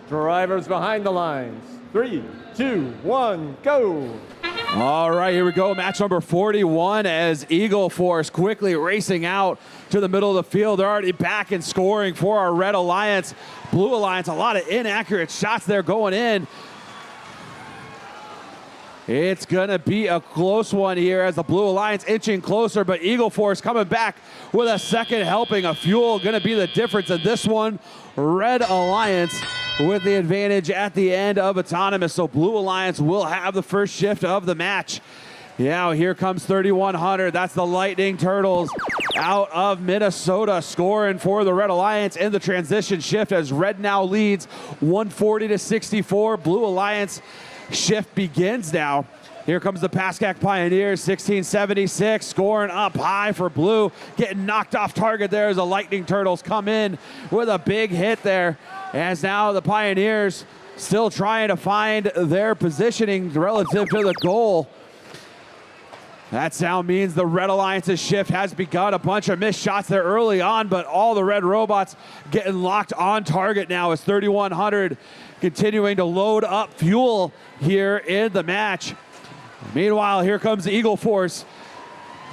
Drivers behind the lines. 3, 2, 1, go. All right, here we go. Match number 41 as Eagle Force quickly racing out to the middle of the field. They're already back and scoring for our Red Alliance. Blue Alliance, a lot of inaccurate shots there going in. It's going to be a close one here as the Blue Alliance inching closer, but Eagle Force coming back with a second helping of fuel. Going to be the difference in this one. Red Alliance with the advantage at the end of Autonomous. So Blue Alliance will have the first shift of the match. Yeah, here comes 3100. That's the Lightning Turtles out of Minnesota scoring for the Red Alliance in the transition shift as Red now leads 140 to 64. Blue Alliance shift begins now. Here comes the Pascack Pioneers, 1676, scoring up high for Blue. Getting knocked off target there as the Lightning Turtles come in with a big hit there. As now the Pioneers still trying to find their positioning relative to the goal. That sound means the Red Alliance's shift has begun. A bunch of missed shots there early on, but all the Red robots getting locked on target now as 3100 continuing to load up fuel here in the match. Meanwhile, here comes the Eagle Force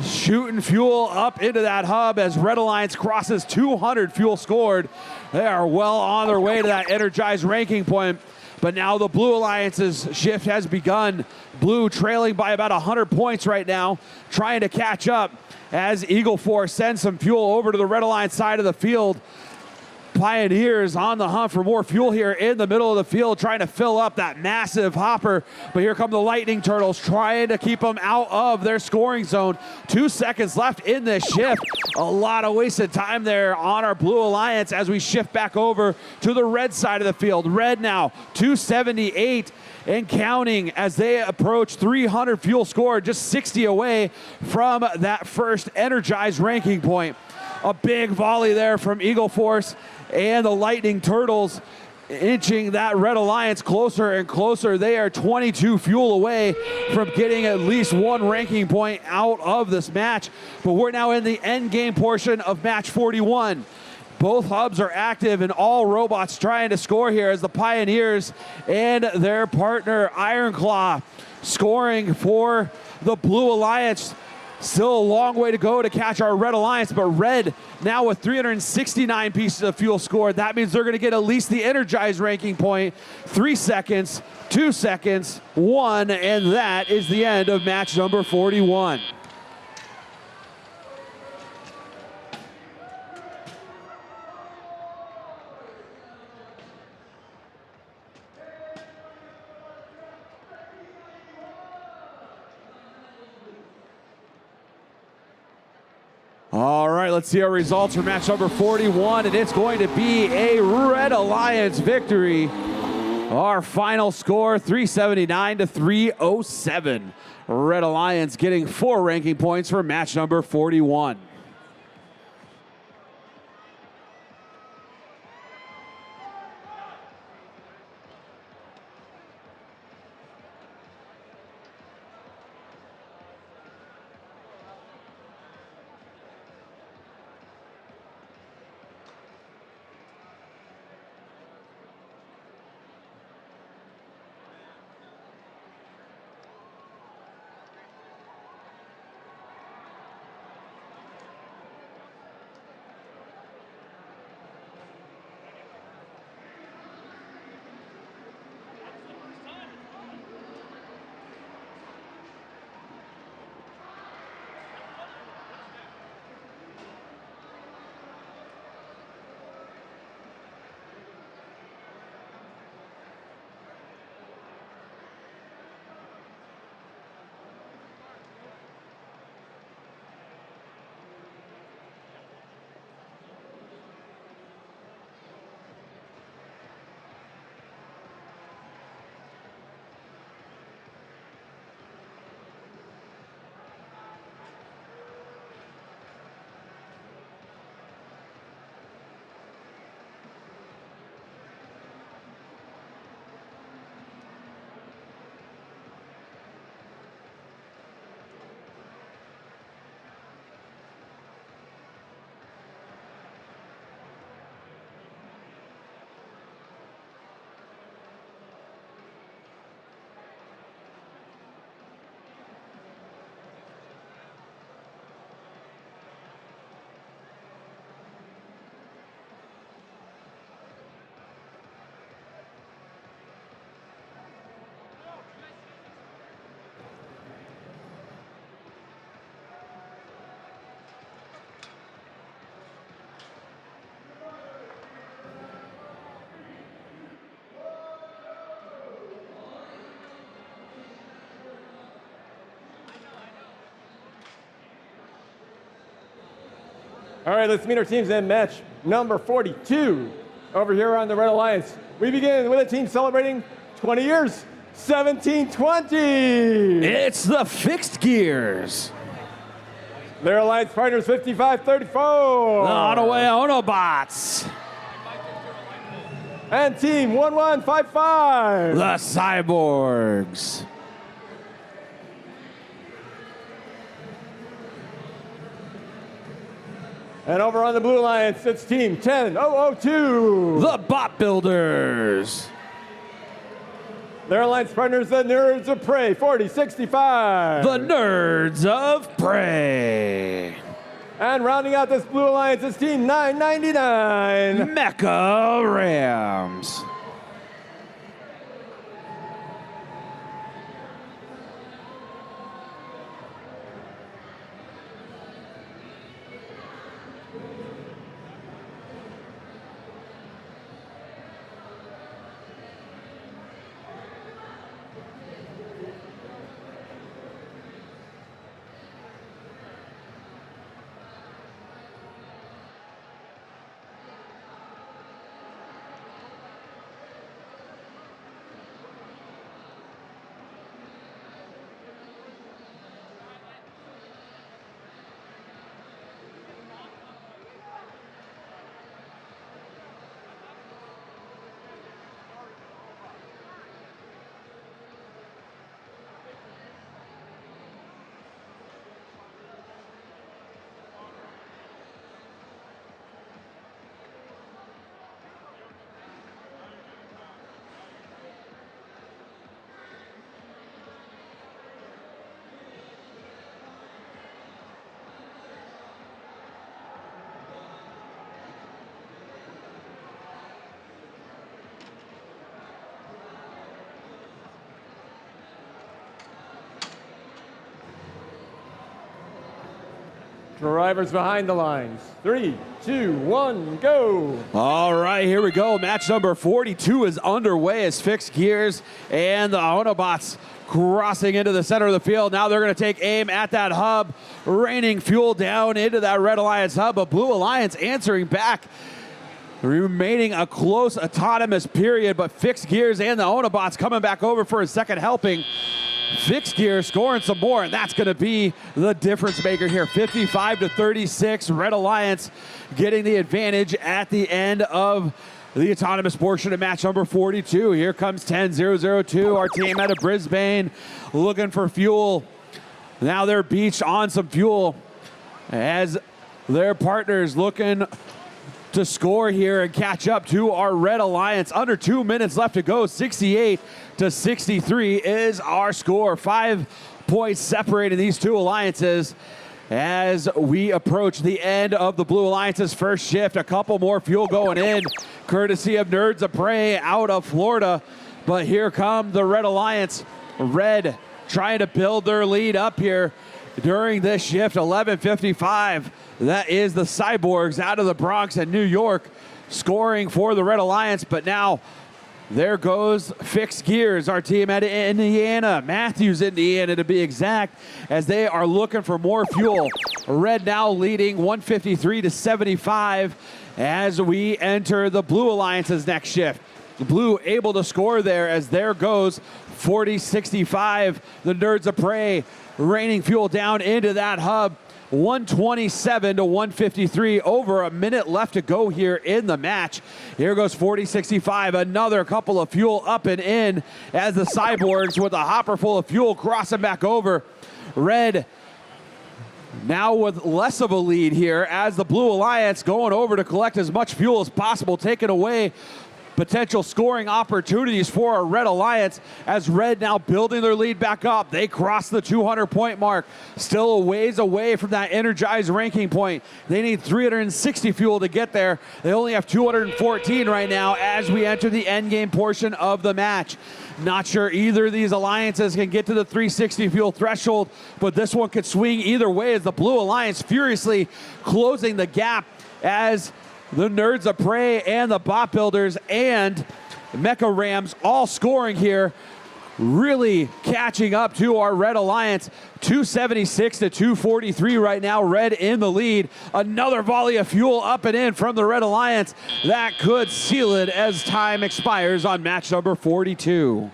shooting fuel up into that hub as Red Alliance crosses 200 fuel scored. They are well on their way to that energized ranking point. But now the Blue Alliance's shift has begun. Blue trailing by about 100 points right now, trying to catch up as Eagle Force sends some fuel over to the Red Alliance side of the field. Pioneers on the hunt for more fuel here in the middle of the field, trying to fill up that massive hopper. But here come the Lightning Turtles trying to keep them out of their scoring zone. 2 seconds left in this shift. A lot of wasted time there on our Blue Alliance as we shift back over to the red side of the field. Red now 278 and counting as they approach 300 fuel scored, just 60 away from that first energized ranking point. A big volley there from Eagle Force and the Lightning Turtles inching that Red Alliance closer and closer. They are 22 fuel away from getting at least one ranking point out of this match. But we're now in the end game portion of match 41. Both hubs are active and all robots trying to score here as the Pioneers and their partner Iron Claw scoring for the Blue Alliance. Still a long way to go to catch our Red Alliance, but Red now with 369 pieces of fuel scored. That means they're going to get at least the energized ranking point. 3 seconds, 2 seconds, 1, and that is the end of match number 41. All right, let's see our results for match number 41, and it's going to be a Red Alliance victory. Our final score, 379 to 307. Red Alliance getting 4 ranking points for match number 41. All right, let's meet our teams in match number 42 over here on the Red Alliance. We begin with a team celebrating 20 years, 1720. It's the Fixed Gears. Their alliance partners, 5534. The Ottaway Autobots. And team 1155. The Cyborgs. And over on the Blue Alliance, it's team 10002. The Bot Builders. Their alliance partners, the Nerds of Prey, 4065. The Nerds of Prey. And rounding out this Blue Alliance is team 999. Mecha Rams. Drivers behind the lines. 3, 2, 1, go. All right, here we go. Match number 42 is underway as Fixed Gears and the Autobots crossing into the center of the field. Now they're going to take aim at that hub, raining fuel down into that Red Alliance hub, but Blue Alliance answering back, remaining a close autonomous period, but Fixed Gears and the Autobots coming back over for a second helping. Fixed Gear scoring some more, and that's going to be the difference maker here. 55-36, Red Alliance getting the advantage at the end of the autonomous portion of match number 42. Here comes 10002, our team out of Brisbane, looking for fuel. Now they're beached on some fuel as their partners looking to score here and catch up to our Red Alliance. Under 2 minutes left to go. 68-63 is our score. 5 points separating these two alliances as we approach the end of the Blue Alliance's first shift. A couple more fuel going in, courtesy of Nerds of Prey out of Florida. But here come the Red Alliance. Red trying to build their lead up here during this shift. 11:55. That is the Cyborgs out of the Bronx and New York scoring for the Red Alliance. But now there goes Fixed Gears, our team out of Indiana, Matthews, Indiana to be exact, as they are looking for more fuel. Red now leading 153-75 as we enter the Blue Alliance's next shift. Blue able to score there as there goes 40-65. The Nerds of Prey raining fuel down into that hub. 127-153, over a minute left to go here in the match. Here goes 40-65, another couple of fuel up and in as the Cyborgs with a hopper full of fuel crossing back over. Red now with less of a lead here as the Blue Alliance going over to collect as much fuel as possible, taking away potential scoring opportunities for our Red Alliance as Red now building their lead back up. They cross the 200-point mark, still a ways away from that energized ranking point. They need 360 fuel to get there. They only have 214 right now as we enter the end game portion of the match. Not sure either of these alliances can get to the 360 fuel threshold, but this one could swing either way as the Blue Alliance furiously closing the gap as the Nerds of Prey and the Bot Builders and Mecha Rams all scoring here. really catching up to our Red Alliance. 276 to 243 right now. Red in the lead. Another volley of fuel up and in from the Red Alliance. That could seal it as time expires on match number 42.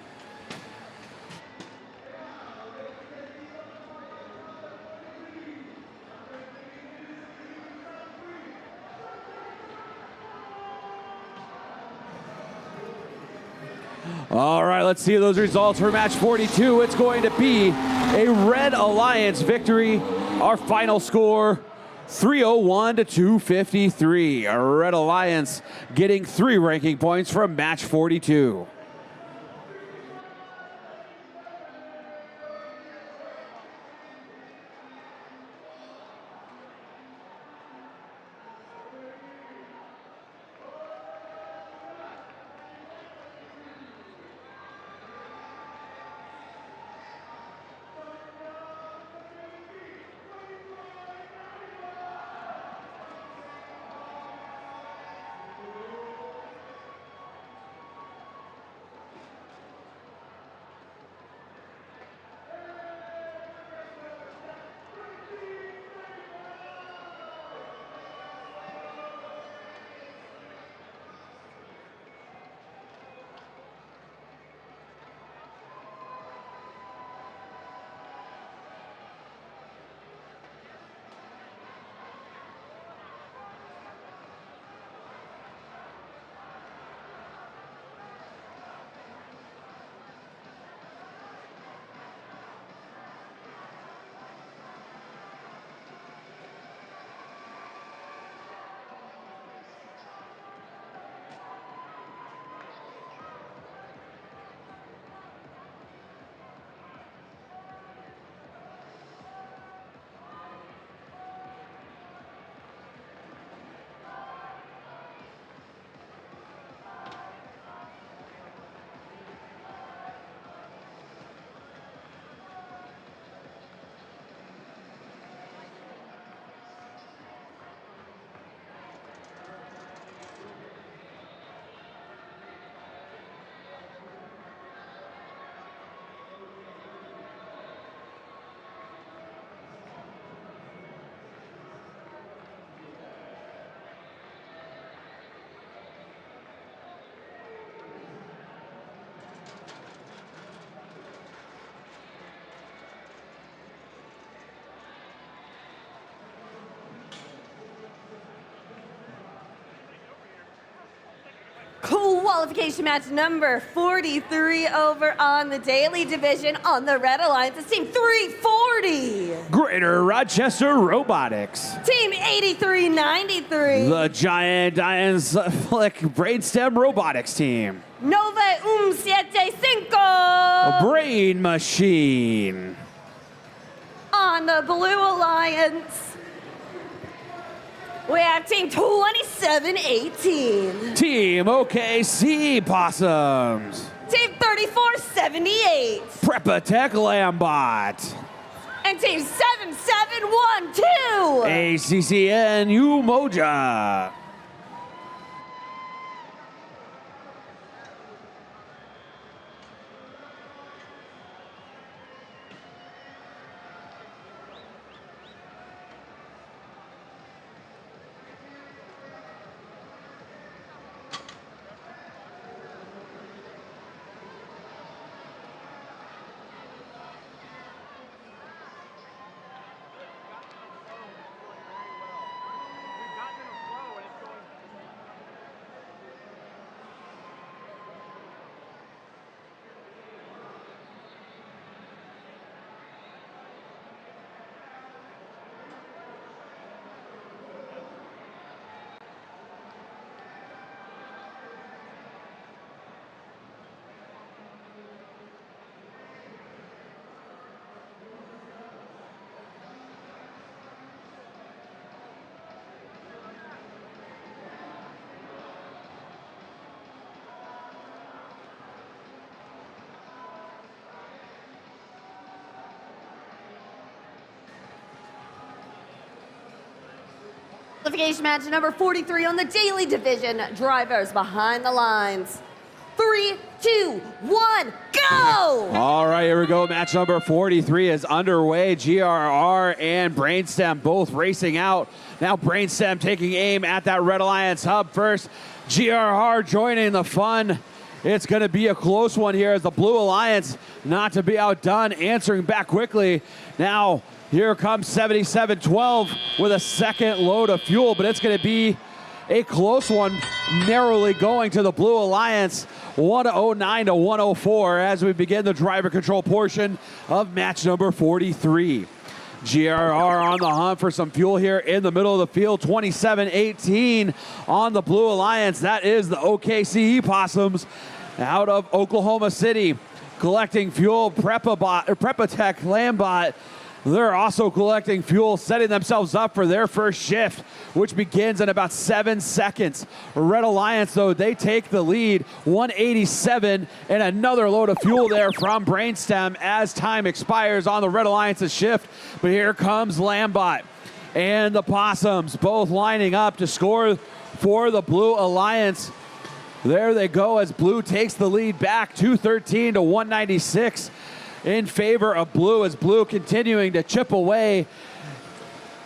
All right, let's see those results for match 42. It's going to be a Red Alliance victory. Our final score, 301 to 253. A Red Alliance getting 3 ranking points from match 42. Qualification match number 43 over on the Daly division on the Red Alliance. It's team 340. Greater Rochester Robotics. Team 8393. The Giant Dians Flick Brainstem Robotics team. 975. Brain Machine. On the Blue Alliance, we have team 2718. Team OKC Possums. Team 3478. Prepatech Lambot. And team 7712. ACCN Umoja. Qualification match number 43 on the Daly division. Drivers behind the lines. 3, 2, 1, go! All right, here we go. Match number 43 is underway. GRR and Brainstem both racing out. Now Brainstem taking aim at that Red Alliance hub first. GRR joining the fun. It's going to be a close one here as the Blue Alliance, not to be outdone, answering back quickly. Now, here comes 7712 with a second load of fuel, but it's going to be a close one, narrowly going to the Blue Alliance, 109 to 104 as we begin the driver control portion of match number 43. GRR on the hunt for some fuel here in the middle of the field, 27-18 on the Blue Alliance. That is the OKCE Possums out of Oklahoma City, collecting fuel. Prepatech Lambot, they're also collecting fuel, setting themselves up for their first shift, which begins in about 7 seconds. Red Alliance, though, they take the lead, 187, and another load of fuel there from Brainstem as time expires on the Red Alliance's shift. But here comes Lambot and the Possums, both lining up to score for the Blue Alliance. There they go as Blue takes the lead back, 213 to 196 in favor of Blue, as Blue continuing to chip away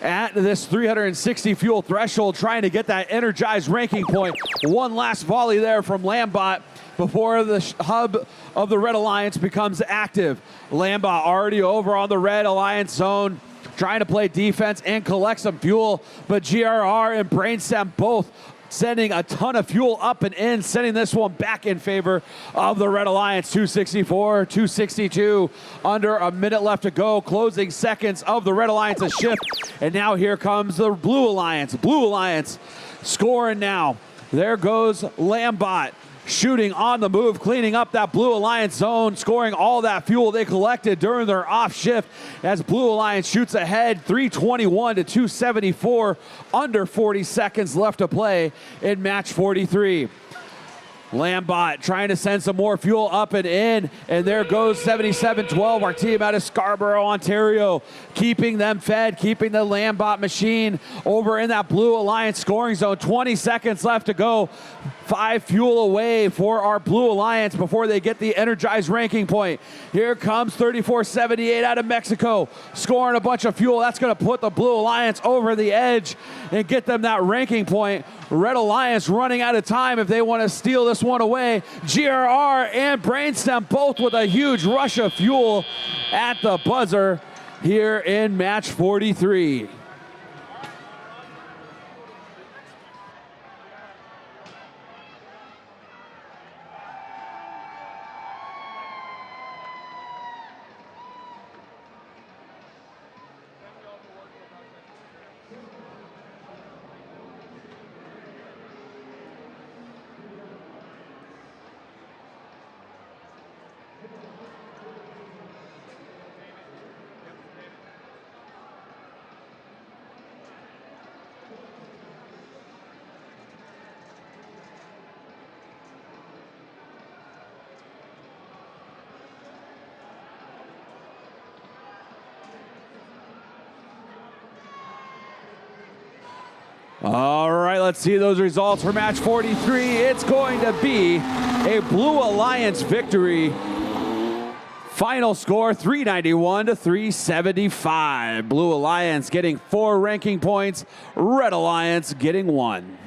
at this 360 fuel threshold, trying to get that energized ranking point. One last volley there from Lambot before the hub of the Red Alliance becomes active. Lambot already over on the Red Alliance zone, trying to play defense and collect some fuel, but GRR and Brainstem both sending a ton of fuel up and in, sending this one back in favor of the Red Alliance. 264, 262, under a minute left to go, closing seconds of the Red Alliance's shift. And now here comes the Blue Alliance. Blue Alliance scoring now. There goes Lambot, shooting on the move, cleaning up that Blue Alliance zone, scoring all that fuel they collected during their off shift as Blue Alliance shoots ahead, 321 to 274, under 40 seconds left to play in match 43. Lambot trying to send some more fuel up and in, and there goes 7712, our team out of Scarborough, Ontario, keeping them fed, keeping the Lambot machine over in that Blue Alliance scoring zone. 20 seconds left to go. 5 fuel away for our Blue Alliance before they get the energized ranking point. Here comes 3478 out of Mexico, scoring a bunch of fuel. That's going to put the Blue Alliance over the edge and get them that ranking point. Red Alliance running out of time if they want to steal this one away. GRR and Brainstem both with a huge rush of fuel at the buzzer here in match 43. All right, let's see those results for match 43. It's going to be a Blue Alliance victory. Final score 391 to 375. Blue Alliance getting 4 ranking points, Red Alliance getting 1.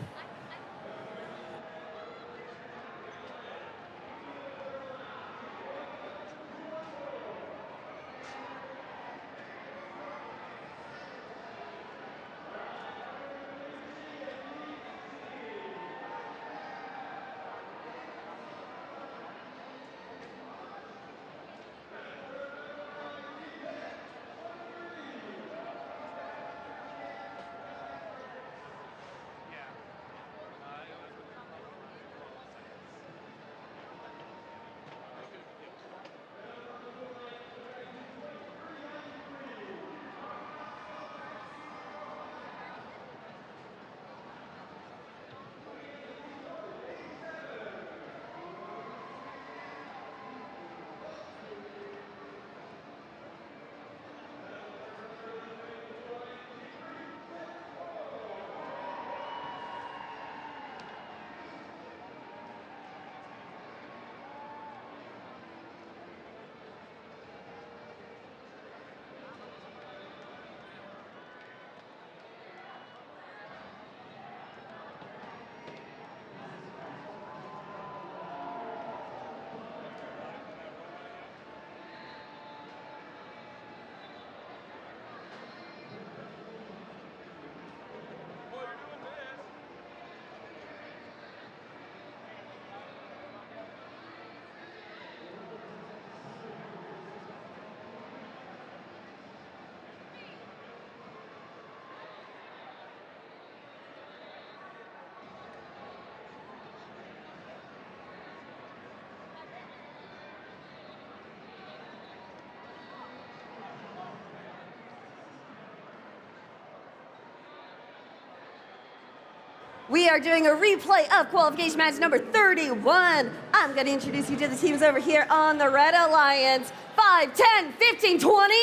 We are doing a replay of qualification match number 31. I'm going to introduce you to the teams over here on the Red Alliance. 5, 10, 15, 20.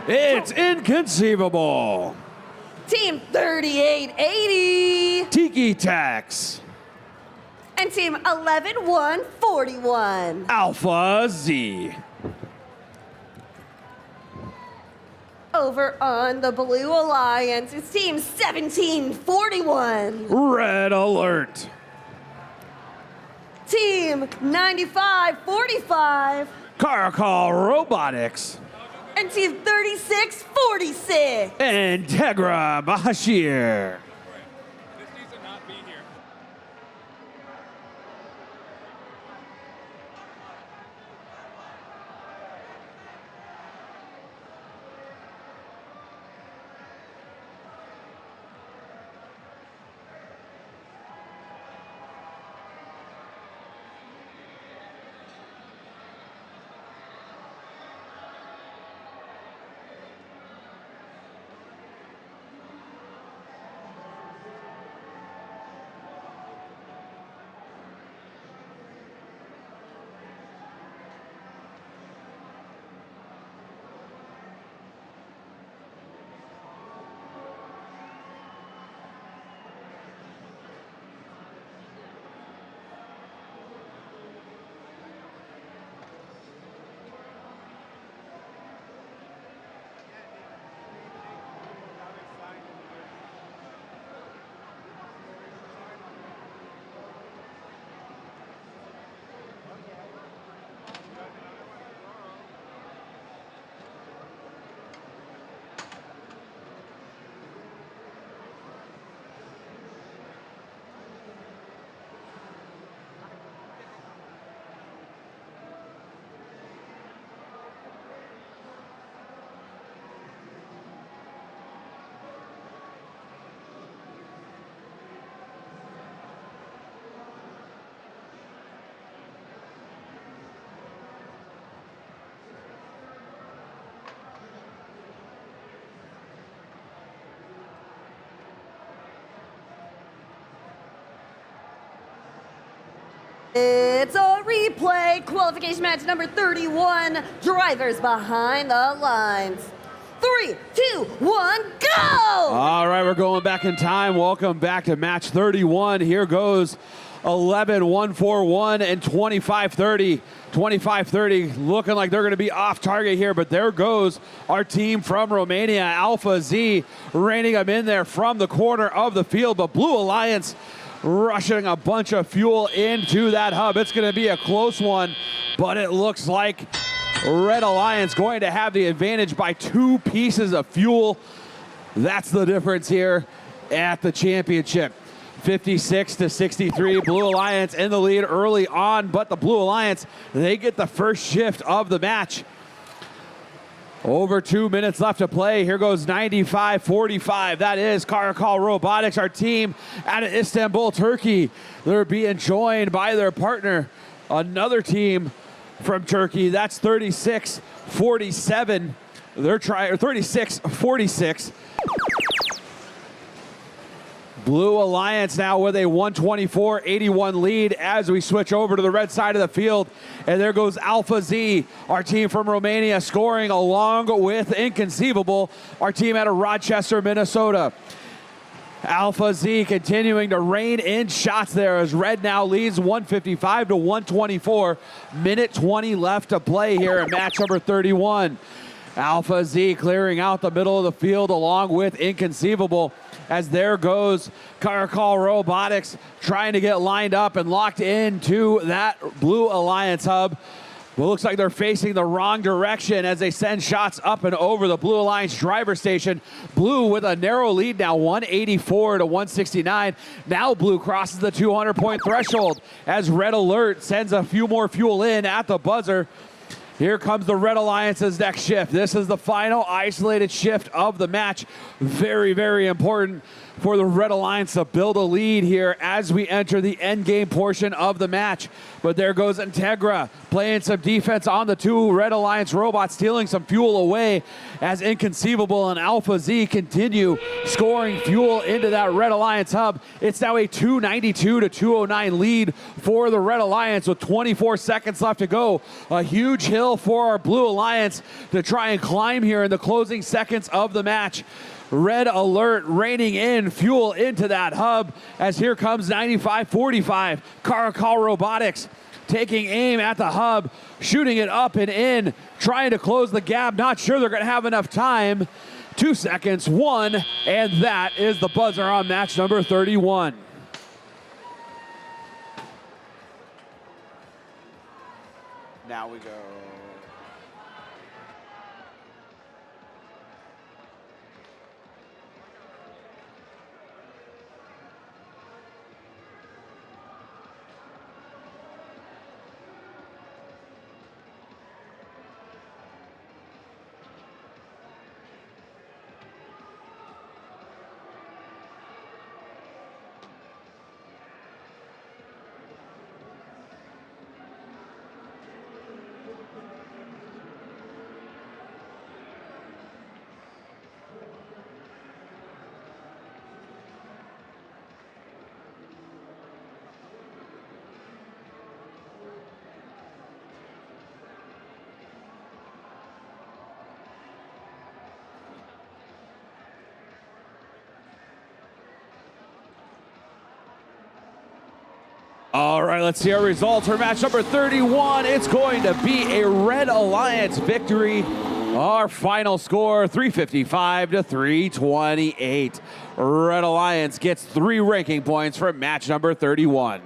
It's inconceivable. Team 3880. Tiki Tax. And team 11141. Alpha Z. Over on the Blue Alliance, it's team 1741. Red Alert. Team 9545. Caracol Robotics. And team 3646. Integra Bashir. This needs to not be here. It's a replay. Qualification match number 31. Drivers behind the lines. 3, 2, 1, go! All right, we're going back in time. Welcome back to match 31. Here goes 11-141 and 25-30. 25-30 looking like they're going to be off target here, but there goes our team from Romania, Alpha Z, reining them in there from the corner of the field. But Blue Alliance rushing a bunch of fuel into that hub. It's going to be a close one, but it looks like Red Alliance going to have the advantage by 2 pieces of fuel. That's the difference here at the championship. 56-63, Blue Alliance in the lead early on, but the Blue Alliance, they get the first shift of the match. Over 2 minutes left to play. Here goes 95-45. That is Caracol Robotics, our team out of Istanbul, Turkey. They're being joined by their partner, another team from Turkey. That's 36-47. They're trying, or 36-46. Blue Alliance now with a 124-81 lead as we switch over to the red side of the field. And there goes Alpha Z, our team from Romania, scoring along with Inconceivable, our team out of Rochester, Minnesota. Alpha Z continuing to rein in shots there as Red now leads 155-124. Minute 20 left to play here in match number 31. Alpha Z clearing out the middle of the field along with Inconceivable, as there goes Caracol Robotics trying to get lined up and locked into that Blue Alliance hub. Well, looks like they're facing the wrong direction as they send shots up and over the Blue Alliance driver station. Blue with a narrow lead now, 184-169. Now Blue crosses the 200-point threshold as Red Alert sends a few more fuel in at the buzzer. Here comes the Red Alliance's next shift. This is the final isolated shift of the match. Very, very important for the Red Alliance to build a lead here as we enter the end game portion of the match. But there goes Integra playing some defense on the two Red Alliance robots, stealing some fuel away as Inconceivable and Alpha Z continue scoring fuel into that Red Alliance hub. It's now a 292 to 209 lead for the Red Alliance with 24 seconds left to go. A huge hill for our Blue Alliance to try and climb here in the closing seconds of the match. Red alert raining in fuel into that hub as here comes 9545 Caracal Robotics taking aim at the hub, shooting it up and in, trying to close the gap. Not sure they're going to have enough time. 2 seconds, 1, and that is the buzzer on match number 31. Now we go. All right, let's see our results for match number 31. It's going to be a Red Alliance victory. Our final score, 355 to 328. Red Alliance gets 3 ranking points for match number 31.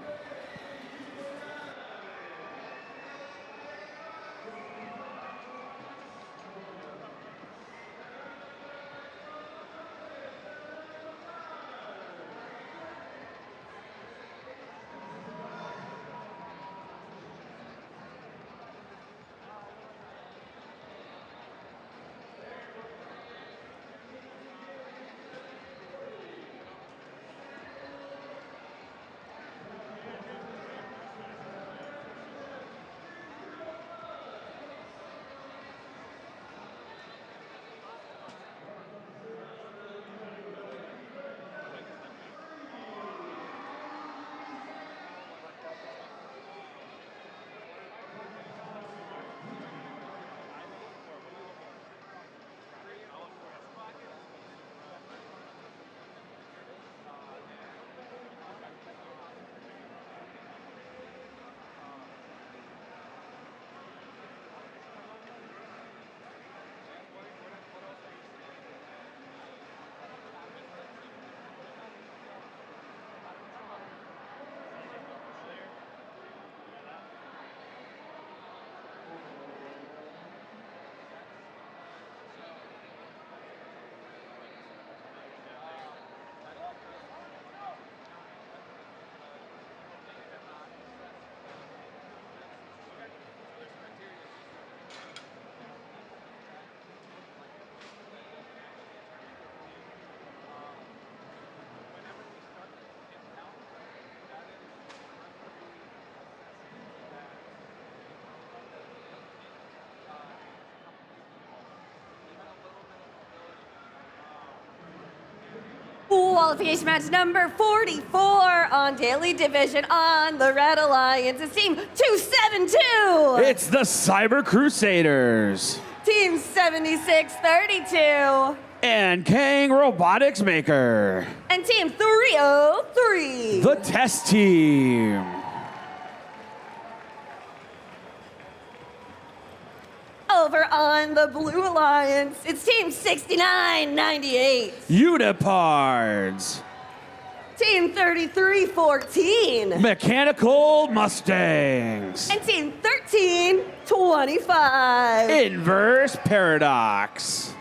Qualification match number 44 on Daly Division on the Red Alliance is Team 272. It's the Cyber Crusaders. Team 7632. And Kang Robotics Maker. And Team 303. The Test Team. Over on the Blue Alliance, it's Team 6998. Unipards. Team 3314. Mechanical Mustangs. And Team 1325. Inverse Paradox.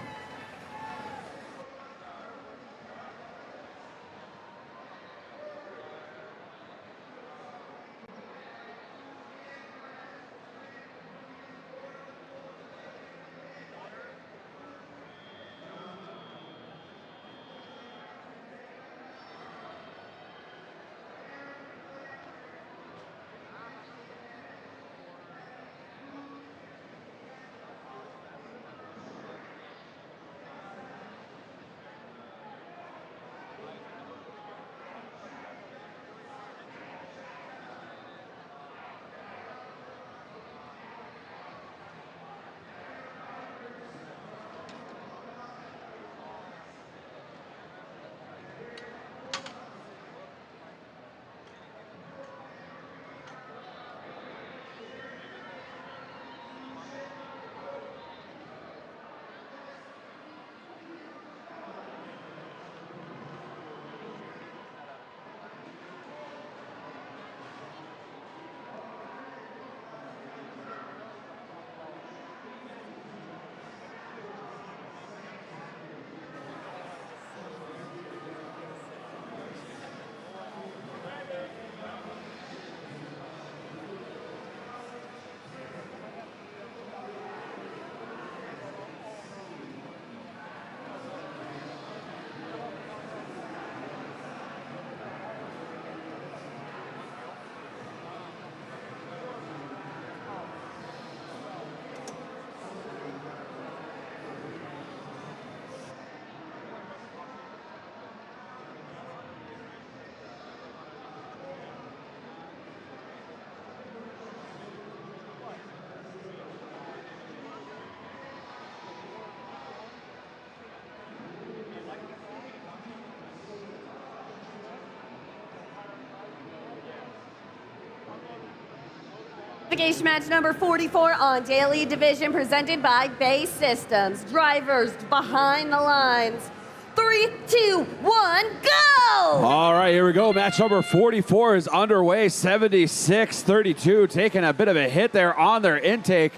Qualification match number 44 on Daly Division presented by Bay Systems. Drivers behind the lines. 3, 2, 1, go! All right, here we go. Match number 44 is underway. 76-32, taking a bit of a hit there on their intake.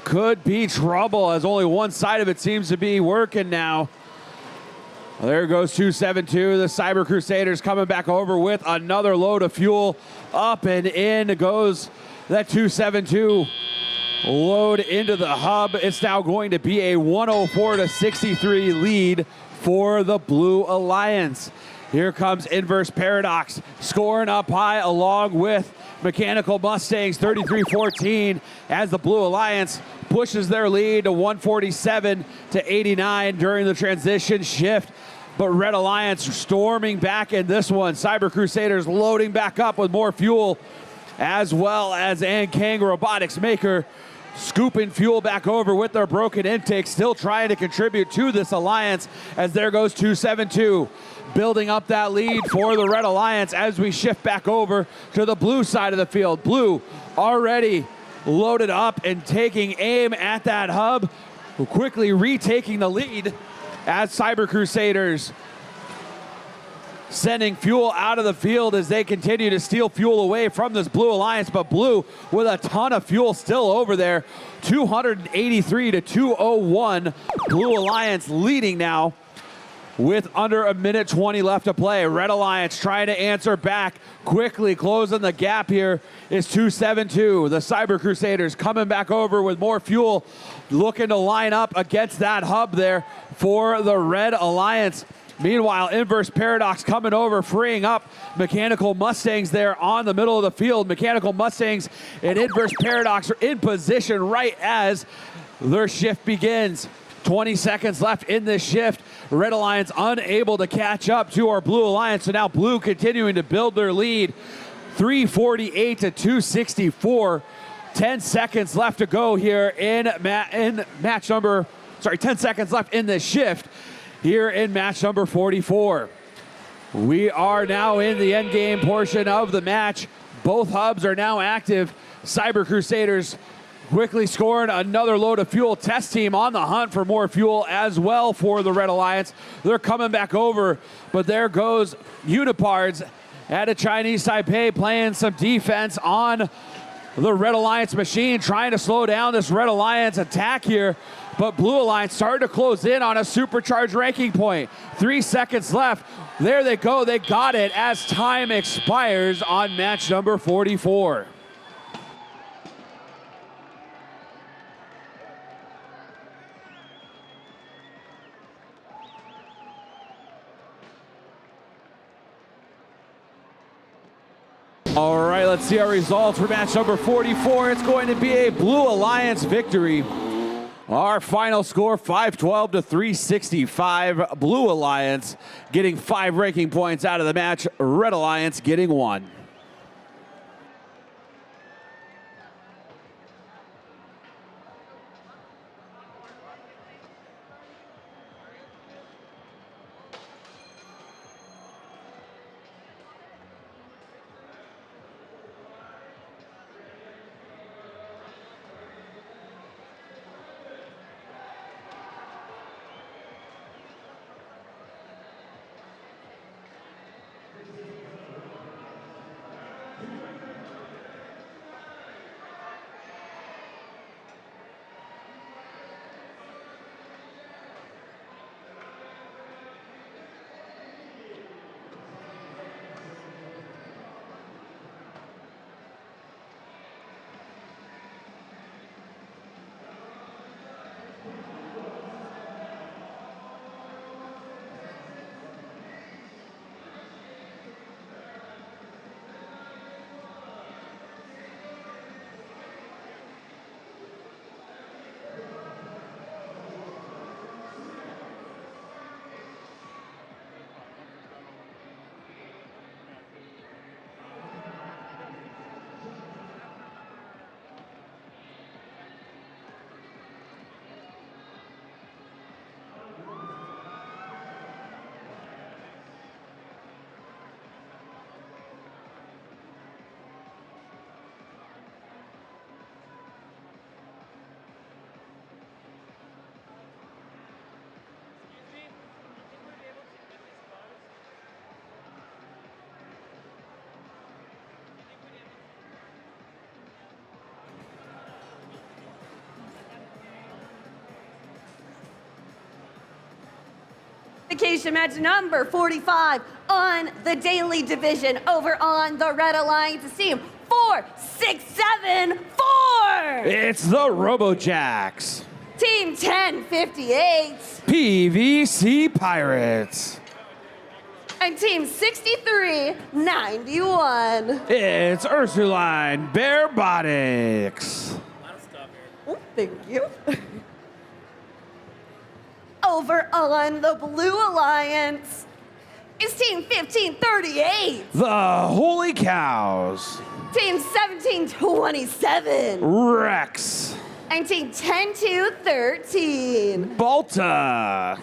Could be trouble as only one side of it seems to be working now. Well, there goes 272. The Cyber Crusaders coming back over with another load of fuel. Up and in goes that 272 load into the hub. It's now going to be a 104-63 lead for the Blue Alliance. Here comes Inverse Paradox scoring up high along with Mechanical Mustangs 33-14 as the Blue Alliance pushes their lead to 147-89 during the transition shift. But Red Alliance storming back in this one. Cyber Crusaders loading back up with more fuel, as well as Ankang Robotics Maker scooping fuel back over with their broken intake, still trying to contribute to this alliance as there goes 272. Building up that lead for the Red Alliance as we shift back over to the blue side of the field. Blue already loaded up and taking aim at that hub, quickly retaking the lead as Cyber Crusaders sending fuel out of the field as they continue to steal fuel away from this Blue Alliance. But Blue with a ton of fuel still over there, 283-201. Blue Alliance leading now with under a minute 20 left to play. Red Alliance trying to answer back, quickly closing the gap here is 272. The Cyber Crusaders coming back over with more fuel, looking to line up against that hub there for the Red Alliance. Meanwhile, Inverse Paradox coming over, freeing up Mechanical Mustangs there on the middle of the field. Mechanical Mustangs and Inverse Paradox are in position right as their shift begins. 20 seconds left in this shift. Red Alliance unable to catch up to our Blue Alliance. So now Blue continuing to build their lead. 348-264. 10 seconds left to go here in match number, 10 seconds left in this shift here in match number 44. We are now in the end game portion of the match. Both hubs are now active. Cyber Crusaders quickly scoring another load of fuel. Test team on the hunt for more fuel as well for the Red Alliance. They're coming back over, but there goes Unipards at a Chinese Taipei playing some defense on the Red Alliance machine, trying to slow down this Red Alliance attack here. But Blue Alliance starting to close in on a supercharged ranking point. 3 seconds left. There they go. They got it as time expires on match number 44. All right, let's see our results for match number 44. It's going to be a Blue Alliance victory. Our final score, 512-365. Blue Alliance getting 5 ranking points out of the match. Red Alliance getting 1. Qualification match number 45 on the Daly division over on the Red Alliance team. 4, 6, 7, 4. It's the Robojacks. Team 1058. PVC Pirates. And team 6391. It's Ursuline Robotics. Oh, thank you. Over on the Blue Alliance is team 1538. The Holy Cows. Team 1727. Rex. And team 10213. Balta.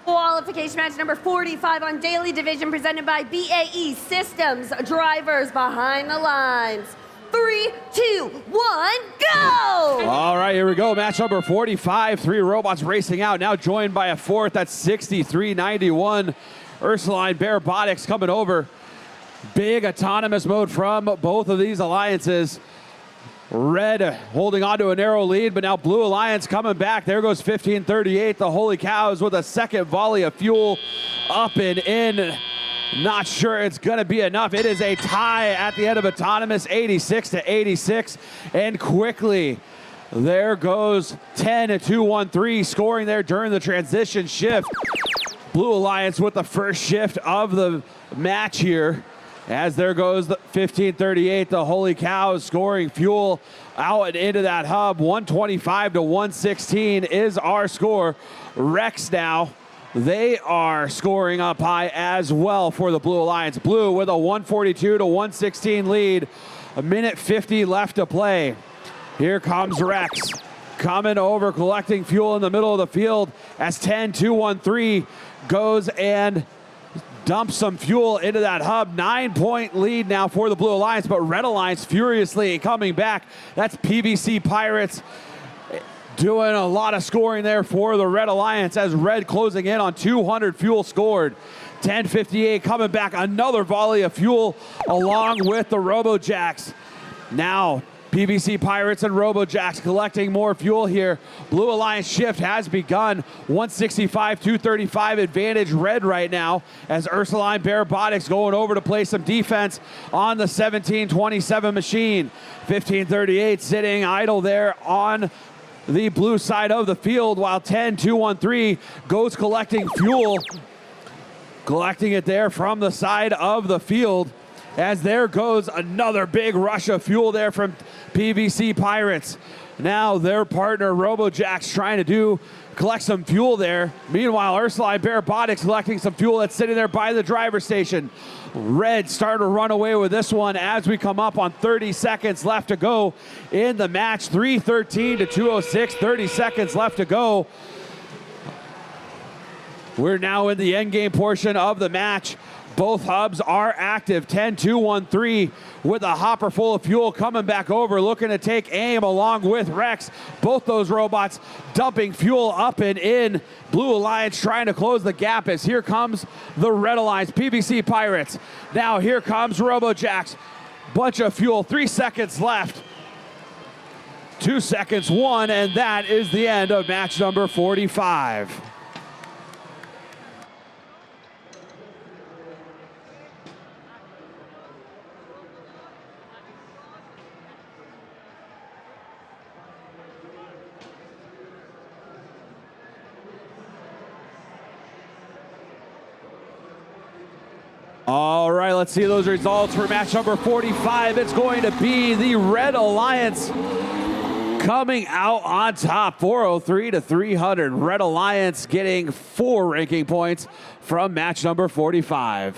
Qualification match number 45 on Daly division presented by BAE Systems. Drivers behind the lines. 3, 2, 1, go! All right, here we go. Match number 45. 3 robots racing out. Now joined by a fourth. That's 6391. Ursuline Robotics coming over. Big autonomous mode from both of these alliances. Red holding on to a narrow lead, but now Blue Alliance coming back. There goes 1538, the Holy Cows, with a second volley of fuel up and in. Not sure it's going to be enough. It is a tie at the end of autonomous, 86-86. And quickly, there goes 10-2-1-3, scoring there during the transition shift. Blue Alliance with the first shift of the match here. As there goes the 1538, the Holy Cows scoring fuel out and into that hub. 125-116 is our score. Rex now, they are scoring up high as well for the Blue Alliance. Blue with a 142-116 lead. 1:50 left to play. Here comes Rex coming over, collecting fuel in the middle of the field as 10-2-1-3 goes and dump some fuel into that hub. 9-point lead now for the Blue Alliance, but Red Alliance furiously coming back. That's PVC Pirates doing a lot of scoring there for the Red Alliance as Red closing in on 200 fuel scored. 10:58 coming back, another volley of fuel along with the Robojacks. Now PVC Pirates and Robojacks collecting more fuel here. Blue Alliance shift has begun. 165-235 advantage Red right now as Ursuline Robotics going over to play some defense on the 1727 machine. 1538 sitting idle there on the blue side of the field while 10-2-1-3 goes collecting fuel. Collecting it there from the side of the field. As there goes another big rush of fuel there from PVC Pirates. Now their partner Robotics trying to collect some fuel there. Meanwhile, Ursuline Robotics collecting some fuel that's sitting there by the driver's station. Red starting to run away with this one as we come up on 30 seconds left to go in the match. 3:13 to 2:06, 30 seconds left to go. We're now in the end game portion of the match. Both hubs are active. 10-2-1-3 with a hopper full of fuel coming back over, looking to take aim along with Rex. Both those robots dumping fuel up and in. Blue Alliance trying to close the gap as here comes the Red Alliance, PVC Pirates. Now here comes Robotics. Bunch of fuel, 3 seconds left. 2 seconds, one, and that is the end of match number 45. All right, let's see those results for match number 45. It's going to be the Red Alliance coming out on top, 403 to 300. Red Alliance getting 4 ranking points from match number 45.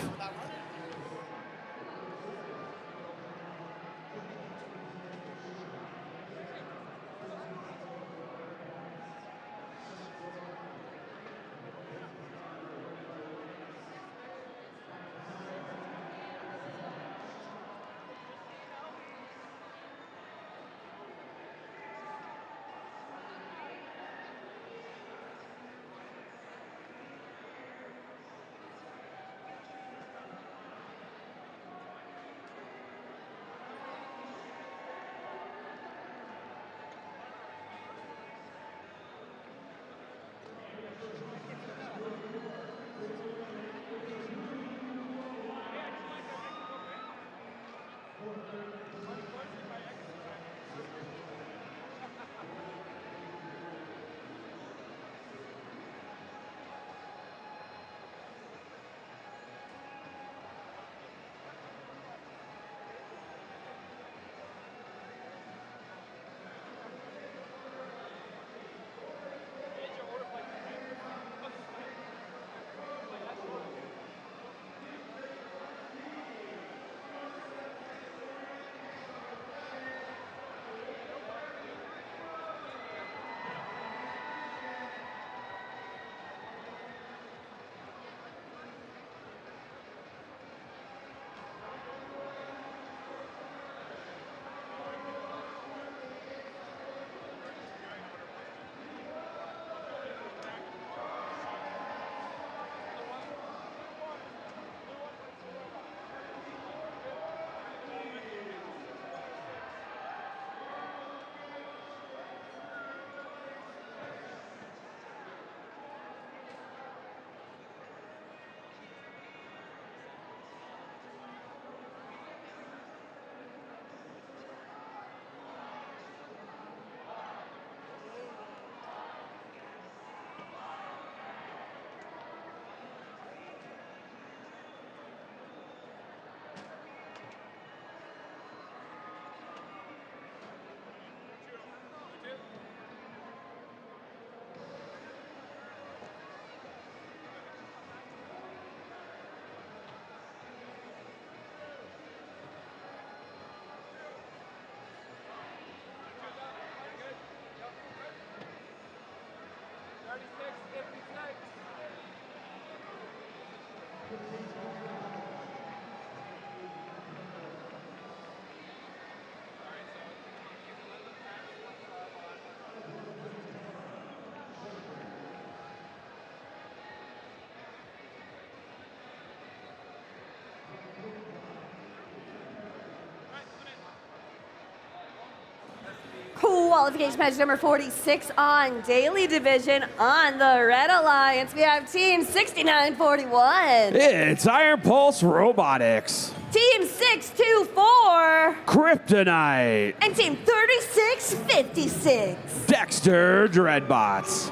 Qualification match number 46 on Daly Division. On the Red Alliance, we have Team 6941. It's Iron Pulse Robotics. Team 624. Kryptonite. And Team 3656. Dexter Dreadbots.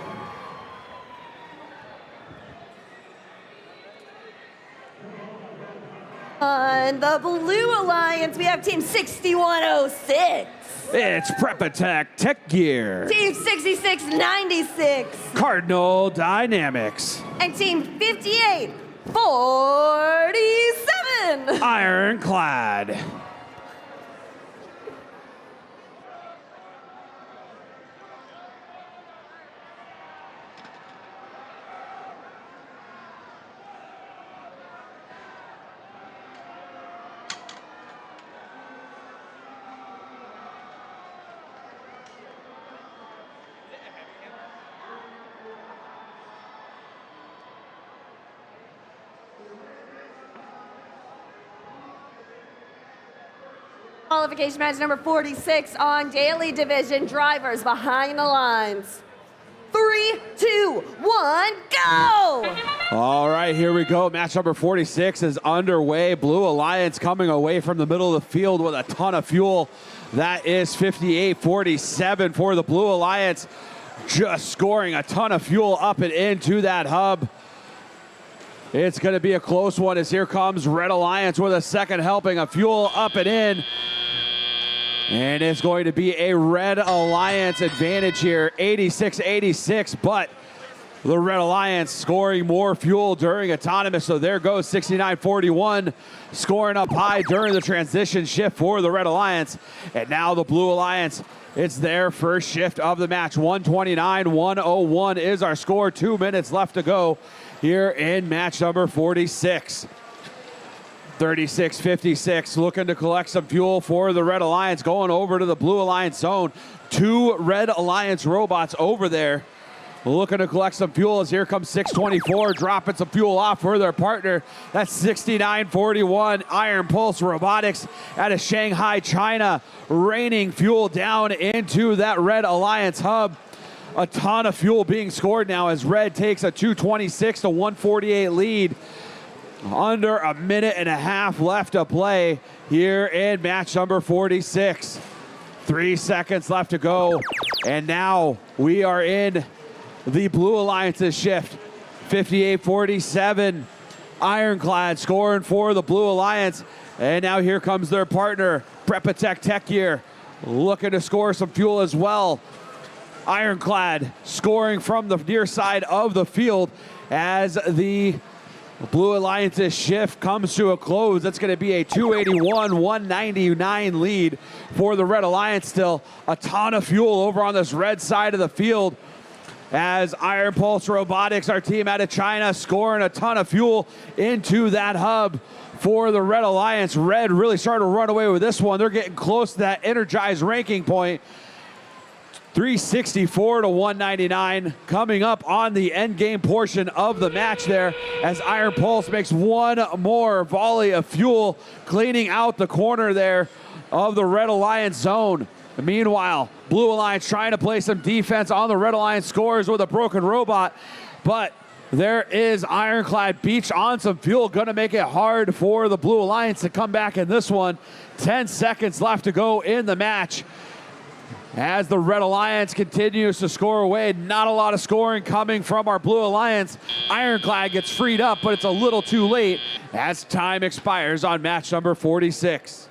On the Blue Alliance, we have Team 6106. It's Prepatech Tech Gear. Team 6696. Cardinal Dynamics. And Team 5847. Ironclad. Qualification match number 46 on Daly Division. Drivers behind the lines. 3, 2, 1, go! All right, here we go. Match number 46 is underway. Blue Alliance coming away from the middle of the field with a ton of fuel. That is 58-47 for the Blue Alliance. Just scoring a ton of fuel up and into that hub. It's going to be a close one as here comes Red Alliance with a second helping of fuel up and in. And it's going to be a Red Alliance advantage here, 86-86, but the Red Alliance scoring more fuel during autonomous, so there goes 69-41, scoring up high during the transition shift for the Red Alliance. And now the Blue Alliance, it's their first shift of the match. 129-101 is our score, 2 minutes left to go here in match number 46. 36-56, looking to collect some fuel for the Red Alliance, going over to the Blue Alliance zone. 2 Red Alliance robots over there, looking to collect some fuel as here comes 624, dropping some fuel off for their partner. That's 69-41, Iron Pulse Robotics out of Shanghai, China, raining fuel down into that Red Alliance hub. A ton of fuel being scored now as Red takes a 226-148 lead. Under a minute and a half left to play here in match number 46. 3 seconds left to go. And now we are in the Blue Alliance's shift. 58-47. Ironclad scoring for the Blue Alliance. And now here comes their partner, Prepatech Tech Gear, looking to score some fuel as well. Ironclad scoring from the near side of the field as the Blue Alliance's shift comes to a close. That's going to be a 281-199 lead for the Red Alliance still. A ton of fuel over on this red side of the field as Iron Pulse Robotics, our team out of China, scoring a ton of fuel into that hub for the Red Alliance. Red really started to run away with this one. They're getting close to that energized ranking point. 364-199 coming up on the end game portion of the match there as Iron Pulse makes one more volley of fuel, cleaning out the corner there of the Red Alliance zone. Meanwhile, Blue Alliance trying to play some defense on the Red Alliance scores with a broken robot, but there is Ironclad beach on some fuel, gonna make it hard for the Blue Alliance to come back in this one. 10 seconds left to go in the match. As the Red Alliance continues to score away, not a lot of scoring coming from our Blue Alliance. Ironclad gets freed up, but it's a little too late as time expires on match number 46.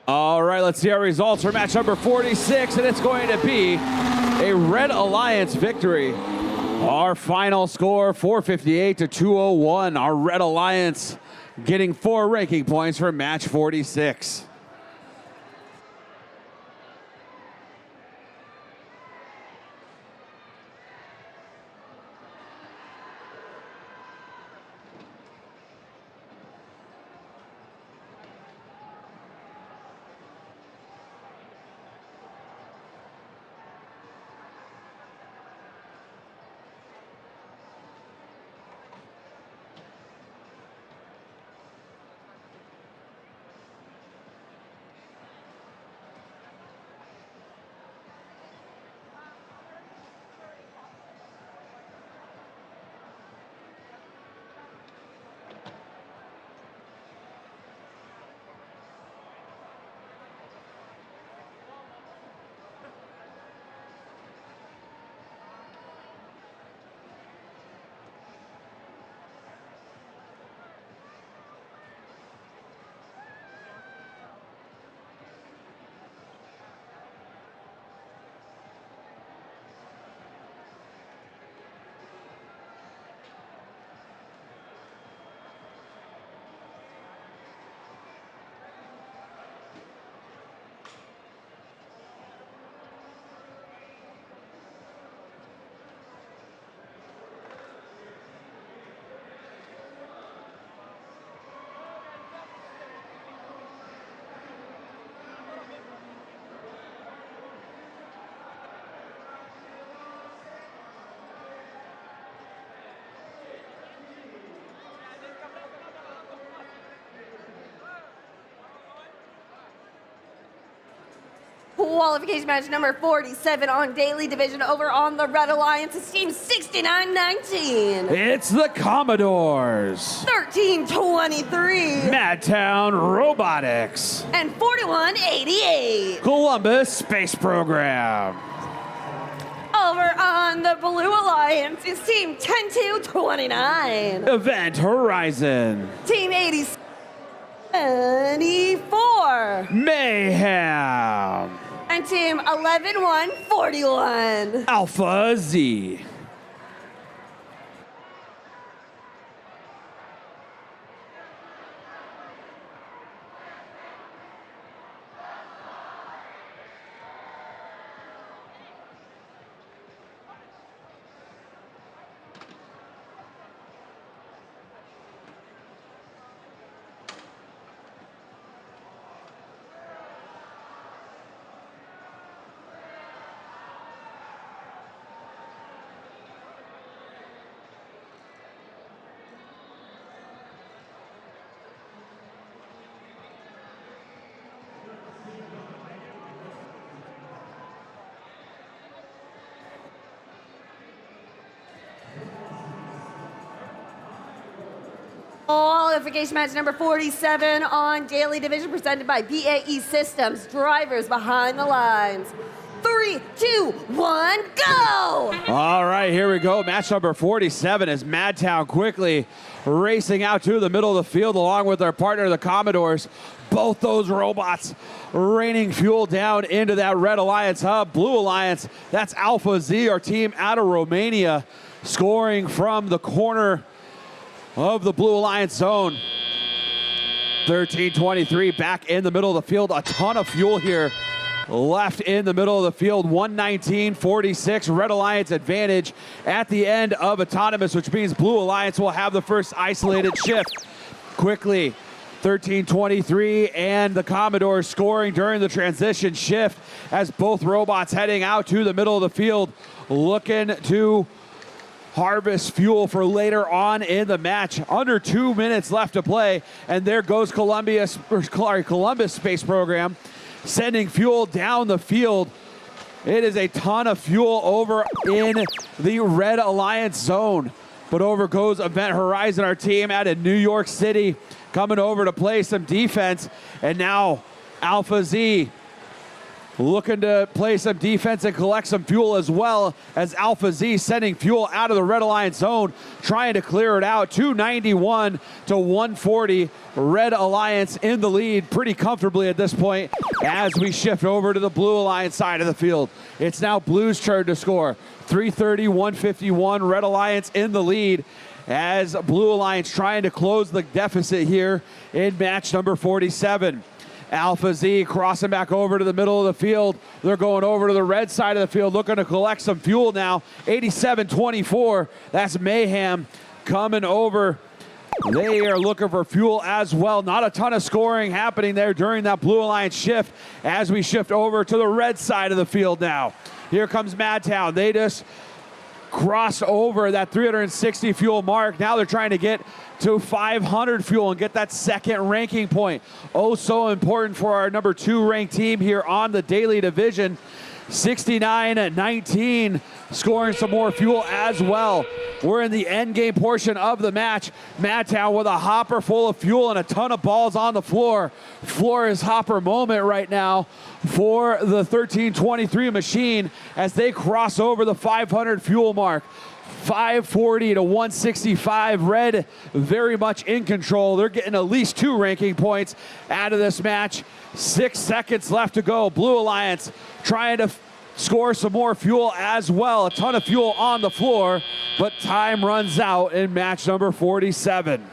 All right, let's see our results for match number 46, and it's going to be a Red Alliance victory. Our final score, 458 to 201. Our Red Alliance getting 4 ranking points for match 46. Qualification match number 47 on Daly Division over on the Red Alliance is team 69-19. It's the Commodores. 13-23. Madtown Robotics. And 41-88. Columbus Space Program. Over on the Blue Alliance is team 10-29. Event Horizon. Team 84. Mayhem. And team 11-1-41. Alpha Z. Qualification match number 47 on Daly Division presented by BAE Systems. Drivers behind the lines. 3, 2, 1, go! All right, here we go. Match number 47 is Madtown quickly racing out to the middle of the field along with our partner, the Commodores. Both those robots raining fuel down into that Red Alliance hub. Blue Alliance, that's Alpha Z, our team out of Romania, scoring from the corner of the Blue Alliance zone. 13-23 back in the middle of the field. A ton of fuel here left in the middle of the field. 119.46 Red Alliance advantage at the end of autonomous, which means Blue Alliance will have the first isolated shift. Quickly, 13-23 and the Commodores scoring during the transition shift as both robots heading out to the middle of the field looking to harvest fuel for later on in the match. Under 2 minutes left to play, and there goes Columbus Space Program sending fuel down the field. It is a ton of fuel over in the Red Alliance zone, but over goes Event Horizon, our team out of New York City, coming over to play some defense, and now Alpha Z looking to play some defense and collect some fuel, as well as Alpha Z sending fuel out of the Red Alliance zone, trying to clear it out. 291 to 140. Red Alliance in the lead pretty comfortably at this point as we shift over to the Blue Alliance side of the field. It's now Blue's turn to score. 330, 151. Red Alliance in the lead as Blue Alliance trying to close the deficit here in match number 47. Alpha Z crossing back over to the middle of the field. They're going over to the red side of the field, looking to collect some fuel now. 87-24. That's Mayhem coming over. They are looking for fuel as well. Not a ton of scoring happening there during that Blue Alliance shift as we shift over to the red side of the field now. Here comes Madtown. They just crossed over that 360 fuel mark. Now they're trying to get to 500 fuel and get that second ranking point. Oh, so important for our number 2 ranked team here on the Daly division. 69-19, scoring some more fuel as well. We're in the end game portion of the match. Madtown with a hopper full of fuel and a ton of balls on the floor. Floor is hopper moment right now for the 1323 machine as they cross over the 500 fuel mark. 540 to 165. Red very much in control. They're getting at least 2 ranking points out of this match. 6 seconds left to go. Blue Alliance trying to score some more fuel as well. A ton of fuel on the floor, but time runs out in match number 47.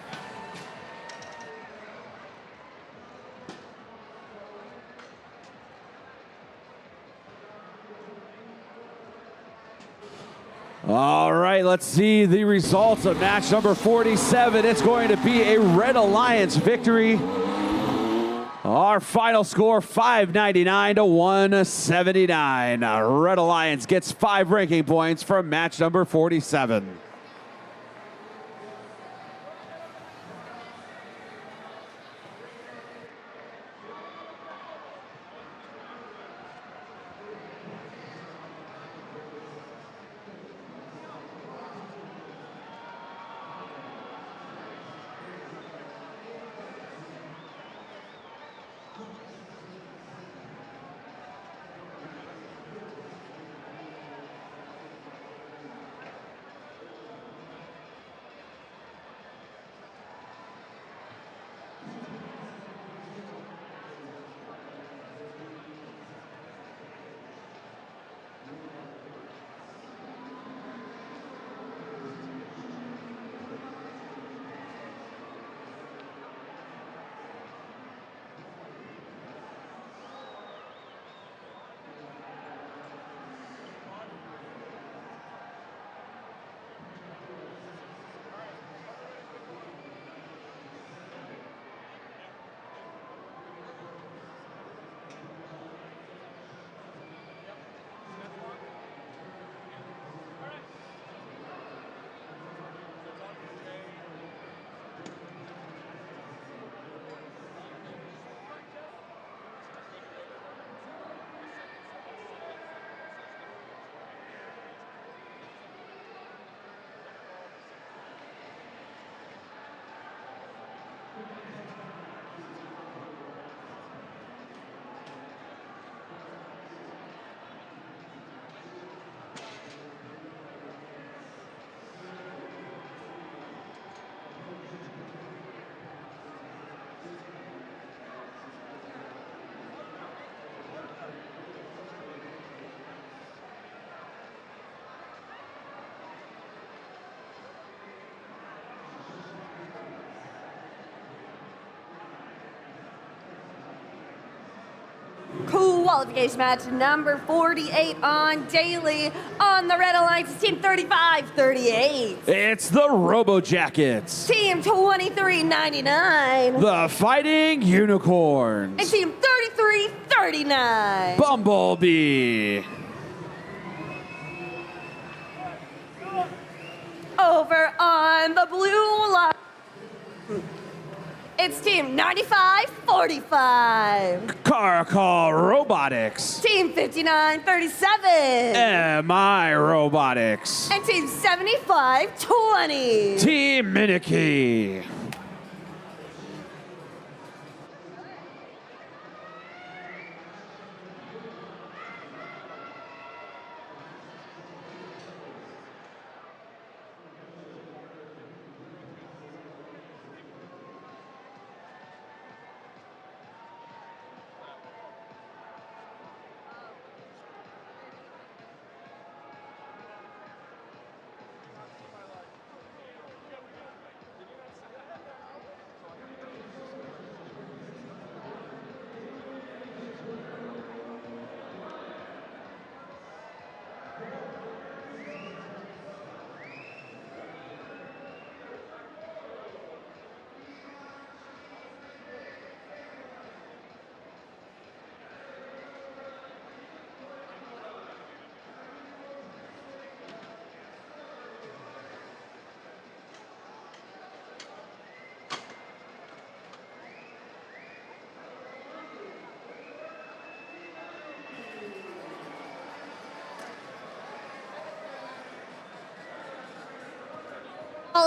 All right, let's see the results of match number 47. It's going to be a Red Alliance victory. Our final score, 599 to 179. Red Alliance gets 5 ranking points from match number 47. Qualification match number 48 on Daly. On the Red Alliance, team 35-38. It's the Robo Jackets. Team 23-99. The Fighting Unicorns. And team 33-39. Bumblebee. Over on the blue line, it's team 95-45. Caracal Robotics. Team 59-37. MI Robotics. And team 75-20. Team Minicky.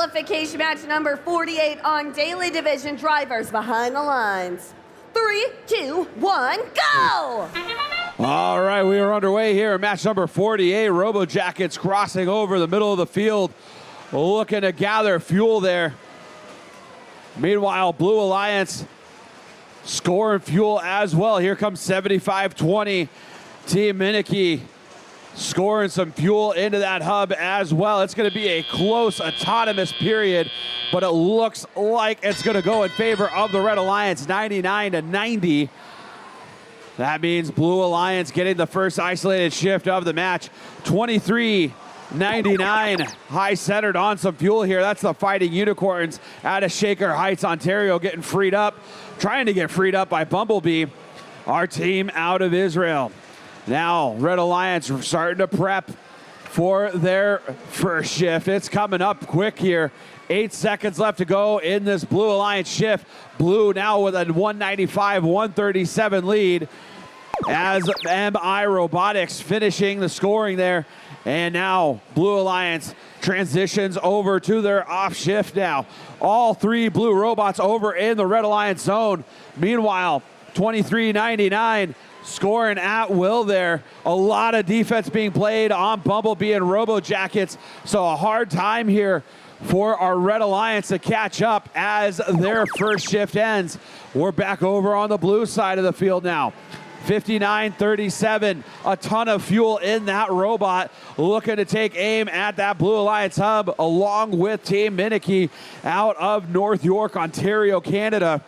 qualification match number 48 on Daly Division, drivers behind the lines. 3, 2, 1, go! All right, we are underway here in match number 48. Robo Jackets crossing over the middle of the field, looking to gather fuel there. Meanwhile, Blue Alliance scoring fuel as well. Here comes 75-20. Team Minicky scoring some fuel into that hub as well. It's going to be a close autonomous period, but it looks like it's going to go in favor of the Red Alliance, 99-90. That means Blue Alliance getting the first isolated shift of the match, 23-99. High centered on some fuel here. That's the Fighting Unicorns out of Shaker Heights, Ontario, getting freed up, trying to get freed up by Bumblebee, our team out of Israel. Now, Red Alliance starting to prep for their first shift. It's coming up quick here. 8 seconds left to go in this Blue Alliance shift. Blue now with a 195-137 lead as MI Robotics finishing the scoring there. And now Blue Alliance transitions over to their off shift now. All three Blue robots over in the Red Alliance zone. Meanwhile, 23-99. Scoring at will there. A lot of defense being played on Bumblebee and Robo Jackets. So a hard time here for our Red Alliance to catch up as their first shift ends. We're back over on the blue side of the field now. 59-37, a ton of fuel in that robot, looking to take aim at that Blue Alliance hub along with Team Minicky out of North York, Ontario, Canada.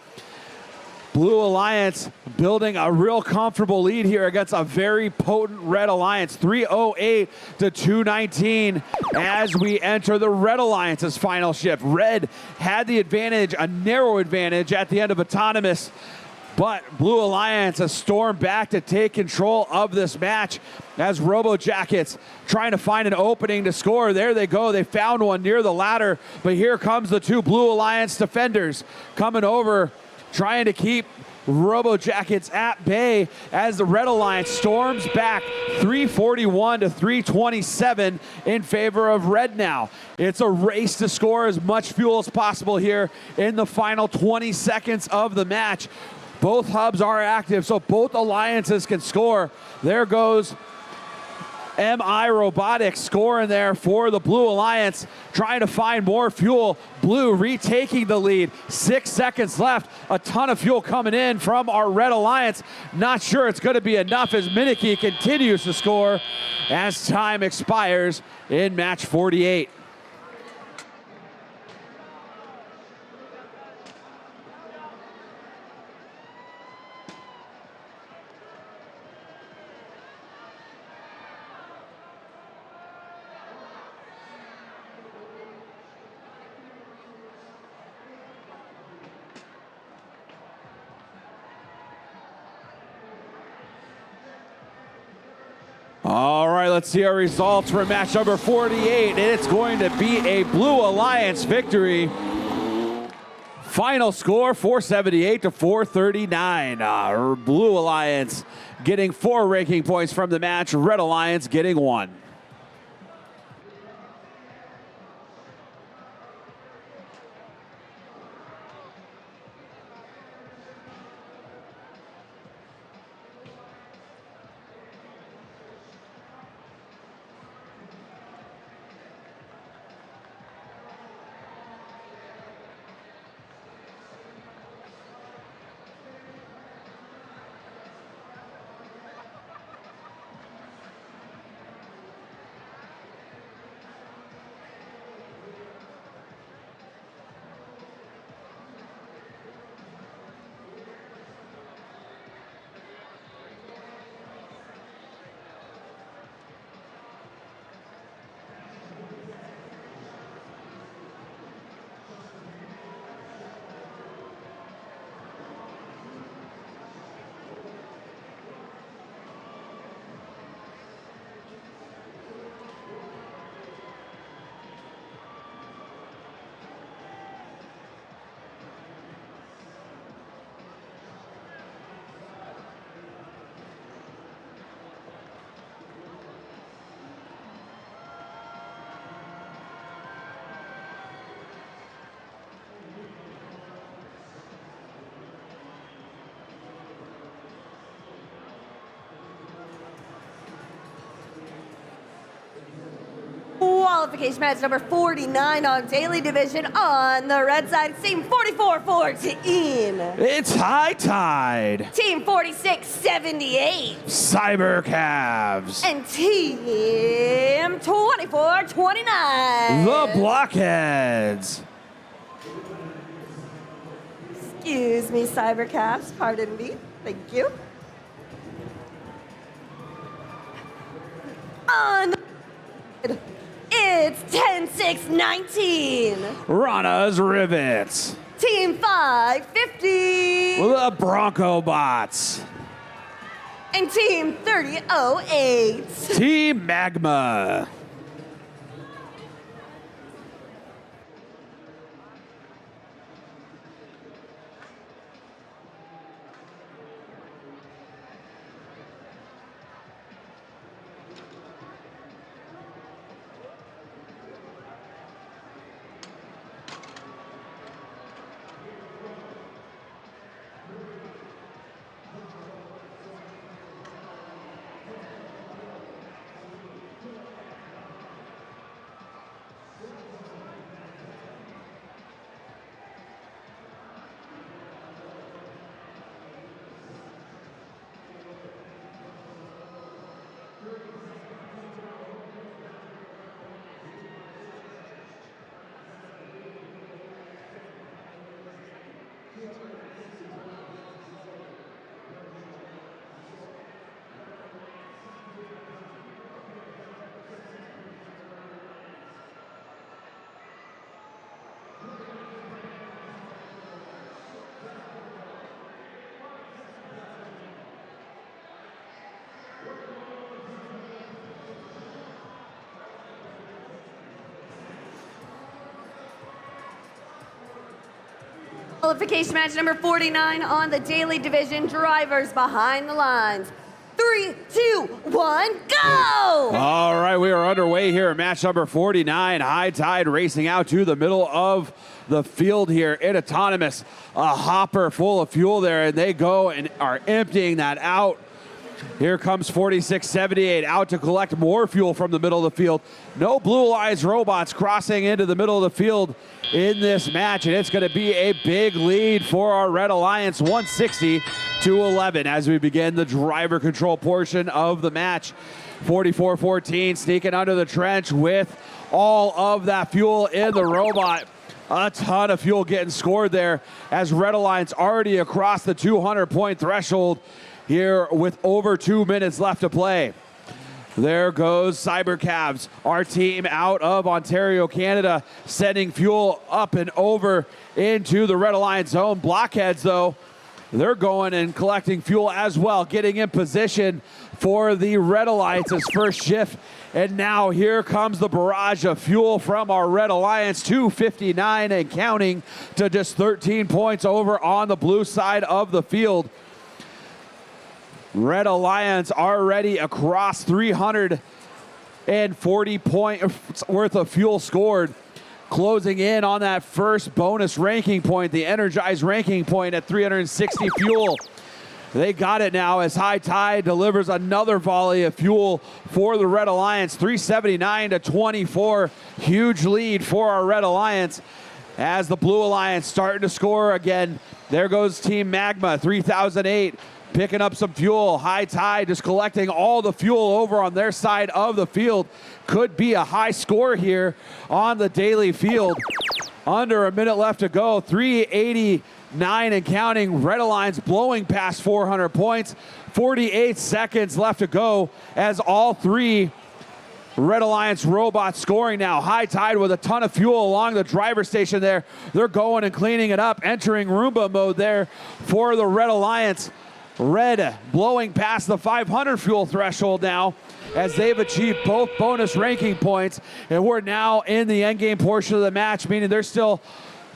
Blue Alliance building a real comfortable lead here against a very potent Red Alliance. 308-219 as we enter the Red Alliance's final shift. Red had the advantage, a narrow advantage at the end of autonomous, but Blue Alliance has stormed back to take control of this match as Robo Jackets trying to find an opening to score. There they go. They found one near the ladder, but here comes the two Blue Alliance defenders coming over, trying to keep Robo Jackets at bay as the Red Alliance storms back 341-327 in favor of Red now. It's a race to score as much fuel as possible here in the final 20 seconds of the match. Both hubs are active, so both alliances can score. There goes MI Robotics scoring there for the Blue Alliance, trying to find more fuel. Blue retaking the lead. 6 seconds left. A ton of fuel coming in from our Red Alliance. Not sure it's going to be enough as Minicky continues to score as time expires in match 48. All right, let's see our results for match number 48, and it's going to be a Blue Alliance victory. Final score, 478-439. Blue Alliance getting 4 ranking points from the match, Red Alliance getting 1. Qualification match number 49 on Daly Division. On the red side, it's Team 44-14. It's High Tide. Team 46-78. Cyber Cavs. And Team 24-29. The Blockheads. Excuse me, Cybercaps. Pardon me. Thank you. On the it's 10-6-19. Rana's Rivets. Team 550. The Bronco Bots. And Team 30-08. Team Magma. Qualification match number 49 on the Daly Division. Drivers behind the lines. 3, 2, 1, go! All right, we are underway here at match number 49. High Tide racing out to the middle of the field here in autonomous. A hopper full of fuel there, and they go and are emptying that out. Here comes 4678 out to collect more fuel from the middle of the field. No Blue Alliance robots crossing into the middle of the field in this match, and it's going to be a big lead for our Red Alliance, 160-11 as we begin the driver control portion of the match. 44-14 sneaking under the trench with all of that fuel in the robot. A ton of fuel getting scored there as Red Alliance already across the 200-point threshold here with over 2 minutes left to play. There goes Cyber Cavs, our team out of Ontario, Canada, sending fuel up and over into the Red Alliance zone. Blockheads, though, they're going and collecting fuel as well, getting in position for the Red Alliance's first shift. And now here comes the barrage of fuel from our Red Alliance, 259 and counting to just 13 points over on the blue side of the field. Red Alliance already across 340 points worth of fuel scored, closing in on that first bonus ranking point, the energized ranking point at 360 fuel. They got it now as High Tide delivers another volley of fuel for the Red Alliance, 379-24. Huge lead for our Red Alliance as the Blue Alliance starting to score again. There goes Team Magma, 3008. Picking up some fuel. High Tide just collecting all the fuel over on their side of the field. Could be a high score here on the Daly field. Under a minute left to go. 389 and counting. Red Alliance blowing past 400 points. 48 seconds left to go as all three Red Alliance robots scoring now. High Tide with a ton of fuel along the driver station there. They're going and cleaning it up. Entering Roomba mode there for the Red Alliance. Red blowing past the 500 fuel threshold now as they've achieved both bonus ranking points, and we're now in the endgame portion of the match, meaning there's still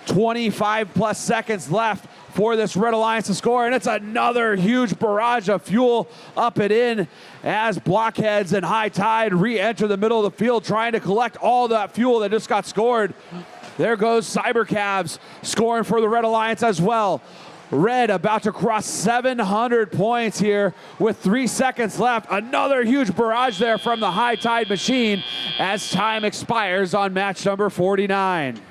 25 plus seconds left for this Red Alliance to score, and it's another huge barrage of fuel up and in as Blockheads and High Tide re-enter the middle of the field trying to collect all that fuel that just got scored. There goes Cyber Cavs scoring for the Red Alliance as well. Red about to cross 700 points here with 3 seconds left. Another huge barrage there from the High Tide machine as time expires on match number 49.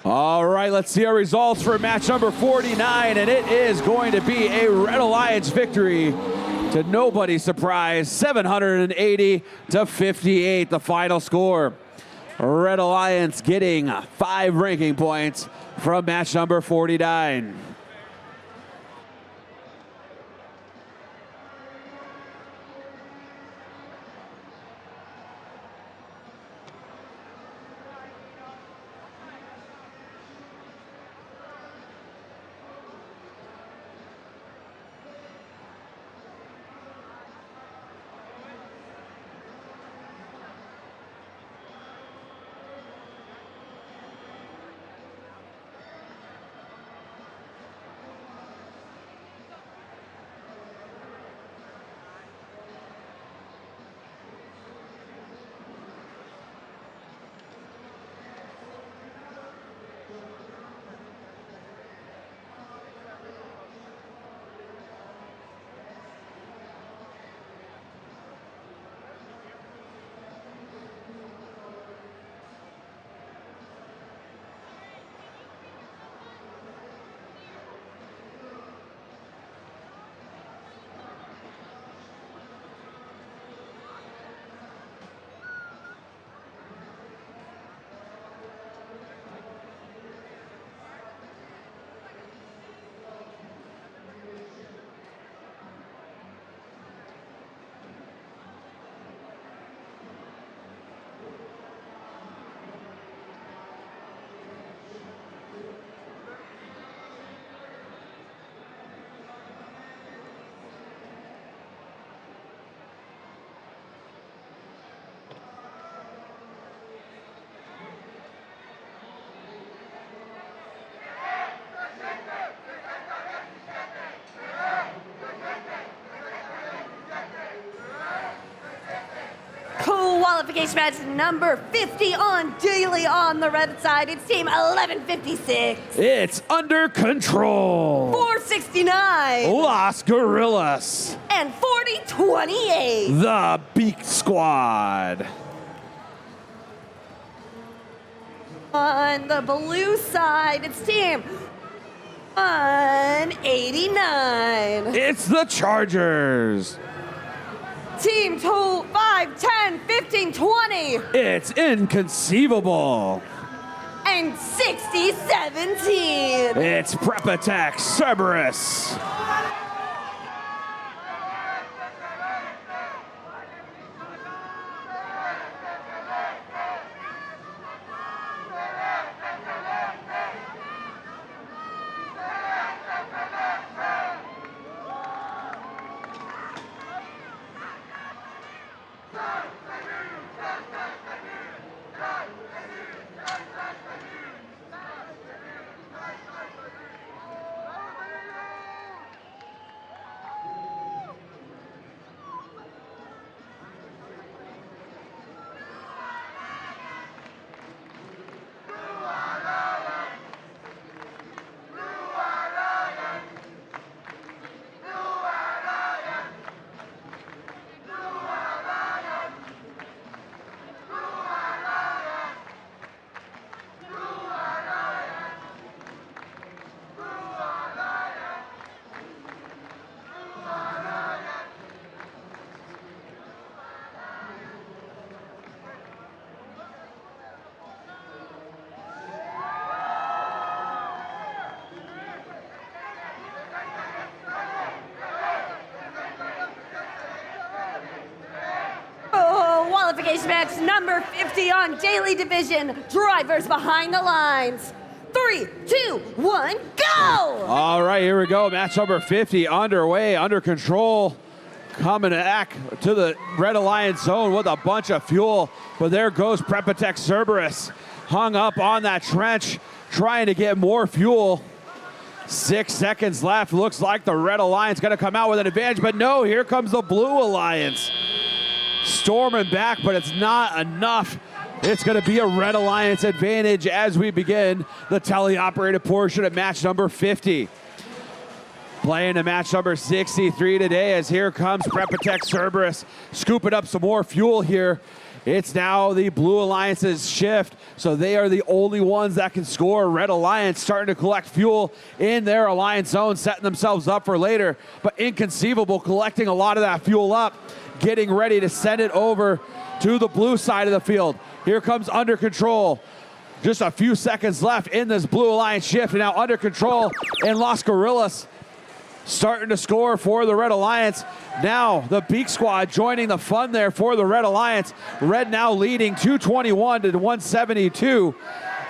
All right, let's see our results for match number 49, and it is going to be a Red Alliance victory to nobody's surprise, 780 to 58, the final score. Red Alliance getting 5 ranking points from match number 49. Qualification match number 50 on Daly on the red side. It's team 1156. It's Under Control. 469. Las Gorillas. And 4028. The Beak Squad. On the blue side, it's team 189. It's the Chargers. Team 2, 5, 10, 15, 20. It's Inconceivable. And 60, 17. It's Prep Attack Cerberus. Qualification match number 50 on Daly Division. Drivers behind the lines. 3, 2, 1, go! All right, here we go. Match number 50 underway, Under Control. Coming back to the Red Alliance zone with a bunch of fuel. But there goes Prep Attack Cerberus. Hung up on that trench, trying to get more fuel. 6 seconds left. Looks like the Red Alliance going to come out with an advantage, but no, here comes the Blue Alliance. Storming back, but it's not enough. It's going to be a Red Alliance advantage as we begin the teleoperated portion of match number 50. Playing to match number 63 today as here comes Prepotech Cerberus scooping up some more fuel here. It's now the Blue Alliance's shift, so they are the only ones that can score. Red Alliance starting to collect fuel in their alliance zone, setting themselves up for later, but inconceivable collecting a lot of that fuel up, getting ready to send it over to the blue side of the field. Here comes Under Control. Just a few seconds left in this Blue Alliance shift, and now Under Control and Los Gorillas starting to score for the Red Alliance. Now the Beak Squad joining the fun there for the Red Alliance. Red now leading 221 to 172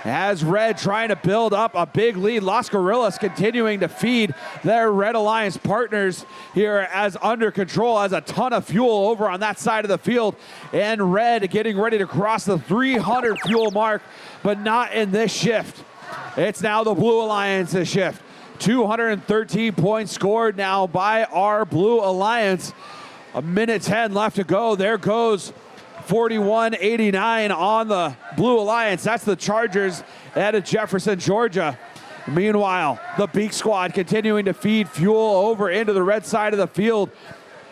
as Red trying to build up a big lead. Los Gorillas continuing to feed their Red Alliance partners here as Under Control has a ton of fuel over on that side of the field, and Red getting ready to cross the 300 fuel mark, but not in this shift. It's now the Blue Alliance's shift. 213 points scored now by our Blue Alliance. A minute 10 left to go. There goes 41-89 on the Blue Alliance. That's the Chargers out of Jefferson, Georgia. Meanwhile, the Beak Squad continuing to feed fuel over into the red side of the field.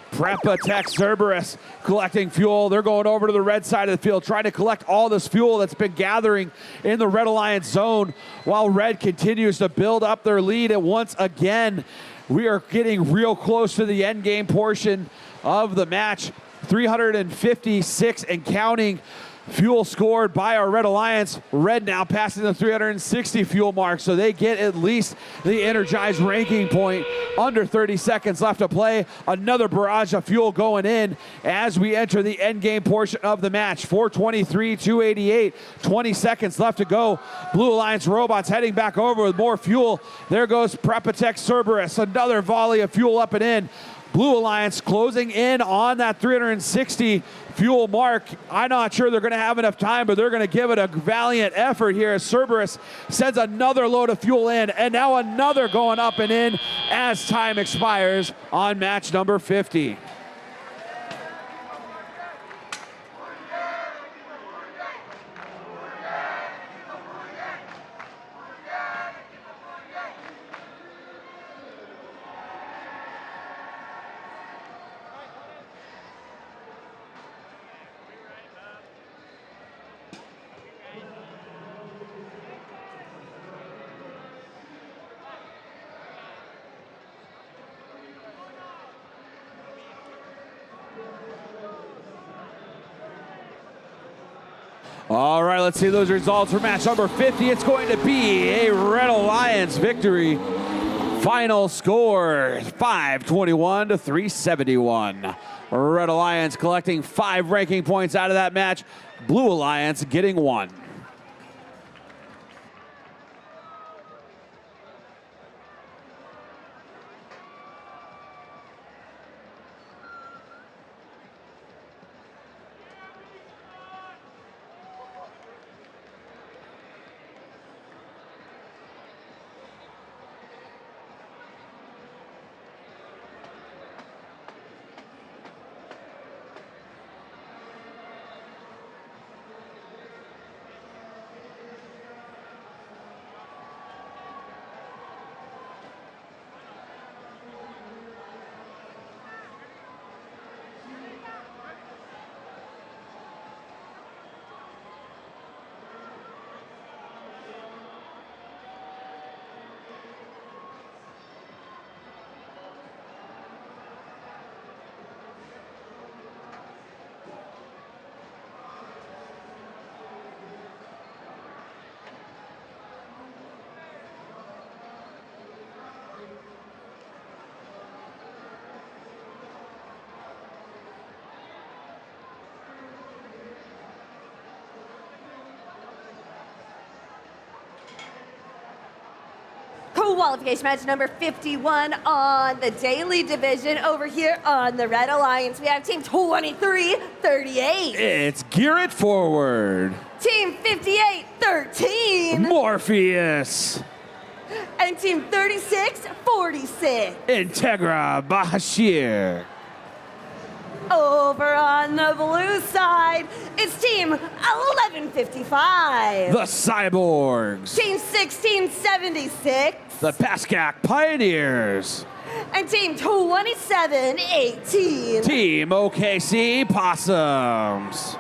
Prepotech Cerberus collecting fuel. They're going over to the red side of the field, trying to collect all this fuel that's been gathering in the Red Alliance zone, while Red continues to build up their lead. And once again, we are getting real close to the end game portion of the match. 356 and counting fuel scored by our Red Alliance. Red now passing the 360 fuel mark, so they get at least the energized ranking point. Under 30 seconds left to play. Another barrage of fuel going in as we enter the end game portion of the match. 423, 288, 20 seconds left to go. Blue Alliance robots heading back over with more fuel. There goes Prepotech Cerberus, another volley of fuel up and in. Blue Alliance closing in on that 360 fuel mark. I'm not sure they're going to have enough time, but they're going to give it a valiant effort here as Cerberus sends another load of fuel in, and now another going up and in as time expires on match number 50. All right, let's see those results for match number 50. It's going to be a Red Alliance victory. Final score, 521 to 371. Red Alliance collecting 5 ranking points out of that match. Blue Alliance getting 1. Qualification match number 51 on the Daly division. Over here on the Red Alliance, we have team 23-38. It's Gear It Forward. Team 58-13. Morpheus. And team 3646. Integra Bashir. Over on the blue side, it's team 1155. The Cyborgs. Team 1676. The Pascack Pioneers. And team 2718. Team OKC Possums.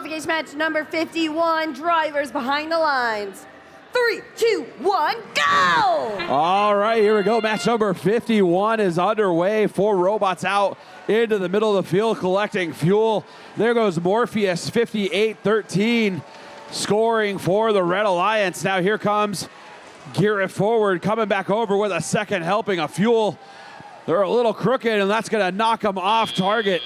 qualification match number 51, drivers behind the lines. 3, 2, 1, go! All right, here we go. Match number 51 is underway. 4 robots out into the middle of the field collecting fuel. There goes Morpheus, 58-13, scoring for the Red Alliance. Now here comes Gear It Forward, coming back over with a second helping of fuel. They're a little crooked, and that's going to knock them off target,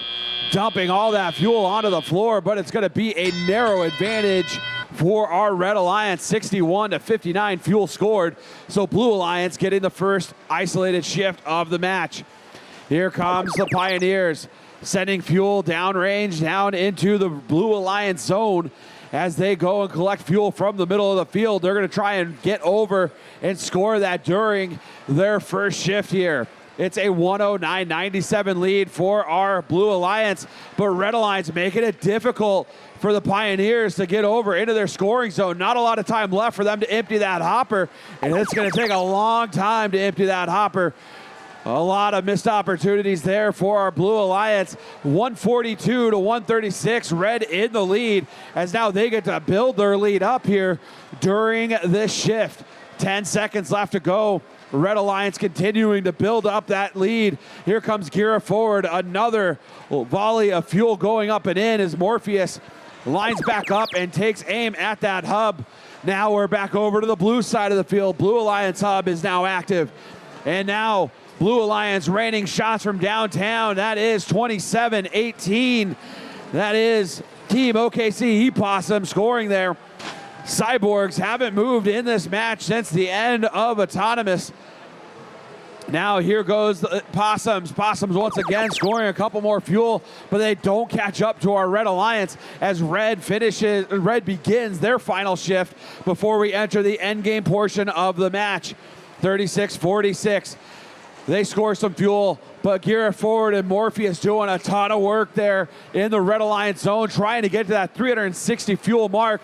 dumping all that fuel onto the floor, but it's going to be a narrow advantage for our Red Alliance, 61-59 fuel scored. So Blue Alliance getting the first isolated shift of the match. Here comes the Pioneers, sending fuel downrange down into the Blue Alliance zone as they go and collect fuel from the middle of the field. They're going to try and get over and score that during their first shift here. It's a 109-97 lead for our Blue Alliance, but Red Alliance making it difficult for the Pioneers to get over into their scoring zone. Not a lot of time left for them to empty that hopper, and it's going to take a long time to empty that hopper. A lot of missed opportunities there for our Blue Alliance. 142-136, Red in the lead, as now they get to build their lead up here during this shift. 10 seconds left to go. Red Alliance continuing to build up that lead. Here comes Gear It Forward. Another volley of fuel going up and in as Morpheus lines back up and takes aim at that hub. Now we're back over to the blue side of the field. Blue Alliance hub is now active. And now Blue Alliance raining shots from downtown. That is 27-18. That is Team OKC Opossum scoring there. Cyborgs haven't moved in this match since the end of Autonomous. Now here goes the Possums. Possums once again scoring a couple more fuel, but they don't catch up to our Red Alliance as Red begins their final shift before we enter the endgame portion of the match. 36-46. They score some fuel, but Gear It Forward and Morpheus doing a ton of work there in the Red Alliance zone, trying to get to that 360 fuel mark.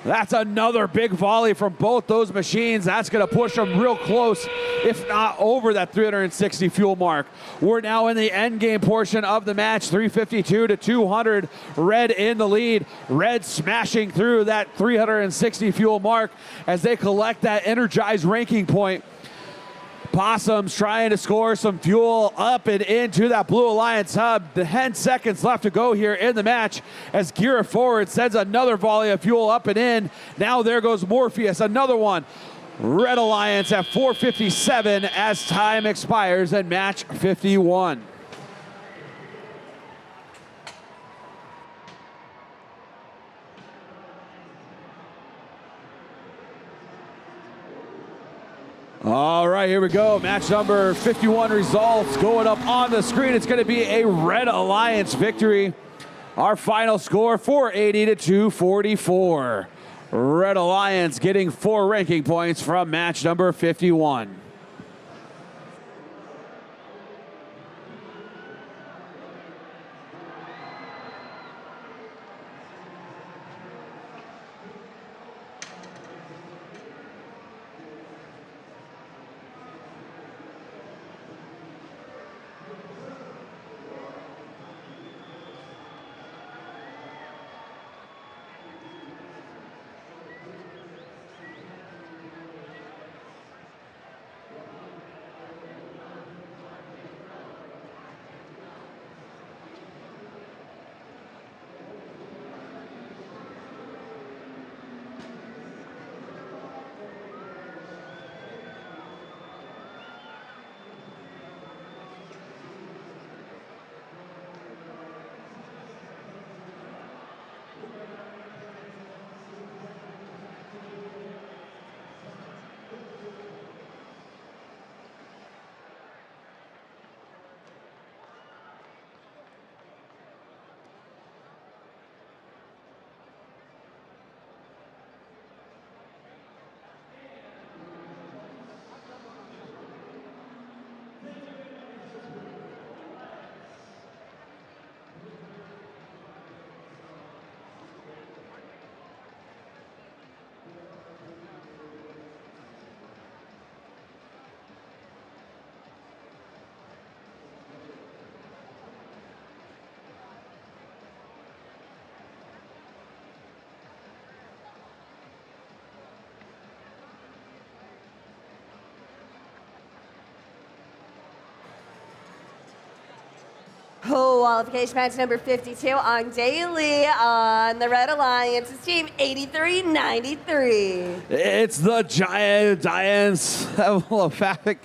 That's another big volley from both those machines. That's going to push them real close, if not over that 360 fuel mark. We're now in the end game portion of the match, 352-200. Red in the lead. Red smashing through that 360 fuel mark as they collect that energized ranking point. Possums trying to score some fuel up and into that Blue Alliance hub. 10 seconds left to go here in the match as Gear It Forward sends another volley of fuel up and in. Now there goes Morpheus, another one. Red Alliance at 4:57 as time expires in match 51. All right, here we go. Match number 51 results going up on the screen. It's going to be a Red Alliance victory. Our final score, 480-244. Red Alliance getting 4 ranking points from match number 51. Qualification match number 52 on Daly on the Red Alliance is team 8393. It's the Giants holographic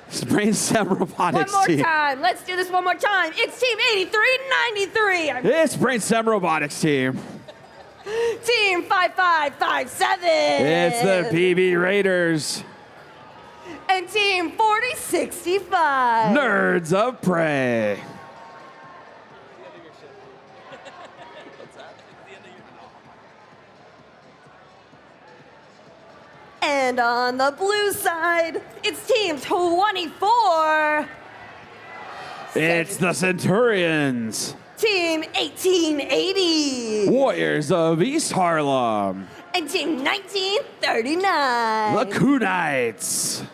brainstem robotics One more team. time. Let's do this one more time. It's team 8393. It's brainstem robotics team. Team 5557. It's the PB Raiders. And team 4065. Nerds of Prey. And on the blue side, it's team 24. It's the Centurions. Team 1880. Warriors of East Harlem. And team 1939. The Kunites.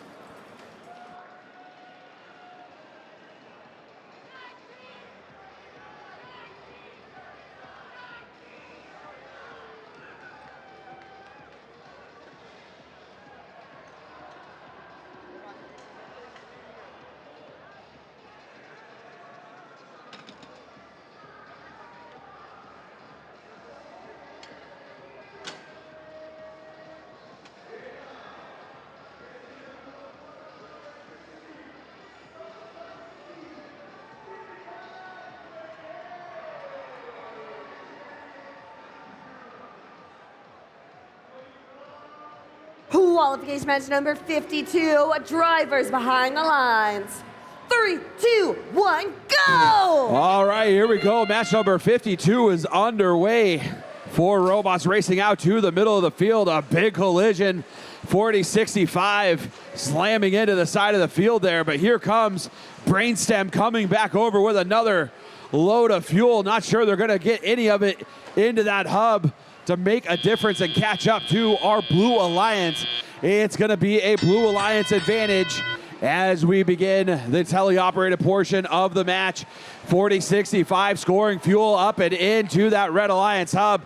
Qualification match number 52. Drivers behind the lines. 3, 2, 1, go! All right, here we go. Match number 52 is underway. 4 robots racing out to the middle of the field. A big collision. 40-65 slamming into the side of the field there. But here comes Brainstem coming back over with another load of fuel. Not sure they're going to get any of it into that hub to make a difference and catch up to our Blue Alliance. It's going to be a Blue Alliance advantage as we begin the teleoperated portion of the match. 40-65 scoring fuel up and into that Red Alliance hub.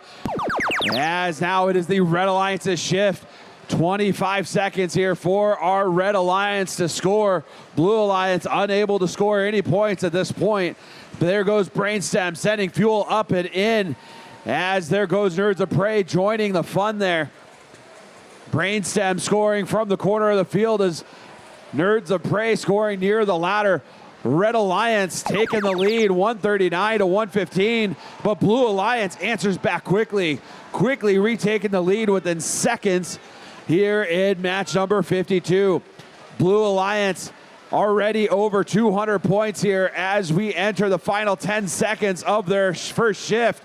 As now it is the Red Alliance's shift. 25 seconds here for our Red Alliance to score. Blue Alliance unable to score any points at this point. But there goes Brainstem sending fuel up and in. As there goes Nerds of Prey joining the fun there. Brainstem scoring from the corner of the field as Nerds of Prey scoring near the ladder. Red Alliance taking the lead, 139-115, but Blue Alliance answers back quickly retaking the lead within seconds here in match number 52. Blue Alliance already over 200 points here as we enter the final 10 seconds of their first shift.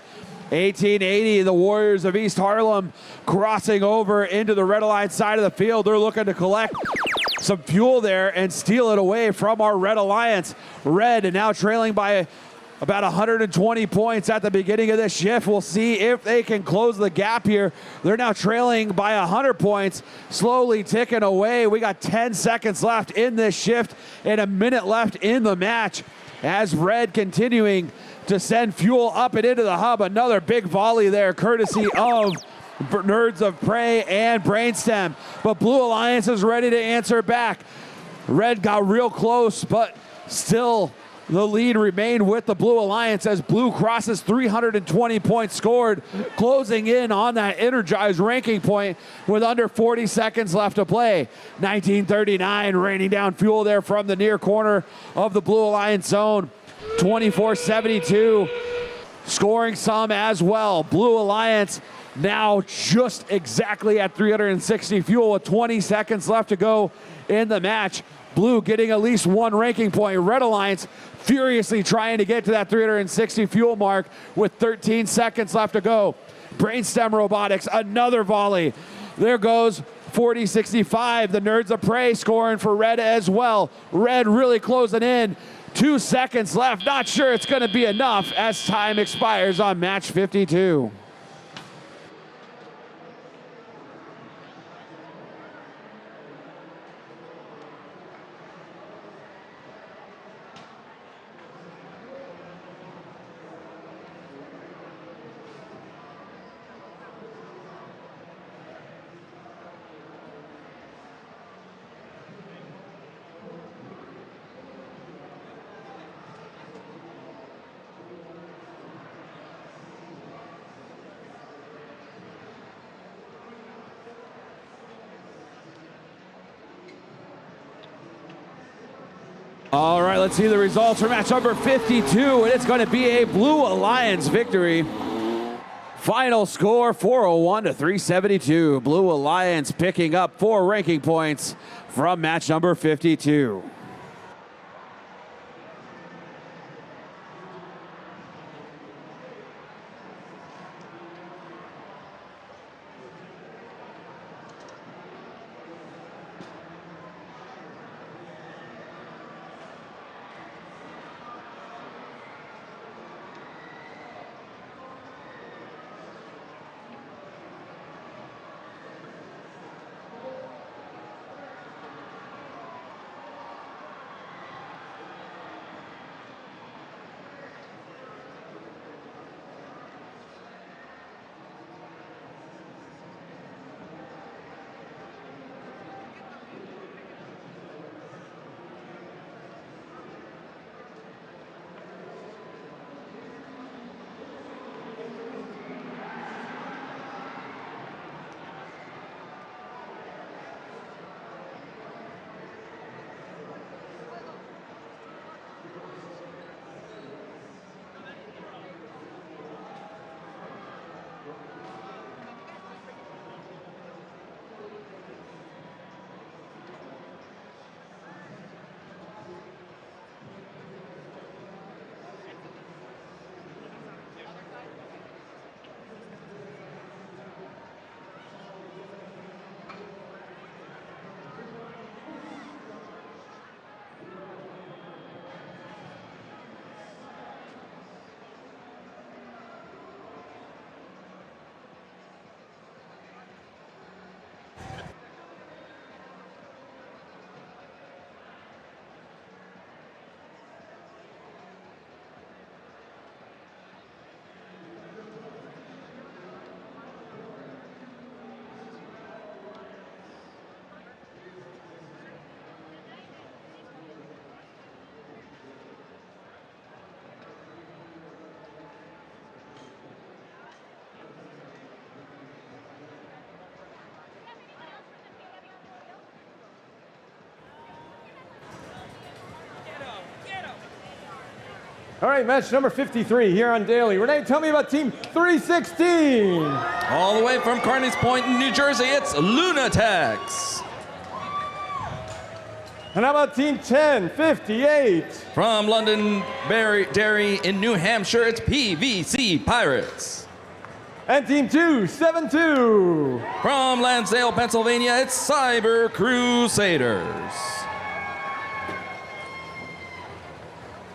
1880, the Warriors of East Harlem crossing over into the Red Alliance side of the field. They're looking to collect some fuel there and steal it away from our Red Alliance. Red now trailing by about 120 points at the beginning of this shift. We'll see if they can close the gap here. They're now trailing by 100 points, slowly ticking away. We got 10 seconds left in this shift and a minute left in the match as Red continuing to send fuel up and into the hub. Another big volley there, courtesy of Nerds of Prey and Brainstem. But Blue Alliance is ready to answer back. Red got real close, but still the lead remained with the Blue Alliance as Blue crosses 320 points scored, closing in on that energized ranking point with under 40 seconds left to play. 1939 raining down fuel there from the near corner of the Blue Alliance zone. 24-72 scoring some as well. Blue Alliance now just exactly at 360 fuel with 20 seconds left to go in the match. Blue getting at least one ranking point. Red Alliance furiously trying to get to that 360 fuel mark with 13 seconds left to go. Brainstem Robotics, another volley. There goes 40-65. The Nerds of Prey scoring for Red as well. Red really closing in. 2 seconds left. Not sure it's going to be enough as time expires on match 52. All right, let's see the results for match number 52, and it's going to be a Blue Alliance victory. Final score 401 to 372. Blue Alliance picking up 4 ranking points from match number 52. All right, match number 53 here on Daly. Renee, tell me about Team 316. All the way from Carneys Point in New Jersey, it's Lunatics. And how about Team 1058? From Londonderry in New Hampshire, it's PVC Pirates. And Team 272. From Lansdale, Pennsylvania, it's Cyber Crusaders.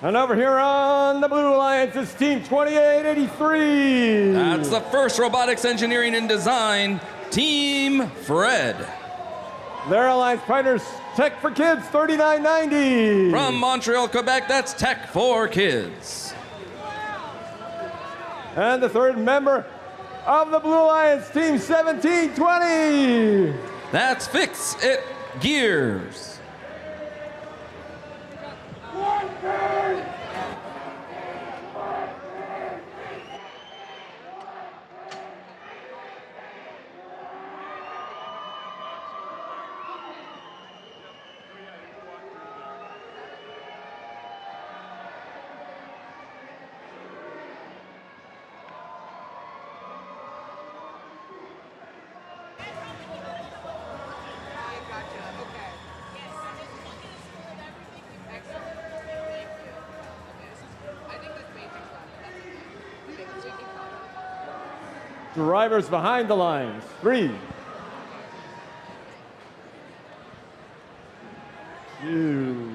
And over here on the Blue Alliance is Team 2883. That's the first Robotics Engineering and Design, Team Fred. Their alliance partners, Tech for Kids 3990. From Montreal, Quebec, that's Tech for Kids. And the third member of the Blue Alliance, Team 1720. That's Fix It Gears. Drivers behind the lines. 3, 2.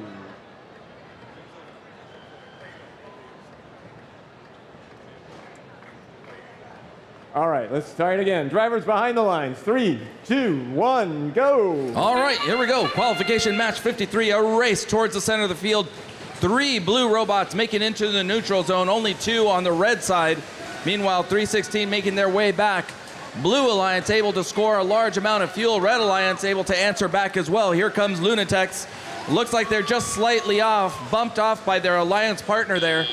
All right, let's start again. Drivers behind the lines. 3, 2, 1, go. All right, here we go. Qualification match 53, a race towards the center of the field. 3 blue robots making into the neutral zone, only 2 on the red side. Meanwhile, 316 making their way back. Blue Alliance able to score a large amount of fuel. Red Alliance able to answer back as well. Here comes Lunatics. Looks like they're just slightly off, bumped off by their alliance partner there.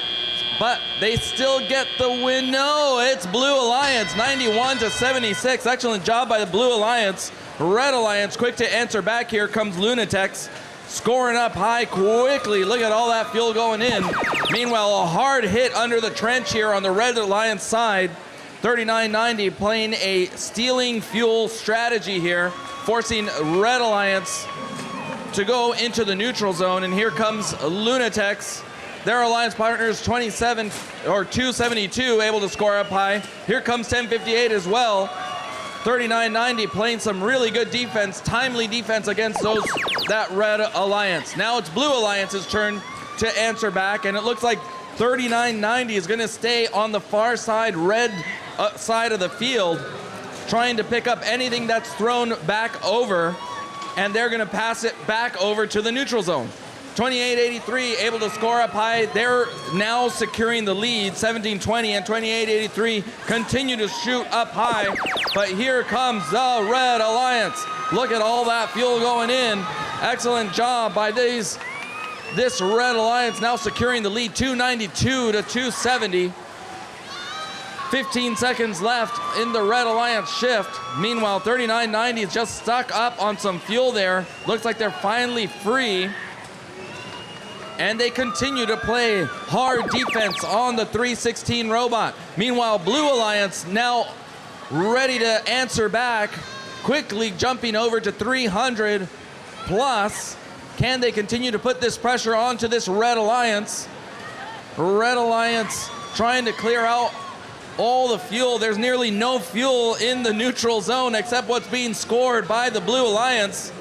But they still get the win. No, it's Blue Alliance, 91 to 76. Excellent job by the Blue Alliance. Red Alliance quick to answer back. Here comes Lunatics. scoring up high quickly. Look at all that fuel going in. Meanwhile, a hard hit under the trench here on the Red Alliance side. 3990 playing a stealing fuel strategy here, forcing Red Alliance to go into the neutral zone. And here comes Lunatex, their alliance partners, 272, able to score up high. Here comes 1058 as well. 3990 playing some really good defense, timely defense against that Red Alliance. Now it's Blue Alliance's turn to answer back, and it looks like 3990 is going to stay on the far side, red side of the field, trying to pick up anything that's thrown back over, and they're going to pass it back over to the neutral zone. 2883 able to score up high. They're now securing the lead. 1720 and 2883 continue to shoot up high. But here comes the Red Alliance. Look at all that fuel going in. Excellent job by this Red Alliance, now securing the lead, 292 to 270. 15 seconds left in the Red Alliance shift. Meanwhile, 3990 is just stuck up on some fuel there. Looks like they're finally free. And they continue to play hard defense on the 316 robot. Meanwhile, Blue Alliance now ready to answer back, quickly jumping over to 300 plus. Can they continue to put this pressure onto this Red Alliance? Red Alliance trying to clear out all the fuel. There's nearly no fuel in the neutral zone except what's being scored by the Blue Alliance.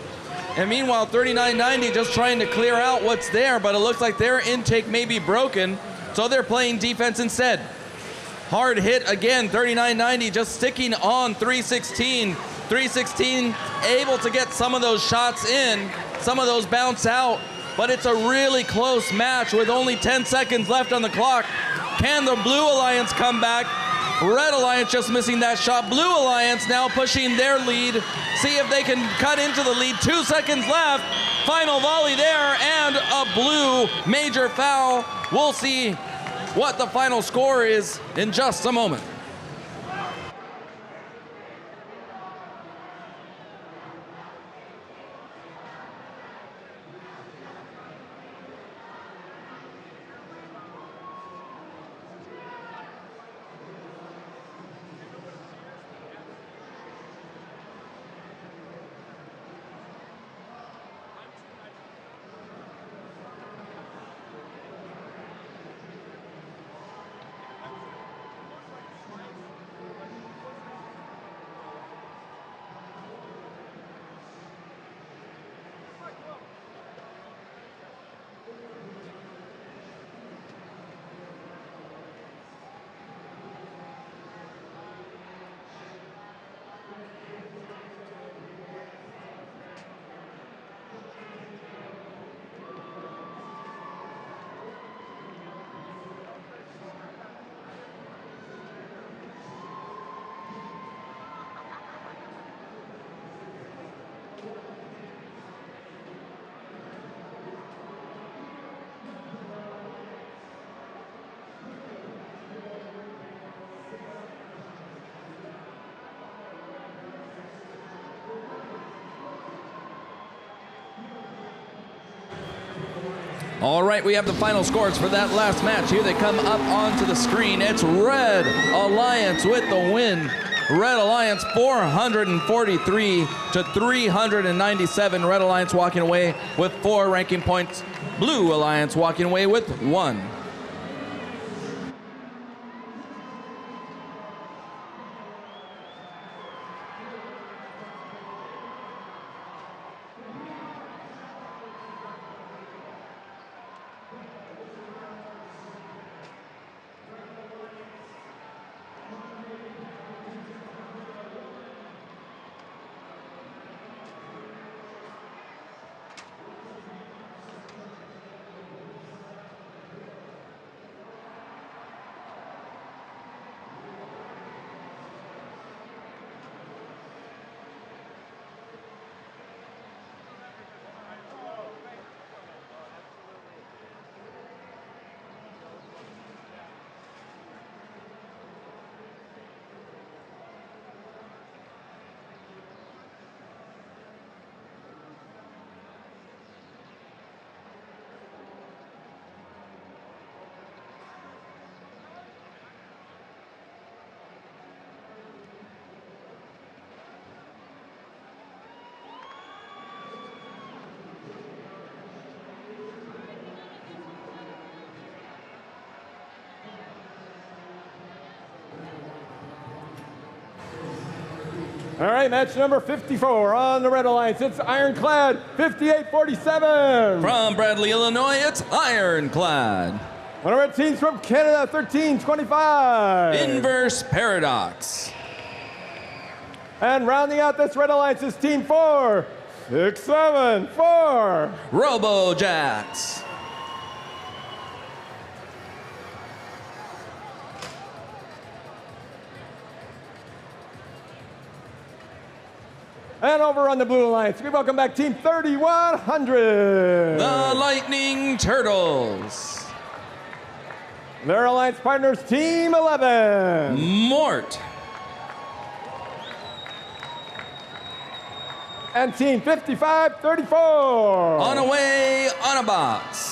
And meanwhile, 3990 just trying to clear out what's there, but it looks like their intake may be broken, so they're playing defense instead. Hard hit again, 3990 just sticking on 316. 316 able to get some of those shots in, some of those bounce out, but it's a really close match with only 10 seconds left on the clock. Can the Blue Alliance come back? Red Alliance just missing that shot. Blue Alliance now pushing their lead. See if they can cut into the lead. 2 seconds left. Final volley there and a blue major foul. We'll see what the final score is in just a moment. All right, we have the final scores for that last match. Here they come up onto the screen. It's Red Alliance with the win. Red Alliance 443 to 397. Red Alliance walking away with 4 ranking points. Blue Alliance walking away with 1. All right, match number 54 on the Red Alliance. It's Ironclad 58-47. From Bradley, Illinois, it's Ironclad. On the red teams from Canada, 13-25. Inverse Paradox. And rounding out this Red Alliance is Team 4, 6-7-4. Robotics. And over on the Blue Alliance, we welcome back Team 3100. The Lightning Turtles. Their alliance partners, Team 11. Mort. And Team 55-34. On a way, on a box.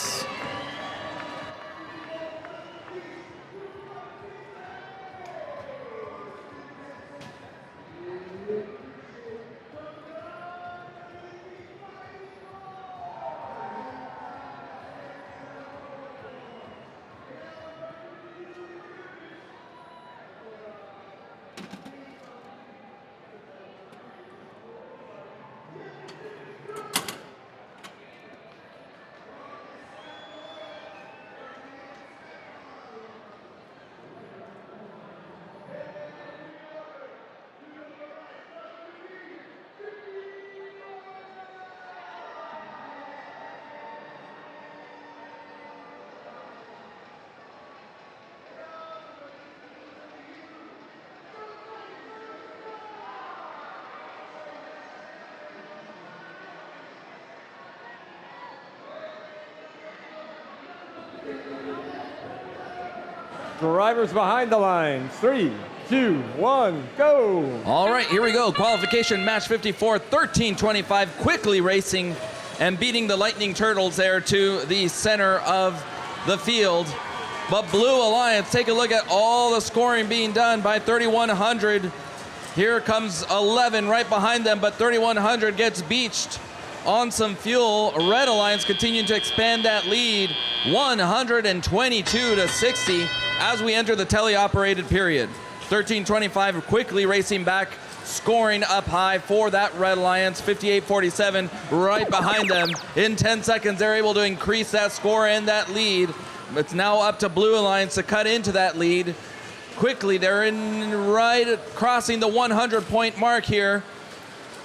Drivers behind the lines. 3, 2, 1, go. All right, here we go. Qualification match 54, 13-25, quickly racing and beating the Lightning Turtles there to the center of the field. But Blue Alliance, take a look at all the scoring being done by 3100. Here comes 11 right behind them, but 3100 gets beached on some fuel. Red Alliance continuing to expand that lead, 122-60 as we enter the teleoperated period. 13-25 quickly racing back, scoring up high for that Red Alliance, 58-47 right behind them. In 10 seconds, they're able to increase that score and that lead. It's now up to Blue Alliance to cut into that lead. Quickly, they're right crossing the 100-point mark here,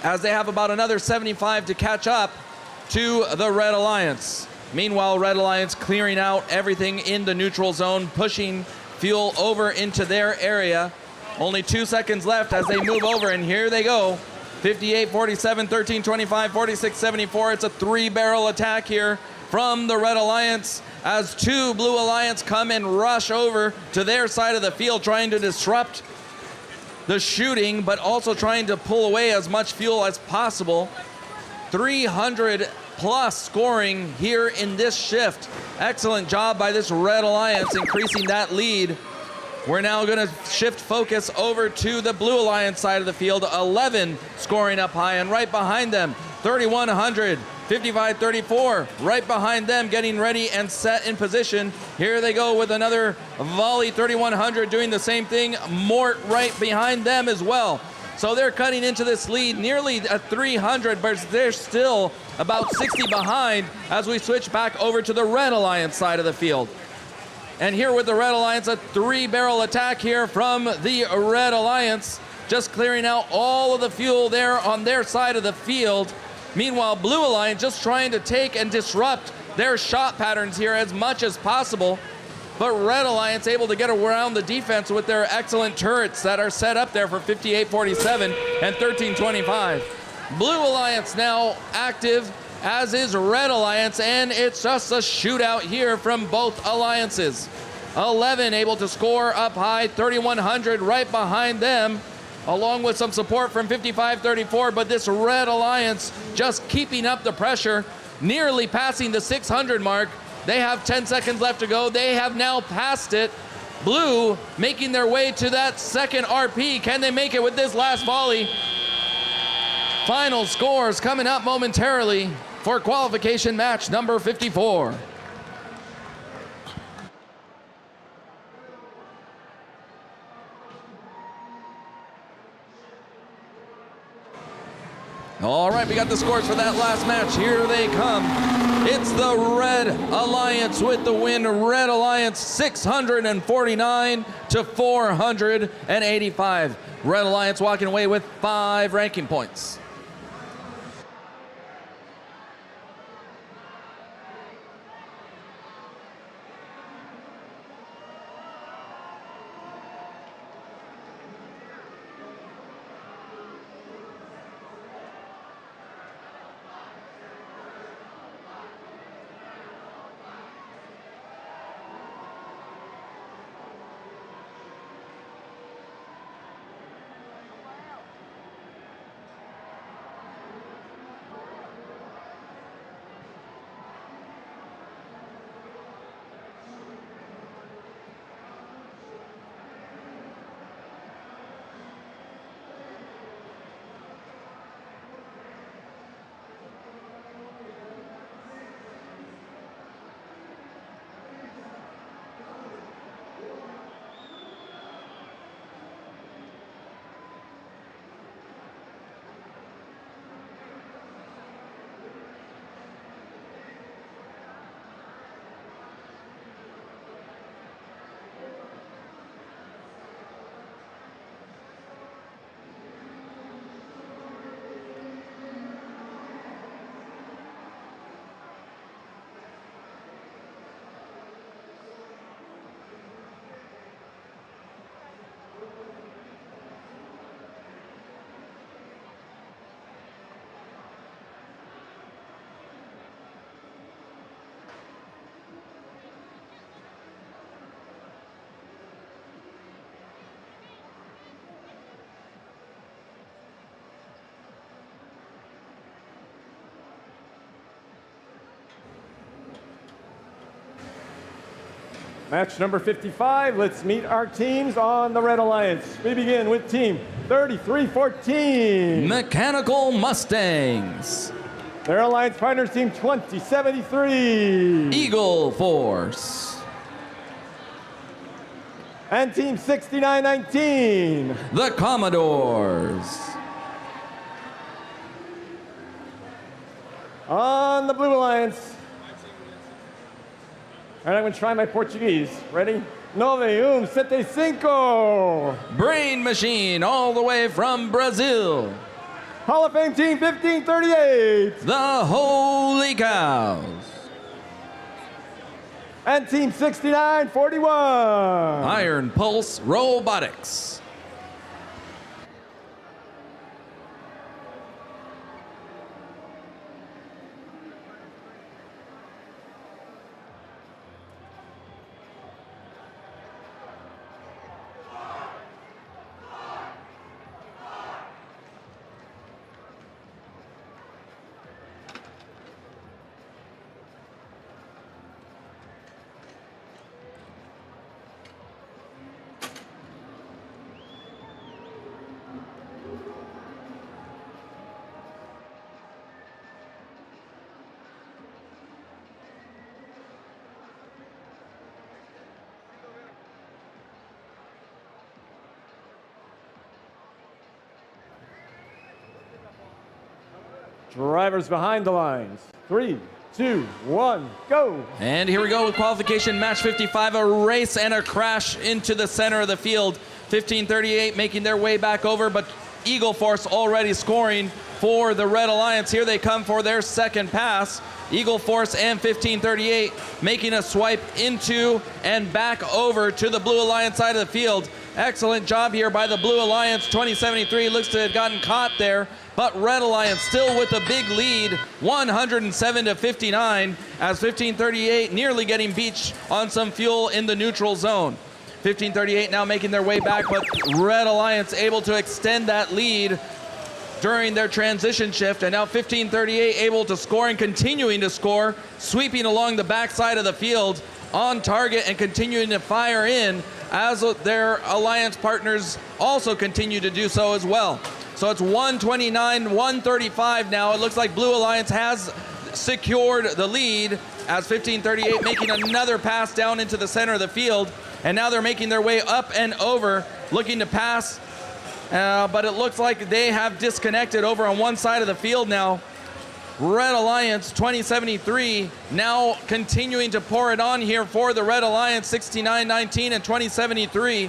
as they have about another 75 to catch up to the Red Alliance. Meanwhile, Red Alliance clearing out everything in the neutral zone, pushing fuel over into their area. Only 2 seconds left as they move over, and here they go. 58-47, 13-25, 46-74. It's a 3-barrel attack here from the Red Alliance as 2 Blue Alliance come and rush over to their side of the field, trying to disrupt the shooting, but also trying to pull away as much fuel as possible. 300 plus scoring here in this shift. Excellent job by this Red Alliance, increasing that lead. We're now going to shift focus over to the Blue Alliance side of the field. 11 scoring up high, and right behind them, 3100. 55-34, right behind them, getting ready and set in position. Here they go with another volley. 3100 doing the same thing. Mort right behind them as well. So they're cutting into this lead nearly at 300, but they're still about 60 behind as we switch back over to the Red Alliance side of the field. And here with the Red Alliance, a 3-barrel attack here from the Red Alliance, just clearing out all of the fuel there on their side of the field. Meanwhile, Blue Alliance just trying to take and disrupt their shot patterns here as much as possible. But Red Alliance able to get around the defense with their excellent turrets that are set up there for 58-47 and 13-25. Blue Alliance now active, as is Red Alliance, and it's just a shootout here from both alliances. 11 able to score up high, 3100 right behind them, along with some support from 55-34, but this Red Alliance just keeping up the pressure, nearly passing the 600 mark. They have 10 seconds left to go. They have now passed it. Blue making their way to that second RP. Can they make it with this last volley? Final scores coming up momentarily for qualification match number 54. All right, we got the scores for that last match. Here they come. It's the Red Alliance with the win. Red Alliance 649 to 485. Red Alliance walking away with 5 ranking points. Match number 55, let's meet our teams on the Red Alliance. We begin with team 3314. Mechanical Mustangs. Their alliance partners team 2073. Eagle Force. And team 6919. The Commodores. On the Blue Alliance. All right, I'm going to try my Portuguese. Ready? 9175. Brain Machine, all the way from Brazil. Hall of Fame team 1538. The Holy Cows. And team 6941. Iron Pulse Robotics. Drivers behind the lines. 3, 2, 1, go. And here we go with qualification match 55, a race and a crash into the center of the field. 1538 making their way back over, but Eagle Force already scoring for the Red Alliance. Here they come for their second pass. Eagle Force and 1538 making a swipe into and back over to the Blue Alliance side of the field. Excellent job here by the Blue Alliance. 2073 looks to have gotten caught there, but Red Alliance still with a big lead, 107 to 59, as 1538 nearly getting beached on some fuel in the neutral zone. 1538 now making their way back, but Red Alliance able to extend that lead during their transition shift, and now 1538 able to score and continuing to score, sweeping along the backside of the field on target and continuing to fire in as their alliance partners also continue to do so as well. So it's 129, 135 now. It looks like Blue Alliance has secured the lead as 1538 making another pass down into the center of the field. And now they're making their way up and over, looking to pass but it looks like they have disconnected over on one side of the field now. Red Alliance 2073 now continuing to pour it on here for the Red Alliance 69-19 and 2073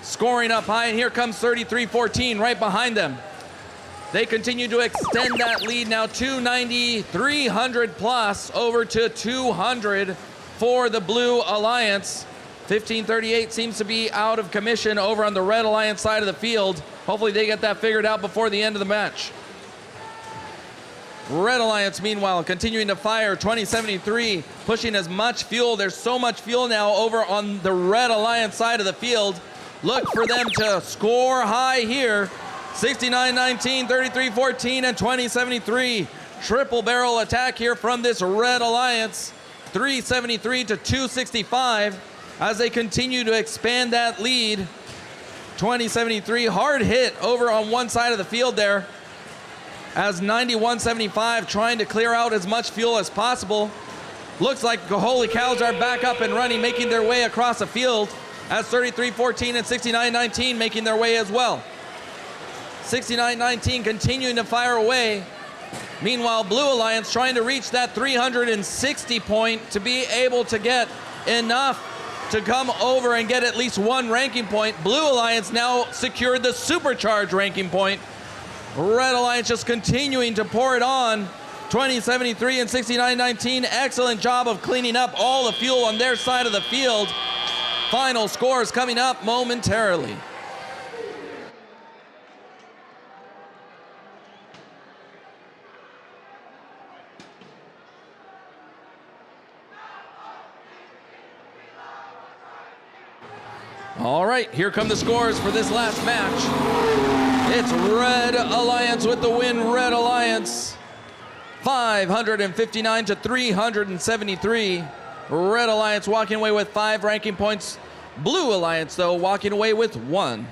scoring up high, and here comes 33-14 right behind them. They continue to extend that lead now 290, 300 plus over to 200 for the Blue Alliance. 1538 seems to be out of commission over on the Red Alliance side of the field. Hopefully they get that figured out before the end of the match. Red Alliance, meanwhile, continuing to fire. 2073 pushing as much fuel. There's so much fuel now over on the Red Alliance side of the field. Look for them to score high here. 69-19, 33-14, and 2073. Triple barrel attack here from this Red Alliance. 373 to 265 as they continue to expand that lead. 2073 hard hit over on one side of the field there, as 9175 trying to clear out as much fuel as possible. Looks like the Holy Cows are back up and running, making their way across the field, as 33-14 and 69-19 making their way as well. 69-19 continuing to fire away. Meanwhile, Blue Alliance trying to reach that 360 point to be able to get enough to come over and get at least one ranking point. Blue Alliance now secured the supercharged ranking point. Red Alliance just continuing to pour it on. 2073 and 69-19, excellent job of cleaning up all the fuel on their side of the field. Final scores coming up momentarily. All right, here come the scores for this last match. It's Red Alliance with the win. Red Alliance 559 to 373. Red Alliance walking away with 5 ranking points. Blue Alliance, though, walking away with 1.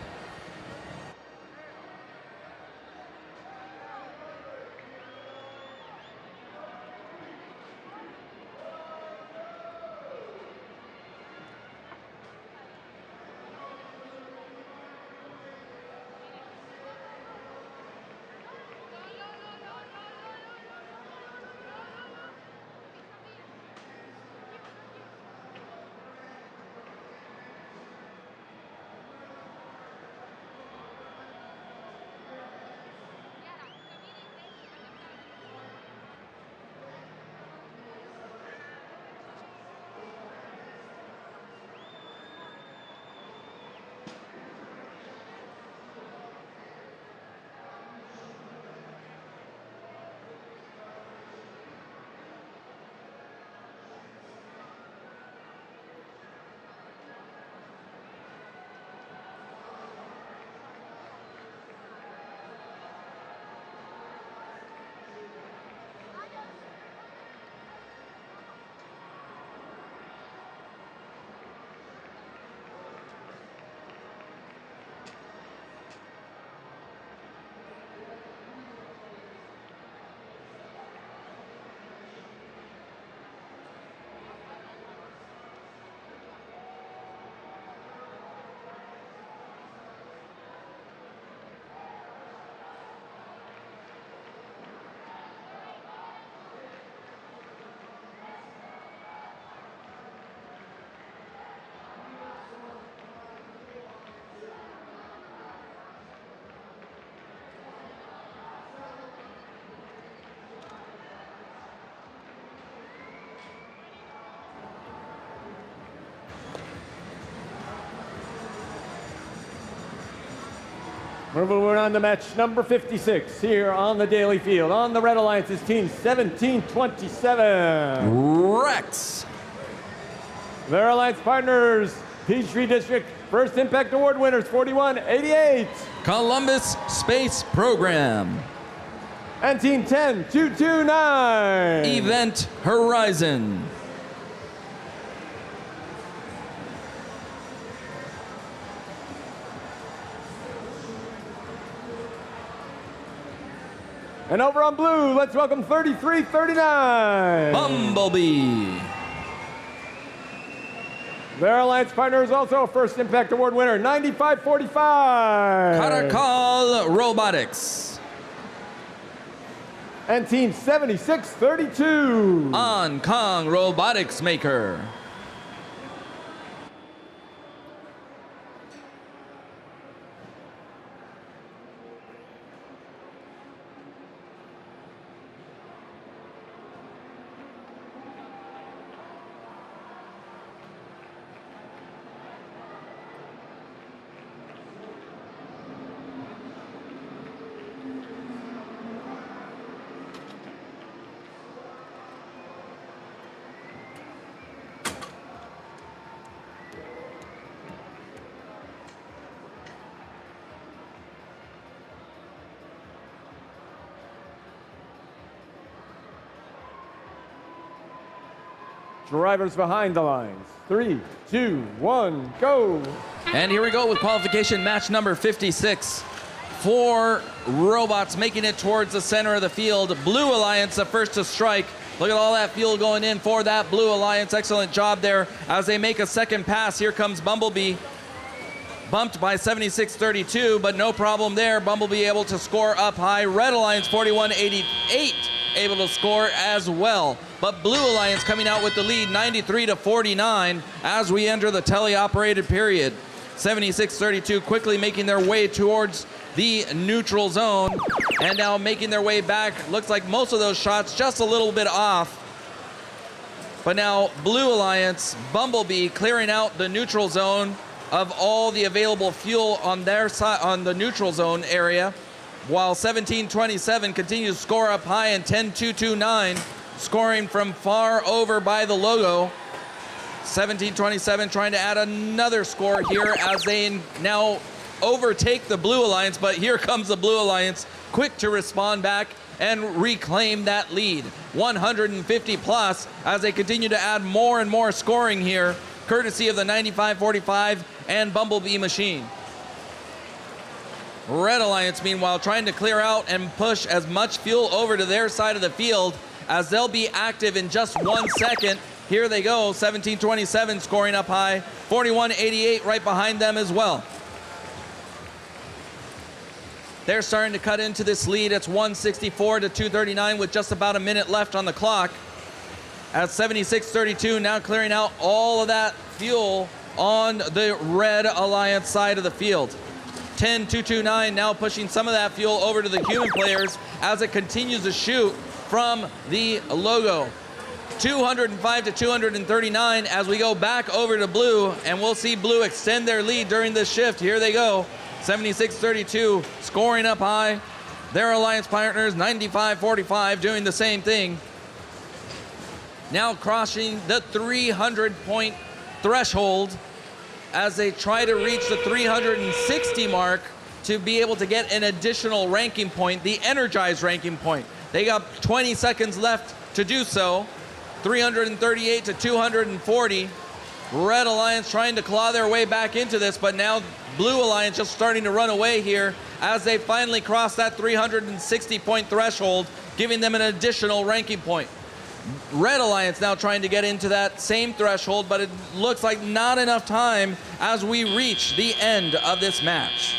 We're moving on to match number 56 here on the Daly field. On the Red Alliance's team, 1727. Rex. Their alliance partners, Peachtree District First Impact Award winners, 4188. Columbus Space Program. And team 10229. Event Horizon. And over on blue, let's welcome 3339. Bumblebee. Their alliance partner is also a First Impact Award winner, 95-45. Karakal Robotics. And team 76-32. Hong Kong Robotics Maker. Drivers behind the lines. 3, 2, 1, go. And here we go with qualification match number 56. 4 robots making it towards the center of the field. Blue Alliance the first to strike. Look at all that fuel going in for that Blue Alliance. Excellent job there as they make a second pass. Here comes Bumblebee. Bumped by 76-32, but no problem there. Bumblebee able to score up high. Red Alliance 41-88 able to score as well. But Blue Alliance coming out with the lead 93-49 as we enter the teleoperated period. 76-32 quickly making their way towards the neutral zone and now making their way back. Looks like most of those shots just a little bit off. But now Blue Alliance, Bumblebee clearing out the neutral zone of all the available fuel on their side, on the neutral zone area, while 17-27 continues to score up high in 10-2-2-9, scoring from far over by the logo. 17-27 trying to add another score here as they now overtake the Blue Alliance, but here comes the Blue Alliance, quick to respond back and reclaim that lead. 150 plus as they continue to add more and more scoring here, courtesy of the 95-45 and Bumblebee machine. Red Alliance, meanwhile, trying to clear out and push as much fuel over to their side of the field as they'll be active in just 1 second. Here they go, 17-27 scoring up high, 41-88 right behind them as well. They're starting to cut into this lead. It's 164-239 with just about a minute left on the clock. At 76-32, now clearing out all of that fuel on the Red Alliance side of the field. 10-2-2-9 now pushing some of that fuel over to the human players as it continues to shoot from the logo. 205-239 as we go back over to Blue, and we'll see Blue extend their lead during this shift. Here they go, 76-32, scoring up high. Their alliance partners, 95-45, doing the same thing. Now crossing the 300-point threshold as they try to reach the 360 mark to be able to get an additional ranking point, the energized ranking point. They got 20 seconds left to do so. 338-240. Red Alliance trying to claw their way back into this, but now Blue Alliance just starting to run away here as they finally cross that 360-point threshold, giving them an additional ranking point. Red Alliance now trying to get into that same threshold, but it looks like not enough time as we reach the end of this match.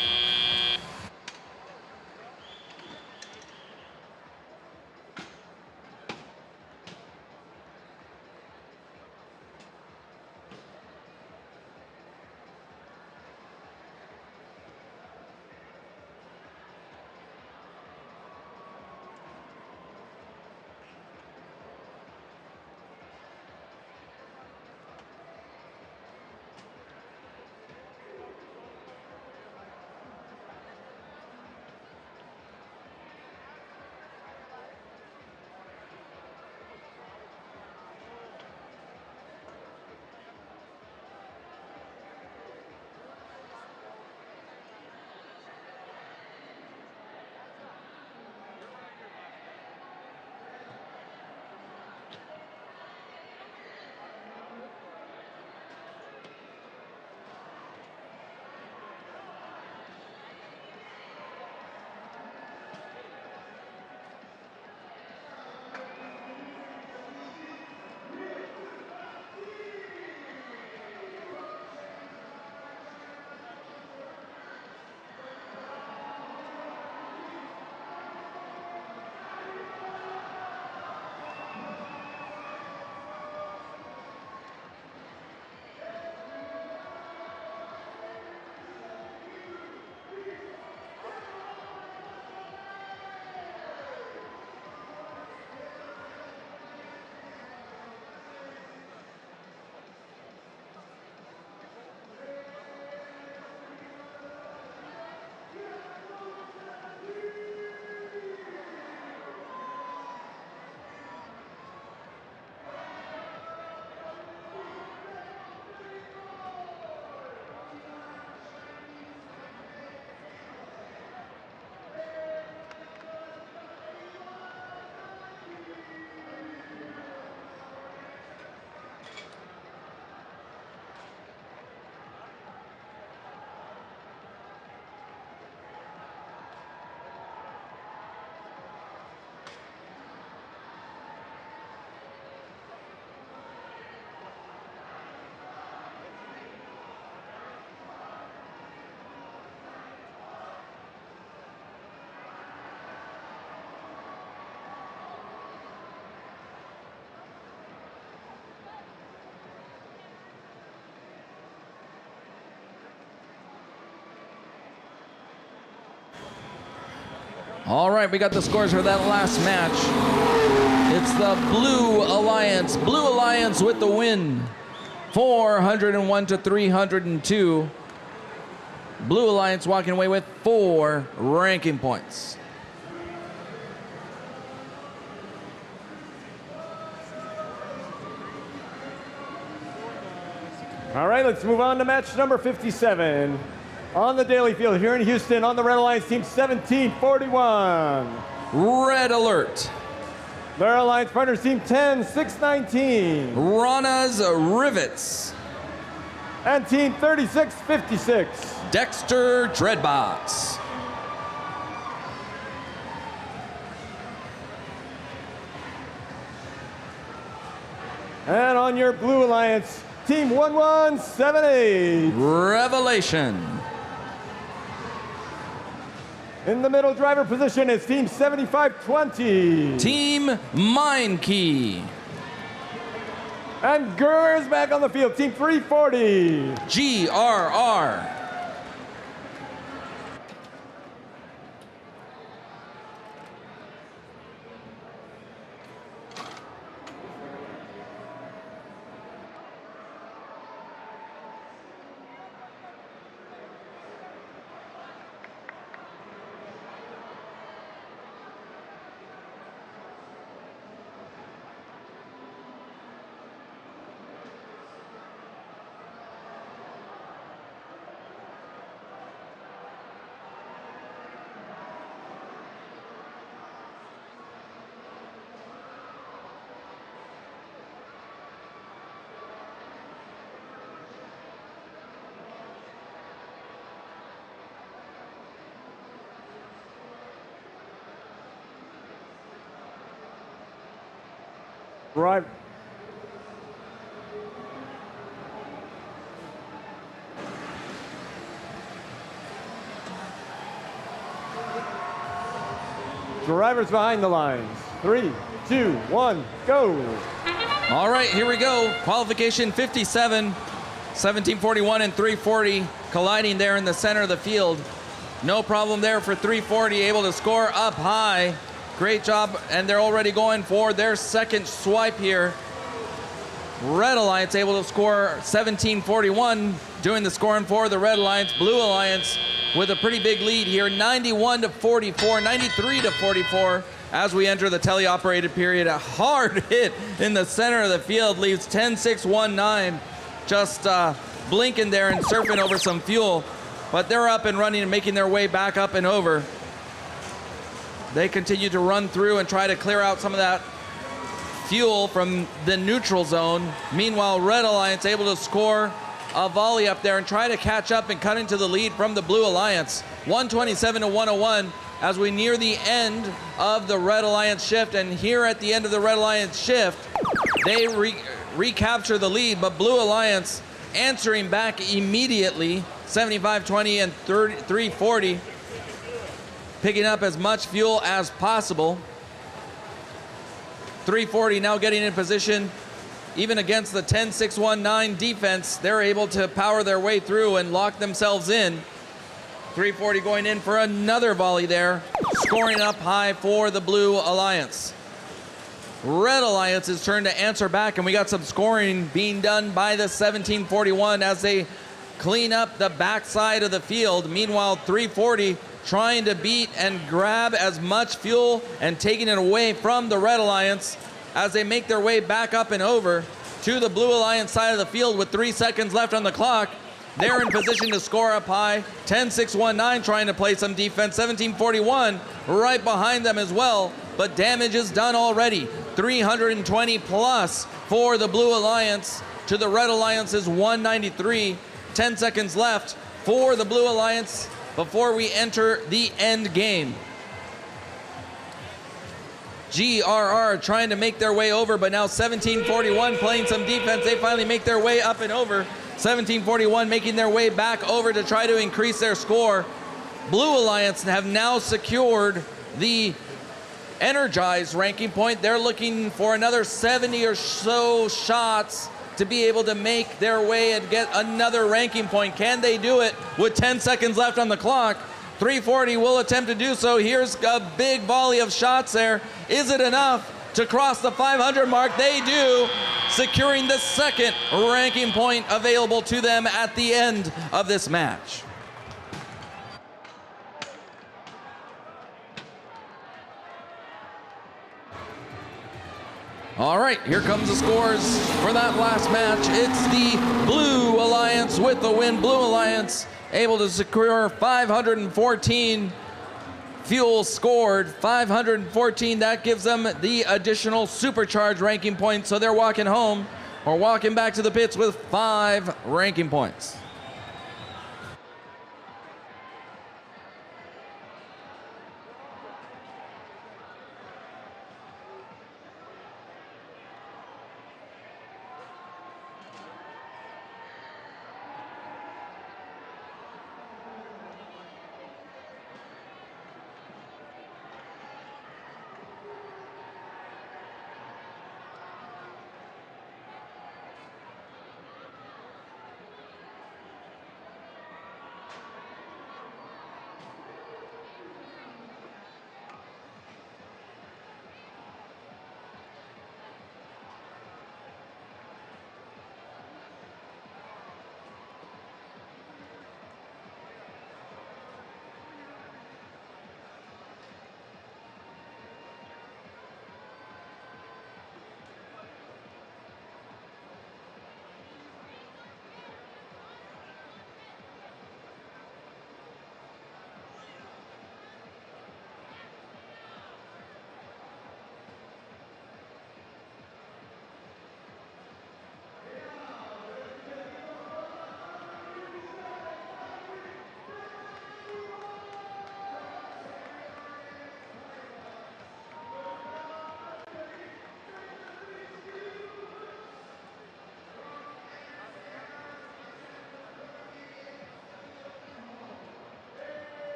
All right, we got the scores for that last match. It's the Blue Alliance. Blue Alliance with the win. 401 to 302. Blue Alliance walking away with 4 ranking points. All right, let's move on to match number 57. On the Daly field here in Houston, on the Red Alliance team 1741. Red Alert. Their Alliance partners team 10619. Rana's Rivets. And team 3656. Dexter Dreadbox. And on your Blue Alliance, team 1178. Revelation. In the middle driver position is team 7520. Team Mind Key. And Gurr's back on the field, team 340. GRR. Right. Drivers behind the lines. 3, 2, 1, go. All right, here we go. Qualification 57, 1741 and 340 colliding there in the center of the field. No problem there for 340, able to score up high. Great job, and they're already going for their second swipe here. Red Alliance able to score 1741, doing the scoring for the Red Alliance. Blue Alliance with a pretty big lead here, 91 to 44, 93 to 44. As we enter the teleoperated period, a hard hit in the center of the field leaves 10-6-1-9 just blinking there and surfing over some fuel. But they're up and running and making their way back up and over. They continue to run through and try to clear out some of that fuel from the neutral zone. Meanwhile, Red Alliance able to score a volley up there and try to catch up and cut into the lead from the Blue Alliance. 127 to 101 as we near the end of the Red Alliance shift. And here at the end of the Red Alliance shift, they recapture the lead, but Blue Alliance answering back immediately, 75-20 and 340. Picking up as much fuel as possible. 340 now getting in position. Even against the 10-6-1-9 defense, they're able to power their way through and lock themselves in. 340 going in for another volley there, scoring up high for the Blue Alliance. Red Alliance's turn to answer back, and we got some scoring being done by the 1741 as they clean up the backside of the field. Meanwhile, 340 trying to beat and grab as much fuel and taking it away from the Red Alliance as they make their way back up and over to the Blue Alliance side of the field with 3 seconds left on the clock. They're in position to score up high. 10-6-1-9 trying to play some defense. 1741 right behind them as well, but damage is done already. 320 plus for the Blue Alliance to the Red Alliance's 193. 10 seconds left for the Blue Alliance before we enter the end game. GRR trying to make their way over, but now 1741 playing some defense. They finally make their way up and over. 1741 making their way back over to try to increase their score. Blue Alliance have now secured the energized ranking point. They're looking for another 70 or so shots to be able to make their way and get another ranking point. Can they do it with 10 seconds left on the clock? 340 will attempt to do so. Here's a big volley of shots there. Is it enough to cross the 500 mark? They do, securing the second ranking point available to them at the end of this match. All right, here comes the scores for that last match. It's the Blue Alliance with the win. Blue Alliance able to secure 514 fuel scored, 514. That gives them the additional supercharged ranking points, so they're walking home or walking back to the pits with 5 ranking points.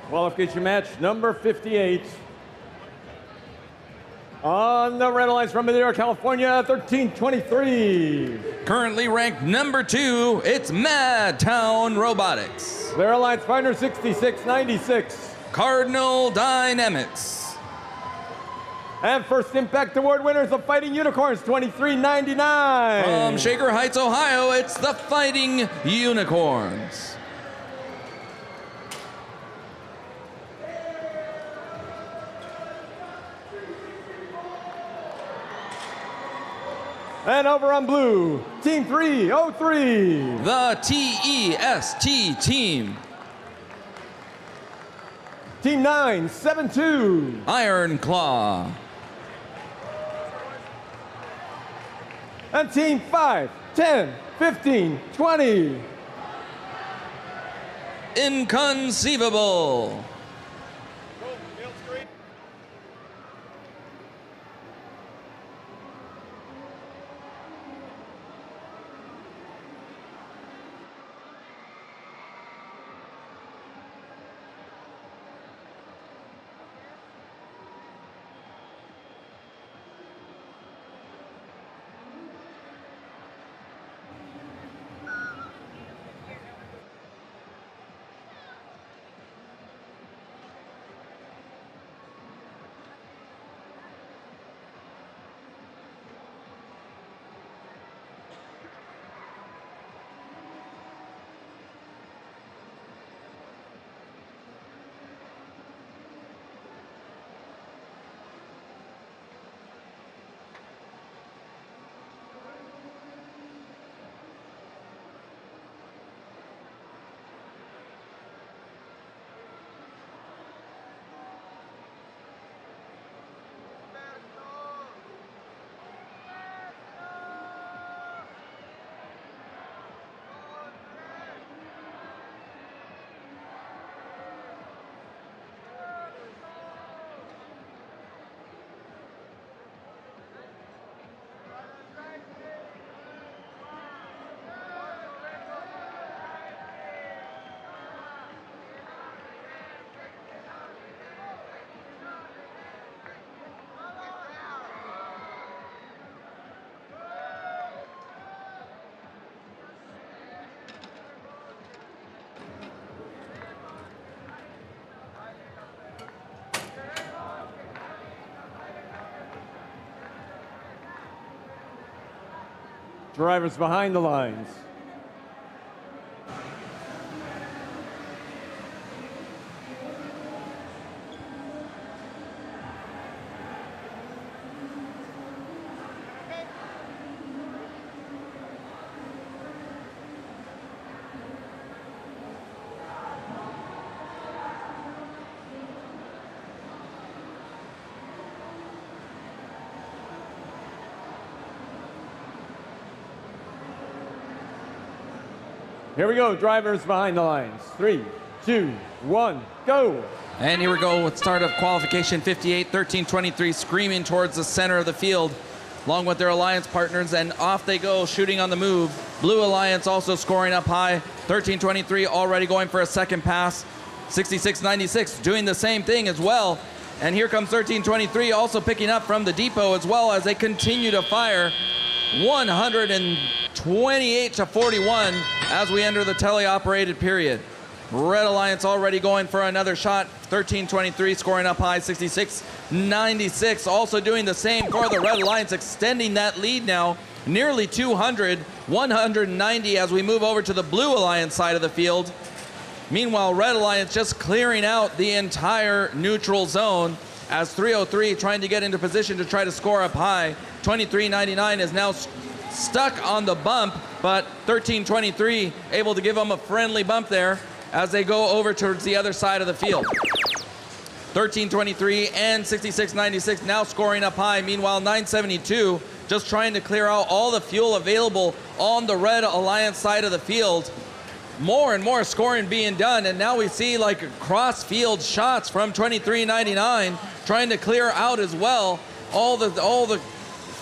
Qualification match number 58. On the red alliance from Madera, California, 1323. Currently ranked number 2, it's Madtown Robotics. Their alliance partner 6696. Cardinal Dynamics. And first impact award winners, the Fighting Unicorns, 2399. From Shaker Heights, Ohio, it's the Fighting Unicorns. And over on blue, Team 303. The TEST team. Team 972. Iron Claw. And Team 5, 10, 15, 20. Inconceivable. drivers behind the lines. Here we go, drivers behind the lines. 3, 2, 1, go. And here we go with start of qualification 58, 13:23, screaming towards the center of the field, along with their alliance partners, and off they go, shooting on the move. Blue Alliance also scoring up high, 13:23, already going for a second pass. 66.96 doing the same thing as well. And here comes 13:23, also picking up from the depot as well as they continue to fire. 128 to 41 as we enter the teleoperated period. Red Alliance already going for another shot. 13:23 scoring up high. 66.96 also doing the same for the Red Alliance, extending that lead now nearly 200. 190 as we move over to the Blue Alliance side of the field. Meanwhile, Red Alliance just clearing out the entire neutral zone as 303 trying to get into position to try to score up high. 23.99 is now stuck on the bump, but 13:23 able to give them a friendly bump there as they go over towards the other side of the field. 13:23 and 66.96 now scoring up high. Meanwhile, 972 just trying to clear out all the fuel available on the Red Alliance side of the field. More and more scoring being done, and now we see like cross-field shots from 23.99 trying to clear out as well all the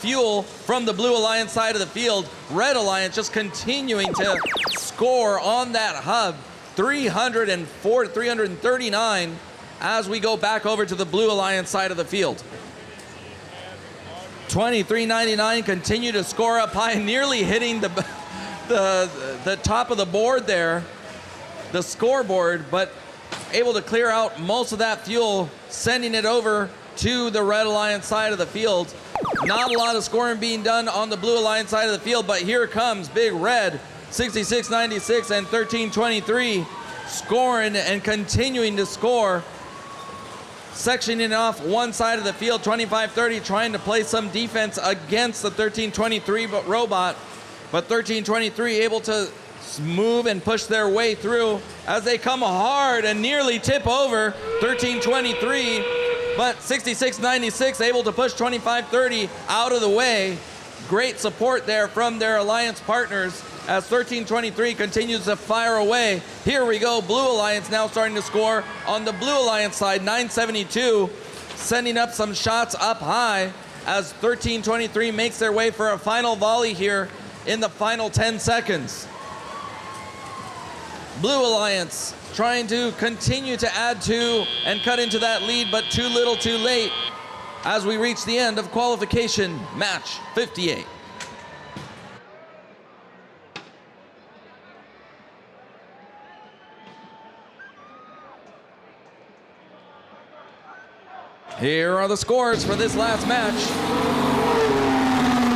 fuel from the Blue Alliance side of the field. Red Alliance just continuing to score on that hub. 304 to 339 as we go back over to the Blue Alliance side of the field. 23.99 continue to score up high, nearly hitting the top of the board there, the scoreboard, but able to clear out most of that fuel, sending it over to the Red Alliance side of the field. Not a lot of scoring being done on the Blue Alliance side of the field, but here comes Big Red, 66.96 and 13.23, scoring and continuing to score. Sectioning off one side of the field, 25.30, trying to play some defense against the 13.23 robot, but 13.23 able to move and push their way through as they come hard and nearly tip over 13.23, but 66.96 able to push 25.30 out of the way. Great support there from their alliance partners as 13.23 continues to fire away. Here we go, Blue Alliance now starting to score on the Blue Alliance side, 972, sending up some shots up high as 13.23 makes their way for a final volley here in the final 10 seconds. Blue Alliance trying to continue to add to and cut into that lead, but too little too late as we reach the end of qualification match 58. Here are the scores for this last match.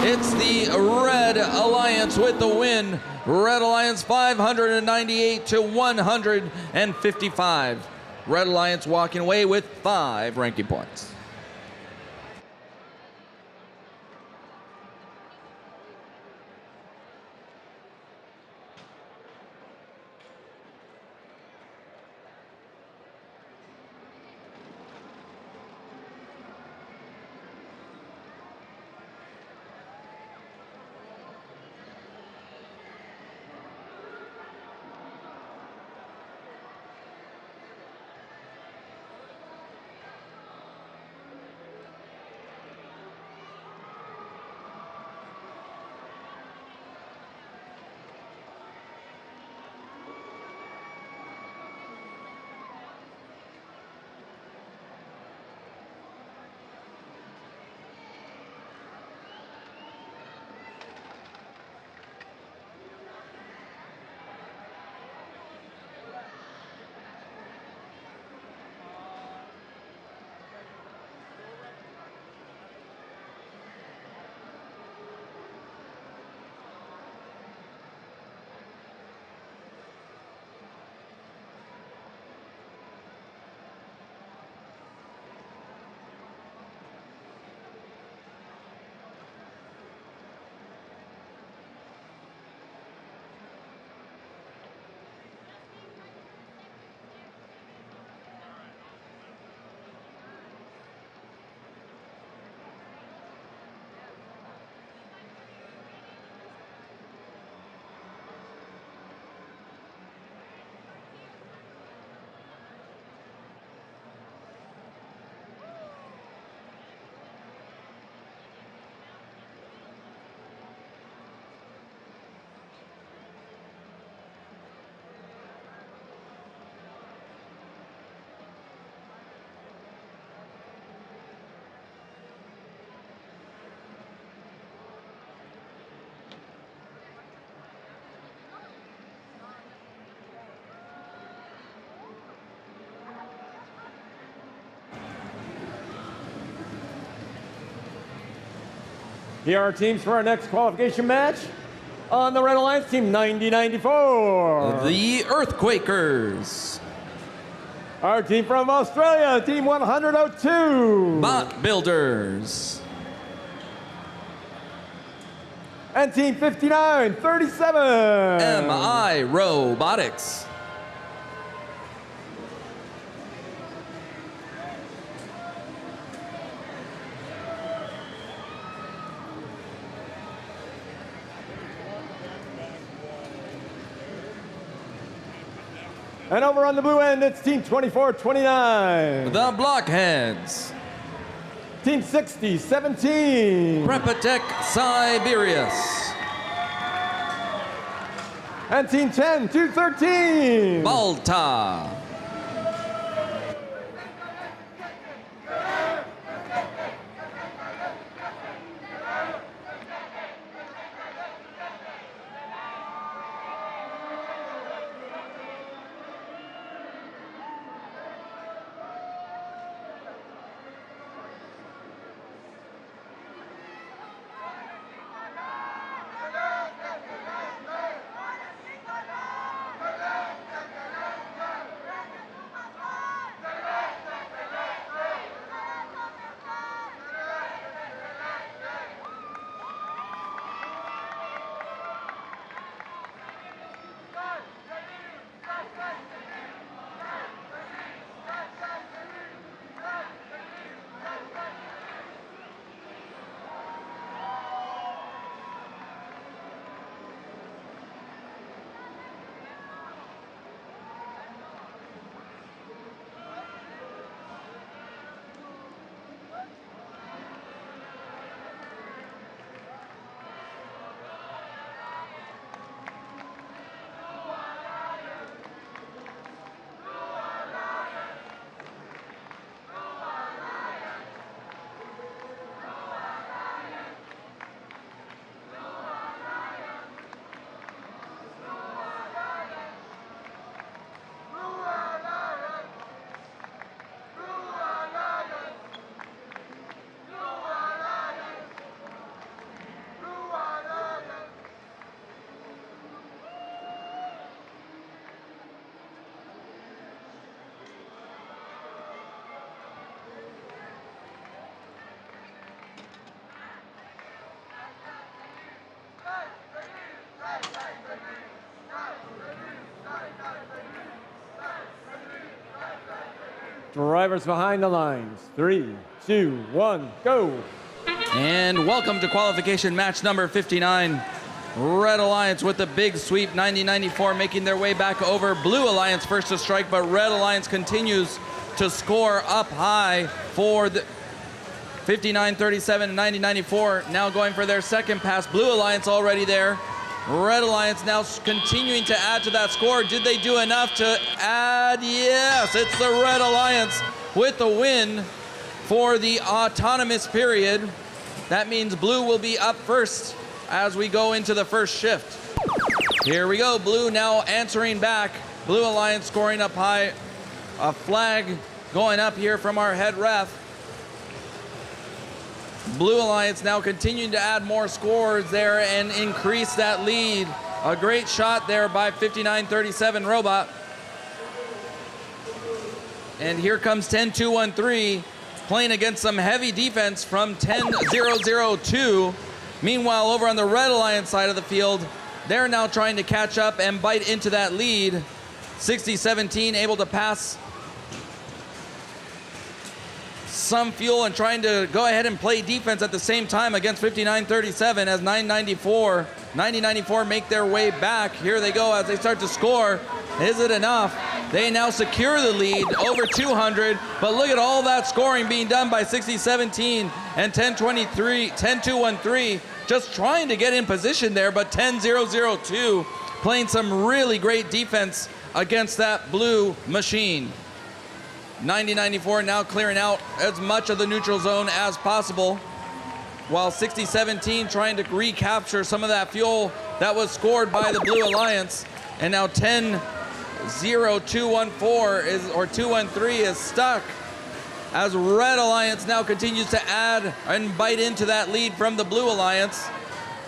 It's the Red Alliance with the win. Red Alliance 598 to 155. Red Alliance walking away with 5 ranking points. Here are our teams for our next qualification match. On the Red Alliance, Team 9094. The Earthquakers. Our team from Australia, Team 102. Bot Builders. And Team 5937. MI Robotics. And over on the blue end, it's Team 2429. The Blockheads. Team 6017. Prepatech Siberius. And Team 10213. Balta. Drivers behind the lines. 3, 2, 1, go. And welcome to qualification match number 59. Red Alliance with the big sweep, 90-94, making their way back over Blue Alliance first to strike, but Red Alliance continues to score up high for the 59-37 and 90-94, now going for their second pass. Blue Alliance already there. Red Alliance now continuing to add to that score. Did they do enough to add? Yes, it's the Red Alliance with the win for the autonomous period. That means Blue will be up first as we go into the first shift. Here we go, Blue now answering back. Blue Alliance scoring up high. A flag going up here from our head ref. Blue Alliance now continuing to add more scores there and increase that lead. A great shot there by 59-37 Robot. And here comes 10-2-1-3 playing against some heavy defense from 10-0-0-2. Meanwhile, over on the Red Alliance side of the field, they're now trying to catch up and bite into that lead. 60-17 able to pass some fuel and trying to go ahead and play defense at the same time against 59-37 as 90-94 make their way back. Here they go as they start to score. Is it enough? They now secure the lead over 200, but look at all that scoring being done by 60-17 and 10-2-1-3 just trying to get in position there, but 10-0-0-2 playing some really great defense against that blue machine. 90-94 now clearing out as much of the neutral zone as possible, while 60-17 trying to recapture some of that fuel that was scored by the Blue Alliance. And now 10-0-2-1-4 is, or 2-1-3 is stuck as Red Alliance now continues to add and bite into that lead from the Blue Alliance.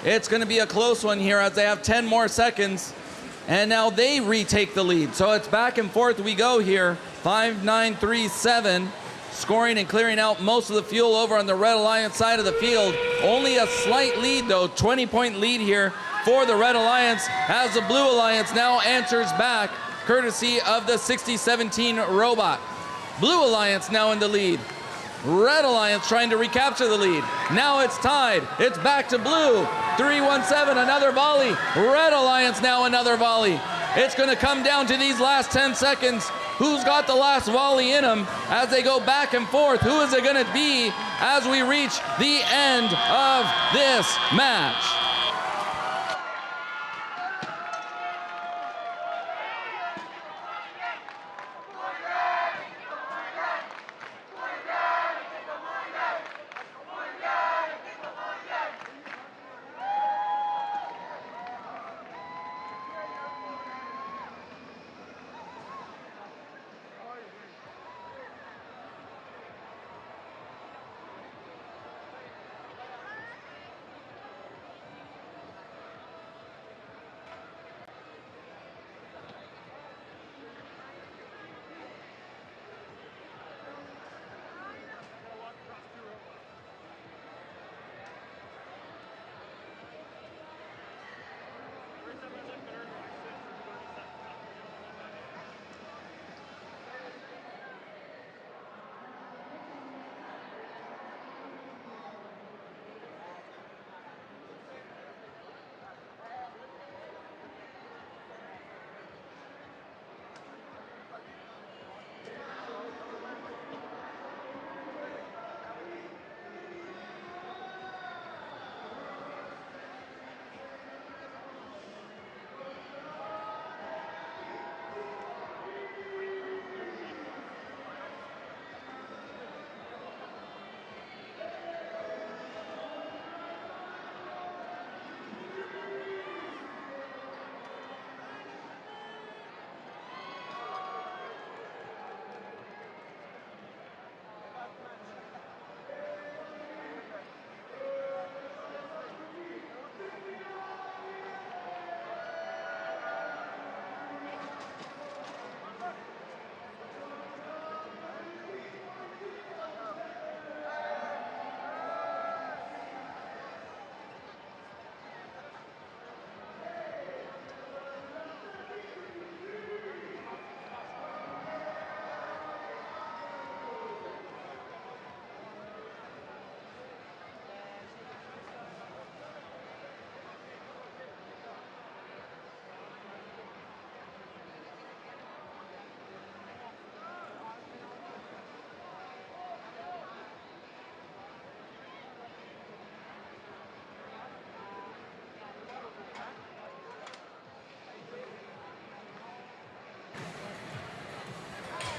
It's going to be a close one here as they have 10 more seconds. And now they retake the lead. So it's back and forth we go here. 5-9-3-7. Scoring and clearing out most of the fuel over on the Red Alliance side of the field. Only a slight lead though, 20-point lead here for the Red Alliance as the Blue Alliance now answers back courtesy of the 6017 robot. Blue Alliance now in the lead. Red Alliance trying to recapture the lead. Now it's tied. It's back to Blue. 3-1-7, another volley. Red Alliance now another volley. It's going to come down to these last 10 seconds. Who's got the last volley in them as they go back and forth? Who is it going to be as we reach the end of this match?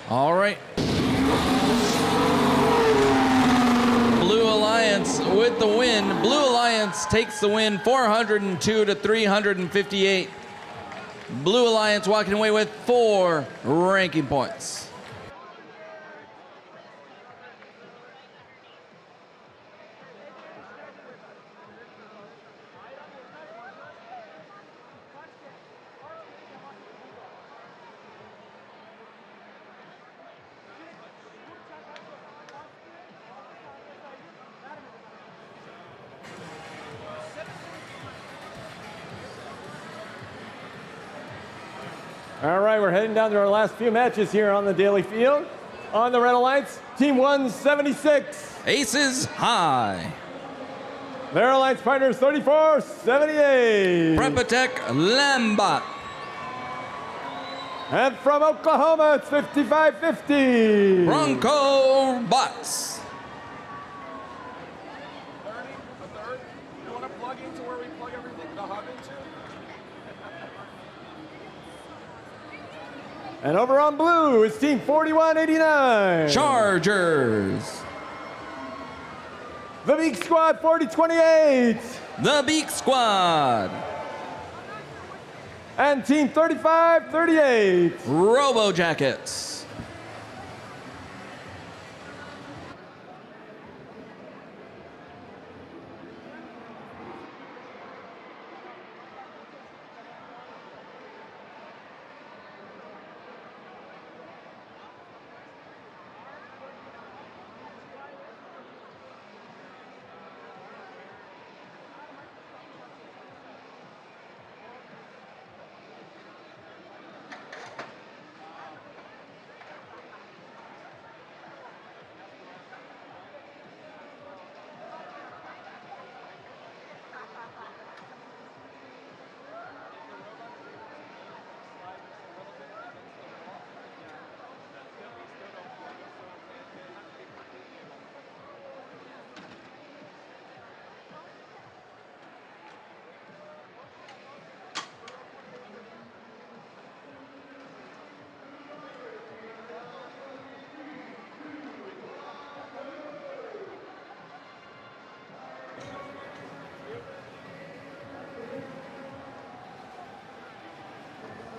All right. Blue Alliance with the win. Blue Alliance takes the win 402 to 358. Blue Alliance walking away with 4 ranking points. All right, we're heading down to our last few matches here on the Daly field. On the Red Alliance, Team 176. Aces high. Their Alliance partners 3478. Prepatech Lambot. And from Oklahoma, it's 5550. Bronco Bots. You want to plug into where we plug everything, the hub into? And over on blue is Team 4189. Chargers. The Beak Squad 4028. The Beak Squad. And Team 3538. Robo Jackets.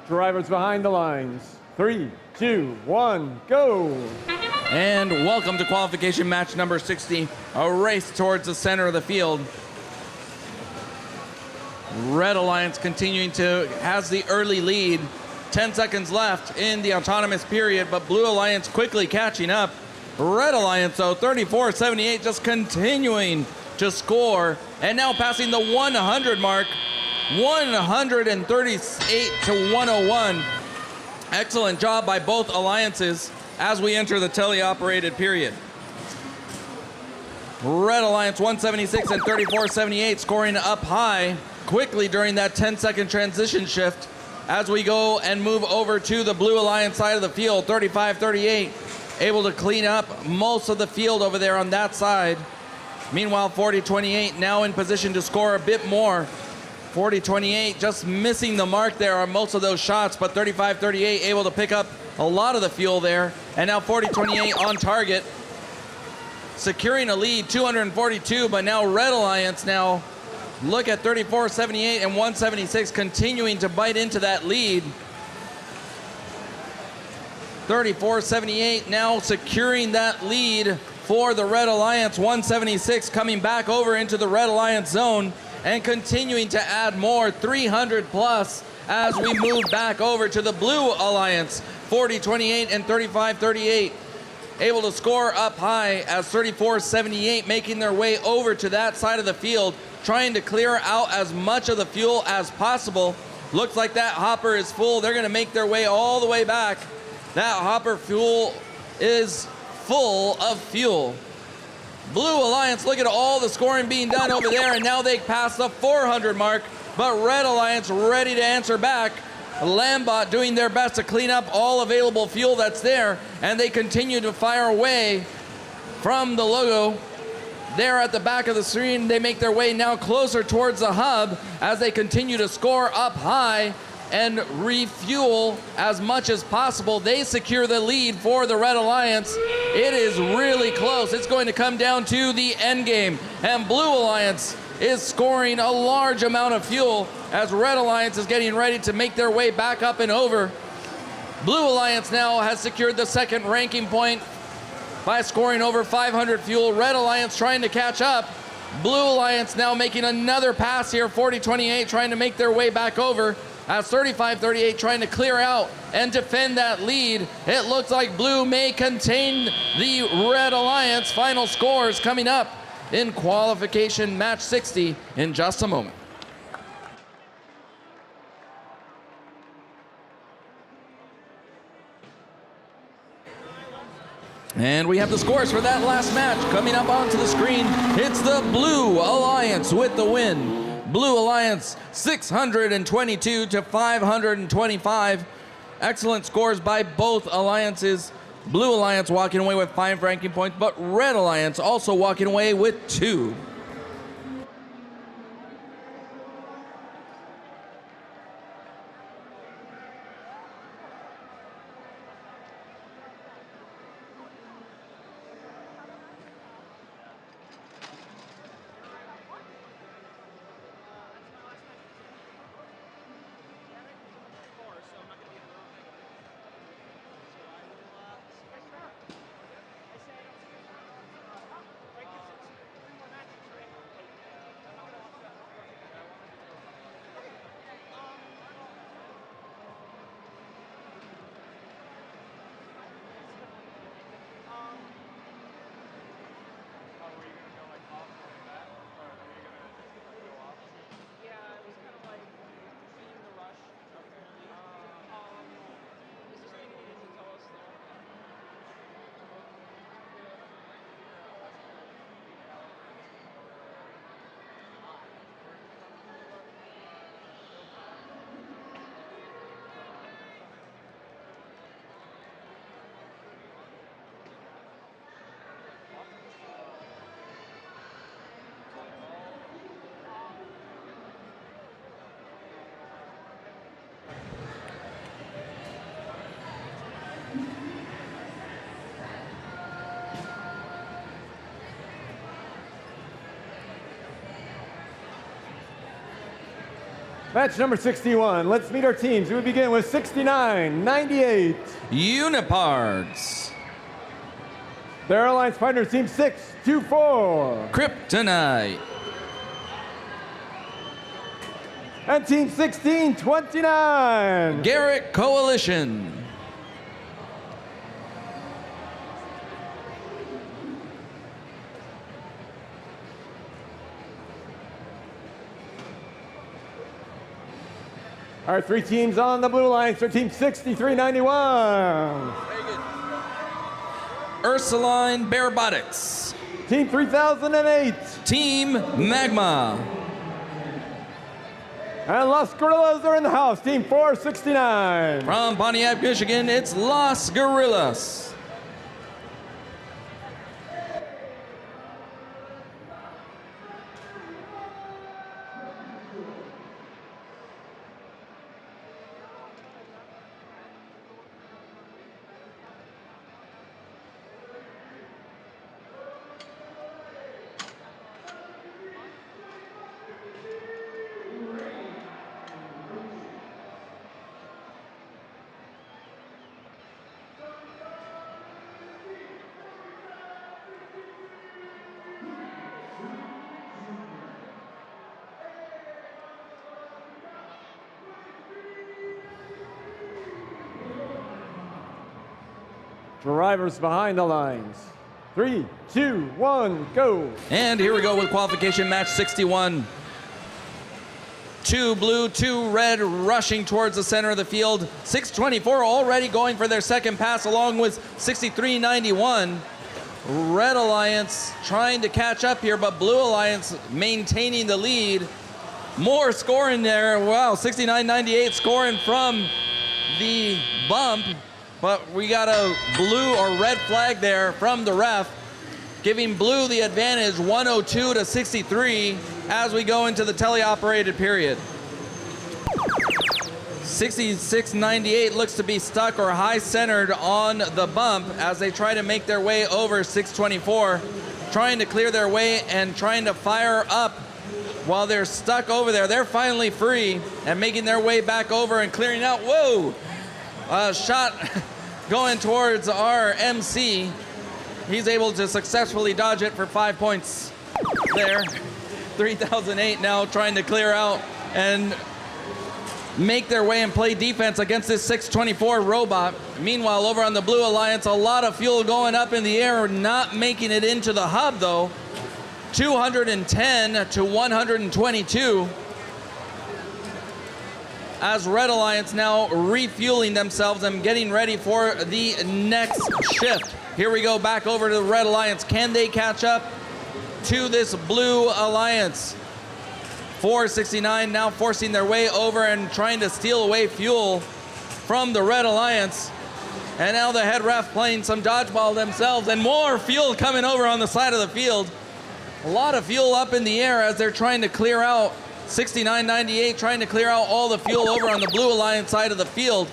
Drivers behind the lines. 3, 2, 1, go. And welcome to qualification match number 60, a race towards the center of the field. Red Alliance continuing to has the early lead. 10 seconds left in the autonomous period, but Blue Alliance quickly catching up. Red Alliance, though, 34-78, just continuing to score, and now passing the 100 mark, 138 to 101. Excellent job by both alliances as we enter the teleoperated period. Red Alliance 176 and 34-78, scoring up high quickly during that 10-second transition shift as we go and move over to the Blue Alliance side of the field. 35-38, able to clean up most of the field over there on that side. Meanwhile, 40-28 now in position to score a bit more. 40-28 just missing the mark there on most of those shots, but 35-38 able to pick up a lot of the fuel there. And now 40-28 on target, securing a lead, 242, but now Red Alliance now look at 34-78 and 176 continuing to bite into that lead. 34-78 now securing that lead for the Red Alliance. 176 coming back over into the Red Alliance zone and continuing to add more, 300 plus as we move back over to the Blue Alliance. 40-28 and 35-38 able to score up high as 34-78 making their way over to that side of the field, trying to clear out as much of the fuel as possible. Looks like that hopper is full. They're going to make their way all the way back. That hopper fuel is full of fuel. Blue Alliance, look at all the scoring being done over there, and now they pass the 400 mark, but Red Alliance ready to answer back. Lambot doing their best to clean up all available fuel that's there, and they continue to fire away from the logo. There at the back of the screen, they make their way now closer towards the hub as they continue to score up high and refuel as much as possible. They secure the lead for the Red Alliance. It is really close. It's going to come down to the end game, and Blue Alliance is scoring a large amount of fuel as Red Alliance is getting ready to make their way back up and over. Blue Alliance now has secured the second ranking point by scoring over 500 fuel. Red Alliance trying to catch up. Blue Alliance now making another pass here, 40-28, trying to make their way back over as 35-38 trying to clear out and defend that lead. It looks like Blue may contain the Red Alliance. Final scores coming up in qualification match 60 in just a moment. And we have the scores for that last match coming up onto the screen. It's the Blue Alliance with the win. Blue Alliance 622 to 525. Excellent scores by both alliances. Blue Alliance walking away with 5 ranking points, but Red Alliance also walking away with 2. Match number 61. Let's meet our teams. We begin with 69-98. Uniparts. Their alliance partner, team 624. Kryptonite. And team 1629. Garrett Coalition. Our three teams on the blue line for team 6391. Ursuline Robotics. Team 3008. Team Magma. And Los Gorillas are in the house, team 469. From Pontiac, Michigan, it's Los Gorillas. Drivers behind the lines. 3, 2, 1, go. And here we go with qualification match 61. 2 blue, 2 red, rushing towards the center of the field. 624 already going for their second pass along with 6391. Red Alliance trying to catch up here, but Blue Alliance maintaining the lead. More scoring there. Wow, 69-98 scoring from the bump. But we got a blue or red flag there from the ref, giving blue the advantage 102-63 as we go into the teleoperated period. 66-98 looks to be stuck or high centered on the bump as they try to make their way over 624, trying to clear their way and trying to fire up while they're stuck over there. They're finally free and making their way back over and clearing out. Whoa! Shot going towards our MC. He's able to successfully dodge it for 5 points there. 3008 now trying to clear out and make their way and play defense against this 624 robot. Meanwhile, over on the Blue Alliance, a lot of fuel going up in the air, not making it into the hub though. 210 to 122. As Red Alliance now refueling themselves and getting ready for the next shift. Here we go back over to the Red Alliance. Can they catch up to this Blue Alliance? 469 now forcing their way over and trying to steal away fuel from the Red Alliance. And now the head ref playing some dodgeball themselves, and more fuel coming over on the side of the field. A lot of fuel up in the air as they're trying to clear out. 69-98 trying to clear out all the fuel over on the Blue Alliance side of the field.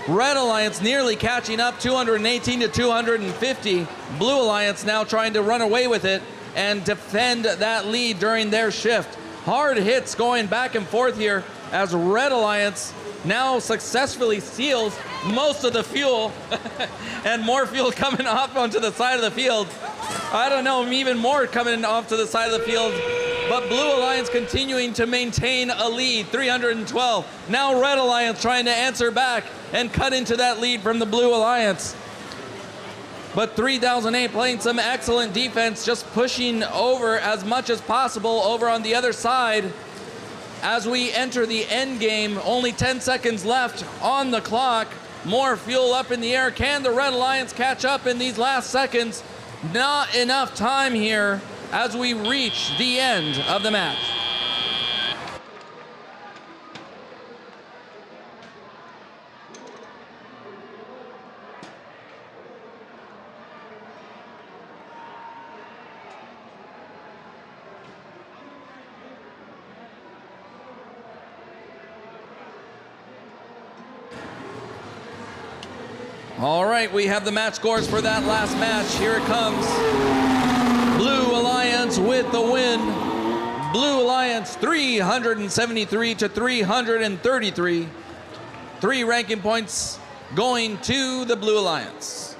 Red Alliance nearly catching up, 218 to 250. Blue Alliance now trying to run away with it and defend that lead during their shift. Hard hits going back and forth here as Red Alliance now successfully steals most of the fuel and more fuel coming off onto the side of the field. I don't know, even more coming off to the side of the field. But Blue Alliance continuing to maintain a lead, 312. Now Red Alliance trying to answer back and cut into that lead from the Blue Alliance. But 3008 playing some excellent defense, just pushing over as much as possible over on the other side. As we enter the end game, only 10 seconds left on the clock. More fuel up in the air. Can the Red Alliance catch up in these last seconds? Not enough time here as we reach the end of the match. All right, we have the match scores for that last match. Here it comes. Blue Alliance with the win. Blue Alliance 373 to 333. 3 ranking points going to the Blue Alliance.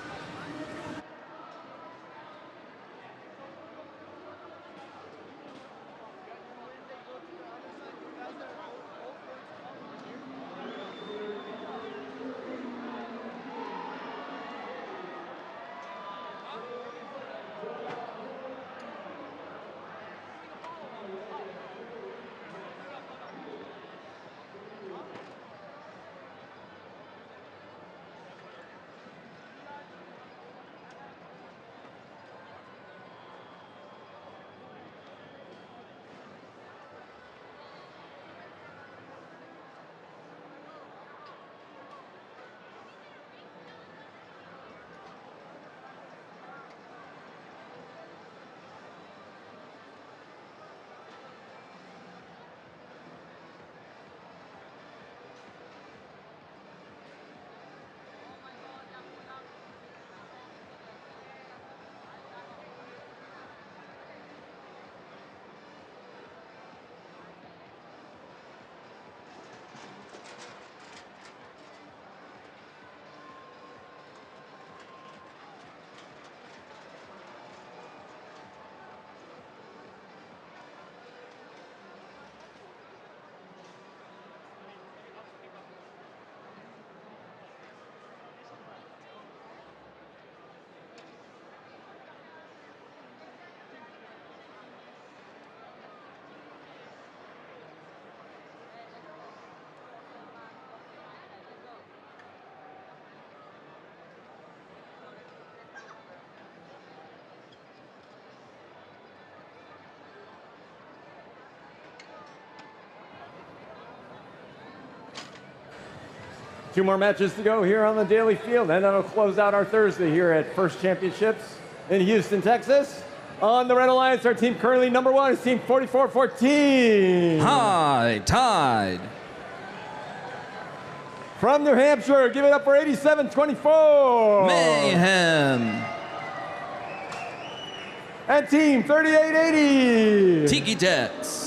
Two more matches to go here on the Daly field, and that'll close out our Thursday here at First Championships in Houston, Texas. On the Red Alliance, our team currently number 1 is Team 4414. High Tide. From New Hampshire, give it up for 8724. Mayhem. And Team 3880. Tiki Tex.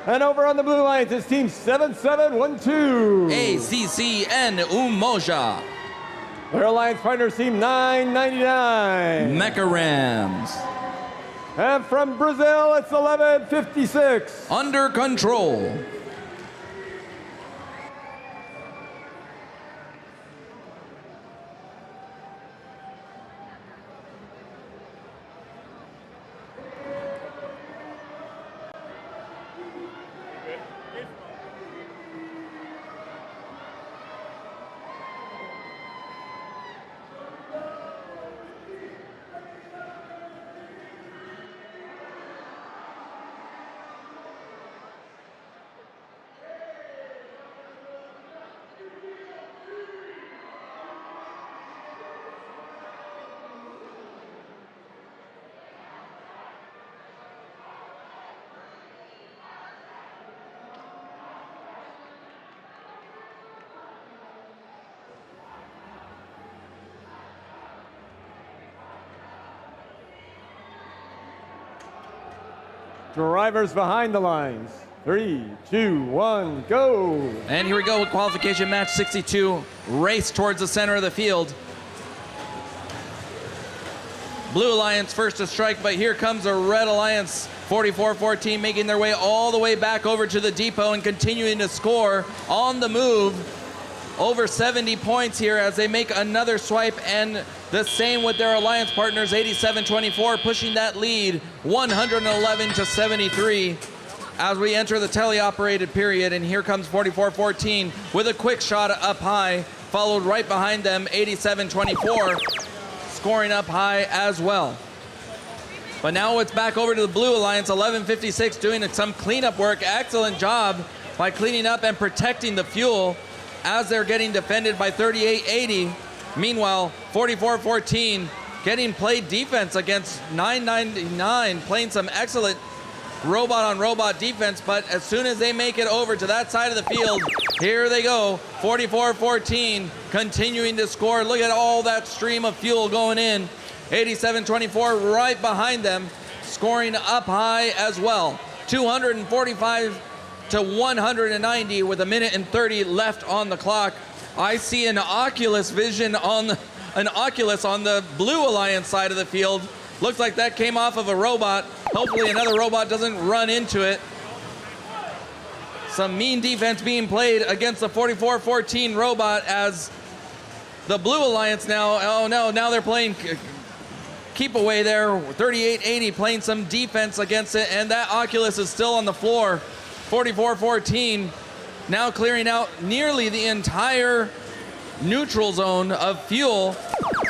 And over on the Blue Alliance is Team 7712. ACCN Umoja. Their alliance partners Team 999. Mecha Rams. And from Brazil, it's 1156. Under Control. Drivers behind the lines. 3, 2, 1, go. And here we go with qualification match 62. Race towards the center of the field. Blue Alliance first to strike, but here comes the Red Alliance 4414 making their way all the way back over to the depot and continuing to score on the move. Over 70 points here as they make another swipe, and the same with their alliance partners, 8724, pushing that lead 111 to 73 as we enter the teleoperated period. And here comes 4414 with a quick shot up high, followed right behind them 8724, scoring up high as well. But now it's back over to the Blue Alliance, 1156 doing some cleanup work. Excellent job by cleaning up and protecting the fuel as they're getting defended by 3880. Meanwhile, 4414 getting played defense against 999, playing some excellent robot-on-robot defense, but as soon as they make it over to that side of the field, Here they go, 44-14, continuing to score. Look at all that stream of fuel going in. 87-24 right behind them, scoring up high as well. 245 to 190 with 1:30 left on the clock. I see an Oculus vision on the Blue Alliance side of the field. Looks like that came off of a robot. Hopefully another robot doesn't run into it. Some mean defense being played against the 44-14 robot as the Blue Alliance now, oh no, now they're playing keep away there. 38-80 playing some defense against it, and that Oculus is still on the floor. 44-14 now clearing out nearly the entire neutral zone of fuel,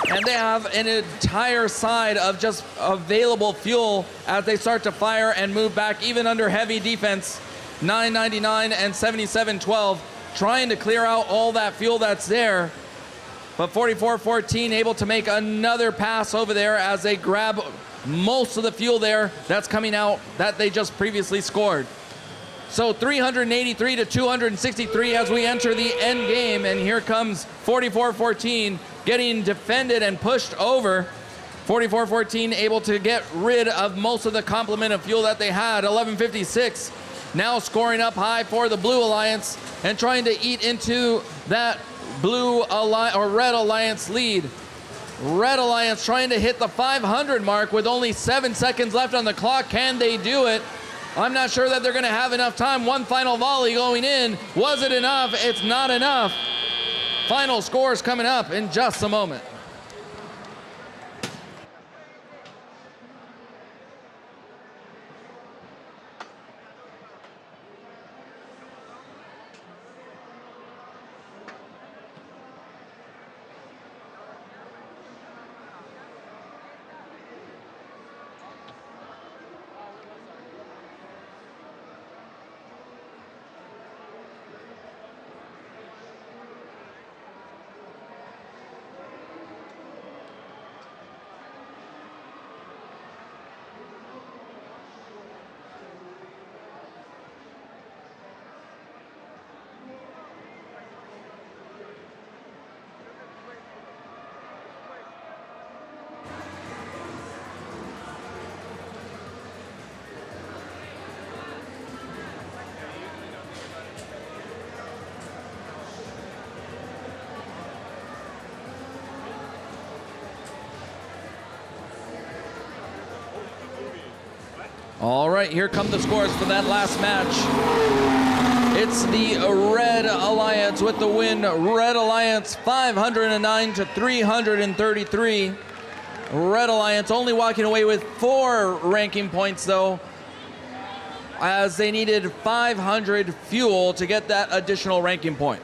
and they have an entire side of just available fuel as they start to fire and move back even under heavy defense. 999 and 77-12 trying to clear out all that fuel that's there, but 44-14 able to make another pass over there as they grab most of the fuel there that's coming out that they just previously scored. So 383 to 263 as we enter the end game, and here comes 44-14 getting defended and pushed over. 44-14 able to get rid of most of the complement of fuel that they had. 11:56 now scoring up high for the Blue Alliance and trying to eat into that Red Alliance lead. Red Alliance trying to hit the 500 mark with only 7 seconds left on the clock. Can they do it? I'm not sure that they're going to have enough time. One final volley going in. Was it enough? It's not enough. Final scores coming up in just a moment. All right, here come the scores for that last match. It's the Red Alliance with the win. Red Alliance 509 to 333. Red Alliance only walking away with 4 ranking points though, as they needed 500 fuel to get that additional ranking point.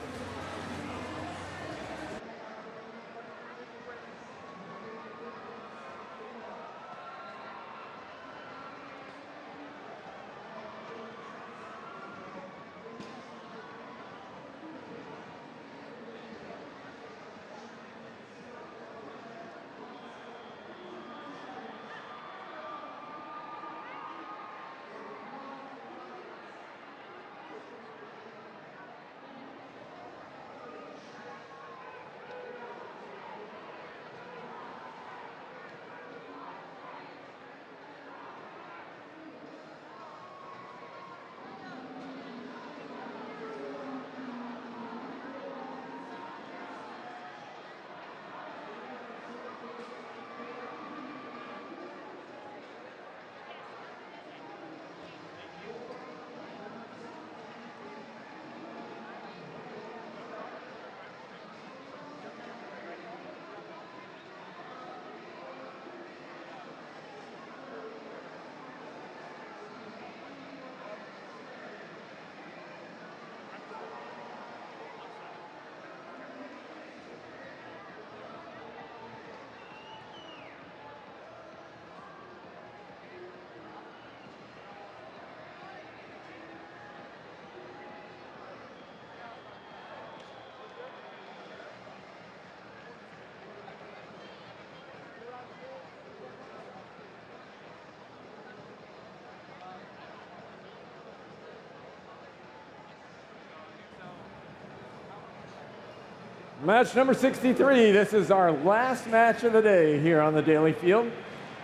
Match number 63. This is our last match of the day here on the Daly field.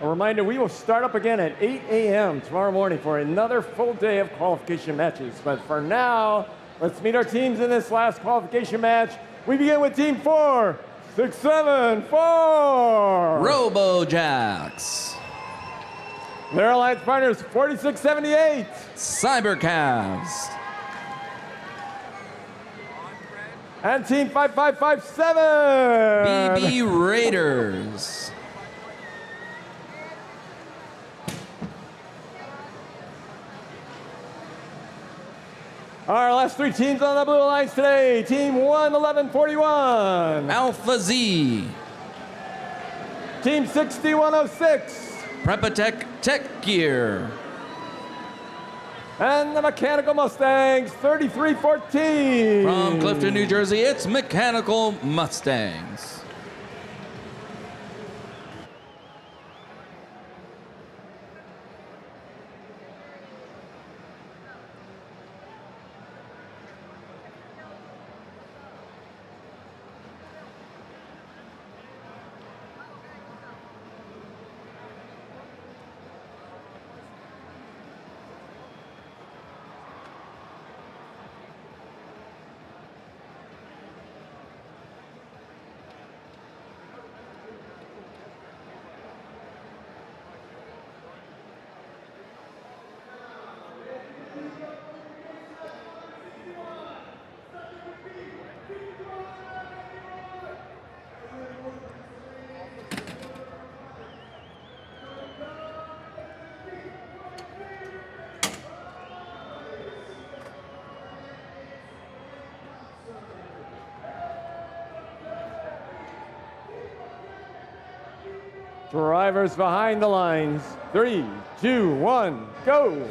A reminder, we will start up again at 8 a.m. tomorrow morning for another full day of qualification matches. But for now, let's meet our teams in this last qualification match. We begin with Team 4-6-7-4. Robojacks. Their alliance partners, 4678. Cybercavs. And Team 5557. BB Raiders. Our last three teams on the Blue Alliance today. Team 11141. Alpha Z. Team 6106. Prepatech Tech Gear. And the Mechanical Mustangs, 3314. From Clifton, New Jersey, it's Mechanical Mustangs. Drivers behind the lines. 3, 2, 1, go.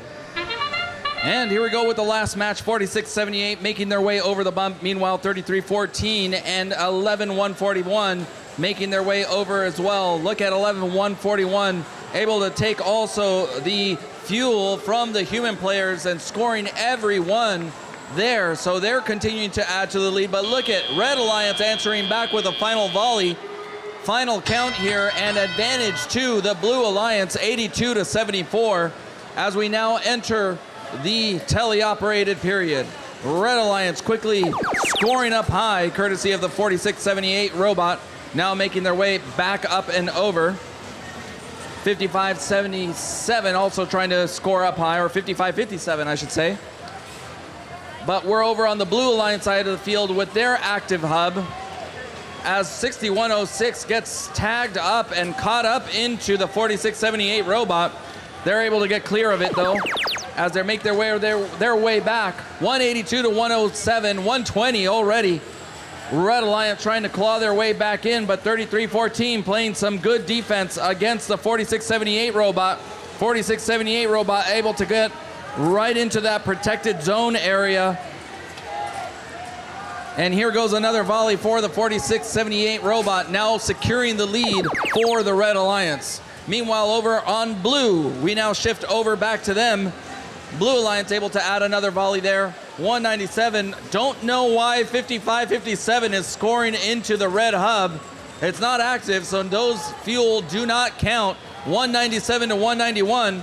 And here we go with the last match, 4678 making their way over the bump. Meanwhile, 3314 and 11141 making their way over as well. Look at 11141 able to take also the fuel from the human players and scoring every one there. So they're continuing to add to the lead. But look at Red Alliance answering back with a final volley. Final count here and advantage to the Blue Alliance, 82-74, as we now enter the teleoperated period. Red Alliance quickly scoring up high, courtesy of the 4678 robot, now making their way back up and over. 5577 also trying to score up high, or 5557, I should say. But we're over on the Blue Alliance side of the field with their active hub, as 6106 gets tagged up and caught up into the 4678 robot. They're able to get clear of it though, as they make their way back. 182-107, 120 already. Red Alliance trying to claw their way back in, but 3314 playing some good defense against the 4678 robot. 4678 robot able to get right into that protected zone area. And here goes another volley for the 4678 robot, now securing the lead for the Red Alliance. Meanwhile, over on Blue, we now shift over back to them. Blue Alliance able to add another volley there. 197. Don't know why 5557 is scoring into the red hub. It's not active, so those fuel do not count. 197 to 191,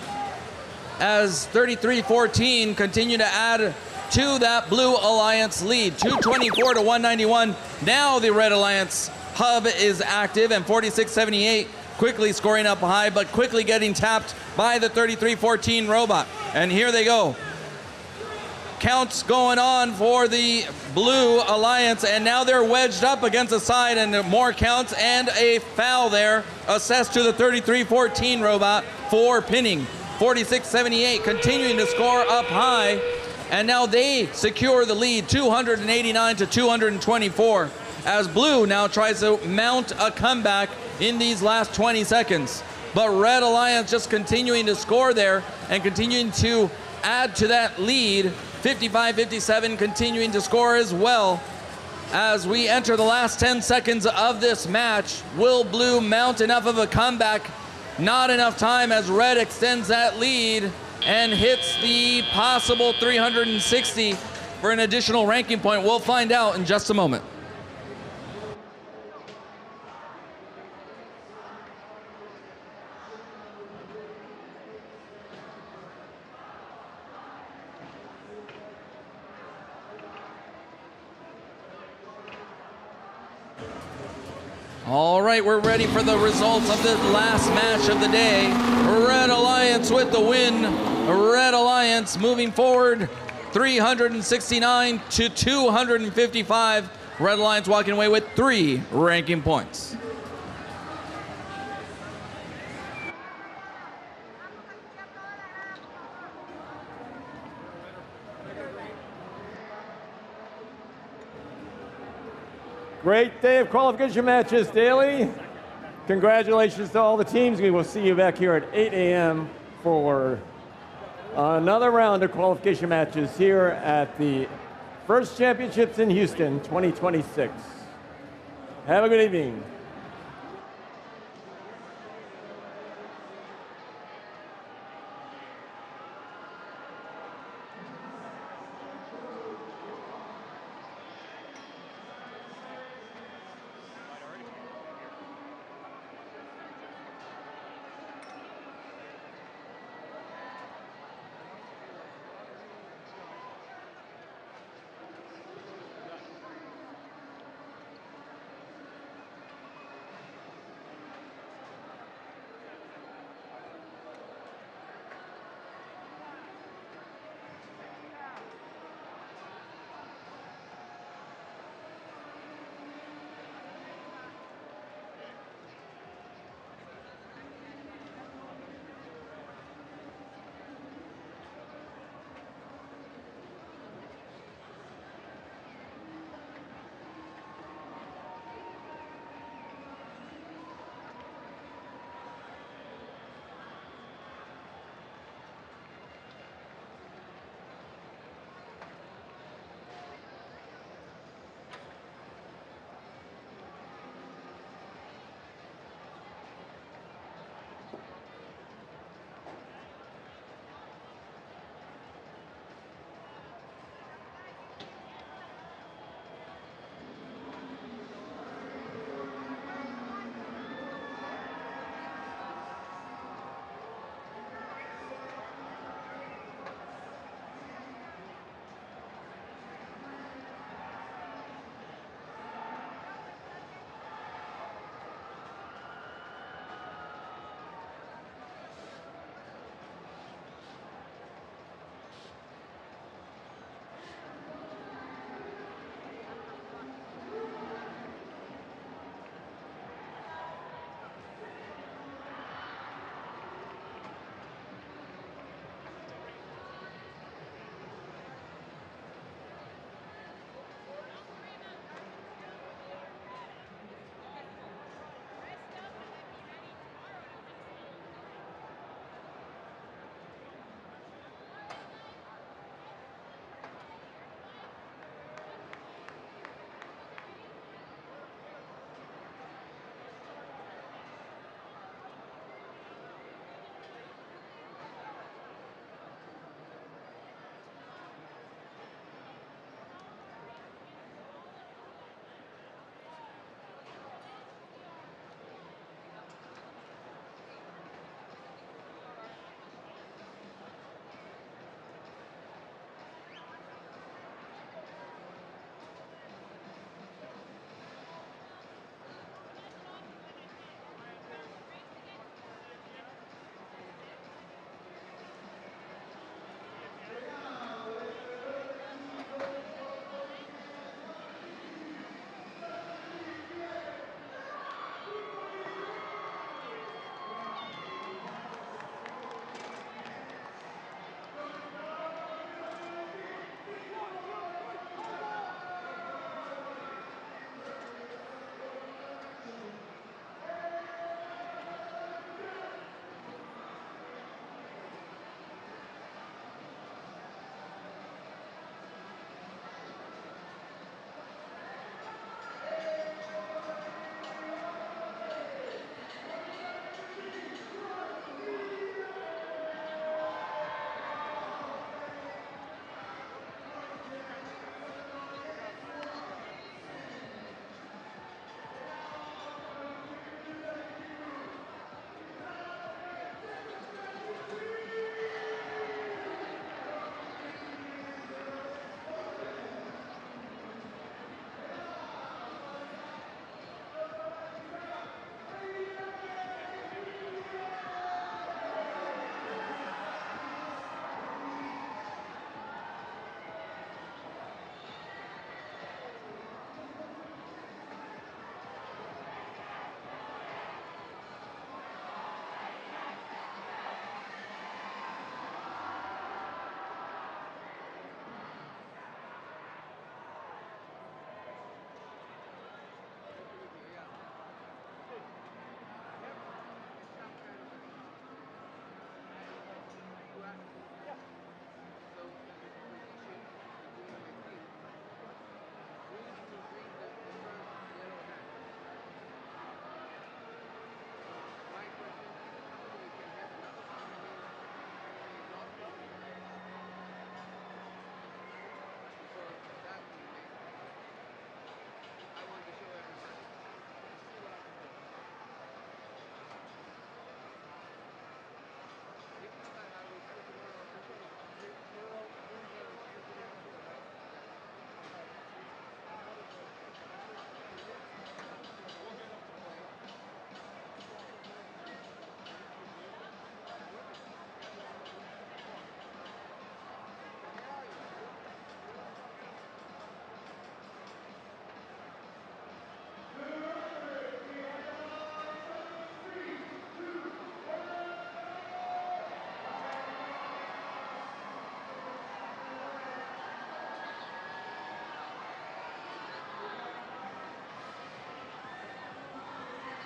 as 3314 continue to add to that Blue Alliance lead. 224 to 191. Now the Red Alliance hub is active, and 4678 quickly scoring up high, but quickly getting tapped by the 3314 robot. And here they go. Counts going on for the Blue Alliance, and now they're wedged up against the side, and more counts, and a foul there assessed to the 3314 robot for pinning. 4678 continuing to score up high, and now they secure the lead, 289 to 224, as Blue now tries to mount a comeback in these last 20 seconds. But Red Alliance just continuing to score there and continuing to add to that lead. 55-57 continuing to score as well. As we enter the last 10 seconds of this match, will Blue mount enough of a comeback? Not enough time, as Red extends that lead and hits the possible 360 for an additional ranking point. We'll find out in just a moment. right, we're ready for the results of the last match of the day. Red Alliance with the win. Red Alliance moving forward 369 to 255. Red Alliance walking away with 3 ranking points. Great day of qualification matches, Daly. Congratulations to all the teams. We will see you back here at 8 a.m. for another round of qualification matches here at the First Championships in Houston 2026. Have a good evening.